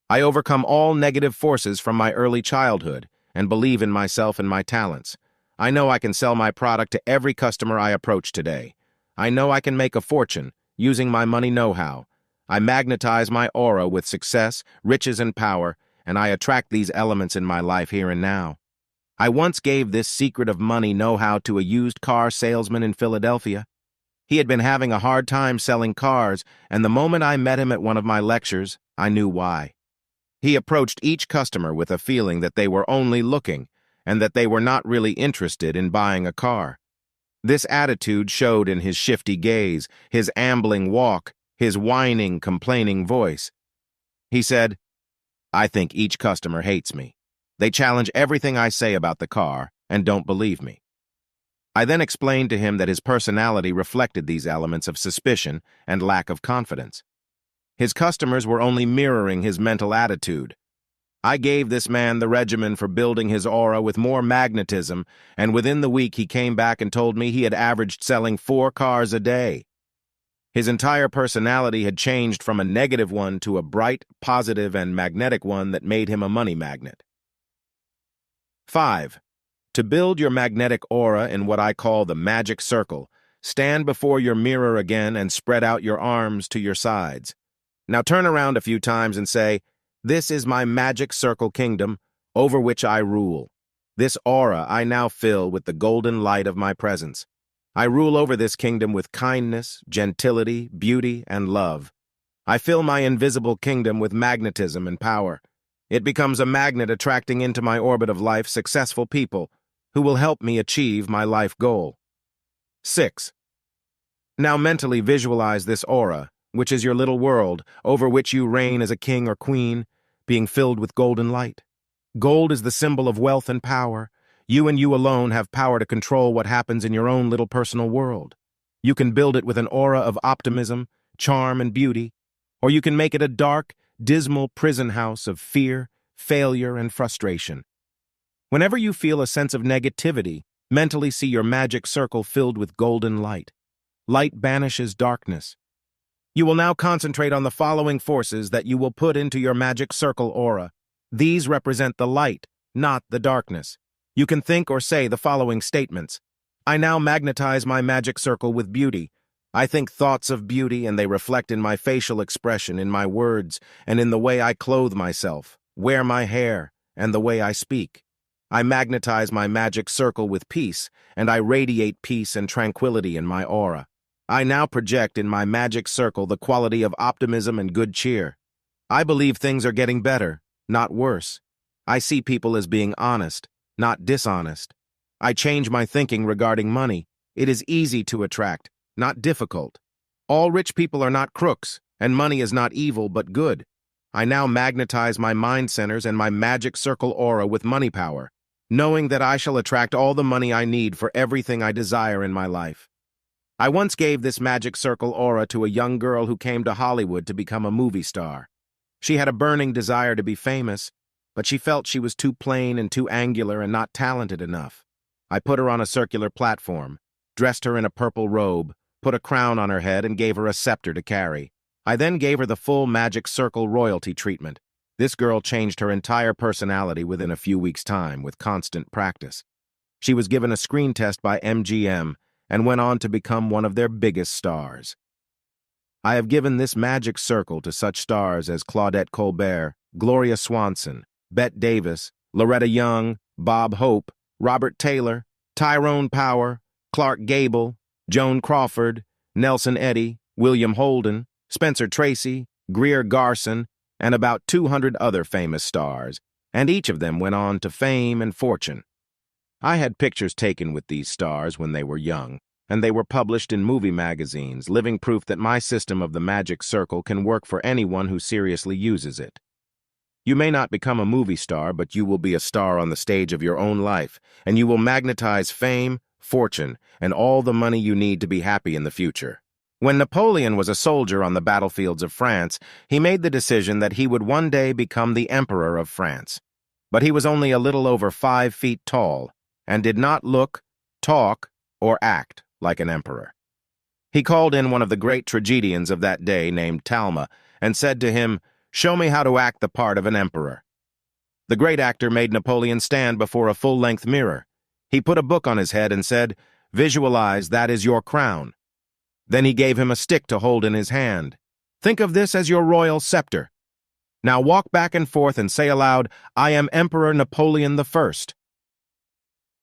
I overcome all negative forces from my early childhood and believe in myself and my talents. I know I can sell my product to every customer I approach today. I know I can make a fortune using my money know-how. I magnetize my aura with success, riches, and power, and I attract these elements in my life here and now. I once gave this secret of money know-how to a used car salesman in Philadelphia. He had been having a hard time selling cars, and the moment I met him at one of my lectures, I knew why. He approached each customer with a feeling that they were only looking, and that they were not really interested in buying a car. This attitude showed in his shifty gaze, his ambling walk, his whining, complaining voice. He said, I think each customer hates me. They challenge everything I say about the car and don't believe me. I then explained to him that his personality reflected these elements of suspicion and lack of confidence. His customers were only mirroring his mental attitude. I gave this man the regimen for building his aura with more magnetism, and within the week he came back and told me he had averaged selling 4 cars a day. His entire personality had changed from a negative one to a bright, positive, and magnetic one that made him a money magnet. 5. To build your magnetic aura in what I call the magic circle, stand before your mirror again and spread out your arms to your sides. Now turn around a few times and say, This is my magic circle kingdom, over which I rule. This aura I now fill with the golden light of my presence. I rule over this kingdom with kindness, gentility, beauty, and love. I fill my invisible kingdom with magnetism and power. It becomes a magnet attracting into my orbit of life successful people who will help me achieve my life goal. 6. Now mentally visualize this aura, which is your little world, over which you reign as a king or queen, being filled with golden light. Gold is the symbol of wealth and power. You and you alone have power to control what happens in your own little personal world. You can build it with an aura of optimism, charm, and beauty, or you can make it a dark, dismal prison house of fear, failure, and frustration. Whenever you feel a sense of negativity, mentally see your magic circle filled with golden light. Light banishes darkness. You will now concentrate on the following forces that you will put into your magic circle aura. These represent the light, not the darkness. You can think or say the following statements. I now magnetize my magic circle with beauty. I think thoughts of beauty and they reflect in my facial expression, in my words, and in the way I clothe myself, wear my hair, and the way I speak. I magnetize my magic circle with peace, and I radiate peace and tranquility in my aura. I now project in my magic circle the quality of optimism and good cheer. I believe things are getting better, not worse. I see people as being honest, not dishonest. I change my thinking regarding money. It is easy to attract, not difficult. All rich people are not crooks, and money is not evil but good. I now magnetize my mind centers and my magic circle aura with money power, knowing that I shall attract all the money I need for everything I desire in my life. I once gave this magic circle aura to a young girl who came to Hollywood to become a movie star. She had a burning desire to be famous, but she felt she was too plain and too angular and not talented enough. I put her on a circular platform, dressed her in a purple robe, put a crown on her head, and gave her a scepter to carry. I then gave her the full magic circle royalty treatment. This girl changed her entire personality within a few weeks' time with constant practice. She was given a screen test by MGM and went on to become one of their biggest stars. I have given this magic circle to such stars as Claudette Colbert, Gloria Swanson, Bette Davis, Loretta Young, Bob Hope, Robert Taylor, Tyrone Power, Clark Gable, Joan Crawford, Nelson Eddy, William Holden, Spencer Tracy, Greer Garson, and about 200 other famous stars, and each of them went on to fame and fortune. I had pictures taken with these stars when they were young, and they were published in movie magazines, living proof that my system of the magic circle can work for anyone who seriously uses it. You may not become a movie star, but you will be a star on the stage of your own life, and you will magnetize fame, fortune, and all the money you need to be happy in the future. When Napoleon was a soldier on the battlefields of France, he made the decision that he would one day become the Emperor of France. But he was only a little over 5 feet tall, and did not look, talk, or act like an emperor. He called in one of the great tragedians of that day named Talma, and said to him, "Show me how to act the part of an emperor." The great actor made Napoleon stand before a full-length mirror. He put a book on his head and said, "Visualize that is your crown." Then he gave him a stick to hold in his hand. "Think of this as your royal scepter. Now walk back and forth and say aloud, 'I am Emperor Napoleon the First.'"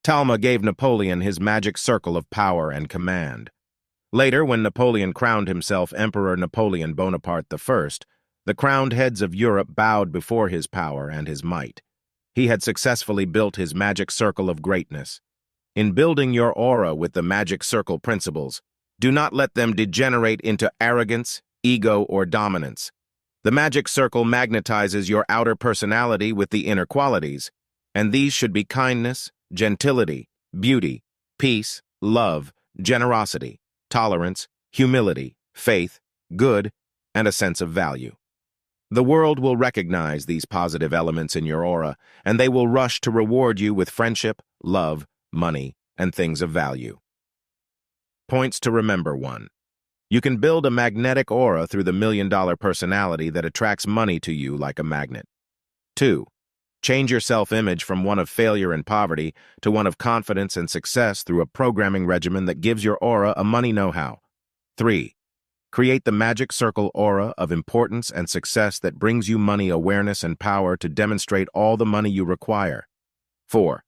Talma gave Napoleon his magic circle of power and command. Later, when Napoleon crowned himself Emperor Napoleon Bonaparte I, the crowned heads of Europe bowed before his power and his might. He had successfully built his magic circle of greatness. In building your aura with the magic circle principles, do not let them degenerate into arrogance, ego, or dominance. The magic circle magnetizes your outer personality with the inner qualities, and these should be kindness, gentility, beauty, peace, love, generosity, tolerance, humility, faith, good, and a sense of value. The world will recognize these positive elements in your aura, and they will rush to reward you with friendship, love, money, and things of value. Points to remember: 1. You can build a magnetic aura through the million-dollar personality that attracts money to you like a magnet. 2. Change your self-image from one of failure and poverty to one of confidence and success through a programming regimen that gives your aura a money know-how. 3. Create the magic circle aura of importance and success that brings you money awareness and power to demonstrate all the money you require. 4.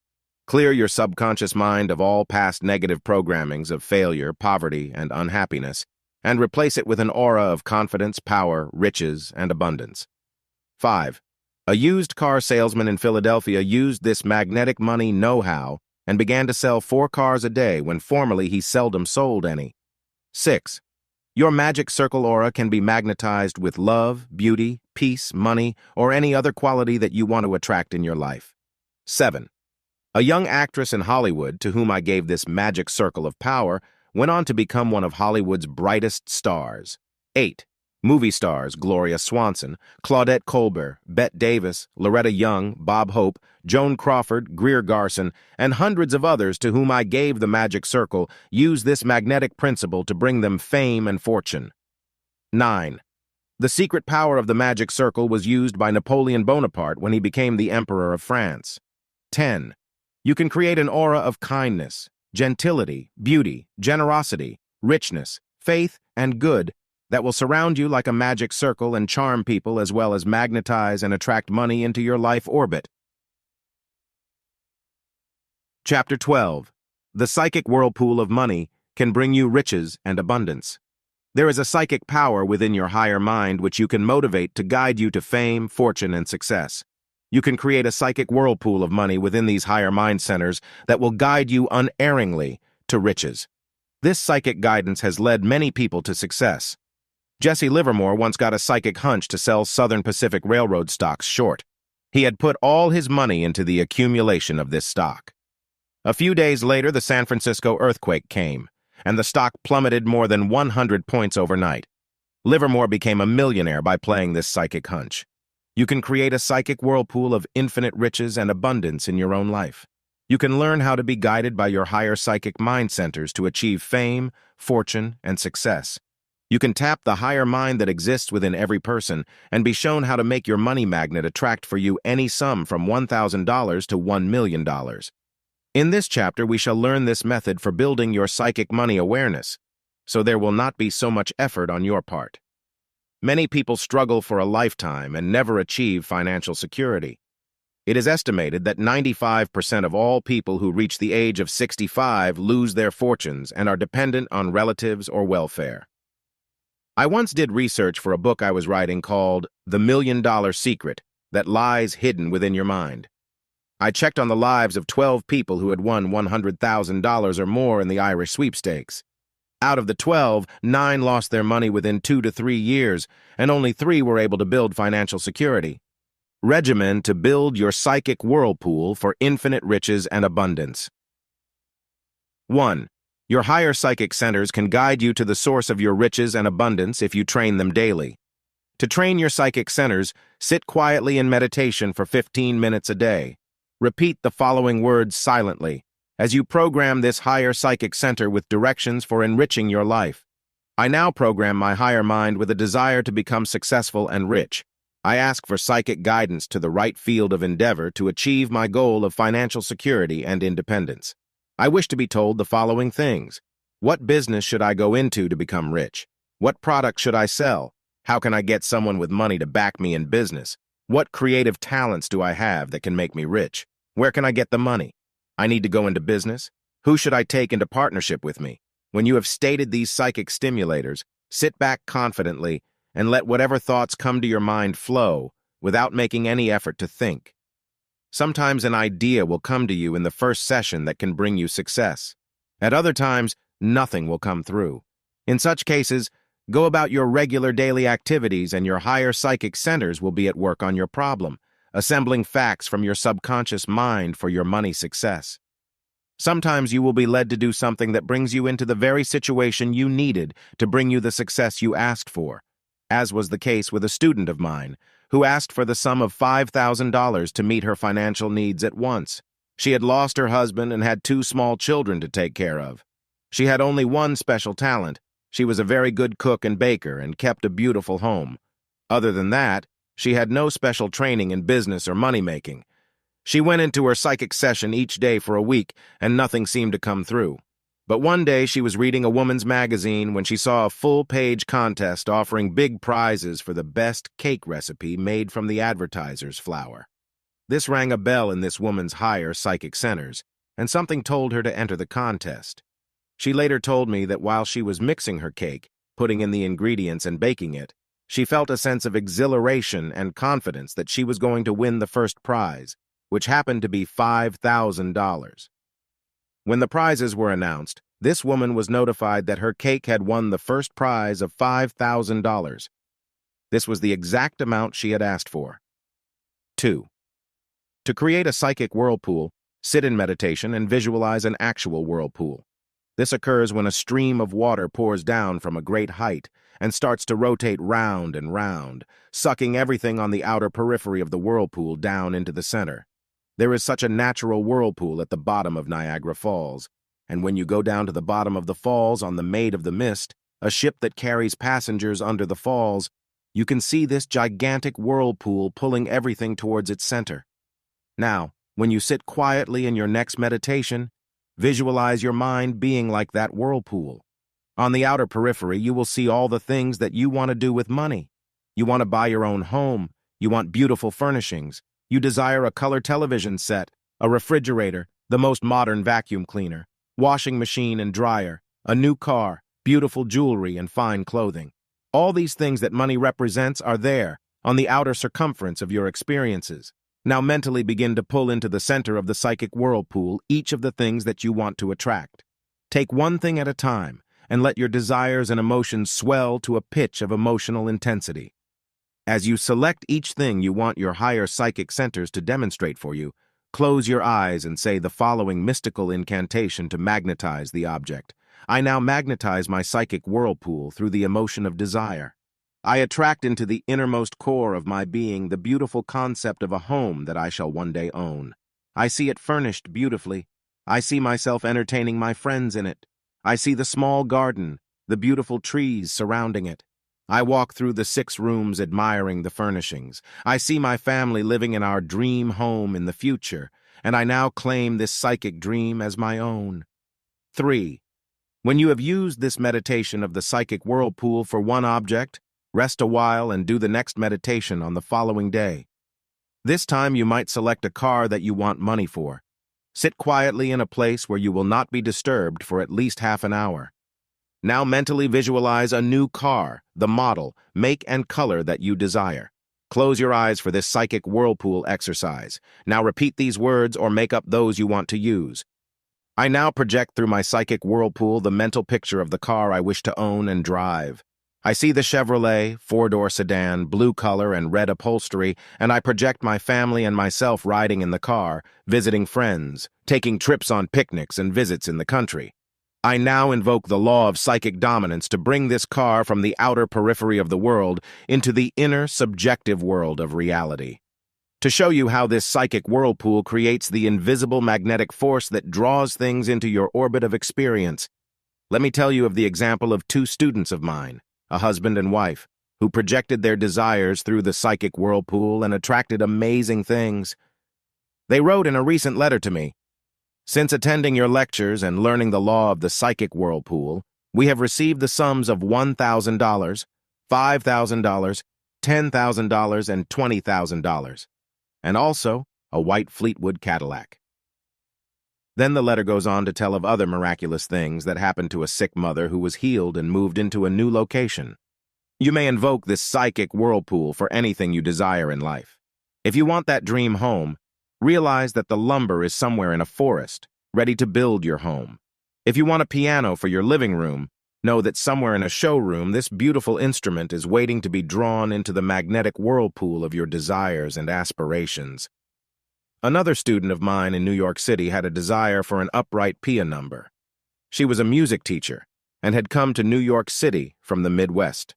Clear your subconscious mind of all past negative programmings of failure, poverty, and unhappiness, and replace it with an aura of confidence, power, riches, and abundance. 5. A used car salesman in Philadelphia used this magnetic money know-how and began to sell 4 cars a day when formerly he seldom sold any. 6. Your magic circle aura can be magnetized with love, beauty, peace, money, or any other quality that you want to attract in your life. 7. A young actress in Hollywood, to whom I gave this magic circle of power, went on to become one of Hollywood's brightest stars. 8. Movie stars Gloria Swanson, Claudette Colbert, Bette Davis, Loretta Young, Bob Hope, Joan Crawford, Greer Garson, and hundreds of others to whom I gave the magic circle use this magnetic principle to bring them fame and fortune. 9. The secret power of the magic circle was used by Napoleon Bonaparte when he became the Emperor of France. 10. You can create an aura of kindness, gentility, beauty, generosity, richness, faith, and good that will surround you like a magic circle and charm people as well as magnetize and attract money into your life orbit. Chapter 12. The psychic whirlpool of money can bring you riches and abundance. There is a psychic power within your higher mind which you can motivate to guide you to fame, fortune, and success. You can create a psychic whirlpool of money within these higher mind centers that will guide you unerringly to riches. This psychic guidance has led many people to success. Jesse Livermore once got a psychic hunch to sell Southern Pacific Railroad stocks short. He had put all his money into the accumulation of this stock. A few days later, the San Francisco earthquake came, and the stock plummeted more than 100 points overnight. Livermore became a millionaire by playing this psychic hunch. You can create a psychic whirlpool of infinite riches and abundance in your own life. You can learn how to be guided by your higher psychic mind centers to achieve fame, fortune, and success. You can tap the higher mind that exists within every person and be shown how to make your money magnet attract for you any sum from $1,000 to $1 million. In this chapter, we shall learn this method for building your psychic money awareness, so there will not be so much effort on your part. Many people struggle for a lifetime and never achieve financial security. It is estimated that 95% of all people who reach the age of 65 lose their fortunes and are dependent on relatives or welfare. I once did research for a book I was writing called The $1 Million Secret That Lies Hidden Within Your Mind. I checked on the lives of 12 people who had won $100,000 or more in the Irish sweepstakes. Out of the 12, 9 lost their money within 2 to 3 years, and only 3 were able to build financial security. Regimen to build your psychic whirlpool for infinite riches and abundance. 1. Your higher psychic centers can guide you to the source of your riches and abundance if you train them daily. To train your psychic centers, sit quietly in meditation for 15 minutes a day. Repeat the following words silently as you program this higher psychic center with directions for enriching your life. I now program my higher mind with a desire to become successful and rich. I ask for psychic guidance to the right field of endeavor to achieve my goal of financial security and independence. I wish to be told the following things. What business should I go into to become rich? What product should I sell? How can I get someone with money to back me in business? What creative talents do I have that can make me rich? Where can I get the money? I need to go into business? Who should I take into partnership with me? When you have stated these psychic stimulators, sit back confidently and let whatever thoughts come to your mind flow without making any effort to think. Sometimes an idea will come to you in the first session that can bring you success. At other times, nothing will come through. In such cases, go about your regular daily activities and your higher psychic centers will be at work on your problem, assembling facts from your subconscious mind for your money success. Sometimes you will be led to do something that brings you into the very situation you needed to bring you the success you asked for, as was the case with a student of mine who asked for the sum of $5,000 to meet her financial needs at once. She had lost her husband and had 2 small children to take care of. She had only one special talent. She was a very good cook and baker and kept a beautiful home. Other than that, she had no special training in business or money-making. She went into her psychic session each day for a week, and nothing seemed to come through. But one day she was reading a woman's magazine when she saw a full-page contest offering big prizes for the best cake recipe made from the advertiser's flour. This rang a bell in this woman's higher psychic centers. and something told her to enter the contest. She later told me that while she was mixing her cake, putting in the ingredients and baking it, she felt a sense of exhilaration and confidence that she was going to win the first prize, which happened to be $5,000. When the prizes were announced, this woman was notified that her cake had won the first prize of $5,000. This was the exact amount she had asked for. 2. To create a psychic whirlpool, sit in meditation and visualize an actual whirlpool. This occurs when a stream of water pours down from a great height and starts to rotate round and round, sucking everything on the outer periphery of the whirlpool down into the center. There is such a natural whirlpool at the bottom of Niagara Falls, and when you go down to the bottom of the falls on the Maid of the Mist, a ship that carries passengers under the falls, you can see this gigantic whirlpool pulling everything towards its center. Now, when you sit quietly in your next meditation, visualize your mind being like that whirlpool. On the outer periphery, you will see all the things that you want to do with money. You want to buy your own home. You want beautiful furnishings. You desire a color television set, a refrigerator, the most modern vacuum cleaner, washing machine and dryer, a new car, beautiful jewelry, and fine clothing. All these things that money represents are there, on the outer circumference of your experiences. Now mentally begin to pull into the center of the psychic whirlpool each of the things that you want to attract. Take one thing at a time, and let your desires and emotions swell to a pitch of emotional intensity. As you select each thing you want your higher psychic centers to demonstrate for you, close your eyes and say the following mystical incantation to magnetize the object. I now magnetize my psychic whirlpool through the emotion of desire. I attract into the innermost core of my being the beautiful concept of a home that I shall one day own. I see it furnished beautifully. I see myself entertaining my friends in it. I see the small garden, the beautiful trees surrounding it. I walk through the 6 rooms admiring the furnishings. I see my family living in our dream home in the future, and I now claim this psychic dream as my own. 3. When you have used this meditation of the psychic whirlpool for one object, rest a while and do the next meditation on the following day. This time you might select a car that you want money for. Sit quietly in a place where you will not be disturbed for at least half an hour. Now mentally visualize a new car, the model, make, and color that you desire. Close your eyes for this psychic whirlpool exercise. Now repeat these words or make up those you want to use. I now project through my psychic whirlpool the mental picture of the car I wish to own and drive. I see the Chevrolet, 4-door sedan, blue color and red upholstery, and I project my family and myself riding in the car, visiting friends, taking trips on picnics and visits in the country. I now invoke the law of psychic dominance to bring this car from the outer periphery of the world into the inner subjective world of reality. To show you how this psychic whirlpool creates the invisible magnetic force that draws things into your orbit of experience, let me tell you of the example of 2 students of mine, a husband and wife, who projected their desires through the psychic whirlpool and attracted amazing things. They wrote in a recent letter to me, "Since attending your lectures and learning the law of the psychic whirlpool, we have received the sums of $1,000, $5,000, $10,000, and $20,000, and also a white Fleetwood Cadillac." Then the letter goes on to tell of other miraculous things that happened to a sick mother who was healed and moved into a new location. You may invoke this psychic whirlpool for anything you desire in life. If you want that dream home, realize that the lumber is somewhere in a forest, ready to build your home. If you want a piano for your living room, know that somewhere in a showroom this beautiful instrument is waiting to be drawn into the magnetic whirlpool of your desires and aspirations. Another student of mine in New York City had a desire for an upright PIA number. She was a music teacher and had come to New York City from the Midwest.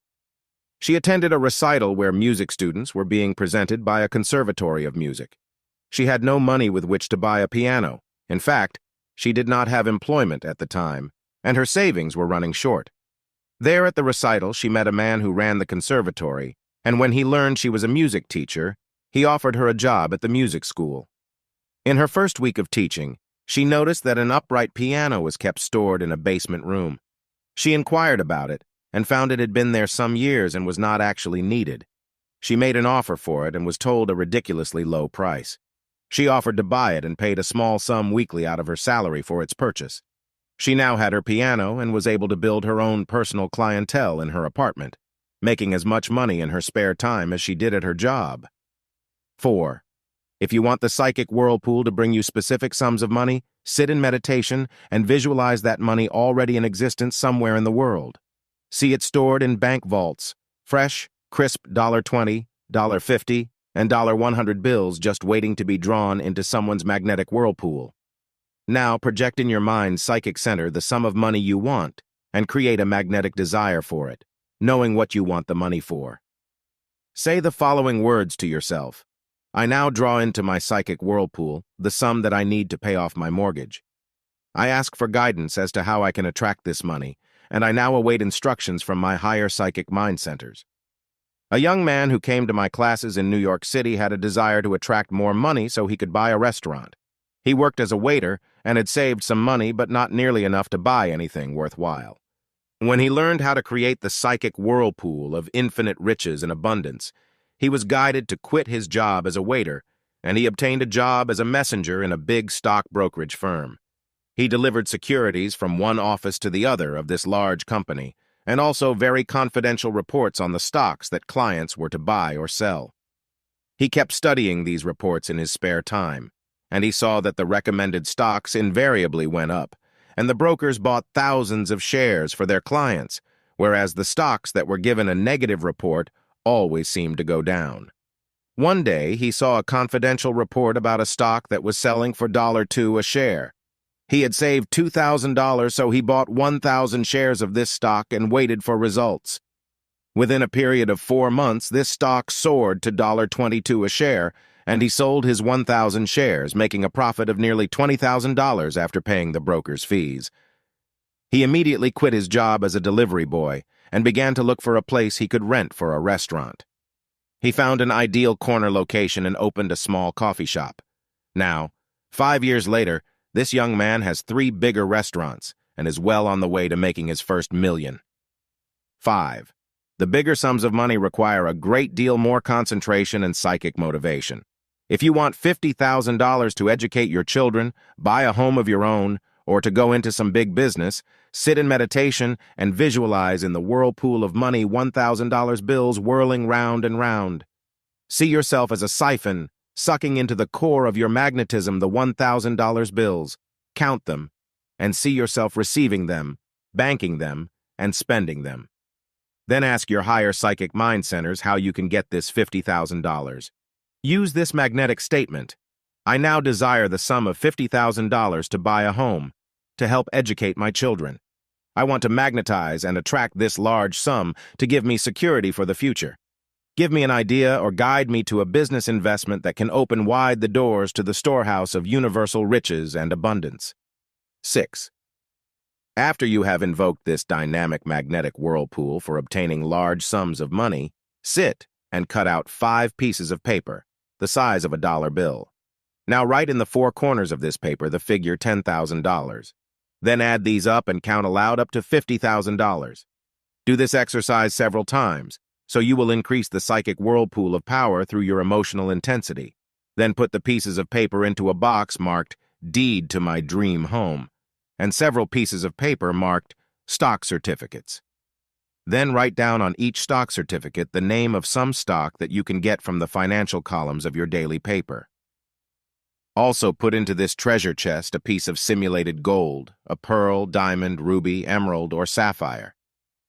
She attended a recital where music students were being presented by a conservatory of music. She had no money with which to buy a piano. In fact, she did not have employment at the time, and her savings were running short. There at the recital, she met a man who ran the conservatory, and when he learned she was a music teacher, he offered her a job at the music school. In her first week of teaching, she noticed that an upright piano was kept stored in a basement room. She inquired about it and found it had been there some years and was not actually needed. She made an offer for it and was told a ridiculously low price. She offered to buy it and paid a small sum weekly out of her salary for its purchase. She now had her piano and was able to build her own personal clientele in her apartment, making as much money in her spare time as she did at her job. 4. If you want the psychic whirlpool to bring you specific sums of money, sit in meditation and visualize that money already in existence somewhere in the world. See it stored in bank vaults, fresh, crisp $20, $50, and $100 bills just waiting to be drawn into someone's magnetic whirlpool. Now project in your mind's psychic center the sum of money you want and create a magnetic desire for it, knowing what you want the money for. Say the following words to yourself. I now draw into my psychic whirlpool the sum that I need to pay off my mortgage. I ask for guidance as to how I can attract this money, and I now await instructions from my higher psychic mind centers. A young man who came to my classes in New York City had a desire to attract more money so he could buy a restaurant. He worked as a waiter and had saved some money, but not nearly enough to buy anything worthwhile. When he learned how to create the psychic whirlpool of infinite riches and abundance, he was guided to quit his job as a waiter, and he obtained a job as a messenger in a big stock brokerage firm. He delivered securities from one office to the other of this large company, and also very confidential reports on the stocks that clients were to buy or sell. He kept studying these reports in his spare time, and he saw that the recommended stocks invariably went up, and the brokers bought thousands of shares for their clients, whereas the stocks that were given a negative report always seemed to go down. One day, he saw a confidential report about a stock that was selling for $2 a share. He had saved $2,000, so he bought 1,000 shares of this stock and waited for results. Within a period of 4 months, this stock soared to $22 a share, and he sold his 1,000 shares, making a profit of nearly $20,000 after paying the broker's fees. He immediately quit his job as a delivery boy and began to look for a place he could rent for a restaurant. He found an ideal corner location and opened a small coffee shop. Now, 5 years later, this young man has 3 bigger restaurants and is well on the way to making his first million. 5. The bigger sums of money require a great deal more concentration and psychic motivation. If you want $50,000 to educate your children, buy a home of your own, or to go into some big business, sit in meditation and visualize in the whirlpool of money $1,000 bills whirling round and round. See yourself as a siphon, sucking into the core of your magnetism the $1,000 bills. Count them, and see yourself receiving them, banking them, and spending them. Then ask your higher psychic mind centers how you can get this $50,000. Use this magnetic statement. I now desire the sum of $50,000 to buy a home, to help educate my children. I want to magnetize and attract this large sum to give me security for the future. Give me an idea or guide me to a business investment that can open wide the doors to the storehouse of universal riches and abundance. 6. After you have invoked this dynamic magnetic whirlpool for obtaining large sums of money, sit and cut out 5 pieces of paper, the size of a dollar bill. Now write in the 4 corners of this paper the figure $10,000. Then add these up and count aloud up to $50,000. Do this exercise several times, so you will increase the psychic whirlpool of power through your emotional intensity. Then put the pieces of paper into a box marked Deed to My Dream Home, and several pieces of paper marked Stock Certificates. Then write down on each stock certificate the name of some stock that you can get from the financial columns of your daily paper. Also put into this treasure chest a piece of simulated gold, a pearl, diamond, ruby, emerald, or sapphire.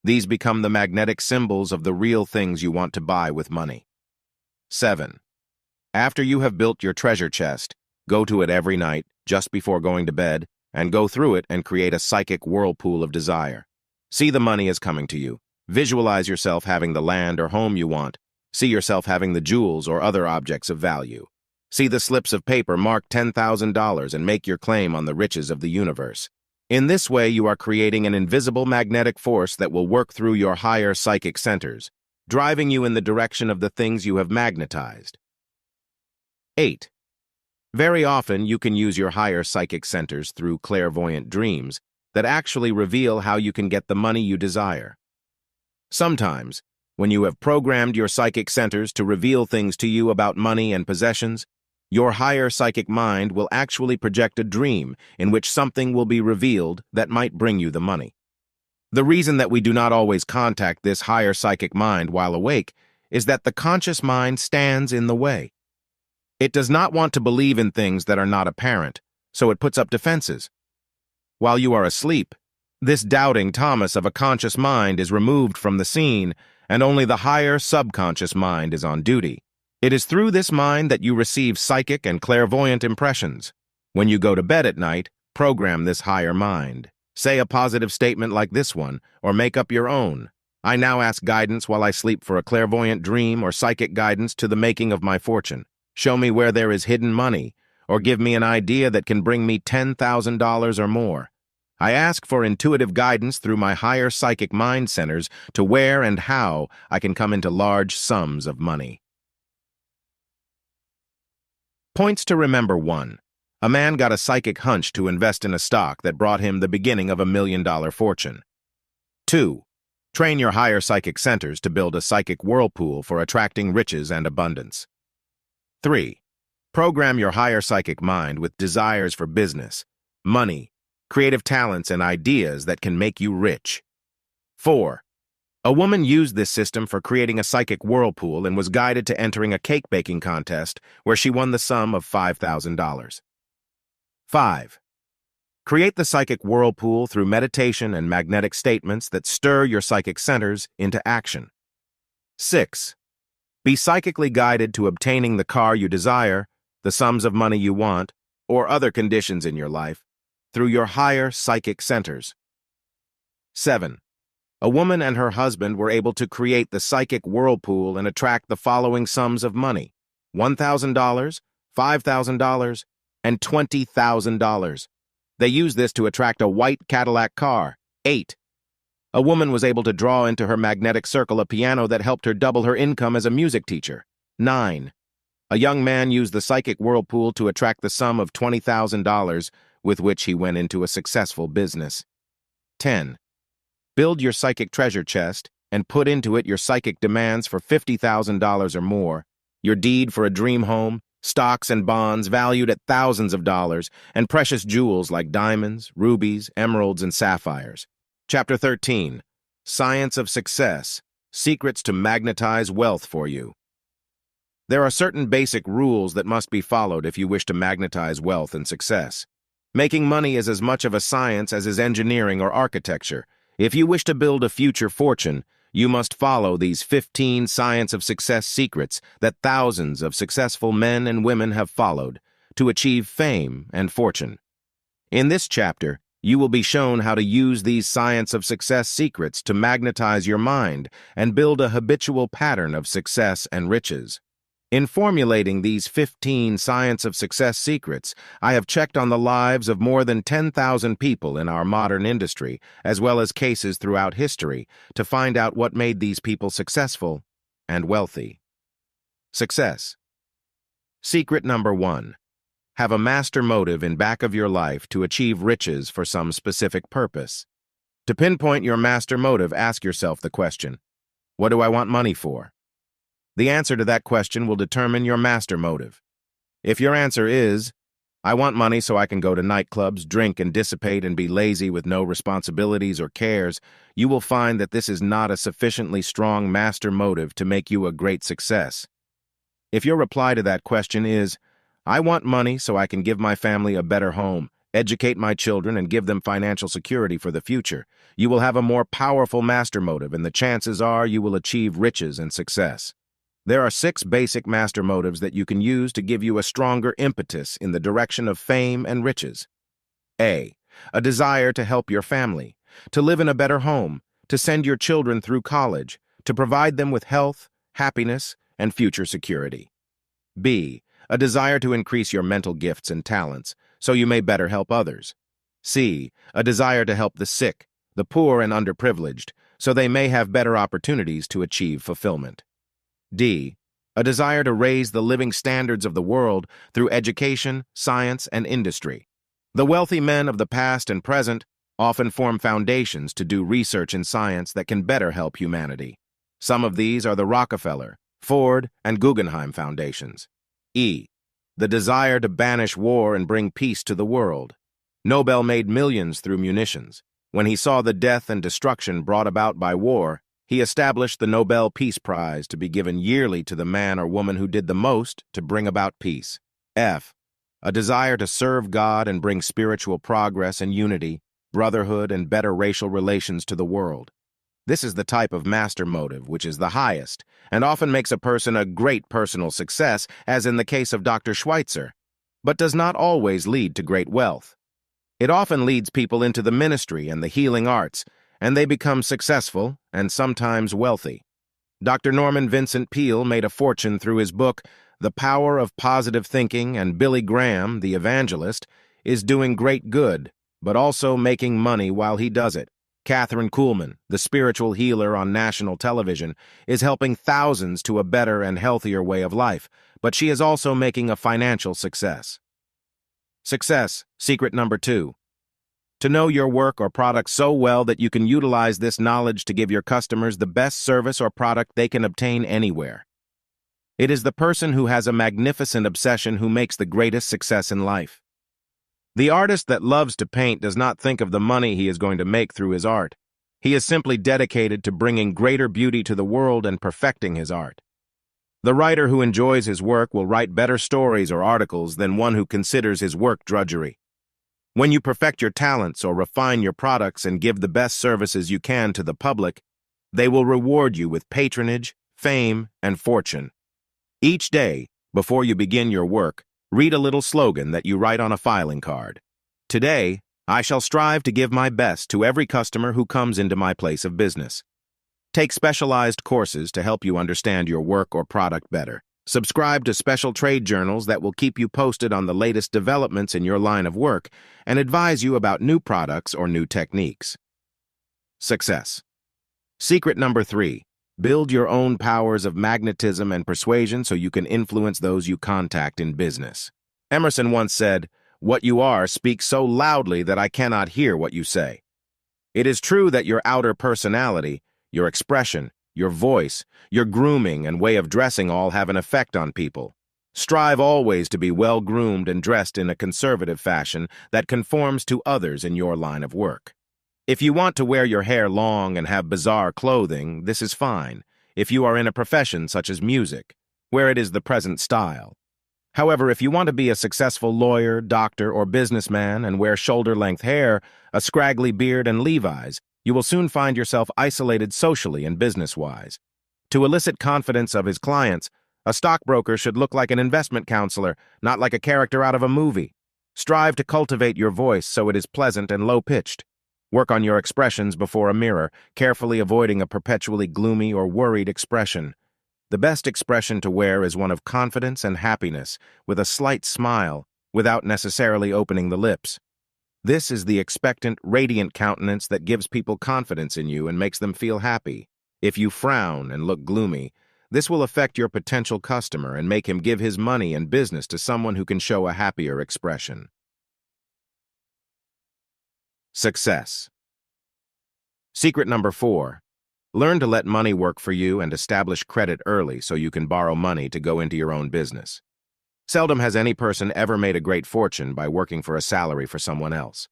These become the magnetic symbols of the real things you want to buy with money. 7. After you have built your treasure chest, go to it every night, just before going to bed, and go through it and create a psychic whirlpool of desire. See the money as coming to you. Visualize yourself having the land or home you want. See yourself having the jewels or other objects of value. See the slips of paper marked $10,000 and make your claim on the riches of the universe. In this way, you are creating an invisible magnetic force that will work through your higher psychic centers, driving you in the direction of the things you have magnetized. 8. Very often, you can use your higher psychic centers through clairvoyant dreams that actually reveal how you can get the money you desire. Sometimes, when you have programmed your psychic centers to reveal things to you about money and possessions, Your higher psychic mind will actually project a dream in which something will be revealed that might bring you the money. The reason that we do not always contact this higher psychic mind while awake is that the conscious mind stands in the way. It does not want to believe in things that are not apparent, so it puts up defenses. While you are asleep, this doubting Thomas of a conscious mind is removed from the scene, and only the higher subconscious mind is on duty. It is through this mind that you receive psychic and clairvoyant impressions. When you go to bed at night, program this higher mind. Say a positive statement like this one, or make up your own. I now ask guidance while I sleep for a clairvoyant dream or psychic guidance to the making of my fortune. Show me where there is hidden money, or give me an idea that can bring me $10,000 or more. I ask for intuitive guidance through my higher psychic mind centers to where and how I can come into large sums of money. Points to remember: 1. A man got a psychic hunch to invest in a stock that brought him the beginning of $1 million fortune. 2. Train your higher psychic centers to build a psychic whirlpool for attracting riches and abundance. 3. Program your higher psychic mind with desires for business, money, creative talents, and ideas that can make you rich. 4. A woman used this system for creating a psychic whirlpool and was guided to entering a cake baking contest where she won the sum of $5,000. 5. Create the psychic whirlpool through meditation and magnetic statements that stir your psychic centers into action. 6. Be psychically guided to obtaining the car you desire, the sums of money you want, or other conditions in your life through your higher psychic centers. 7. A woman and her husband were able to create the psychic whirlpool and attract the following sums of money: $1,000, $5,000, and $20,000. They used this to attract a white Cadillac car. 8. A woman was able to draw into her magnetic circle a piano that helped her double her income as a music teacher. 9. A young man used the psychic whirlpool to attract the sum of $20,000, with which he went into a successful business. 10. Build your psychic treasure chest and put into it your psychic demands for $50,000 or more, your deed for a dream home, stocks and bonds valued at thousands of dollars, and precious jewels like diamonds, rubies, emeralds, and sapphires. Chapter 13. Science of Success. Secrets to magnetize wealth for you. There are certain basic rules that must be followed if you wish to magnetize wealth and success. Making money is as much of a science as is engineering or architecture. If you wish to build a future fortune, you must follow these 15 Science of Success secrets that thousands of successful men and women have followed to achieve fame and fortune. In this chapter, you will be shown how to use these Science of Success secrets to magnetize your mind and build a habitual pattern of success and riches. In formulating these 15 Science of Success secrets, I have checked on the lives of more than 10,000 people in our modern industry, as well as cases throughout history, to find out what made these people successful and wealthy. Success. Secret number 1. Have a master motive in back of your life to achieve riches for some specific purpose. To pinpoint your master motive, ask yourself the question, what do I want money for? The answer to that question will determine your master motive. If your answer is, I want money so I can go to nightclubs, drink and dissipate and be lazy with no responsibilities or cares, you will find that this is not a sufficiently strong master motive to make you a great success. If your reply to that question is, I want money so I can give my family a better home, educate my children, and give them financial security for the future, you will have a more powerful master motive, and the chances are you will achieve riches and success. There are 6 basic master motives that you can use to give you a stronger impetus in the direction of fame and riches. A desire to help your family, to live in a better home, to send your children through college, to provide them with health, happiness, and future security. B, a desire to increase your mental gifts and talents, so you may better help others. C, a desire to help the sick, the poor, and underprivileged, so they may have better opportunities to achieve fulfillment. D, a desire to raise the living standards of the world through education, science, and industry. The wealthy men of the past and present often form foundations to do research in science that can better help humanity. Some of these are the Rockefeller, Ford, and Guggenheim foundations. E, the desire to banish war and bring peace to the world. Nobel made millions through munitions. When he saw the death and destruction brought about by war, he established the Nobel Peace Prize to be given yearly to the man or woman who did the most to bring about peace. F. A desire to serve God and bring spiritual progress and unity, brotherhood, and better racial relations to the world. This is the type of master motive which is the highest and often makes a person a great personal success, as in the case of Dr. Schweitzer, but does not always lead to great wealth. It often leads people into the ministry and the healing arts, and they become successful and sometimes wealthy. Dr. Norman Vincent Peale made a fortune through his book, The Power of Positive Thinking, and Billy Graham, the evangelist, is doing great good, but also making money while he does it. Catherine Kuhlman, the spiritual healer on national television, is helping thousands to a better and healthier way of life, but she is also making a financial success. Success, secret number 2. To know your work or product so well that you can utilize this knowledge to give your customers the best service or product they can obtain anywhere. It is the person who has a magnificent obsession who makes the greatest success in life. The artist that loves to paint does not think of the money he is going to make through his art. He is simply dedicated to bringing greater beauty to the world and perfecting his art. The writer who enjoys his work will write better stories or articles than one who considers his work drudgery. When you perfect your talents or refine your products and give the best services you can to the public, they will reward you with patronage, fame, and fortune. Each day, before you begin your work, read a little slogan that you write on a filing card. Today, I shall strive to give my best to every customer who comes into my place of business. Take specialized courses to help you understand your work or product better. Subscribe to special trade journals that will keep you posted on the latest developments in your line of work and advise you about new products or new techniques. Success. Secret number 3. Build your own powers of magnetism and persuasion so you can influence those you contact in business. Emerson once said, "What you are speaks so loudly that I cannot hear what you say." It is true that your outer personality, your expression, your voice, your grooming, and way of dressing all have an effect on people. Strive always to be well-groomed and dressed in a conservative fashion that conforms to others in your line of work. If you want to wear your hair long and have bizarre clothing, this is fine, if you are in a profession such as music, where it is the present style. However, if you want to be a successful lawyer, doctor, or businessman and wear shoulder-length hair, a scraggly beard, and Levi's, you will soon find yourself isolated socially and business-wise. To elicit confidence of his clients, a stockbroker should look like an investment counselor, not like a character out of a movie. Strive to cultivate your voice so it is pleasant and low-pitched. Work on your expressions before a mirror, carefully avoiding a perpetually gloomy or worried expression. The best expression to wear is one of confidence and happiness, with a slight smile, without necessarily opening the lips. This is the expectant, radiant countenance that gives people confidence in you and makes them feel happy. If you frown and look gloomy, this will affect your potential customer and make him give his money and business to someone who can show a happier expression. Success. Secret number 4. Learn to let money work for you and establish credit early so you can borrow money to go into your own business. Seldom has any person ever made a great fortune by working for a salary for someone else.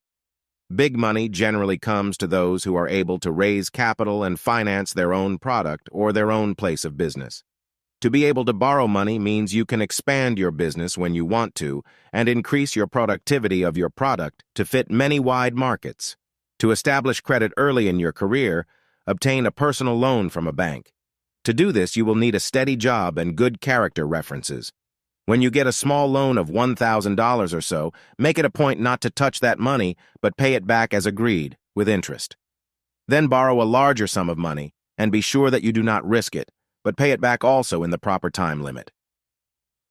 Big money generally comes to those who are able to raise capital and finance their own product or their own place of business. To be able to borrow money means you can expand your business when you want to and increase your productivity of your product to fit many wide markets. To establish credit early in your career, obtain a personal loan from a bank. To do this, you will need a steady job and good character references. When you get a small loan of $1,000 or so, make it a point not to touch that money, but pay it back as agreed, with interest. Then borrow a larger sum of money, and be sure that you do not risk it, but pay it back also in the proper time limit.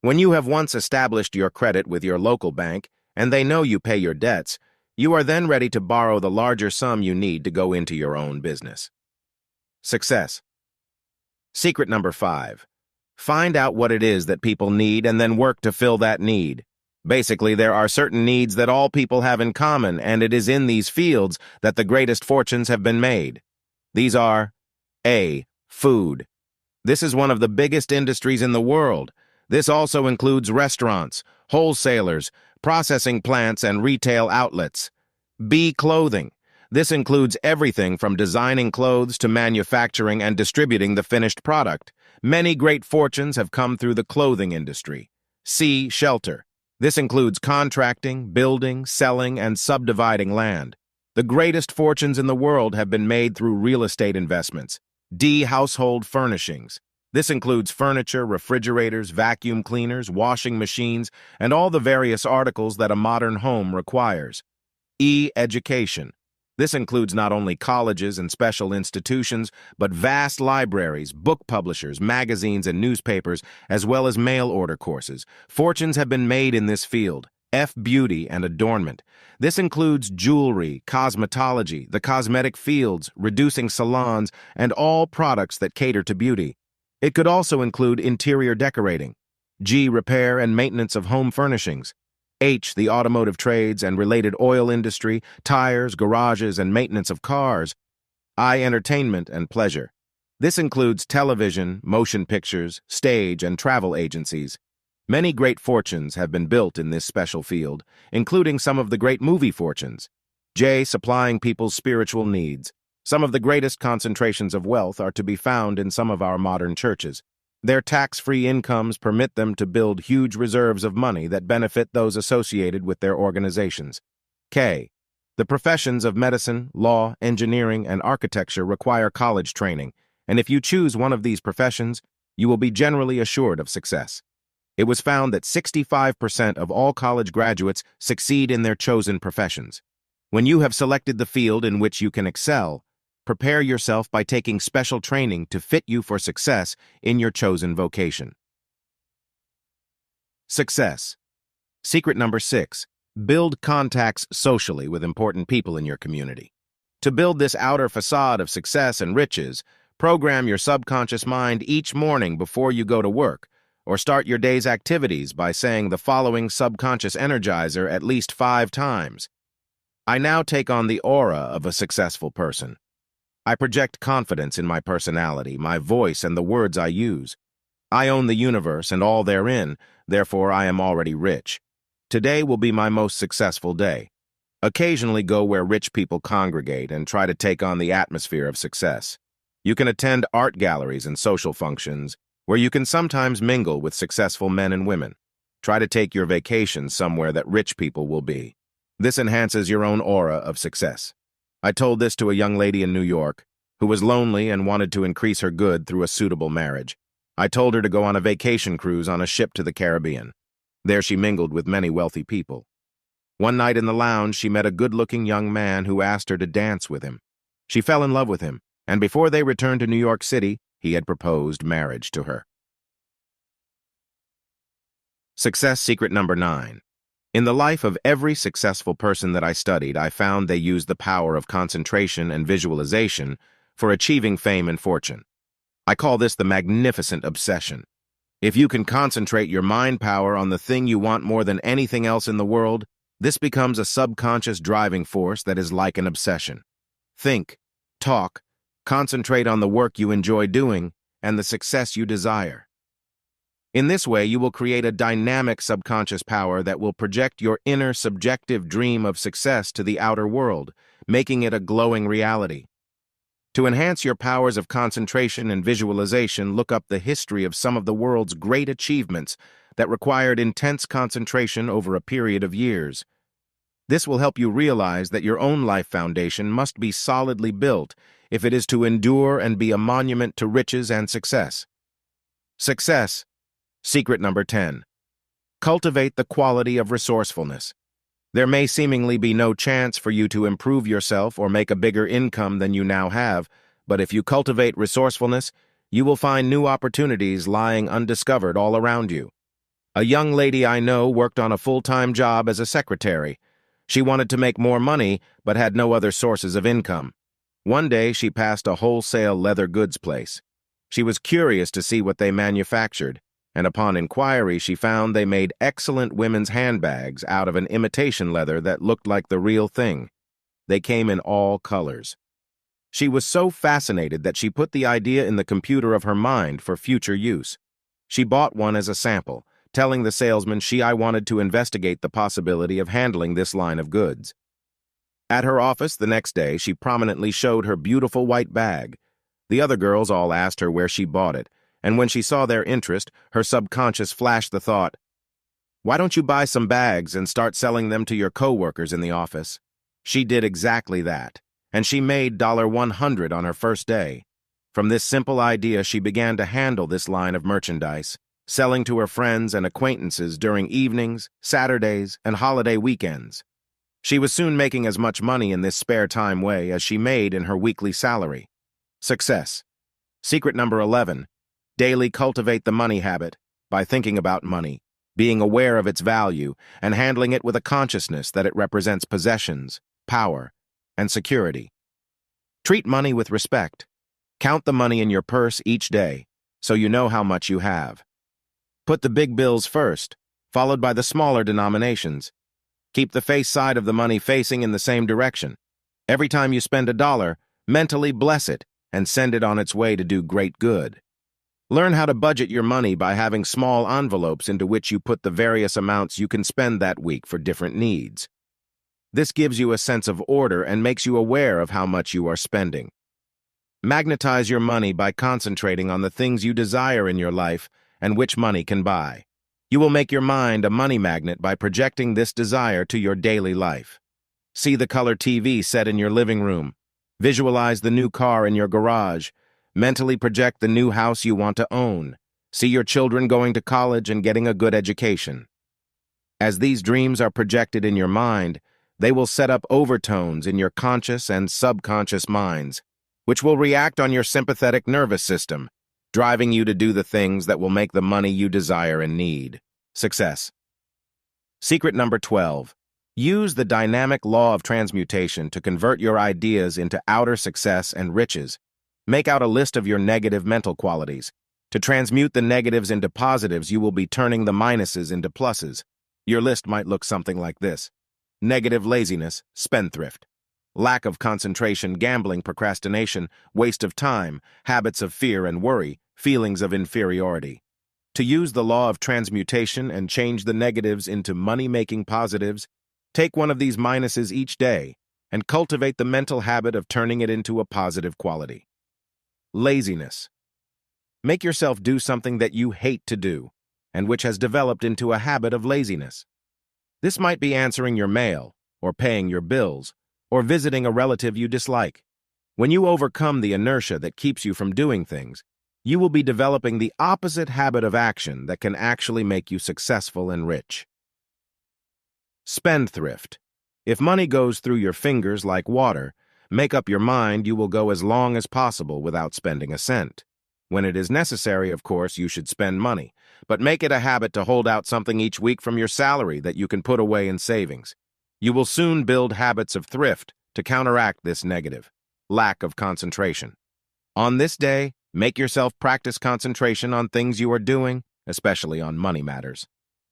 When you have once established your credit with your local bank, and they know you pay your debts, you are then ready to borrow the larger sum you need to go into your own business. Success. Secret number 5. Find out what it is that people need and then work to fill that need. Basically, there are certain needs that all people have in common, and it is in these fields that the greatest fortunes have been made. These are A. Food. This is one of the biggest industries in the world. This also includes restaurants, Wholesalers, processing plants and retail outlets. B. Clothing. This includes everything from designing clothes to manufacturing and distributing the finished product. Many great fortunes have come through the clothing industry. C. Shelter. This includes contracting, building, selling, and subdividing land. The greatest fortunes in the world have been made through real estate investments. D. Household furnishings. This includes furniture, refrigerators, vacuum cleaners, washing machines, and all the various articles that a modern home requires. E. Education. This includes not only colleges and special institutions, but vast libraries, book publishers, magazines, and newspapers, as well as mail-order courses. Fortunes have been made in this field. F. Beauty and adornment. This includes jewelry, cosmetology, the cosmetic fields, reducing salons, and all products that cater to beauty. It could also include interior decorating. G. Repair and maintenance of home furnishings. H. The automotive trades and related oil industry, tires, garages, and maintenance of cars. I. Entertainment and pleasure. This includes television, motion pictures, stage, and travel agencies. Many great fortunes have been built in this special field, including some of the great movie fortunes. J. Supplying people's spiritual needs. Some of the greatest concentrations of wealth are to be found in some of our modern churches. Their tax-free incomes permit them to build huge reserves of money that benefit those associated with their organizations. K. The professions of medicine, law, engineering, and architecture require college training, and if you choose one of these professions, you will be generally assured of success. It was found that 65% of all college graduates succeed in their chosen professions. When you have selected the field in which you can excel, prepare yourself by taking special training to fit you for success in your chosen vocation. Success. Secret number 6. Build contacts socially with important people in your community. To build this outer facade of success and riches, program your subconscious mind each morning before you go to work, or start your day's activities by saying the following subconscious energizer at least 5 times. I now take on the aura of a successful person. I project confidence in my personality, my voice, and the words I use. I own the universe and all therein, therefore I am already rich. Today will be my most successful day. Occasionally go where rich people congregate and try to take on the atmosphere of success. You can attend art galleries and social functions, where you can sometimes mingle with successful men and women. Try to take your vacation somewhere that rich people will be. This enhances your own aura of success. I told this to a young lady in New York who was lonely and wanted to increase her good through a suitable marriage. I told her to go on a vacation cruise on a ship to the Caribbean. There she mingled with many wealthy people. One night in the lounge, she met a good-looking young man who asked her to dance with him. She fell in love with him, and before they returned to New York City, he had proposed marriage to her. Success secret number 9. In the life of every successful person that I studied, I found they used the power of concentration and visualization for achieving fame and fortune. I call this the magnificent obsession. If you can concentrate your mind power on the thing you want more than anything else in the world, this becomes a subconscious driving force that is like an obsession. Think, talk, concentrate on the work you enjoy doing and the success you desire. In this way, you will create a dynamic subconscious power that will project your inner subjective dream of success to the outer world, making it a glowing reality. To enhance your powers of concentration and visualization, look up the history of some of the world's great achievements that required intense concentration over a period of years. This will help you realize that your own life foundation must be solidly built if it is to endure and be a monument to riches and success. Success. Secret number 10. Cultivate the quality of resourcefulness. There may seemingly be no chance for you to improve yourself or make a bigger income than you now have, but if you cultivate resourcefulness, you will find new opportunities lying undiscovered all around you. A young lady I know worked on a full-time job as a secretary. She wanted to make more money, but had no other sources of income. One day, she passed a wholesale leather goods place. She was curious to see what they manufactured, and upon inquiry she found they made excellent women's handbags out of an imitation leather that looked like the real thing. They came in all colors. She was so fascinated that she put the idea in the computer of her mind for future use. She bought one as a sample, telling the salesman I wanted to investigate the possibility of handling this line of goods. At her office the next day, she prominently showed her beautiful white bag. The other girls all asked her where she bought it, and when she saw their interest, her subconscious flashed the thought, "Why don't you buy some bags and start selling them to your coworkers in the office?" She did exactly that, and she made $100 on her first day. From this simple idea, she began to handle this line of merchandise, selling to her friends and acquaintances during evenings, Saturdays, and holiday weekends. She was soon making as much money in this spare time way as she made in her weekly salary. Success. Secret number 11. Daily cultivate the money habit by thinking about money, being aware of its value, and handling it with a consciousness that it represents possessions, power, and security. Treat money with respect. Count the money in your purse each day so you know how much you have. Put the big bills first, followed by the smaller denominations. Keep the face side of the money facing in the same direction. Every time you spend $1, mentally bless it and send it on its way to do great good. Learn how to budget your money by having small envelopes into which you put the various amounts you can spend that week for different needs. This gives you a sense of order and makes you aware of how much you are spending. Magnetize your money by concentrating on the things you desire in your life and which money can buy. You will make your mind a money magnet by projecting this desire to your daily life. See the color TV set in your living room. Visualize the new car in your garage. Mentally project the new house you want to own. See your children going to college and getting a good education. As these dreams are projected in your mind, they will set up overtones in your conscious and subconscious minds, which will react on your sympathetic nervous system, driving you to do the things that will make the money you desire and need. Success. Secret number 12. Use the dynamic law of transmutation to convert your ideas into outer success and riches. Make out a list of your negative mental qualities. To transmute the negatives into positives, you will be turning the minuses into pluses. Your list might look something like this: negative laziness, spendthrift; lack of concentration, gambling, procrastination, waste of time, habits of fear and worry, feelings of inferiority. To use the law of transmutation and change the negatives into money-making positives, take one of these minuses each day and cultivate the mental habit of turning it into a positive quality. Laziness. Make yourself do something that you hate to do and which has developed into a habit of laziness. This might be answering your mail, or paying your bills, or visiting a relative you dislike. When you overcome the inertia that keeps you from doing things, you will be developing the opposite habit of action that can actually make you successful and rich. Spendthrift. If money goes through your fingers like water, make up your mind you will go as long as possible without spending a cent. When it is necessary, of course, you should spend money, but make it a habit to hold out something each week from your salary that you can put away in savings. You will soon build habits of thrift to counteract this negative lack of concentration. On this day, make yourself practice concentration on things you are doing, especially on money matters.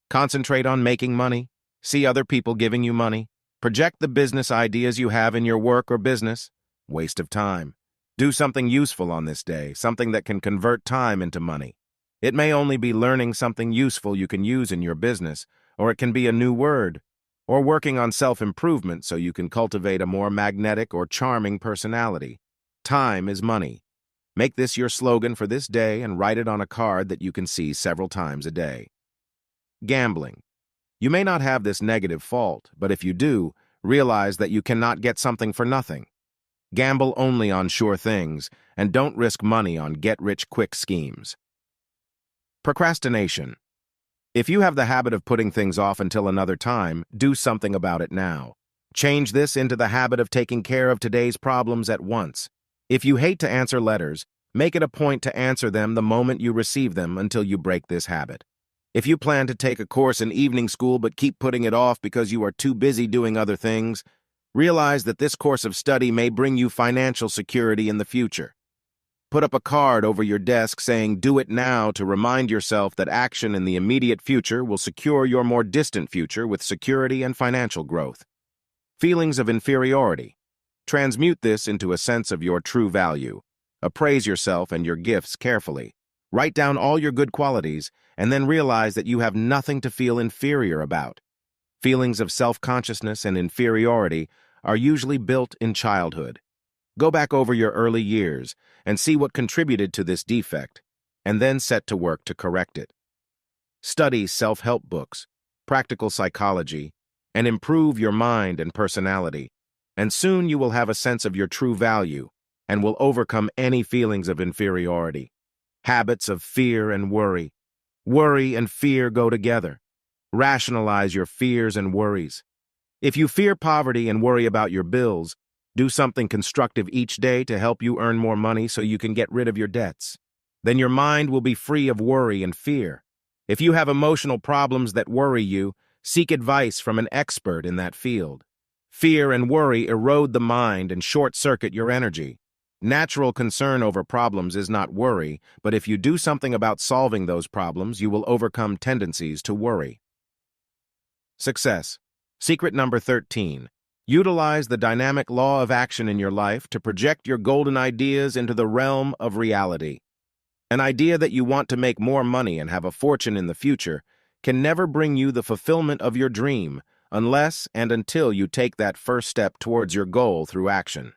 Concentrate on making money, see other people giving you money, project the business ideas you have in your work or business. Waste of time. Do something useful on this day, something that can convert time into money. It may only be learning something useful you can use in your business, or it can be a new word, or working on self-improvement so you can cultivate a more magnetic or charming personality. Time is money. Make this your slogan for this day and write it on a card that you can see several times a day. Gambling. You may not have this negative fault, but if you do, realize that you cannot get something for nothing. Gamble only on sure things, and don't risk money on get-rich-quick schemes. Procrastination. If you have the habit of putting things off until another time, do something about it now. Change this into the habit of taking care of today's problems at once. If you hate to answer letters, make it a point to answer them the moment you receive them until you break this habit. If you plan to take a course in evening school but keep putting it off because you are too busy doing other things, realize that this course of study may bring you financial security in the future. Put up a card over your desk saying "Do it now" to remind yourself that action in the immediate future will secure your more distant future with security and financial growth. Feelings of inferiority. Transmute this into a sense of your true value. Appraise yourself and your gifts carefully. Write down all your good qualities and then realize that you have nothing to feel inferior about. Feelings of self-consciousness and inferiority are usually built in childhood. Go back over your early years and see what contributed to this defect, and then set to work to correct it. Study self-help books, practical psychology, and improve your mind and personality, and soon you will have a sense of your true value and will overcome any feelings of inferiority. Habits of fear and worry. Worry and fear go together. Rationalize your fears and worries. If you fear poverty and worry about your bills, do something constructive each day to help you earn more money so you can get rid of your debts. Then your mind will be free of worry and fear. If you have emotional problems that worry you, seek advice from an expert in that field. Fear and worry erode the mind and short-circuit your energy. Natural concern over problems is not worry, but if you do something about solving those problems, you will overcome tendencies to worry. Success. Secret number 13. Utilize the dynamic law of action in your life to project your golden ideas into the realm of reality. An idea that you want to make more money and have a fortune in the future can never bring you the fulfillment of your dream unless and until you take that first step towards your goal through action.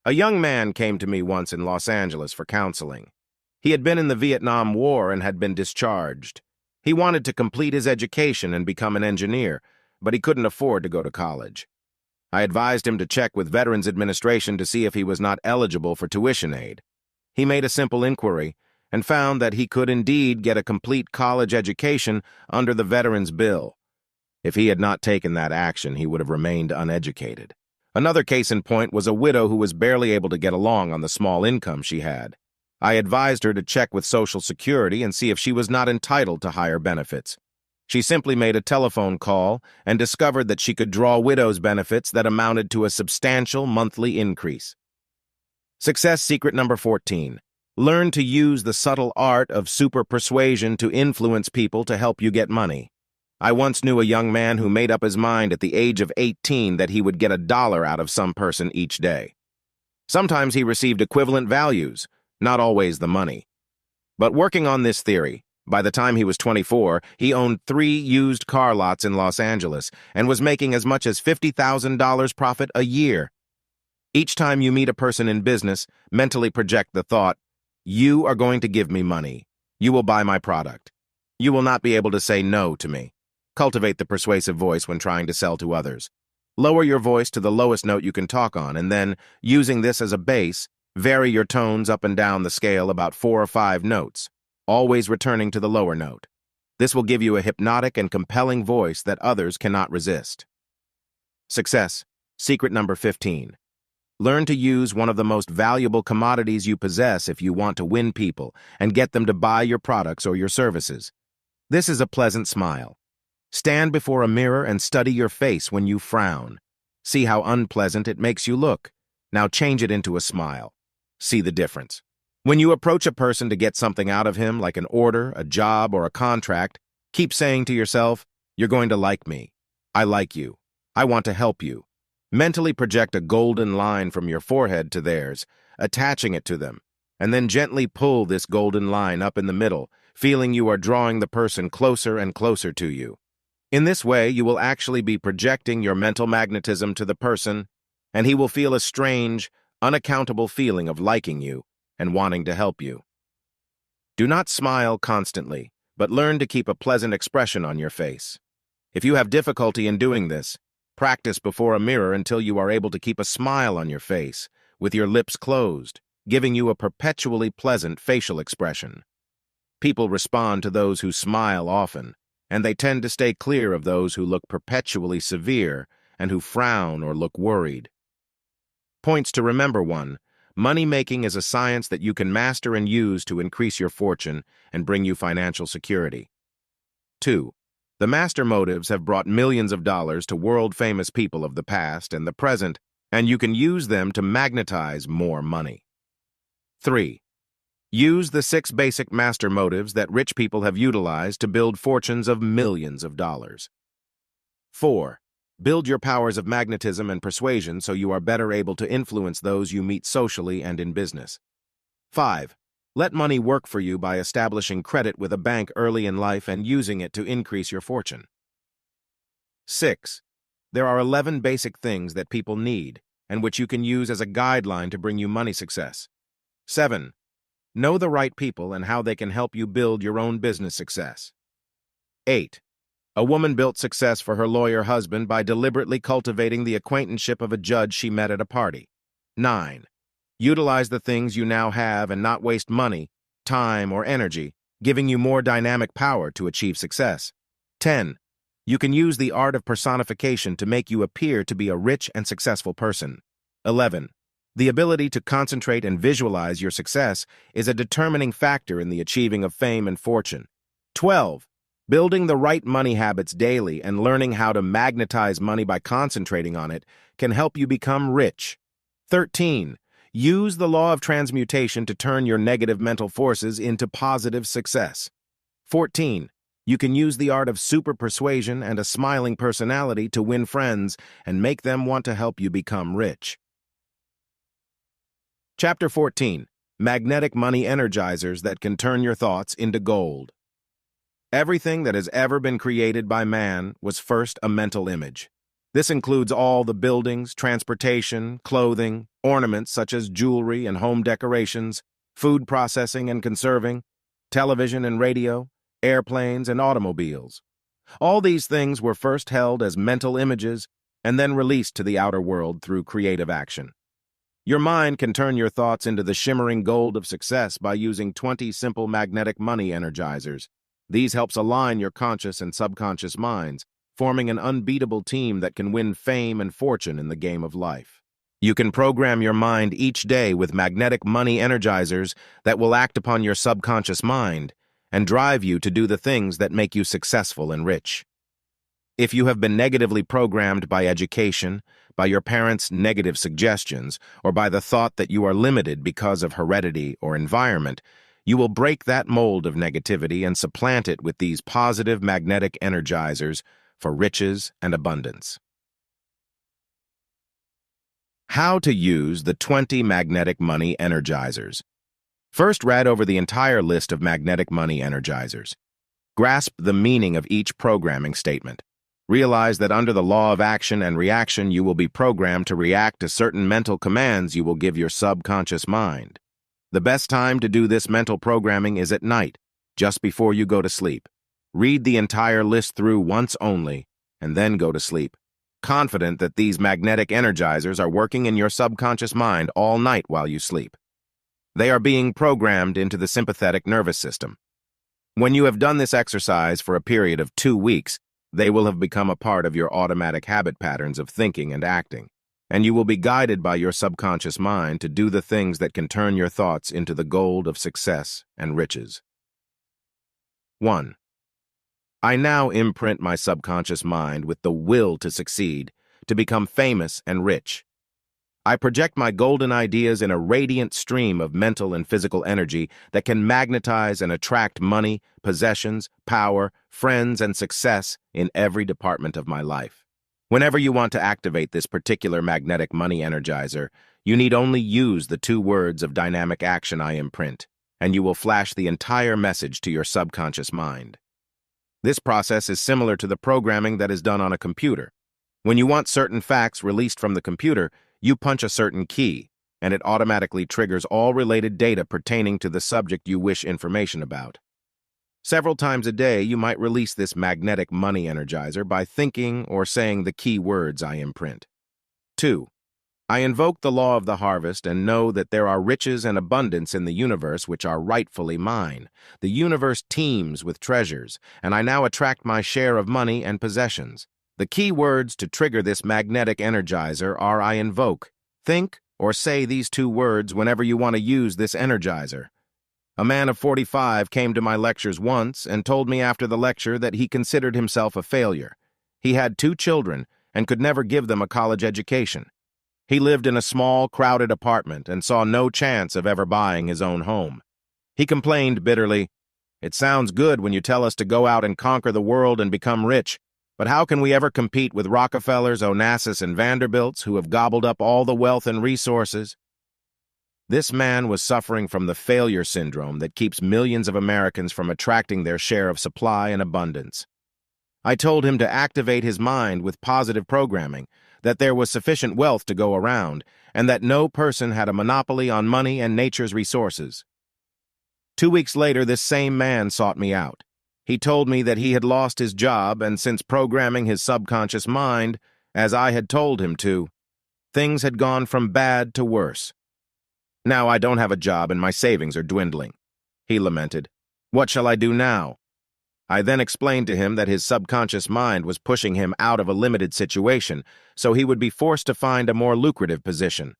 A young man came to me once in Los Angeles for counseling. He had been in the Vietnam War and had been discharged. He wanted to complete his education and become an engineer, but he couldn't afford to go to college. I advised him to check with Veterans Administration to see if he was not eligible for tuition aid. He made a simple inquiry and found that he could indeed get a complete college education under the Veterans Bill. If he had not taken that action, he would have remained uneducated. Another case in point was a widow who was barely able to get along on the small income she had. I advised her to check with Social Security and see if she was not entitled to higher benefits. She simply made a telephone call and discovered that she could draw widow's benefits that amounted to a substantial monthly increase. Success secret number 14. Learn to use the subtle art of super persuasion to influence people to help you get money. I once knew a young man who made up his mind at the age of 18 that he would get $1 out of some person each day. Sometimes he received equivalent values, not always the money. But working on this theory, by the time he was 24, he owned 3 used car lots in Los Angeles and was making as much as $50,000 profit a year. Each time you meet a person in business, mentally project the thought, "You are going to give me money. You will buy my product. You will not be able to say no to me." Cultivate the persuasive voice when trying to sell to others. Lower your voice to the lowest note you can talk on, and then, using this as a base, vary your tones up and down the scale about 4 or 5 notes, always returning to the lower note. This will give you a hypnotic and compelling voice that others cannot resist. Success. Secret number 15. Learn to use one of the most valuable commodities you possess if you want to win people and get them to buy your products or your services. This is a pleasant smile. Stand before a mirror and study your face when you frown. See how unpleasant it makes you look. Now change it into a smile. See the difference. When you approach a person to get something out of him, like an order, a job, or a contract, keep saying to yourself, "You're going to like me. I like you. I want to help you." Mentally project a golden line from your forehead to theirs, attaching it to them, and then gently pull this golden line up in the middle, feeling you are drawing the person closer and closer to you. In this way, you will actually be projecting your mental magnetism to the person, and he will feel a strange, unaccountable feeling of liking you and wanting to help you. Do not smile constantly, but learn to keep a pleasant expression on your face. If you have difficulty in doing this, practice before a mirror until you are able to keep a smile on your face, with your lips closed, giving you a perpetually pleasant facial expression. People respond to those who smile often, and they tend to stay clear of those who look perpetually severe and who frown or look worried. Points to remember: 1. Money-making is a science that you can master and use to increase your fortune and bring you financial security. 2. The master motives have brought millions of dollars to world-famous people of the past and the present, and you can use them to magnetize more money. 3. Use the 6 basic master motives that rich people have utilized to build fortunes of millions of dollars. 4. Build your powers of magnetism and persuasion so you are better able to influence those you meet socially and in business. 5. Let money work for you by establishing credit with a bank early in life and using it to increase your fortune. 6. There are 11 basic things that people need and which you can use as a guideline to bring you money success. 7. Know the right people and how they can help you build your own business success. 8. A woman built success for her lawyer husband by deliberately cultivating the acquaintanceship of a judge she met at a party. 9. Utilize the things you now have and not waste money, time, or energy, giving you more dynamic power to achieve success. 10. You can use the art of personification to make you appear to be a rich and successful person. 11. The ability to concentrate and visualize your success is a determining factor in the achieving of fame and fortune. 12. Building the right money habits daily and learning how to magnetize money by concentrating on it can help you become rich. 13. Use the law of transmutation to turn your negative mental forces into positive success. 14. You can use the art of super persuasion and a smiling personality to win friends and make them want to help you become rich. Chapter 14. Magnetic Money Energizers that can turn your thoughts into gold. Everything that has ever been created by man was first a mental image. This includes all the buildings, transportation, clothing, ornaments such as jewelry and home decorations, food processing and conserving, television and radio, airplanes and automobiles. All these things were first held as mental images and then released to the outer world through creative action. Your mind can turn your thoughts into the shimmering gold of success by using 20 simple magnetic money energizers. These helps align your conscious and subconscious minds, forming an unbeatable team that can win fame and fortune in the game of life. You can program your mind each day with magnetic money energizers that will act upon your subconscious mind and drive you to do the things that make you successful and rich. If you have been negatively programmed by education, by your parents' negative suggestions, or by the thought that you are limited because of heredity or environment, you will break that mold of negativity and supplant it with these positive magnetic energizers for riches and abundance. How to use the 20 magnetic money energizers. First, read over the entire list of magnetic money energizers. Grasp the meaning of each programming statement. Realize that under the law of action and reaction, you will be programmed to react to certain mental commands you will give your subconscious mind. The best time to do this mental programming is at night, just before you go to sleep. Read the entire list through once only, and then go to sleep, confident that these magnetic energizers are working in your subconscious mind all night while you sleep. They are being programmed into the sympathetic nervous system. When you have done this exercise for a period of 2 weeks, they will have become a part of your automatic habit patterns of thinking and acting, and you will be guided by your subconscious mind to do the things that can turn your thoughts into the gold of success and riches. 1. I now imprint my subconscious mind with the will to succeed, to become famous and rich. I project my golden ideas in a radiant stream of mental and physical energy that can magnetize and attract money, possessions, power, friends, and success in every department of my life. Whenever you want to activate this particular magnetic money energizer, you need only use the 2 words of dynamic action I imprint, and you will flash the entire message to your subconscious mind. This process is similar to the programming that is done on a computer. When you want certain facts released from the computer, you punch a certain key, and it automatically triggers all related data pertaining to the subject you wish information about. Several times a day, you might release this magnetic money energizer by thinking or saying the key words I imprint. 2. I invoke the law of the harvest and know that there are riches and abundance in the universe which are rightfully mine. The universe teems with treasures, and I now attract my share of money and possessions. The key words to trigger this magnetic energizer are I invoke. Think or say these 2 words whenever you want to use this energizer. A man of 45 came to my lectures once and told me after the lecture that he considered himself a failure. He had 2 children and could never give them a college education. He lived in a small, crowded apartment and saw no chance of ever buying his own home. He complained bitterly, "It sounds good when you tell us to go out and conquer the world and become rich, but how can we ever compete with Rockefellers, Onassis, and Vanderbilts who have gobbled up all the wealth and resources?" This man was suffering from the failure syndrome that keeps millions of Americans from attracting their share of supply and abundance. I told him to activate his mind with positive programming, that there was sufficient wealth to go around, and that no person had a monopoly on money and nature's resources. 2 weeks later, this same man sought me out. He told me that he had lost his job, and since programming his subconscious mind, as I had told him to, things had gone from bad to worse. Now I don't have a job and my savings are dwindling, he lamented. What shall I do now? I then explained to him that his subconscious mind was pushing him out of a limited situation, so he would be forced to find a more lucrative position.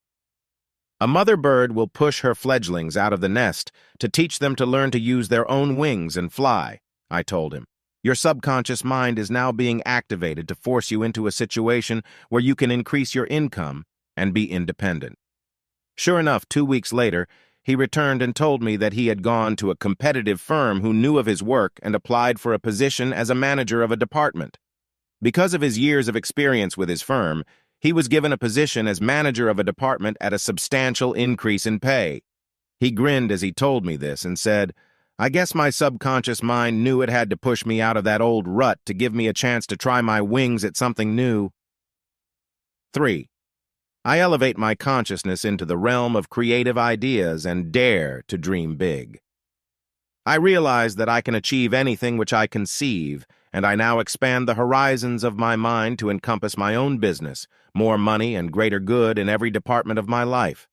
A mother bird will push her fledglings out of the nest to teach them to learn to use their own wings and fly, I told him. Your subconscious mind is now being activated to force you into a situation where you can increase your income and be independent. Sure enough, 2 weeks later, he returned and told me that he had gone to a competitive firm who knew of his work and applied for a position as a manager of a department. Because of his years of experience with his firm, he was given a position as manager of a department at a substantial increase in pay. He grinned as he told me this and said, I guess my subconscious mind knew it had to push me out of that old rut to give me a chance to try my wings at something new. 3. I elevate my consciousness into the realm of creative ideas and dare to dream big. I realize that I can achieve anything which I conceive, and I now expand the horizons of my mind to encompass my own business, more money, and greater good in every department of my life.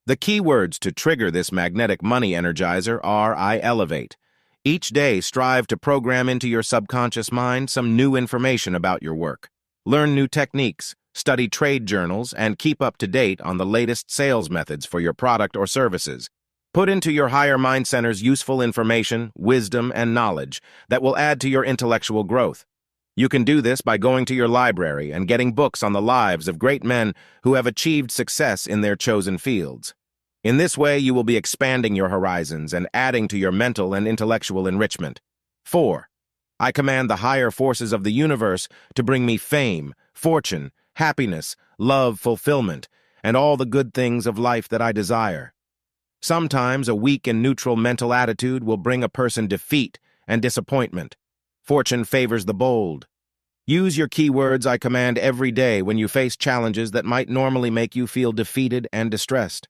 The key words to trigger this magnetic money energizer are I elevate. Each day, strive to program into your subconscious mind some new information about your work. Learn new techniques, study trade journals, and keep up to date on the latest sales methods for your product or services. Put into your higher mind centers useful information, wisdom, and knowledge that will add to your intellectual growth. You can do this by going to your library and getting books on the lives of great men who have achieved success in their chosen fields. In this way, you will be expanding your horizons and adding to your mental and intellectual enrichment. 4. I command the higher forces of the universe to bring me fame, fortune, happiness, love, fulfillment, and all the good things of life that I desire. Sometimes a weak and neutral mental attitude will bring a person defeat and disappointment. Fortune favors the bold. Use your keywords I command every day when you face challenges that might normally make you feel defeated and distressed.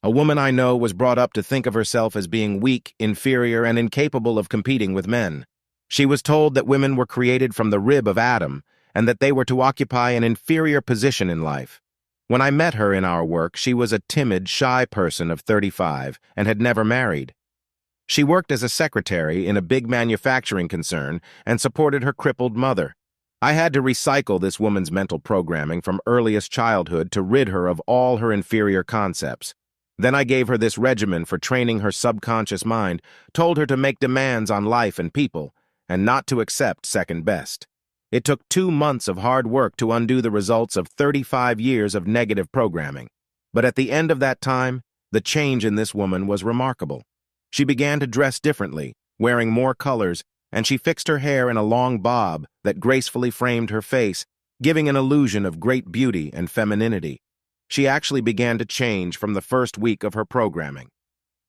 A woman I know was brought up to think of herself as being weak, inferior, and incapable of competing with men. She was told that women were created from the rib of Adam and that they were to occupy an inferior position in life. When I met her in our work, she was a timid, shy person of 35 and had never married. She worked as a secretary in a big manufacturing concern and supported her crippled mother. I had to recycle this woman's mental programming from earliest childhood to rid her of all her inferior concepts. Then I gave her this regimen for training her subconscious mind, told her to make demands on life and people, and not to accept second best. It took 2 months of hard work to undo the results of 35 years of negative programming. But at the end of that time, the change in this woman was remarkable. She began to dress differently, wearing more colors, and she fixed her hair in a long bob that gracefully framed her face, giving an illusion of great beauty and femininity. She actually began to change from the first week of her programming.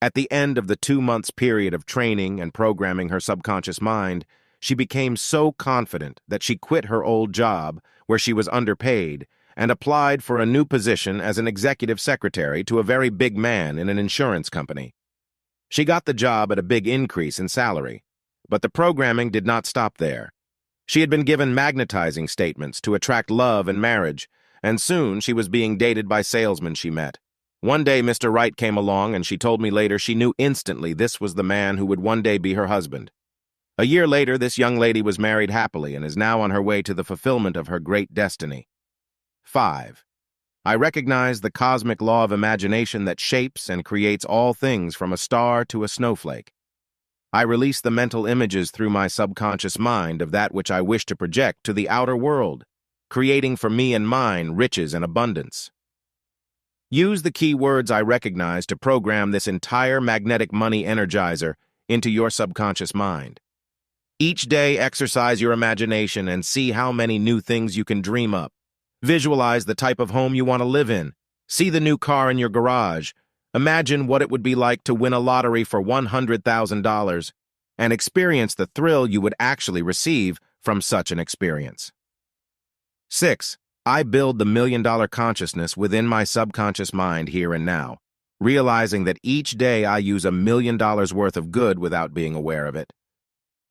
At the end of the 2 months period of training and programming her subconscious mind, she became so confident that she quit her old job, where she was underpaid, and applied for a new position as an executive secretary to a very big man in an insurance company. She got the job at a big increase in salary, but the programming did not stop there. She had been given magnetizing statements to attract love and marriage, and soon she was being dated by salesmen she met. One day Mr. Right came along, and she told me later she knew instantly this was the man who would one day be her husband. A year later, this young lady was married happily and is now on her way to the fulfillment of her great destiny. 5. I recognize the cosmic law of imagination that shapes and creates all things from a star to a snowflake. I release the mental images through my subconscious mind of that which I wish to project to the outer world, creating for me and mine riches and abundance. Use the key words I recognize to program this entire magnetic money energizer into your subconscious mind. Each day, exercise your imagination and see how many new things you can dream up. Visualize the type of home you want to live in. See the new car in your garage. Imagine what it would be like to win a lottery for $100,000 and experience the thrill you would actually receive from such an experience. 6. I build the million-dollar consciousness within my subconscious mind here and now, realizing that each day I use $1 million worth of good without being aware of it.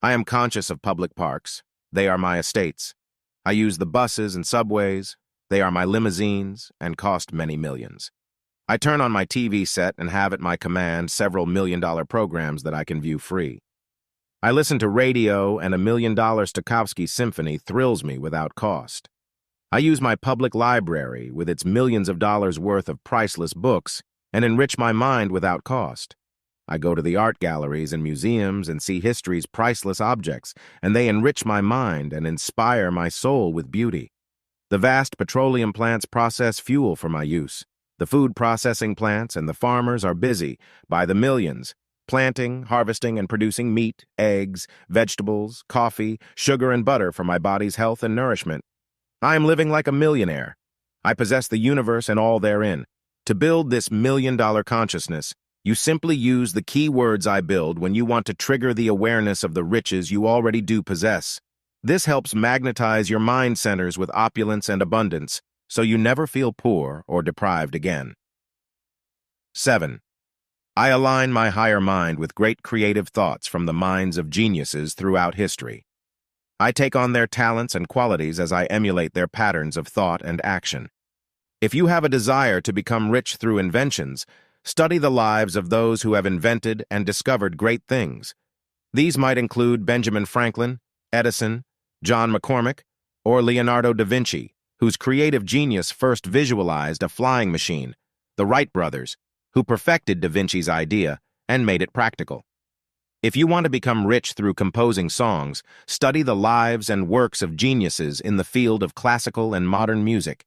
I am conscious of public parks. They are my estates. I use the buses and subways. They are my limousines and cost many millions. I turn on my TV set and have at my command several million-dollar programs that I can view free. I listen to radio, and $1 million Tchaikovsky symphony thrills me without cost. I use my public library with its millions of dollars worth of priceless books and enrich my mind without cost. I go to the art galleries and museums and see history's priceless objects, and they enrich my mind and inspire my soul with beauty. The vast petroleum plants process fuel for my use. The food processing plants and the farmers are busy, by the millions, planting, harvesting, and producing meat, eggs, vegetables, coffee, sugar, and butter for my body's health and nourishment. I am living like a millionaire. I possess the universe and all therein. To build this million-dollar consciousness, you simply use the key words I build when you want to trigger the awareness of the riches you already do possess. This helps magnetize your mind centers with opulence and abundance, so you never feel poor or deprived again. 7. I align my higher mind with great creative thoughts from the minds of geniuses throughout history. I take on their talents and qualities as I emulate their patterns of thought and action. If you have a desire to become rich through inventions, study the lives of those who have invented and discovered great things. These might include Benjamin Franklin, Edison, John McCormick, or Leonardo da Vinci, whose creative genius first visualized a flying machine, the Wright brothers, who perfected da Vinci's idea and made it practical. If you want to become rich through composing songs, study the lives and works of geniuses in the field of classical and modern music.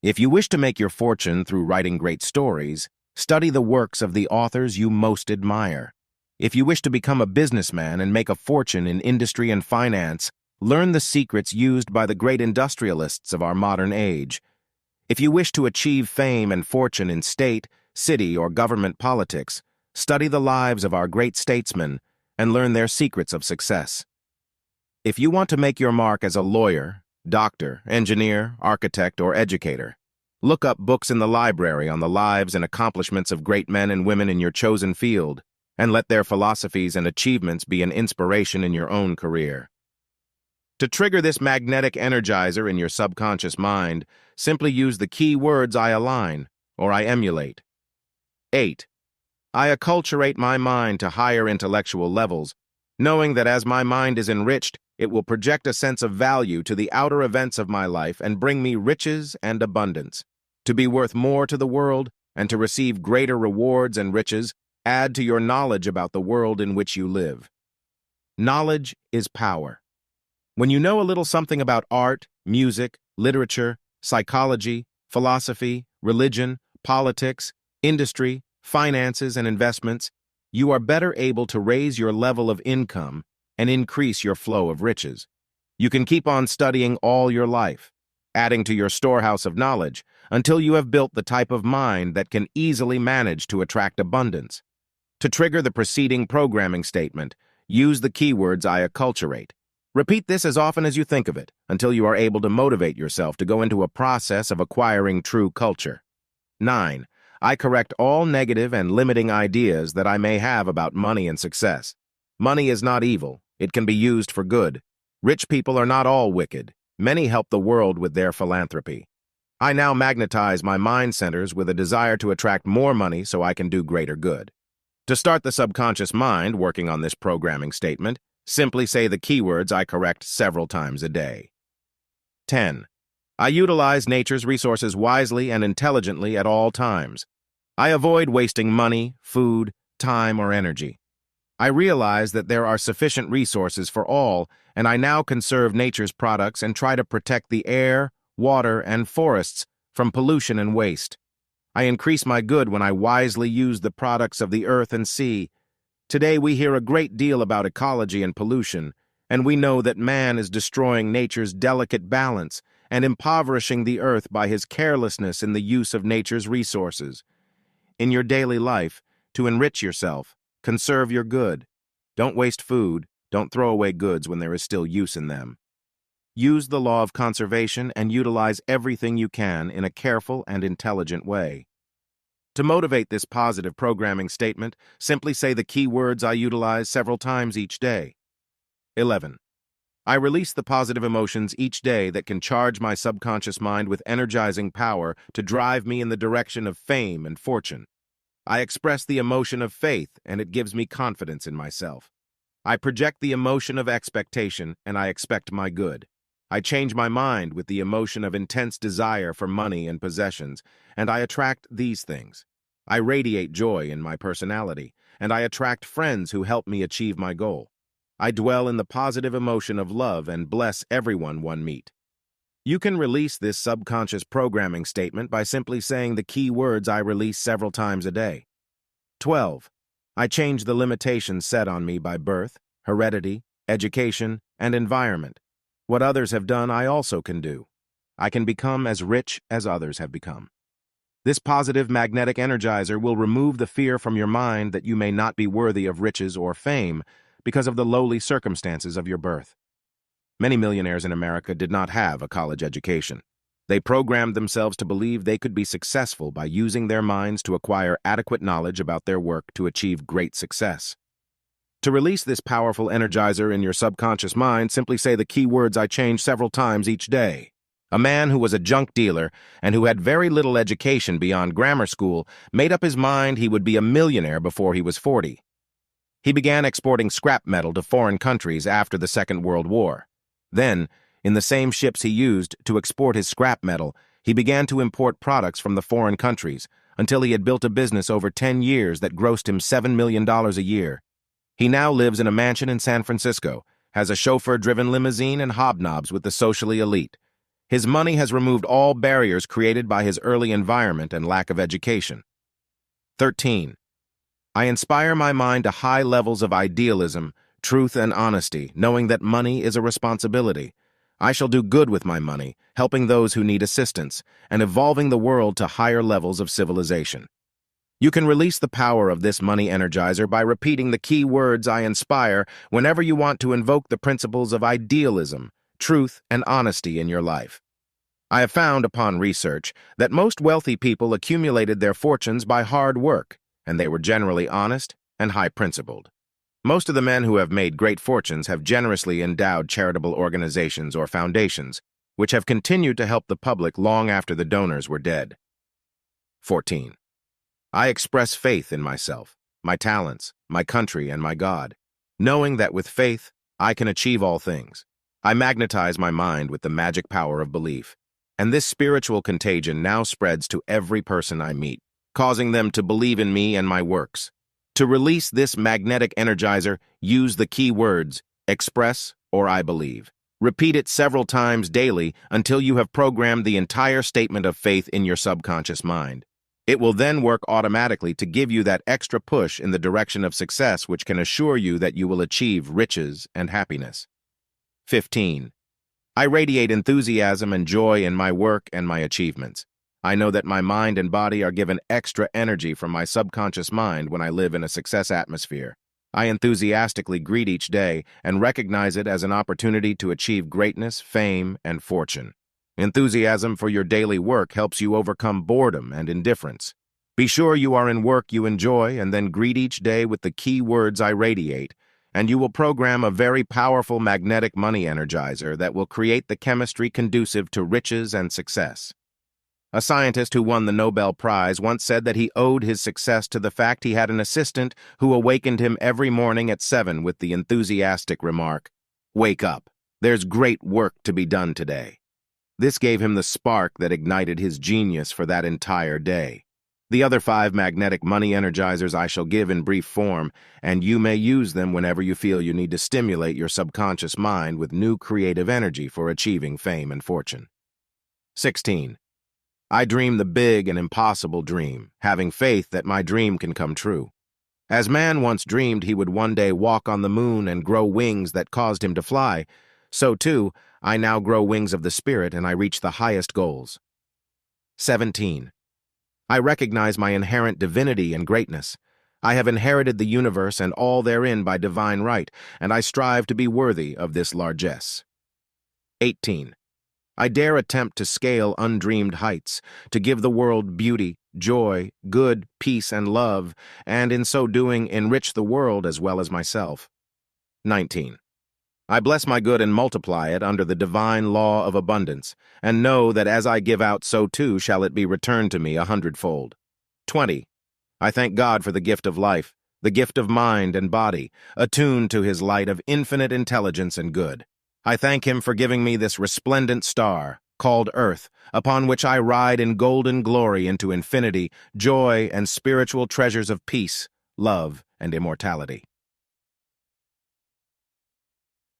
If you wish to make your fortune through writing great stories, study the works of the authors you most admire. If you wish to become a businessman and make a fortune in industry and finance, learn the secrets used by the great industrialists of our modern age. If you wish to achieve fame and fortune in state, city, or government politics, study the lives of our great statesmen and learn their secrets of success. If you want to make your mark as a lawyer, doctor, engineer, architect, or educator, look up books in the library on the lives and accomplishments of great men and women in your chosen field, and let their philosophies and achievements be an inspiration in your own career. To trigger this magnetic energizer in your subconscious mind, simply use the key words I align, or I emulate. 8. I acculturate my mind to higher intellectual levels, knowing that as my mind is enriched, it will project a sense of value to the outer events of my life and bring me riches and abundance. To be worth more to the world and to receive greater rewards and riches, add to your knowledge about the world in which you live. Knowledge is power. When you know a little something about art, music, literature, psychology, philosophy, religion, politics, industry, finances, and investments, you are better able to raise your level of income and increase your flow of riches. You can keep on studying all your life, adding to your storehouse of knowledge until you have built the type of mind that can easily manage to attract abundance. To trigger the preceding programming statement, use the keywords I acculturate. Repeat this as often as you think of it until you are able to motivate yourself to go into a process of acquiring true culture. 9. I correct all negative and limiting ideas that I may have about money and success. Money is not evil. It can be used for good. Rich people are not all wicked. Many help the world with their philanthropy. I now magnetize my mind centers with a desire to attract more money so I can do greater good. To start the subconscious mind working on this programming statement, simply say the keywords I correct several times a day. 10. I utilize nature's resources wisely and intelligently at all times. I avoid wasting money, food, time, or energy. I realize that there are sufficient resources for all, and I now conserve nature's products and try to protect the air, water, and forests from pollution and waste. I increase my good when I wisely use the products of the earth and sea. Today we hear a great deal about ecology and pollution, and we know that man is destroying nature's delicate balance and impoverishing the earth by his carelessness in the use of nature's resources. In your daily life, to enrich yourself, conserve your good. Don't waste food, don't throw away goods when there is still use in them. Use the law of conservation and utilize everything you can in a careful and intelligent way. To motivate this positive programming statement, simply say the key words I utilize several times each day. 11. I release the positive emotions each day that can charge my subconscious mind with energizing power to drive me in the direction of fame and fortune. I express the emotion of faith, and it gives me confidence in myself. I project the emotion of expectation, and I expect my good. I change my mind with the emotion of intense desire for money and possessions, and I attract these things. I radiate joy in my personality, and I attract friends who help me achieve my goal. I dwell in the positive emotion of love and bless everyone one meet. You can release this subconscious programming statement by simply saying the key words I release several times a day. 12. I change the limitations set on me by birth, heredity, education, and environment. What others have done, I also can do. I can become as rich as others have become. This positive magnetic energizer will remove the fear from your mind that you may not be worthy of riches or fame because of the lowly circumstances of your birth. Many millionaires in America did not have a college education. They programmed themselves to believe they could be successful by using their minds to acquire adequate knowledge about their work to achieve great success. To release this powerful energizer in your subconscious mind, simply say the key words I change several times each day. A man who was a junk dealer and who had very little education beyond grammar school made up his mind he would be a millionaire before he was 40. He began exporting scrap metal to foreign countries after the Second World War. Then, in the same ships he used to export his scrap metal, he began to import products from the foreign countries until he had built a business over 10 years that grossed him $7 million a year. He now lives in a mansion in San Francisco, has a chauffeur-driven limousine, and hobnobs with the socially elite. His money has removed all barriers created by his early environment and lack of education. 13. I inspire my mind to high levels of idealism, truth, and honesty, knowing that money is a responsibility. I shall do good with my money, helping those who need assistance, and evolving the world to higher levels of civilization. You can release the power of this money energizer by repeating the key words I inspire whenever you want to invoke the principles of idealism, truth, and honesty in your life. I have found upon research that most wealthy people accumulated their fortunes by hard work, and they were generally honest and high-principled. Most of the men who have made great fortunes have generously endowed charitable organizations or foundations, which have continued to help the public long after the donors were dead. 14. I express faith in myself, my talents, my country, and my God, knowing that with faith, I can achieve all things. I magnetize my mind with the magic power of belief, and this spiritual contagion now spreads to every person I meet, causing them to believe in me and my works. To release this magnetic energizer, use the key words, express or I believe. Repeat it several times daily until you have programmed the entire statement of faith in your subconscious mind. It will then work automatically to give you that extra push in the direction of success which can assure you that you will achieve riches and happiness. 15. I radiate enthusiasm and joy in my work and my achievements. I know that my mind and body are given extra energy from my subconscious mind when I live in a success atmosphere. I enthusiastically greet each day and recognize it as an opportunity to achieve greatness, fame, and fortune. Enthusiasm for your daily work helps you overcome boredom and indifference. Be sure you are in work you enjoy and then greet each day with the key words I radiate, and you will program a very powerful magnetic money energizer that will create the chemistry conducive to riches and success. A scientist who won the Nobel Prize once said that he owed his success to the fact he had an assistant who awakened him every morning at 7 with the enthusiastic remark, "Wake up, there's great work to be done today." This gave him the spark that ignited his genius for that entire day. The other 5 magnetic money energizers I shall give in brief form, and you may use them whenever you feel you need to stimulate your subconscious mind with new creative energy for achieving fame and fortune. 16. I dream the big and impossible dream, having faith that my dream can come true. As man once dreamed he would one day walk on the moon and grow wings that caused him to fly, so too, I now grow wings of the spirit and I reach the highest goals. 17. I recognize my inherent divinity and greatness. I have inherited the universe and all therein by divine right, and I strive to be worthy of this largesse. 18. I dare attempt to scale undreamed heights, to give the world beauty, joy, good, peace, and love, and in so doing enrich the world as well as myself. 19. I bless my good and multiply it under the divine law of abundance, and know that as I give out, so too shall it be returned to me 100-fold. 20. I thank God for the gift of life, the gift of mind and body, attuned to his light of infinite intelligence and good. I thank him for giving me this resplendent star, called Earth, upon which I ride in golden glory into infinity, joy, and spiritual treasures of peace, love, and immortality.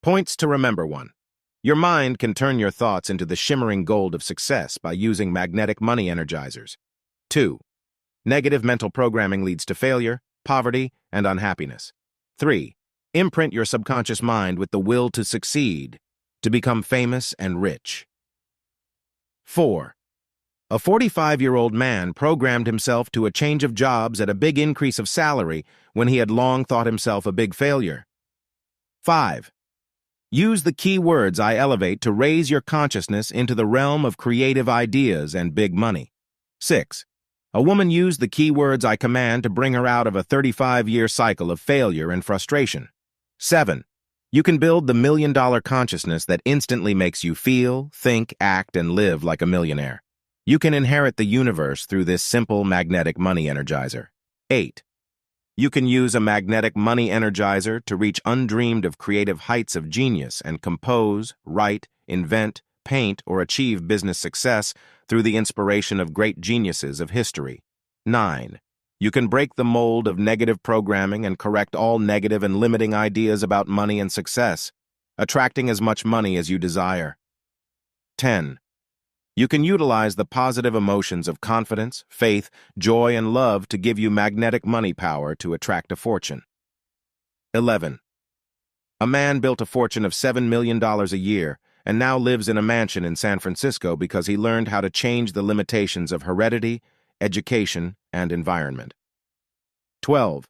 Points to remember. 1. Your mind can turn your thoughts into the shimmering gold of success by using magnetic money energizers. 2. Negative mental programming leads to failure, poverty, and unhappiness. 3. Imprint your subconscious mind with the will to succeed, to become famous and rich. 4. A 45-year-old man programmed himself to a change of jobs at a big increase of salary when he had long thought himself a big failure. 5. Use the key words I elevate to raise your consciousness into the realm of creative ideas and big money. 6. A woman used the key words I command to bring her out of a 35-year cycle of failure and frustration. 7. You can build the million-dollar consciousness that instantly makes you feel, think, act, and live like a millionaire. You can inherit the universe through this simple magnetic money energizer. 8. You can use a magnetic money energizer to reach undreamed of creative heights of genius and compose, write, invent, paint, or achieve business success through the inspiration of great geniuses of history. 9. You can break the mold of negative programming and correct all negative and limiting ideas about money and success, attracting as much money as you desire. 10. You can utilize the positive emotions of confidence, faith, joy, and love to give you magnetic money power to attract a fortune. 11. A man built a fortune of $7 million a year and now lives in a mansion in San Francisco because he learned how to change the limitations of heredity, education, and environment. 12.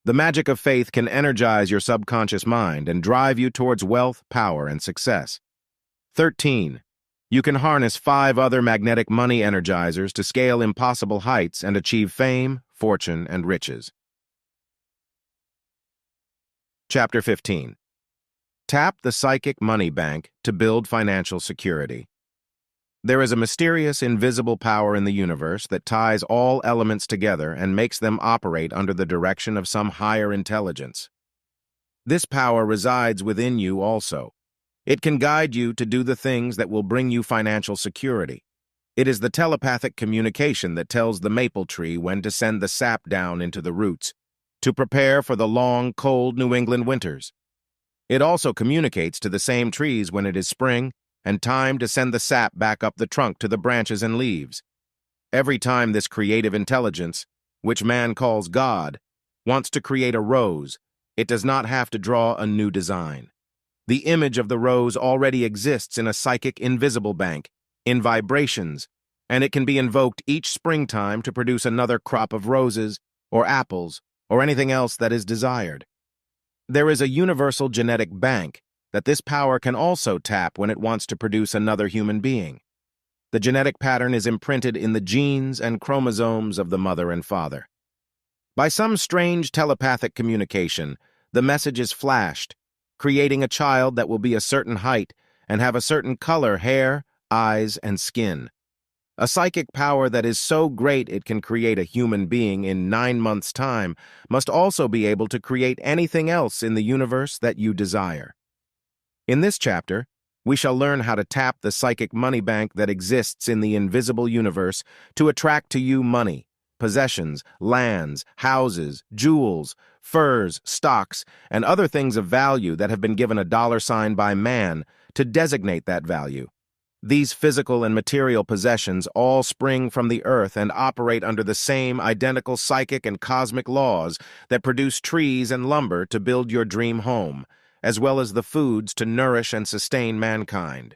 The magic of faith can energize your subconscious mind and drive you towards wealth, power, and success. 13. You can harness 5 other magnetic money energizers to scale impossible heights and achieve fame, fortune, and riches. Chapter 15. Tap the psychic money bank to build financial security. There is a mysterious, invisible power in the universe that ties all elements together and makes them operate under the direction of some higher intelligence. This power resides within you also. It can guide you to do the things that will bring you financial security. It is the telepathic communication that tells the maple tree when to send the sap down into the roots, to prepare for the long, cold New England winters. It also communicates to the same trees when it is spring and time to send the sap back up the trunk to the branches and leaves. Every time this creative intelligence, which man calls God, wants to create a rose, it does not have to draw a new design. The image of the rose already exists in a psychic invisible bank, in vibrations, and it can be invoked each springtime to produce another crop of roses, or apples, or anything else that is desired. There is a universal genetic bank that this power can also tap when it wants to produce another human being. The genetic pattern is imprinted in the genes and chromosomes of the mother and father. By some strange telepathic communication, the message is flashed, creating a child that will be a certain height and have a certain color hair, eyes, and skin. A psychic power that is so great it can create a human being in 9 months' time must also be able to create anything else in the universe that you desire. In this chapter, we shall learn how to tap the psychic money bank that exists in the invisible universe to attract to you money, possessions, lands, houses, jewels, furs, stocks, and other things of value that have been given a dollar sign by man to designate that value. These physical and material possessions all spring from the earth and operate under the same identical psychic and cosmic laws that produce trees and lumber to build your dream home, as well as the foods to nourish and sustain mankind.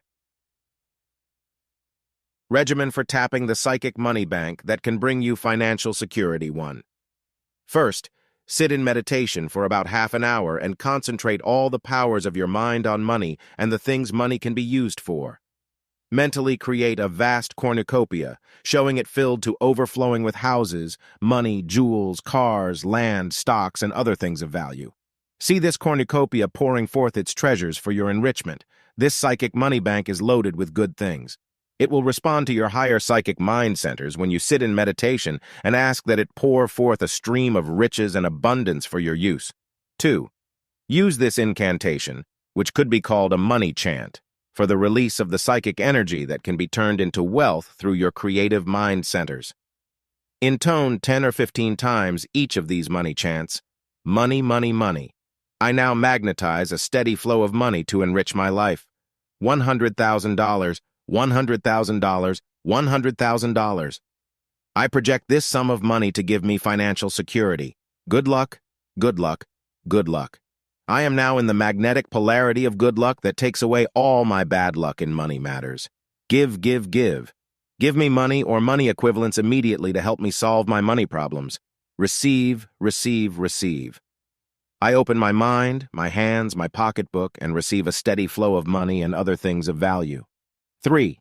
Regimen for tapping the psychic money bank that can bring you financial security. 1. First, sit in meditation for about half an hour and concentrate all the powers of your mind on money and the things money can be used for. Mentally create a vast cornucopia, showing it filled to overflowing with houses, money, jewels, cars, land, stocks, and other things of value. See this cornucopia pouring forth its treasures for your enrichment. This psychic money bank is loaded with good things. It will respond to your higher psychic mind centers when you sit in meditation and ask that it pour forth a stream of riches and abundance for your use. 2. Use this incantation, which could be called a money chant, for the release of the psychic energy that can be turned into wealth through your creative mind centers. Intone 10 or 15 times each of these money chants. Money, money, money. I now magnetize a steady flow of money to enrich my life. $100,000, $100,000, $100,000. I project this sum of money to give me financial security. Good luck, good luck, good luck. I am now in the magnetic polarity of good luck that takes away all my bad luck in money matters. Give, give, give. Give me money or money equivalents immediately to help me solve my money problems. Receive, receive, receive. I open my mind, my hands, my pocketbook, and receive a steady flow of money and other things of value. 3.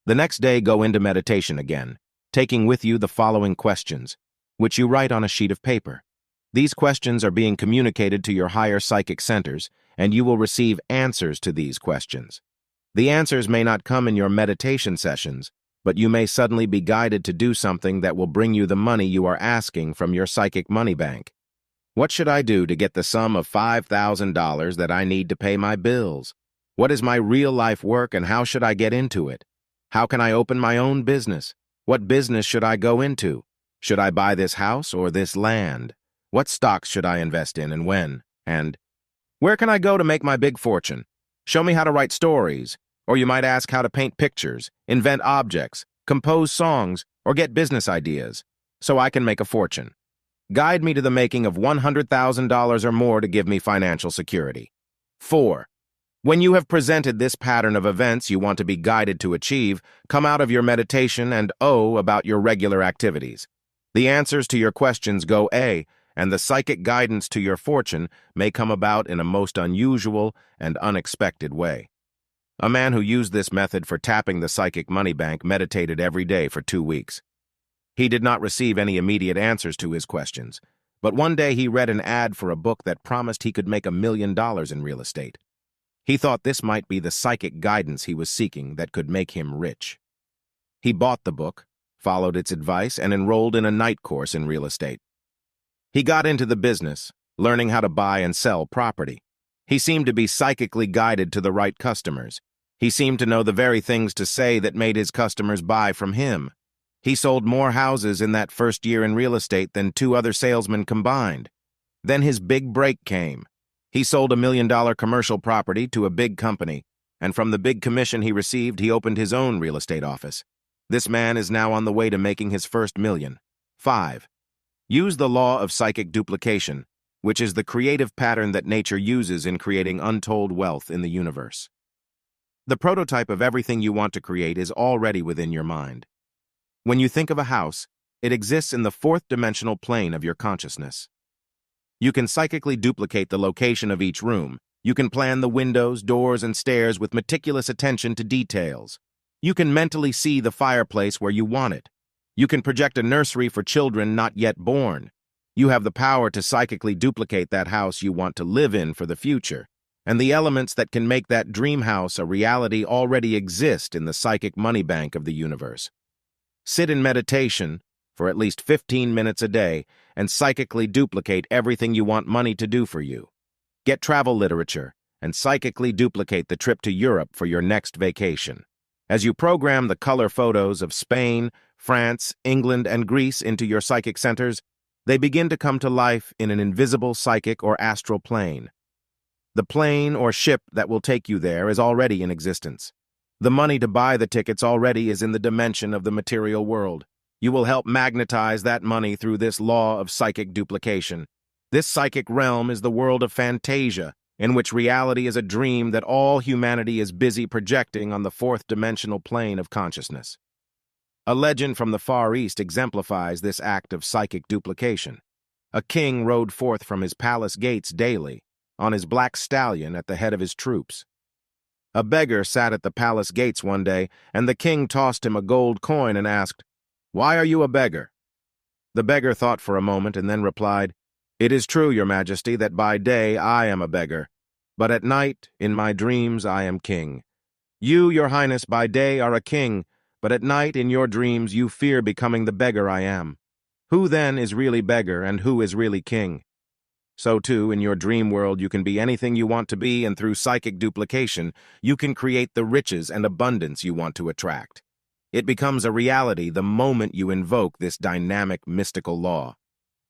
The next day, go into meditation again, taking with you the following questions, which you write on a sheet of paper. These questions are being communicated to your higher psychic centers, and you will receive answers to these questions. The answers may not come in your meditation sessions, but you may suddenly be guided to do something that will bring you the money you are asking from your psychic money bank. What should I do to get the sum of $5,000 that I need to pay my bills? What is my real-life work and how should I get into it? How can I open my own business? What business should I go into? Should I buy this house or this land? What stocks should I invest in and when? And where can I go to make my big fortune? Show me how to write stories. Or you might ask how to paint pictures, invent objects, compose songs, or get business ideas, so I can make a fortune. Guide me to the making of $100,000 or more to give me financial security. 4. When you have presented this pattern of events you want to be guided to achieve, come out of your meditation and O about your regular activities. The answers to your questions go A, and the psychic guidance to your fortune may come about in a most unusual and unexpected way. A man who used this method for tapping the psychic money bank meditated every day for 2 weeks. He did not receive any immediate answers to his questions, but one day he read an ad for a book that promised he could make $1 million in real estate. He thought this might be the psychic guidance he was seeking that could make him rich. He bought the book, followed its advice, and enrolled in a night course in real estate. He got into the business, learning how to buy and sell property. He seemed to be psychically guided to the right customers. He seemed to know the very things to say that made his customers buy from him. He sold more houses in that first year in real estate than 2 other salesmen combined. Then his big break came. He sold $1 million commercial property to a big company, and from the big commission he received, he opened his own real estate office. This man is now on the way to making his first million. 5. Use the law of psychic duplication, which is the creative pattern that nature uses in creating untold wealth in the universe. The prototype of everything you want to create is already within your mind. When you think of a house, it exists in the 4th dimensional plane of your consciousness. You can psychically duplicate the location of each room. You can plan the windows, doors, and stairs with meticulous attention to details. You can mentally see the fireplace where you want it. You can project a nursery for children not yet born. You have the power to psychically duplicate that house you want to live in for the future, and the elements that can make that dream house a reality already exist in the psychic money bank of the universe. Sit in meditation for at least 15 minutes a day and psychically duplicate everything you want money to do for you. Get travel literature and psychically duplicate the trip to Europe for your next vacation. As you program the color photos of Spain, France, England, and Greece into your psychic centers, they begin to come to life in an invisible psychic or astral plane. The plane or ship that will take you there is already in existence. The money to buy the tickets already is in the dimension of the material world. You will help magnetize that money through this law of psychic duplication. This psychic realm is the world of fantasia, in which reality is a dream that all humanity is busy projecting on the 4th dimensional plane of consciousness. A legend from the Far East exemplifies this act of psychic duplication. A king rode forth from his palace gates daily, on his black stallion at the head of his troops. A beggar sat at the palace gates one day, and the king tossed him a gold coin and asked, "Why are you a beggar?" The beggar thought for a moment and then replied, "It is true, your majesty, that by day I am a beggar, but at night, in my dreams, I am king. You, your highness, by day are a king, but at night, in your dreams, you fear becoming the beggar I am. Who then is really beggar and who is really king? So too, in your dream world, you can be anything you want to be, and through psychic duplication, you can create the riches and abundance you want to attract. It becomes a reality the moment you invoke this dynamic mystical law.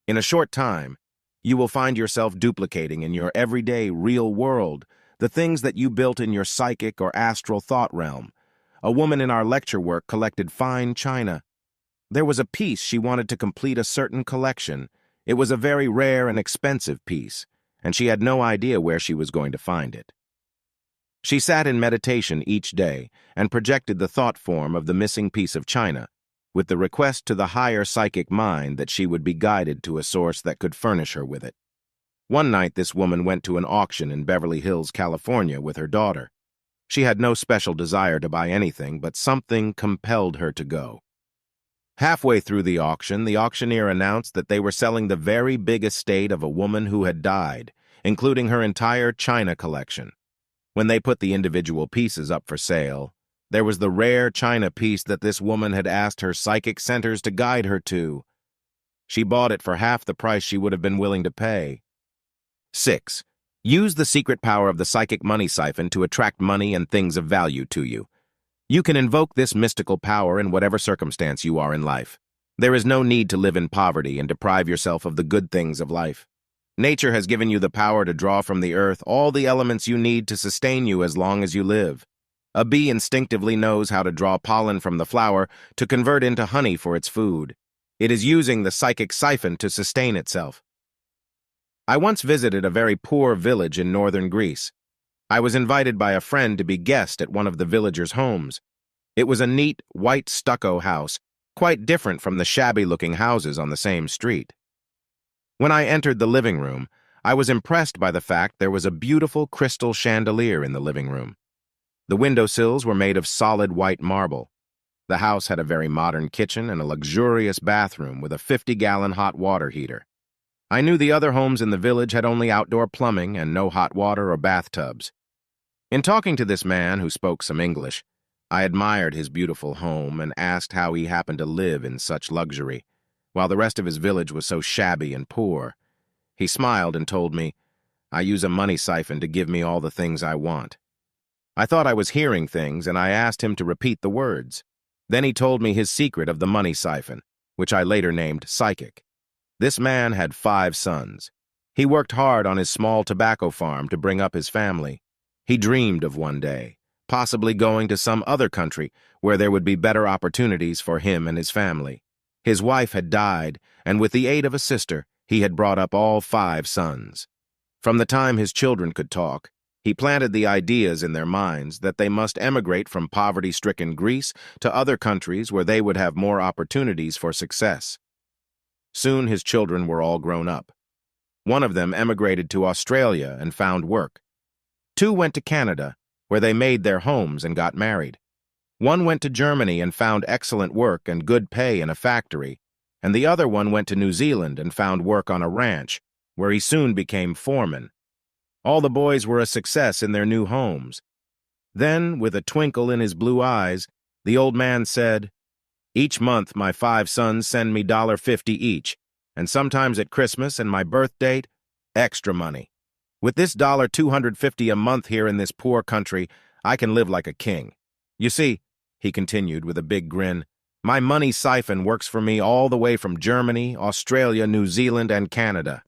In a short time, you will find yourself duplicating in your everyday real world the things that you built in your psychic or astral thought realm. A woman in our lecture work collected fine china. There was a piece she wanted to complete a certain collection. It was a very rare and expensive piece, and she had no idea where she was going to find it. She sat in meditation each day and projected the thought form of the missing piece of china, with the request to the higher psychic mind that she would be guided to a source that could furnish her with it. One night, this woman went to an auction in Beverly Hills, California, with her daughter. She had no special desire to buy anything, but something compelled her to go. Halfway through the auctioneer announced that they were selling the very big estate of a woman who had died, including her entire china collection. When they put the individual pieces up for sale, there was the rare china piece that this woman had asked her psychic centers to guide her to. She bought it for half the price she would have been willing to pay. 6. Use the secret power of the psychic money siphon to attract money and things of value to you. You can invoke this mystical power in whatever circumstance you are in life. There is no need to live in poverty and deprive yourself of the good things of life. Nature has given you the power to draw from the earth all the elements you need to sustain you as long as you live. A bee instinctively knows how to draw pollen from the flower to convert into honey for its food. It is using the psychic siphon to sustain itself. I once visited a very poor village in northern Greece. I was invited by a friend to be guest at one of the villagers' homes. It was a neat, white stucco house, quite different from the shabby-looking houses on the same street. When I entered the living room, I was impressed by the fact there was a beautiful crystal chandelier in the living room. The windowsills were made of solid white marble. The house had a very modern kitchen and a luxurious bathroom with a 50-gallon hot water heater. I knew the other homes in the village had only outdoor plumbing and no hot water or bathtubs. In talking to this man who spoke some English, I admired his beautiful home and asked how he happened to live in such luxury, while the rest of his village was so shabby and poor. He smiled and told me, "I use a money siphon to give me all the things I want." I thought I was hearing things, and I asked him to repeat the words. Then he told me his secret of the money siphon, which I later named psychic. This man had 5 sons. He worked hard on his small tobacco farm to bring up his family. He dreamed of one day, possibly going to some other country where there would be better opportunities for him and his family. His wife had died, and with the aid of a sister, he had brought up all 5 sons. From the time his children could talk, he planted the ideas in their minds that they must emigrate from poverty-stricken Greece to other countries where they would have more opportunities for success. Soon his children were all grown up. One of them emigrated to Australia and found work. 2 went to Canada, where they made their homes and got married. 1 went to Germany and found excellent work and good pay in a factory, and the other one went to New Zealand and found work on a ranch, where he soon became foreman. All the boys were a success in their new homes. Then, with a twinkle in his blue eyes, the old man said, "Each month my 5 sons send me $1.50 each, and sometimes at Christmas and my birth date, extra money. With this $250 a month here in this poor country, I can live like a king. You see," he continued with a big grin, "my money siphon works for me all the way from Germany, Australia, New Zealand, and Canada."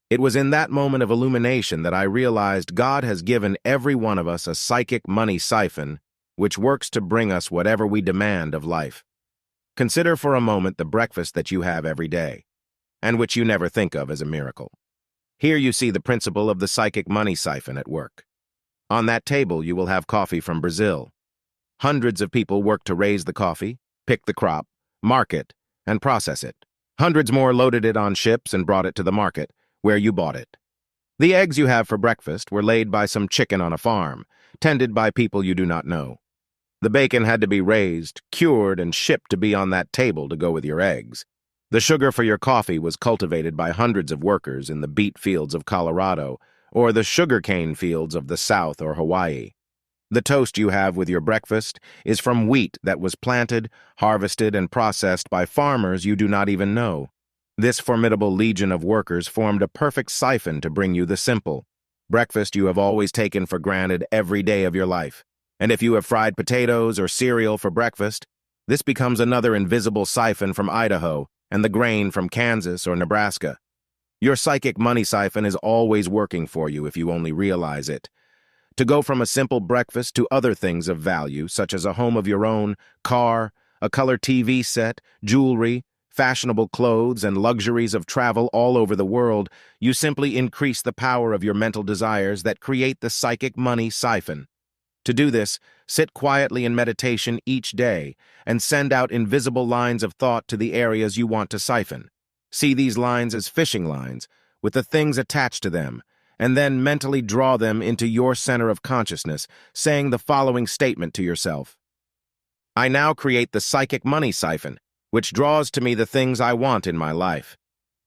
It was in that moment of illumination that I realized God has given every one of us a psychic money siphon, which works to bring us whatever we demand of life. Consider for a moment the breakfast that you have every day, and which you never think of as a miracle. Here you see the principle of the psychic money siphon at work. On that table you will have coffee from Brazil. Hundreds of people work to raise the coffee, pick the crop, mark it, and process it. Hundreds more loaded it on ships and brought it to the market, where you bought it. The eggs you have for breakfast were laid by some chicken on a farm, tended by people you do not know. The bacon had to be raised, cured, and shipped to be on that table to go with your eggs. The sugar for your coffee was cultivated by hundreds of workers in the beet fields of Colorado or the sugarcane fields of the South or Hawaii. The toast you have with your breakfast is from wheat that was planted, harvested, and processed by farmers you do not even know. This formidable legion of workers formed a perfect siphon to bring you the simple breakfast you have always taken for granted every day of your life. And if you have fried potatoes or cereal for breakfast, this becomes another invisible siphon from Idaho and the grain from Kansas or Nebraska. Your psychic money siphon is always working for you if you only realize it. To go from a simple breakfast to other things of value, such as a home of your own, car, a color TV set, jewelry, fashionable clothes, and luxuries of travel all over the world, you simply increase the power of your mental desires that create the psychic money siphon. To do this, sit quietly in meditation each day and send out invisible lines of thought to the areas you want to siphon. See these lines as fishing lines, with the things attached to them, and then mentally draw them into your center of consciousness, saying the following statement to yourself. I now create the psychic money siphon, which draws to me the things I want in my life.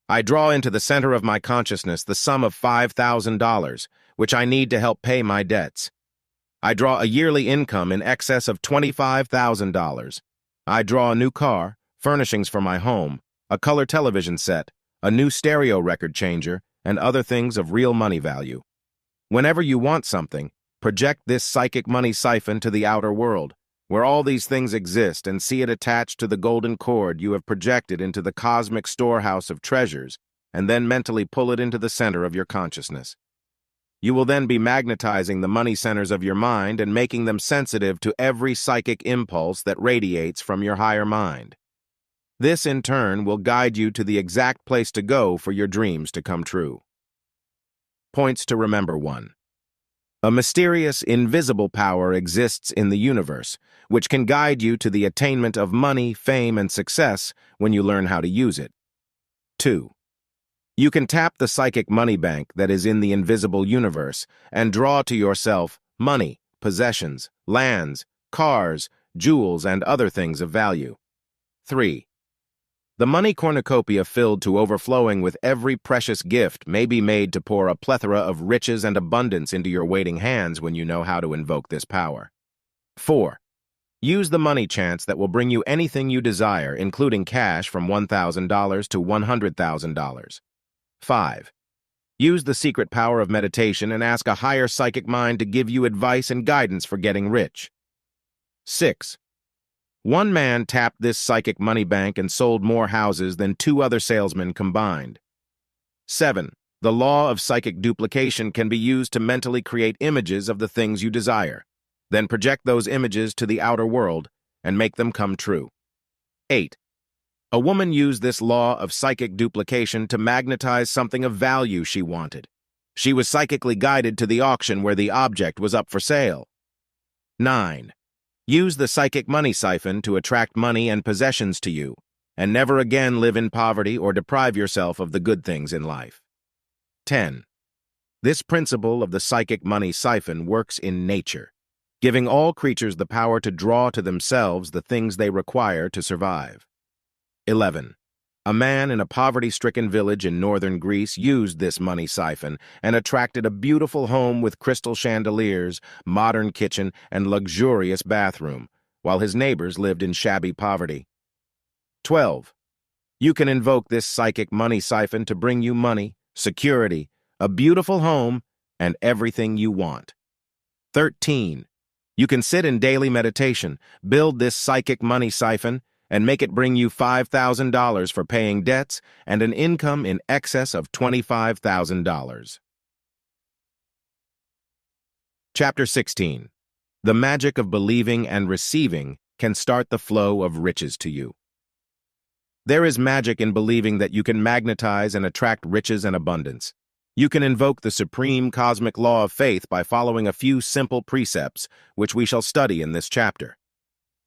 I draw into the center of my consciousness the sum of $5,000, which I need to help pay my debts. I draw a yearly income in excess of $25,000. I draw a new car, furnishings for my home, a color television set, a new stereo record changer, and other things of real money value. Whenever you want something, project this psychic money siphon to the outer world, where all these things exist, and see it attached to the golden cord you have projected into the cosmic storehouse of treasures, and then mentally pull it into the center of your consciousness. You will then be magnetizing the money centers of your mind and making them sensitive to every psychic impulse that radiates from your higher mind. This, in turn, will guide you to the exact place to go for your dreams to come true. Points to remember: 1. A mysterious, invisible power exists in the universe, which can guide you to the attainment of money, fame, and success when you learn how to use it. 2. You can tap the psychic money bank that is in the invisible universe and draw to yourself money, possessions, lands, cars, jewels, and other things of value. 3. The money cornucopia filled to overflowing with every precious gift may be made to pour a plethora of riches and abundance into your waiting hands when you know how to invoke this power. 4. Use the money chance that will bring you anything you desire, including cash from $1,000 to $100,000. 5. Use the secret power of meditation and ask a higher psychic mind to give you advice and guidance for getting rich. 6. One man tapped this psychic money bank and sold more houses than 2 other salesmen combined. 7. The law of psychic duplication can be used to mentally create images of the things you desire. Then project those images to the outer world and make them come true. 8. A woman used this law of psychic duplication to magnetize something of value she wanted. She was psychically guided to the auction where the object was up for sale. 9. Use the psychic money siphon to attract money and possessions to you, and never again live in poverty or deprive yourself of the good things in life. 10. This principle of the psychic money siphon works in nature, giving all creatures the power to draw to themselves the things they require to survive. 11. A man in a poverty-stricken village in northern Greece used this money siphon and attracted a beautiful home with crystal chandeliers, modern kitchen, and luxurious bathroom, while his neighbors lived in shabby poverty. 12. You can invoke this psychic money siphon to bring you money, security, a beautiful home, and everything you want. 13. You can sit in daily meditation, build this psychic money siphon, and make it bring you $5,000 for paying debts and an income in excess of $25,000. Chapter 16. The magic of believing and receiving can start the flow of riches to you. There is magic in believing that you can magnetize and attract riches and abundance. You can invoke the supreme cosmic law of faith by following a few simple precepts, which we shall study in this chapter.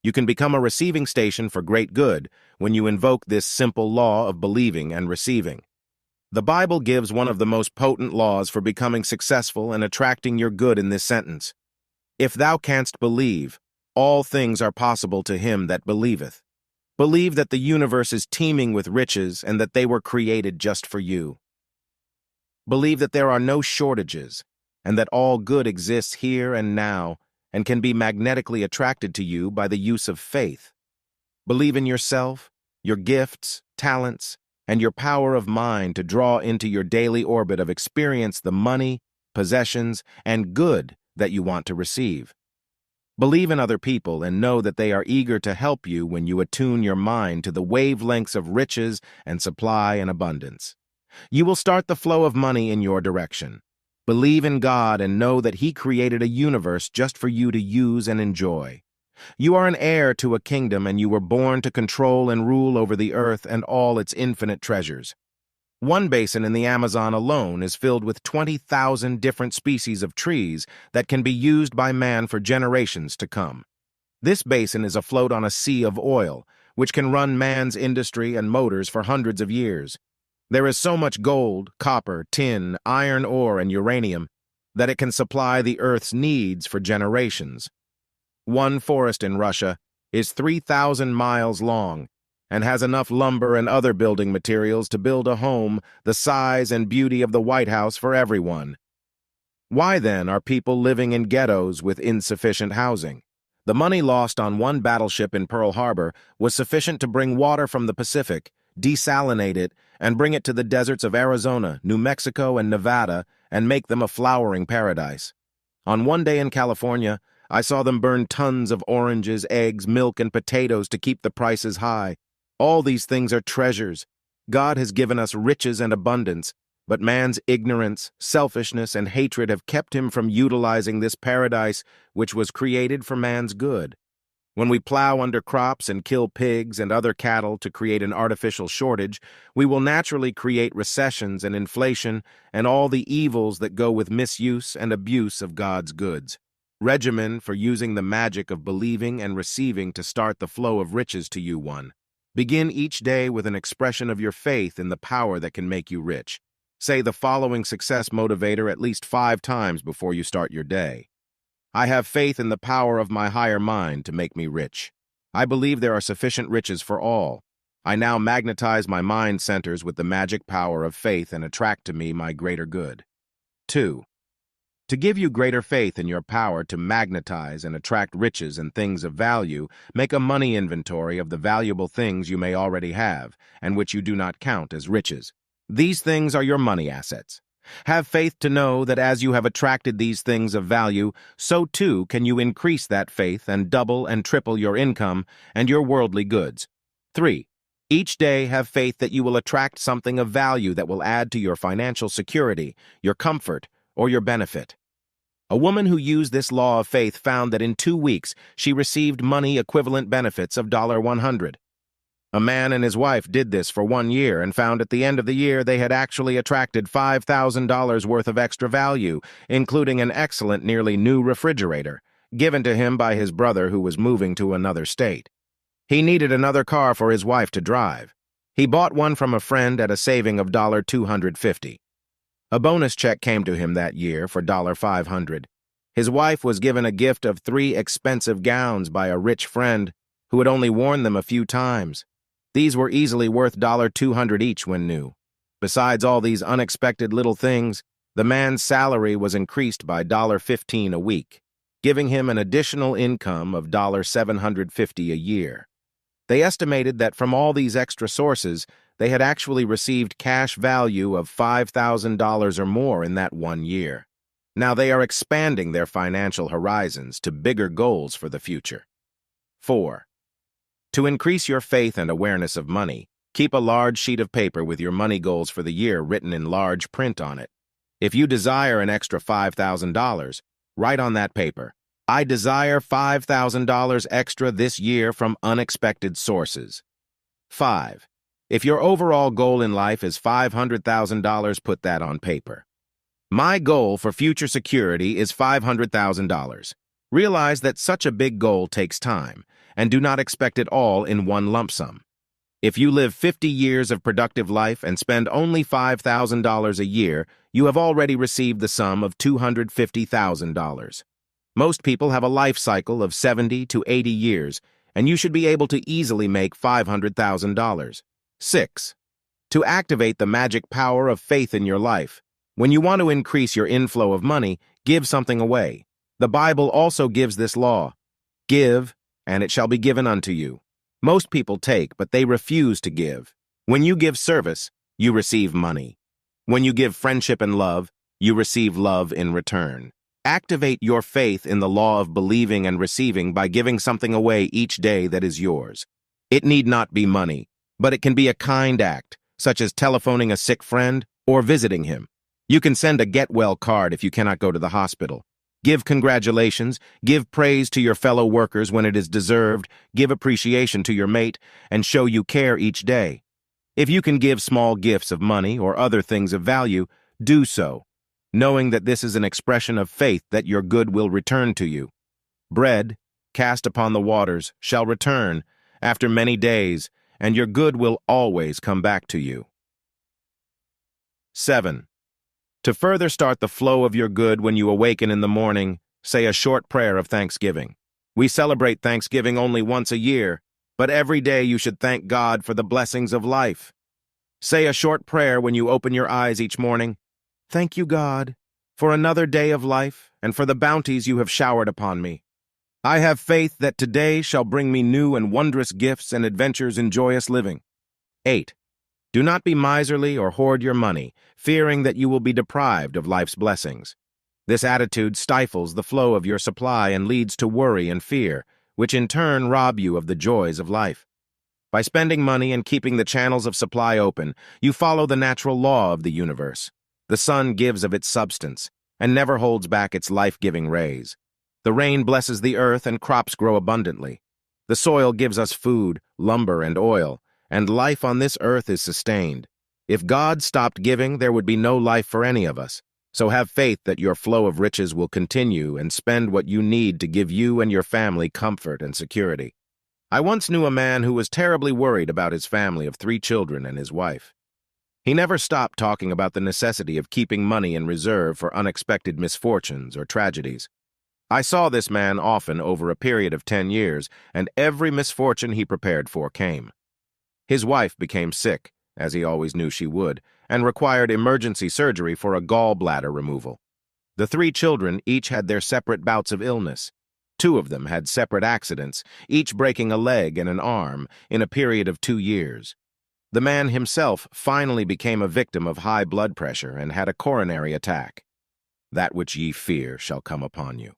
You can become a receiving station for great good when you invoke this simple law of believing and receiving. The Bible gives one of the most potent laws for becoming successful and attracting your good in this sentence. If thou canst believe, all things are possible to him that believeth. Believe that the universe is teeming with riches and that they were created just for you. Believe that there are no shortages and that all good exists here and now and can be magnetically attracted to you by the use of faith. Believe in yourself, your gifts, talents, and your power of mind to draw into your daily orbit of experience the money, possessions, and good that you want to receive. Believe in other people and know that they are eager to help you when you attune your mind to the wavelengths of riches and supply and abundance. You will start the flow of money in your direction. Believe in God and know that He created a universe just for you to use and enjoy. You are an heir to a kingdom and you were born to control and rule over the earth and all its infinite treasures. One basin in the Amazon alone is filled with 20,000 different species of trees that can be used by man for generations to come. This basin is afloat on a sea of oil, which can run man's industry and motors for hundreds of years. There is so much gold, copper, tin, iron ore, and uranium that it can supply the Earth's needs for generations. One forest in Russia is 3,000 miles long and has enough lumber and other building materials to build a home the size and beauty of the White House for everyone. Why, then, are people living in ghettos with insufficient housing? The money lost on one battleship in Pearl Harbor was sufficient to bring water from the Pacific, desalinate it, and bring it to the deserts of Arizona, New Mexico, and Nevada, and make them a flowering paradise. On one day in California, I saw them burn tons of oranges, eggs, milk, and potatoes to keep the prices high. All these things are treasures. God has given us riches and abundance, but man's ignorance, selfishness, and hatred have kept him from utilizing this paradise which was created for man's good. When we plow under crops and kill pigs and other cattle to create an artificial shortage, we will naturally create recessions and inflation and all the evils that go with misuse and abuse of God's goods. Regimen for using the magic of believing and receiving to start the flow of riches to you. 1. Begin each day with an expression of your faith in the power that can make you rich. Say the following success motivator at least 5 times before you start your day. I have faith in the power of my higher mind to make me rich. I believe there are sufficient riches for all. I now magnetize my mind centers with the magic power of faith and attract to me my greater good. 2. To give you greater faith in your power to magnetize and attract riches and things of value, make a money inventory of the valuable things you may already have and which you do not count as riches. These things are your money assets. Have faith to know that as you have attracted these things of value, so too can you increase that faith and double and triple your income and your worldly goods. 3. Each day have faith that you will attract something of value that will add to your financial security, your comfort, or your benefit. A woman who used this law of faith found that in 2 weeks she received money equivalent benefits of $100. A man and his wife did this for 1 year and found at the end of the year they had actually attracted $5,000 worth of extra value, including an excellent, nearly new refrigerator, given to him by his brother who was moving to another state. He needed another car for his wife to drive. He bought one from a friend at a saving of $250. A bonus check came to him that year for $500. His wife was given a gift of 3 expensive gowns by a rich friend who had only worn them a few times. These were easily worth $200 each when new. Besides all these unexpected little things, the man's salary was increased by $15 a week, giving him an additional income of $750 a year. They estimated that from all these extra sources, they had actually received cash value of $5,000 or more in that 1 year. Now they are expanding their financial horizons to bigger goals for the future. 4. To increase your faith and awareness of money, keep a large sheet of paper with your money goals for the year written in large print on it. If you desire an extra $5,000, write on that paper, I desire $5,000 extra this year from unexpected sources. 5. If your overall goal in life is $500,000, put that on paper. My goal for future security is $500,000. Realize that such a big goal takes time, and do not expect it all in one lump sum. If you live 50 years of productive life and spend only $5,000 a year, you have already received the sum of $250,000. Most people have a life cycle of 70 to 80 years, and you should be able to easily make $500,000. 6. To activate the magic power of faith in your life. When you want to increase your inflow of money, give something away. The Bible also gives this law: give, and it shall be given unto you. Most people take, but they refuse to give. When you give service, you receive money. When you give friendship and love, you receive love in return. Activate your faith in the law of believing and receiving by giving something away each day that is yours. It need not be money, but it can be a kind act, such as telephoning a sick friend or visiting him. You can send a get-well card if you cannot go to the hospital. Give congratulations, give praise to your fellow workers when it is deserved, give appreciation to your mate, and show you care each day. If you can give small gifts of money or other things of value, do so, knowing that this is an expression of faith that your good will return to you. Bread, cast upon the waters, shall return after many days, and your good will always come back to you. 7. To further start the flow of your good when you awaken in the morning, say a short prayer of thanksgiving. We celebrate Thanksgiving only once a year, but every day you should thank God for the blessings of life. Say a short prayer when you open your eyes each morning. Thank you, God, for another day of life and for the bounties you have showered upon me. I have faith that today shall bring me new and wondrous gifts and adventures in joyous living. 8. Do not be miserly or hoard your money, fearing that you will be deprived of life's blessings. This attitude stifles the flow of your supply and leads to worry and fear, which in turn rob you of the joys of life. By spending money and keeping the channels of supply open, you follow the natural law of the universe. The sun gives of its substance and never holds back its life-giving rays. The rain blesses the earth and crops grow abundantly. The soil gives us food, lumber, and oil, and life on this earth is sustained. If God stopped giving, there would be no life for any of us. So have faith that your flow of riches will continue and spend what you need to give you and your family comfort and security. I once knew a man who was terribly worried about his family of 3 children and his wife. He never stopped talking about the necessity of keeping money in reserve for unexpected misfortunes or tragedies. I saw this man often over a period of 10 years, and every misfortune he prepared for came. His wife became sick, as he always knew she would, and required emergency surgery for a gallbladder removal. The 3 children each had their separate bouts of illness. 2 of them had separate accidents, each breaking a leg and an arm in a period of 2 years. The man himself finally became a victim of high blood pressure and had a coronary attack. That which ye fear shall come upon you.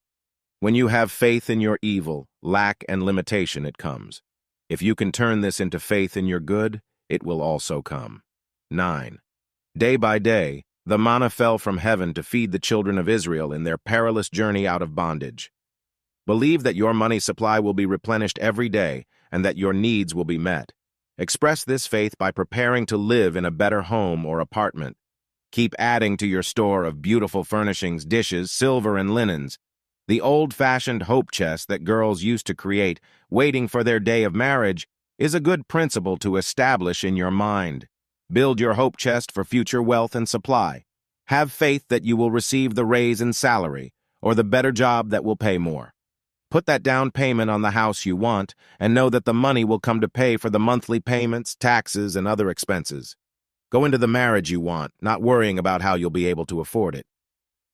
When you have faith in your evil, lack, and limitation, it comes. If you can turn this into faith in your good, it will also come. 9. Day by day, the manna fell from heaven to feed the children of Israel in their perilous journey out of bondage. Believe that your money supply will be replenished every day and that your needs will be met. Express this faith by preparing to live in a better home or apartment. Keep adding to your store of beautiful furnishings, dishes, silver, and linens. The old-fashioned hope chest that girls used to create, waiting for their day of marriage, is a good principle to establish in your mind. Build your hope chest for future wealth and supply. Have faith that you will receive the raise in salary or the better job that will pay more. Put that down payment on the house you want and know that the money will come to pay for the monthly payments, taxes, and other expenses. Go into the marriage you want, not worrying about how you'll be able to afford it.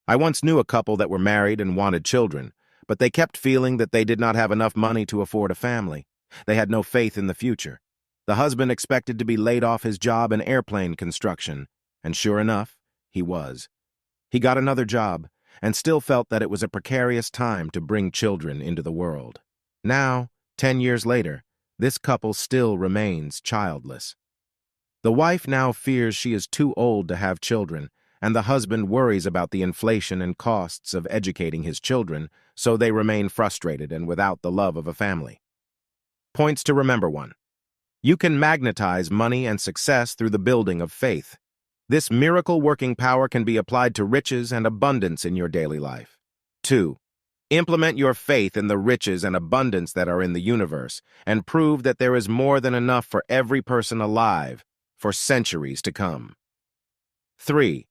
I once knew a couple that were married and wanted children, but they kept feeling that they did not have enough money to afford a family. They had no faith in the future. The husband expected to be laid off his job in airplane construction, and sure enough, he was. He got another job, and still felt that it was a precarious time to bring children into the world. Now, 10 years later, this couple still remains childless. The wife now fears she is too old to have children, and the husband worries about the inflation and costs of educating his children, so they remain frustrated and without the love of a family. Points to remember: 1. You can magnetize money and success through the building of faith. This miracle-working power can be applied to riches and abundance in your daily life. 2. Implement your faith in the riches and abundance that are in the universe and prove that there is more than enough for every person alive for centuries to come. 3.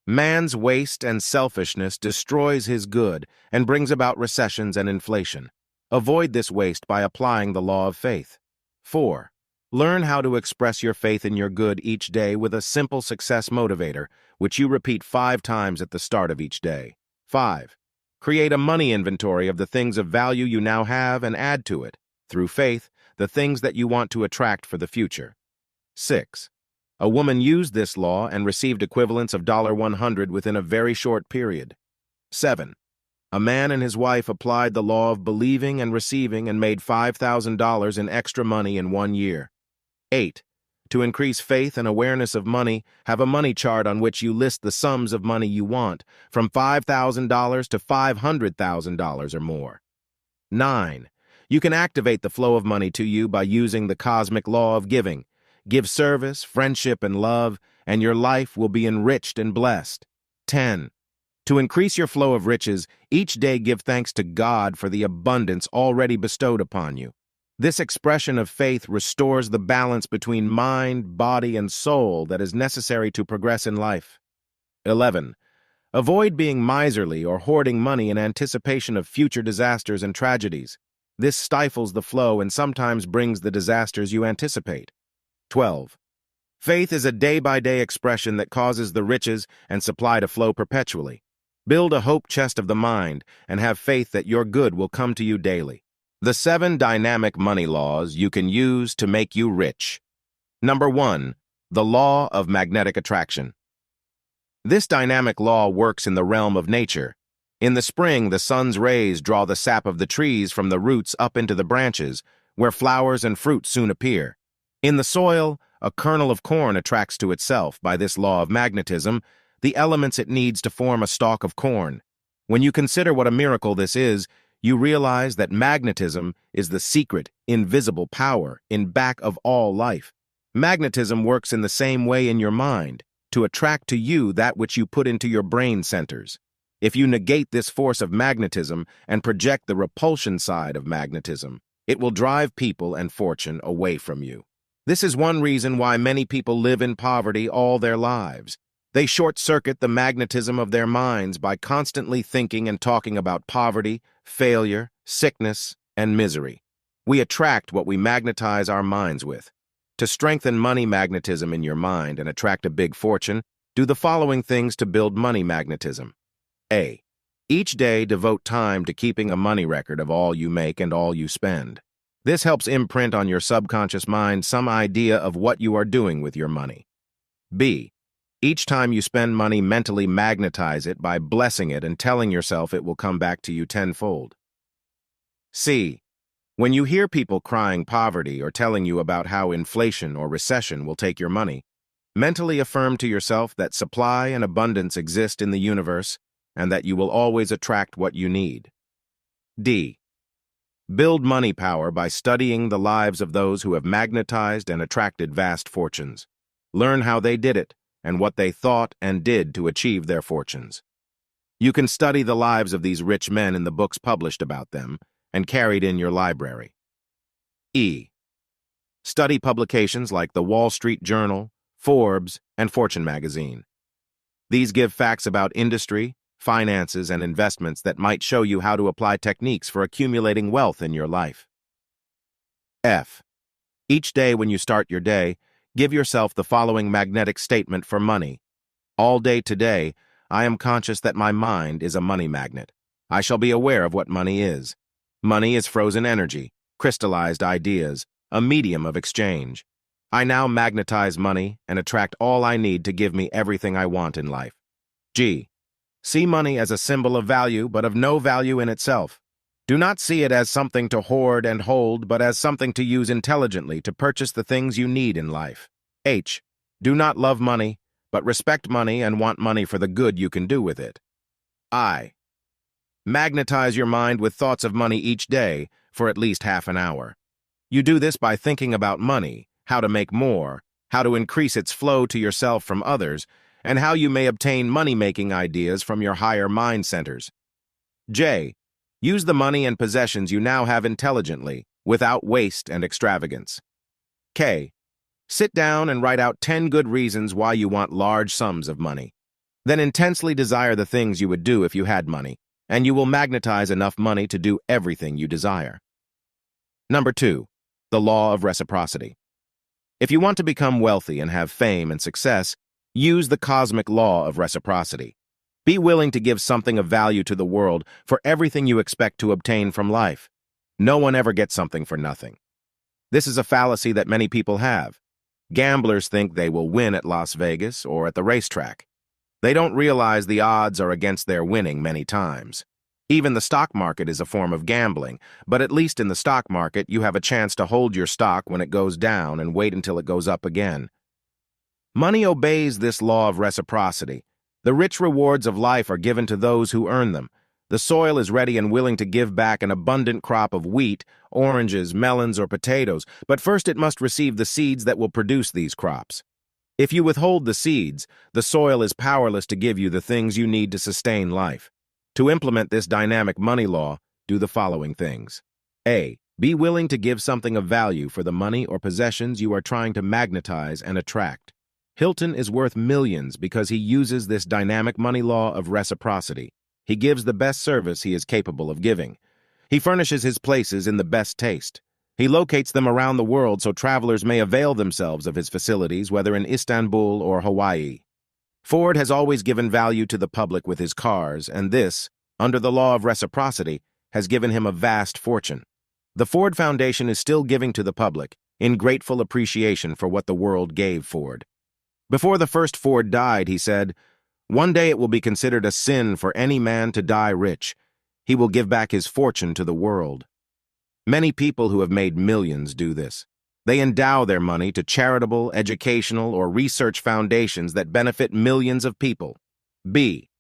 Man's waste and selfishness destroys his good and brings about recessions and inflation. Avoid this waste by applying the law of faith. 4. Learn how to express your faith in your good each day with a simple success motivator, which you repeat 5 times at the start of each day. 5. Create a money inventory of the things of value you now have and add to it, through faith, the things that you want to attract for the future. 6. A woman used this law and received equivalents of $100 within a very short period. 7. A man and his wife applied the law of believing and receiving and made $5,000 in extra money in 1 year. 8. To increase faith and awareness of money, have a money chart on which you list the sums of money you want, from $5,000 to $500,000 or more. 9. You can activate the flow of money to you by using the cosmic law of giving. Give service, friendship, and love, and your life will be enriched and blessed. 10. To increase your flow of riches, each day give thanks to God for the abundance already bestowed upon you. This expression of faith restores the balance between mind, body, and soul that is necessary to progress in life. 11. Avoid being miserly or hoarding money in anticipation of future disasters and tragedies. This stifles the flow and sometimes brings the disasters you anticipate. 12. Faith is a day-by-day expression that causes the riches and supply to flow perpetually. Build a hope chest of the mind and have faith that your good will come to you daily. The 7 dynamic money laws you can use to make you rich. Number 1. The law of magnetic attraction. This dynamic law works in the realm of nature. In the spring, the sun's rays draw the sap of the trees from the roots up into the branches, where flowers and fruit soon appear. In the soil, a kernel of corn attracts to itself, by this law of magnetism, the elements it needs to form a stalk of corn. When you consider what a miracle this is, you realize that magnetism is the secret, invisible power in back of all life. Magnetism works in the same way in your mind, to attract to you that which you put into your brain centers. If you negate this force of magnetism and project the repulsion side of magnetism, it will drive people and fortune away from you. This is one reason why many people live in poverty all their lives. They short-circuit the magnetism of their minds by constantly thinking and talking about poverty, failure, sickness, and misery. We attract what we magnetize our minds with. To strengthen money magnetism in your mind and attract a big fortune, do the following things to build money magnetism. A. Each day devote time to keeping a money record of all you make and all you spend. This helps imprint on your subconscious mind some idea of what you are doing with your money. B. Each time you spend money, mentally magnetize it by blessing it and telling yourself it will come back to you tenfold. C. When you hear people crying poverty or telling you about how inflation or recession will take your money, mentally affirm to yourself that supply and abundance exist in the universe and that you will always attract what you need. D. Build money power by studying the lives of those who have magnetized and attracted vast fortunes. Learn how they did it and what they thought and did to achieve their fortunes. You can study the lives of these rich men in the books published about them and carried in your library. E. Study publications like the Wall Street Journal, Forbes, and Fortune magazine. These give facts about industry, finances, and investments that might show you how to apply techniques for accumulating wealth in your life. F. Each day when you start your day, give yourself the following magnetic statement for money. All day today, I am conscious that my mind is a money magnet. I shall be aware of what money is. Money is frozen energy, crystallized ideas, a medium of exchange. I now magnetize money and attract all I need to give me everything I want in life. G. See money as a symbol of value, but of no value in itself. Do not see it as something to hoard and hold, but as something to use intelligently to purchase the things you need in life. H. Do not love money, but respect money and want money for the good you can do with it. I. Magnetize your mind with thoughts of money each day for at least half an hour. You do this by thinking about money, how to make more, how to increase its flow to yourself from others, and how you may obtain money-making ideas from your higher mind centers. J. Use the money and possessions you now have intelligently, without waste and extravagance. K. Sit down and write out 10 good reasons why you want large sums of money. Then intensely desire the things you would do if you had money, and you will magnetize enough money to do everything you desire. Number 2. The law of reciprocity. If you want to become wealthy and have fame and success, use the cosmic law of reciprocity. Be willing to give something of value to the world for everything you expect to obtain from life. No one ever gets something for nothing. This is a fallacy that many people have. Gamblers think they will win at Las Vegas or at the racetrack. They don't realize the odds are against their winning many times. Even the stock market is a form of gambling, but at least in the stock market, you have a chance to hold your stock when it goes down and wait until it goes up again. Money obeys this law of reciprocity. The rich rewards of life are given to those who earn them. The soil is ready and willing to give back an abundant crop of wheat, oranges, melons, or potatoes, but first it must receive the seeds that will produce these crops. If you withhold the seeds, the soil is powerless to give you the things you need to sustain life. To implement this dynamic money law, do the following things. A. Be willing to give something of value for the money or possessions you are trying to magnetize and attract. Hilton is worth millions because he uses this dynamic money law of reciprocity. He gives the best service he is capable of giving. He furnishes his places in the best taste. He locates them around the world so travelers may avail themselves of his facilities, whether in Istanbul or Hawaii. Ford has always given value to the public with his cars, and this, under the law of reciprocity, has given him a vast fortune. The Ford Foundation is still giving to the public, in grateful appreciation for what the world gave Ford. Before the first Ford died, he said, "One day it will be considered a sin for any man to die rich. He will give back his fortune to the world." Many people who have made millions do this. They endow their money to charitable, educational, or research foundations that benefit millions of people. B.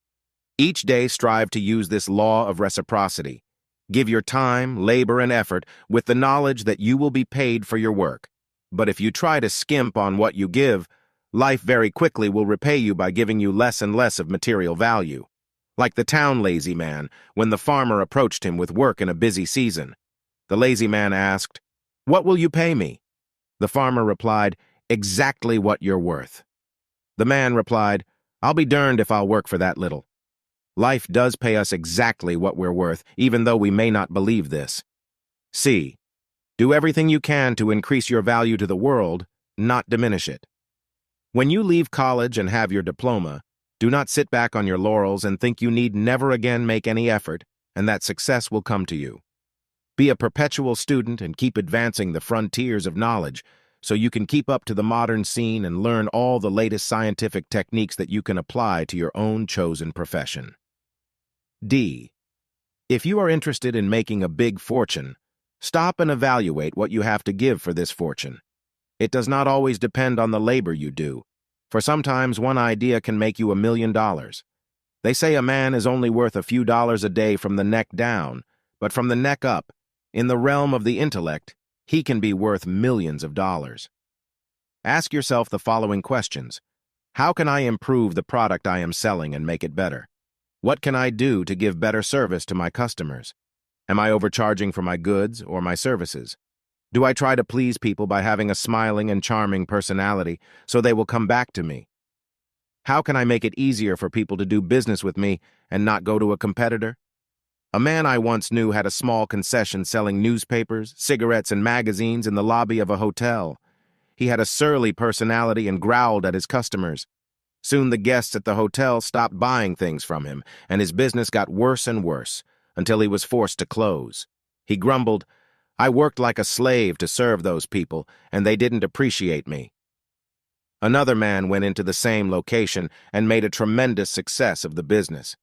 Each day strive to use this law of reciprocity. Give your time, labor, and effort with the knowledge that you will be paid for your work. But if you try to skimp on what you give, life very quickly will repay you by giving you less and less of material value. Like the town lazy man, when the farmer approached him with work in a busy season. The lazy man asked, "What will you pay me?" The farmer replied, "Exactly what you're worth." The man replied, "I'll be darned if I'll work for that little." Life does pay us exactly what we're worth, even though we may not believe this. C. Do everything you can to increase your value to the world, not diminish it. When you leave college and have your diploma, do not sit back on your laurels and think you need never again make any effort, and that success will come to you. Be a perpetual student and keep advancing the frontiers of knowledge so you can keep up to the modern scene and learn all the latest scientific techniques that you can apply to your own chosen profession. D. If you are interested in making a big fortune, stop and evaluate what you have to give for this fortune. It does not always depend on the labor you do, for sometimes one idea can make you $1 million. They say a man is only worth a few dollars a day from the neck down, but from the neck up, in the realm of the intellect, he can be worth millions of dollars. Ask yourself the following questions. How can I improve the product I am selling and make it better? What can I do to give better service to my customers? Am I overcharging for my goods or my services? Do I try to please people by having a smiling and charming personality so they will come back to me? How can I make it easier for people to do business with me and not go to a competitor? A man I once knew had a small concession selling newspapers, cigarettes, and magazines in the lobby of a hotel. He had a surly personality and growled at his customers. Soon the guests at the hotel stopped buying things from him, and his business got worse and worse, until he was forced to close. He grumbled, "I worked like a slave to serve those people, and they didn't appreciate me." Another man went into the same location and made a tremendous success of the business.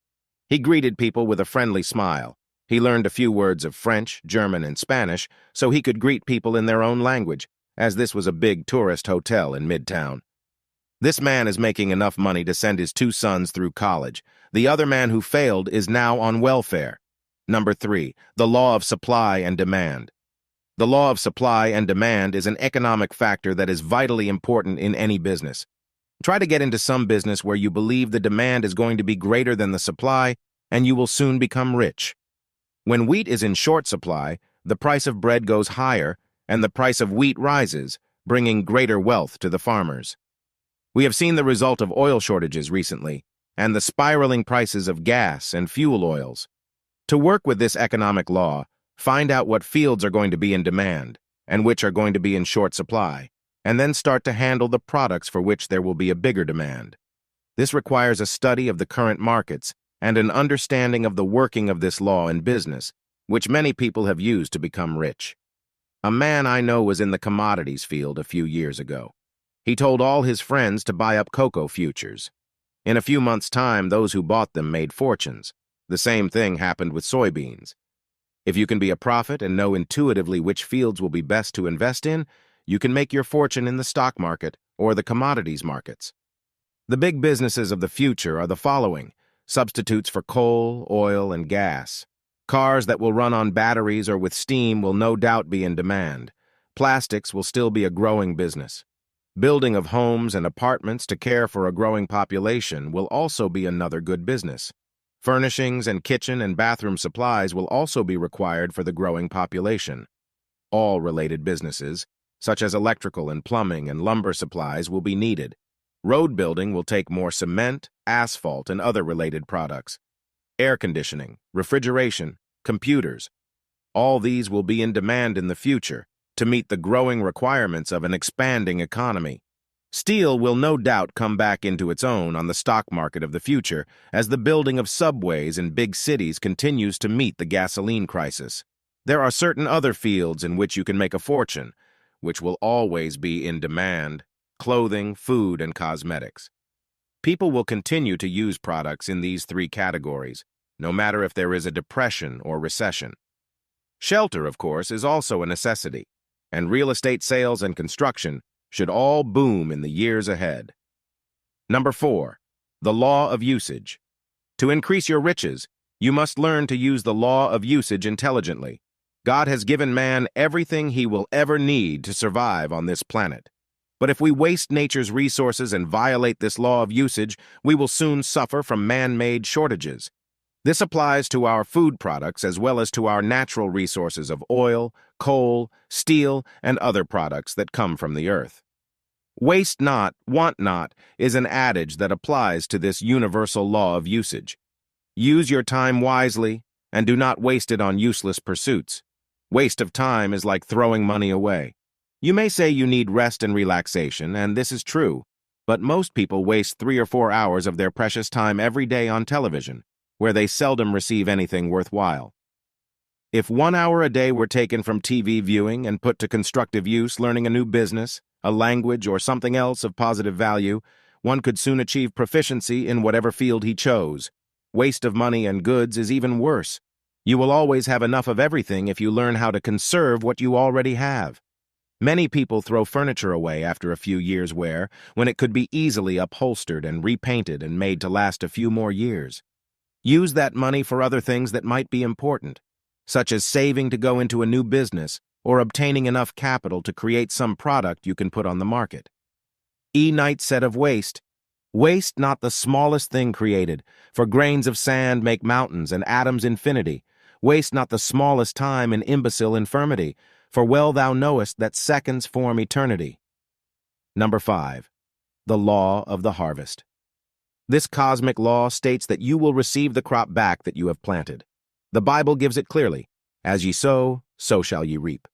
He greeted people with a friendly smile. He learned a few words of French, German, and Spanish so he could greet people in their own language, as this was a big tourist hotel in Midtown. This man is making enough money to send his 2 sons through college. The other man who failed is now on welfare. Number 3, the law of supply and demand. The law of supply and demand is an economic factor that is vitally important in any business. Try to get into some business where you believe the demand is going to be greater than the supply, and you will soon become rich. When wheat is in short supply, the price of bread goes higher and the price of wheat rises, bringing greater wealth to the farmers. We have seen the result of oil shortages recently and the spiraling prices of gas and fuel oils. To work with this economic law, find out what fields are going to be in demand and which are going to be in short supply, and then start to handle the products for which there will be a bigger demand. This requires a study of the current markets and an understanding of the working of this law in business, which many people have used to become rich. A man I know was in the commodities field a few years ago. He told all his friends to buy up cocoa futures. In a few months' time, those who bought them made fortunes. The same thing happened with soybeans. If you can be a prophet and know intuitively which fields will be best to invest in, you can make your fortune in the stock market or the commodities markets. The big businesses of the future are the following: substitutes for coal, oil, and gas. Cars that will run on batteries or with steam will no doubt be in demand. Plastics will still be a growing business. Building of homes and apartments to care for a growing population will also be another good business. Furnishings and kitchen and bathroom supplies will also be required for the growing population. All related businesses, such as electrical and plumbing and lumber supplies, will be needed. Road building will take more cement, asphalt, and other related products. Air conditioning, refrigeration, computers, all these will be in demand in the future to meet the growing requirements of an expanding economy. Steel will no doubt come back into its own on the stock market of the future as the building of subways in big cities continues to meet the gasoline crisis. There are certain other fields in which you can make a fortune, which will always be in demand: clothing, food, and cosmetics. People will continue to use products in these three categories, no matter if there is a depression or recession. Shelter, of course, is also a necessity, and real estate sales and construction should all boom in the years ahead. Number 4, the law of usage. To increase your riches, you must learn to use the law of usage intelligently. God has given man everything he will ever need to survive on this planet. But if we waste nature's resources and violate this law of usage, we will soon suffer from man-made shortages. This applies to our food products as well as to our natural resources of oil, coal, steel, and other products that come from the earth. Waste not, want not is an adage that applies to this universal law of usage. Use your time wisely and do not waste it on useless pursuits. Waste of time is like throwing money away. You may say you need rest and relaxation, and this is true, but most people waste 3 or 4 hours of their precious time every day on television, where they seldom receive anything worthwhile. If 1 hour a day were taken from TV viewing and put to constructive use, learning a new business, a language, or something else of positive value, one could soon achieve proficiency in whatever field he chose. Waste of money and goods is even worse. You will always have enough of everything if you learn how to conserve what you already have. Many people throw furniture away after a few years' wear when it could be easily upholstered and repainted and made to last a few more years. Use that money for other things that might be important, such as saving to go into a new business or obtaining enough capital to create some product you can put on the market. E. Knight said of waste, "Waste not the smallest thing created, for grains of sand make mountains and atoms infinity. Waste not the smallest time in imbecile infirmity, for well thou knowest that seconds form eternity." Number 5, the law of the harvest. This cosmic law states that you will receive the crop back that you have planted. The Bible gives it clearly: "As ye sow, so shall ye reap."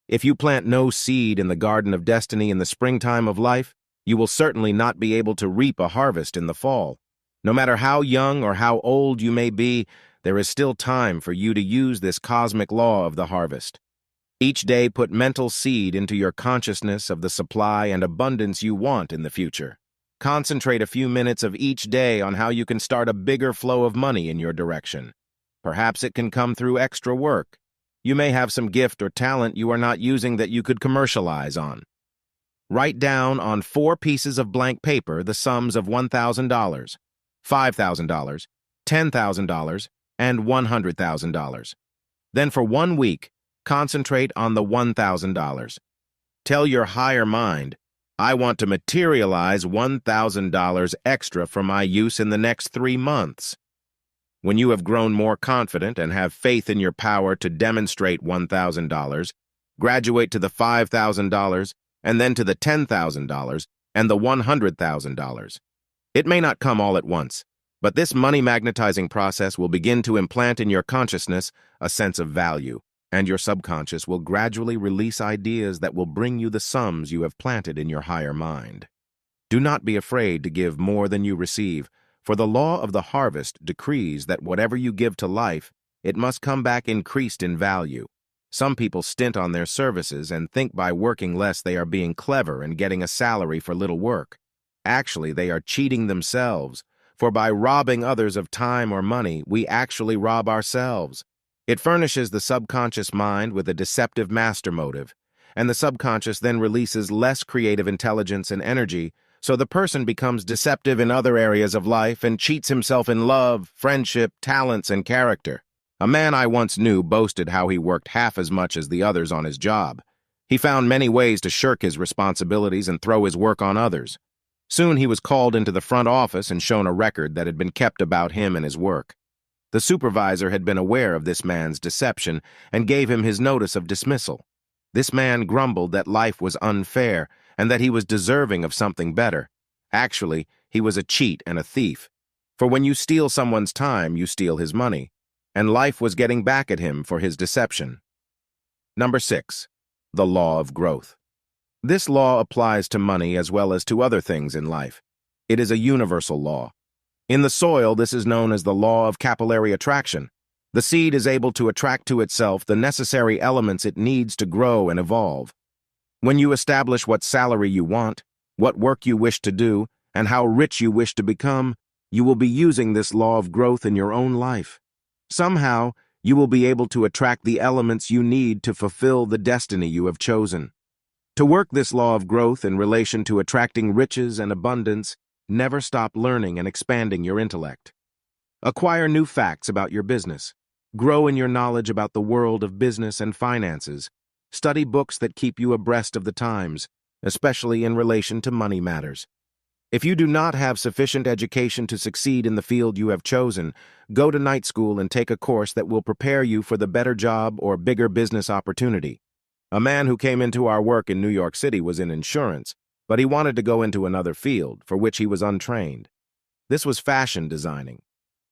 If you plant no seed in the garden of destiny in the springtime of life, you will certainly not be able to reap a harvest in the fall. No matter how young or how old you may be, there is still time for you to use this cosmic law of the harvest. Each day put mental seed into your consciousness of the supply and abundance you want in the future. Concentrate a few minutes of each day on how you can start a bigger flow of money in your direction. Perhaps it can come through extra work. You may have some gift or talent you are not using that you could commercialize on. Write down on 4 pieces of blank paper the sums of $1,000, $5,000, $10,000, and $100,000. Then for 1 week, concentrate on the $1,000. Tell your higher mind, "I want to materialize $1,000 extra for my use in the next 3 months." When you have grown more confident and have faith in your power to demonstrate $1,000, graduate to the $5,000, and then to the $10,000 and the $100,000. It may not come all at once, but this money magnetizing process will begin to implant in your consciousness a sense of value, and your subconscious will gradually release ideas that will bring you the sums you have planted in your higher mind. Do not be afraid to give more than you receive, for the law of the harvest decrees that whatever you give to life, it must come back increased in value. Some people stint on their services and think by working less they are being clever and getting a salary for little work. Actually, they are cheating themselves, for by robbing others of time or money, we actually rob ourselves. It furnishes the subconscious mind with a deceptive master motive, and the subconscious then releases less creative intelligence and energy, so the person becomes deceptive in other areas of life and cheats himself in love, friendship, talents, and character. A man I once knew boasted how he worked half as much as the others on his job. He found many ways to shirk his responsibilities and throw his work on others. Soon he was called into the front office and shown a record that had been kept about him and his work. The supervisor had been aware of this man's deception and gave him his notice of dismissal. This man grumbled that life was unfair and that he was deserving of something better. Actually, he was a cheat and a thief. For when you steal someone's time, you steal his money, and life was getting back at him for his deception. Number 6. The law of growth. This law applies to money as well as to other things in life. It is a universal law. In the soil, this is known as the law of capillary attraction. The seed is able to attract to itself the necessary elements it needs to grow and evolve. When you establish what salary you want, what work you wish to do, and how rich you wish to become, you will be using this law of growth in your own life. Somehow, you will be able to attract the elements you need to fulfill the destiny you have chosen. To work this law of growth in relation to attracting riches and abundance, never stop learning and expanding your intellect. Acquire new facts about your business. Grow in your knowledge about the world of business and finances. Study books that keep you abreast of the times, especially in relation to money matters. If you do not have sufficient education to succeed in the field you have chosen, go to night school and take a course that will prepare you for the better job or bigger business opportunity. A man who came into our work in New York City was in insurance, but he wanted to go into another field, for which he was untrained. This was fashion designing.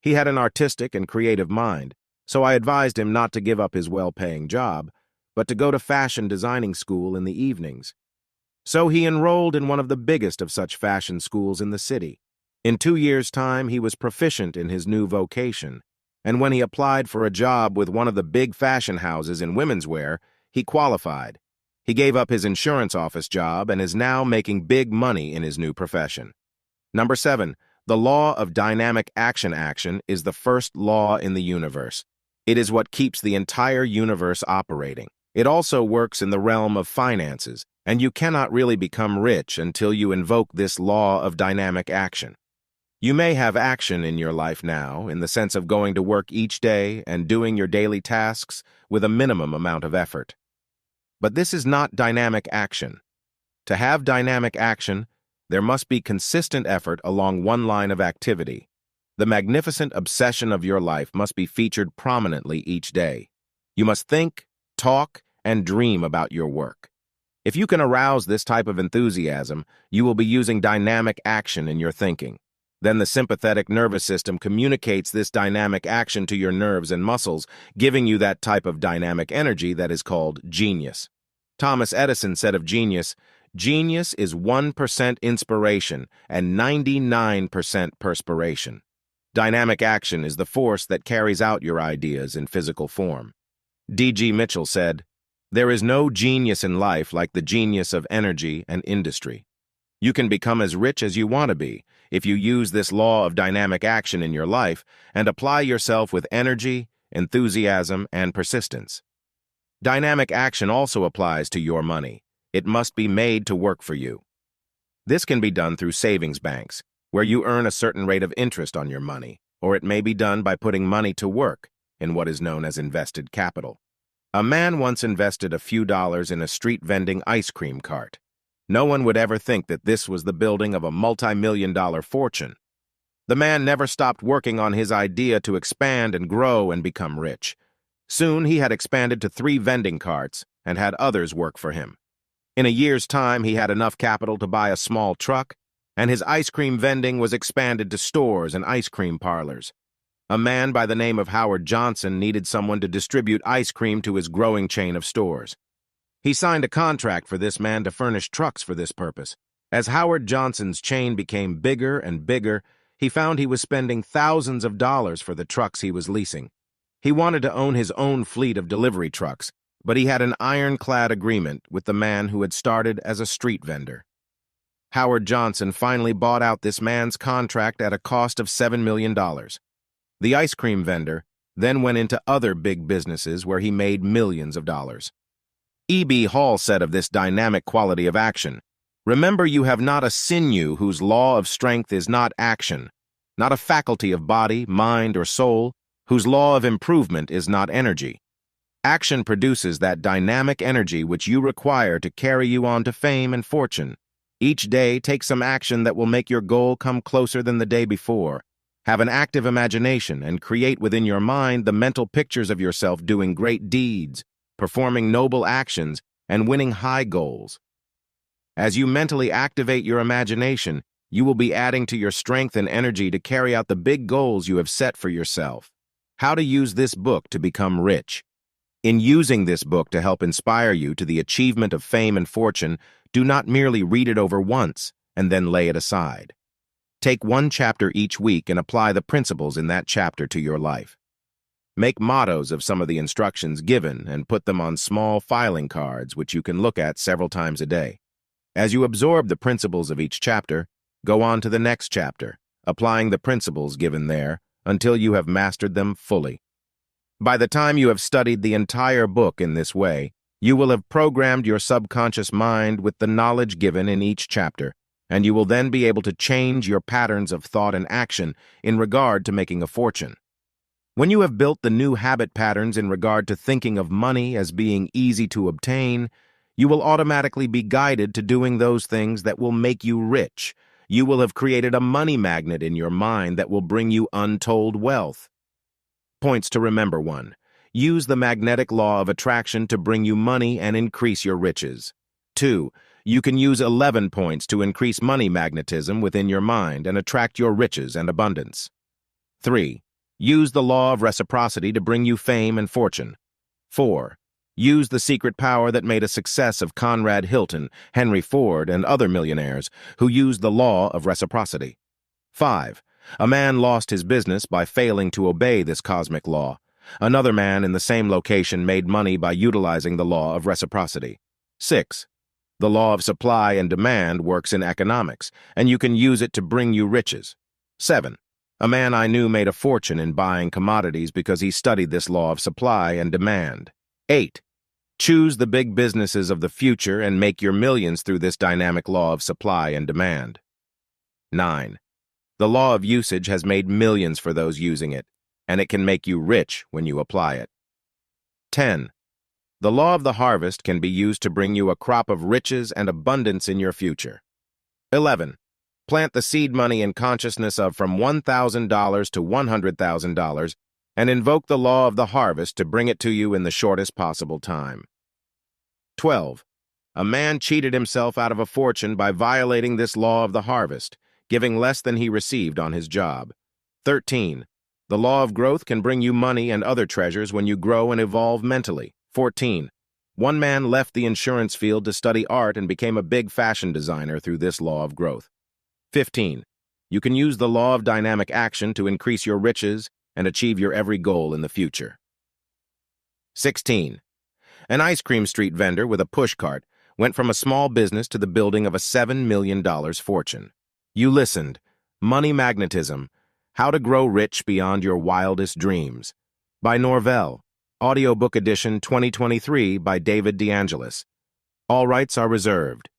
He had an artistic and creative mind, so I advised him not to give up his well-paying job, but to go to fashion designing school in the evenings. So he enrolled in one of the biggest of such fashion schools in the city. In 2 years' time, he was proficient in his new vocation, and when he applied for a job with one of the big fashion houses in women's wear, he qualified. He gave up his insurance office job and is now making big money in his new profession. Number 7. The law of dynamic action is the first law in the universe. It is what keeps the entire universe operating. It also works in the realm of finances, and you cannot really become rich until you invoke this law of dynamic action. You may have action in your life now, in the sense of going to work each day and doing your daily tasks with a minimum amount of effort. But this is not dynamic action. To have dynamic action, there must be consistent effort along one line of activity. The magnificent obsession of your life must be featured prominently each day. You must think, talk, and dream about your work. If you can arouse this type of enthusiasm, you will be using dynamic action in your thinking. Then the sympathetic nervous system communicates this dynamic action to your nerves and muscles, giving you that type of dynamic energy that is called genius. Thomas Edison said of genius, "Genius is 1% inspiration and 99% perspiration." Dynamic action is the force that carries out your ideas in physical form. D.G. Mitchell said, "There is no genius in life like the genius of energy and industry." You can become as rich as you want to be if you use this law of dynamic action in your life and apply yourself with energy, enthusiasm, and persistence. Dynamic action also applies to your money. It must be made to work for you. This can be done through savings banks, where you earn a certain rate of interest on your money, or it may be done by putting money to work in what is known as invested capital. A man once invested a few dollars in a street vending ice cream cart. No one would ever think that this was the building of a multi-million-dollar fortune. The man never stopped working on his idea to expand and grow and become rich. Soon he had expanded to 3 vending carts and had others work for him. In a year's time, he had enough capital to buy a small truck, and his ice cream vending was expanded to stores and ice cream parlors. A man by the name of Howard Johnson needed someone to distribute ice cream to his growing chain of stores. He signed a contract for this man to furnish trucks for this purpose. As Howard Johnson's chain became bigger and bigger, he found he was spending thousands of dollars for the trucks he was leasing. He wanted to own his own fleet of delivery trucks, but he had an ironclad agreement with the man who had started as a street vendor. Howard Johnson finally bought out this man's contract at a cost of $7 million. The ice cream vendor then went into other big businesses where he made millions of dollars. E.B. Hall said of this dynamic quality of action, "Remember, you have not a sinew whose law of strength is not action, not a faculty of body, mind, or soul, whose law of improvement is not energy. Action produces that dynamic energy which you require to carry you on to fame and fortune. Each day, take some action that will make your goal come closer than the day before. Have an active imagination and create within your mind the mental pictures of yourself doing great deeds, performing noble actions, and winning high goals. As you mentally activate your imagination, you will be adding to your strength and energy to carry out the big goals you have set for yourself." How to use this book to become rich. In using this book to help inspire you to the achievement of fame and fortune, do not merely read it over once and then lay it aside. Take one chapter each week and apply the principles in that chapter to your life. Make mottos of some of the instructions given and put them on small filing cards which you can look at several times a day. As you absorb the principles of each chapter, go on to the next chapter, applying the principles given there until you have mastered them fully. By the time you have studied the entire book in this way, you will have programmed your subconscious mind with the knowledge given in each chapter, and you will then be able to change your patterns of thought and action in regard to making a fortune. When you have built the new habit patterns in regard to thinking of money as being easy to obtain, you will automatically be guided to doing those things that will make you rich. You will have created a money magnet in your mind that will bring you untold wealth. Points to remember: 1. Use the magnetic law of attraction to bring you money and increase your riches. 2. You can use 11 points to increase money magnetism within your mind and attract your riches and abundance. 3. Use the law of reciprocity to bring you fame and fortune. 4. Use the secret power that made a success of Conrad Hilton, Henry Ford, and other millionaires who used the law of reciprocity. 5. A man lost his business by failing to obey this cosmic law. Another man in the same location made money by utilizing the law of reciprocity. 6. The law of supply and demand works in economics, and you can use it to bring you riches. 7. A man I knew made a fortune in buying commodities because he studied this law of supply and demand. 8. Choose the big businesses of the future and make your millions through this dynamic law of supply and demand. 9. The law of usage has made millions for those using it, and it can make you rich when you apply it. 10. The law of the harvest can be used to bring you a crop of riches and abundance in your future. 11. Plant the seed money in consciousness of from $1,000 to $100,000 and invoke the law of the harvest to bring it to you in the shortest possible time. 12. A man cheated himself out of a fortune by violating this law of the harvest, giving less than he received on his job. 13. The law of growth can bring you money and other treasures when you grow and evolve mentally. 14. One man left the insurance field to study art and became a big fashion designer through this law of growth. 15. You can use the law of dynamic action to increase your riches and achieve your every goal in the future. 16. An ice cream street vendor with a pushcart went from a small business to the building of a $7 million fortune. You listened. Money Magnetism: How to Grow Rich Beyond Your Wildest Dreams by Norvel. Audiobook edition 2023 by David DeAngelis. All rights are reserved.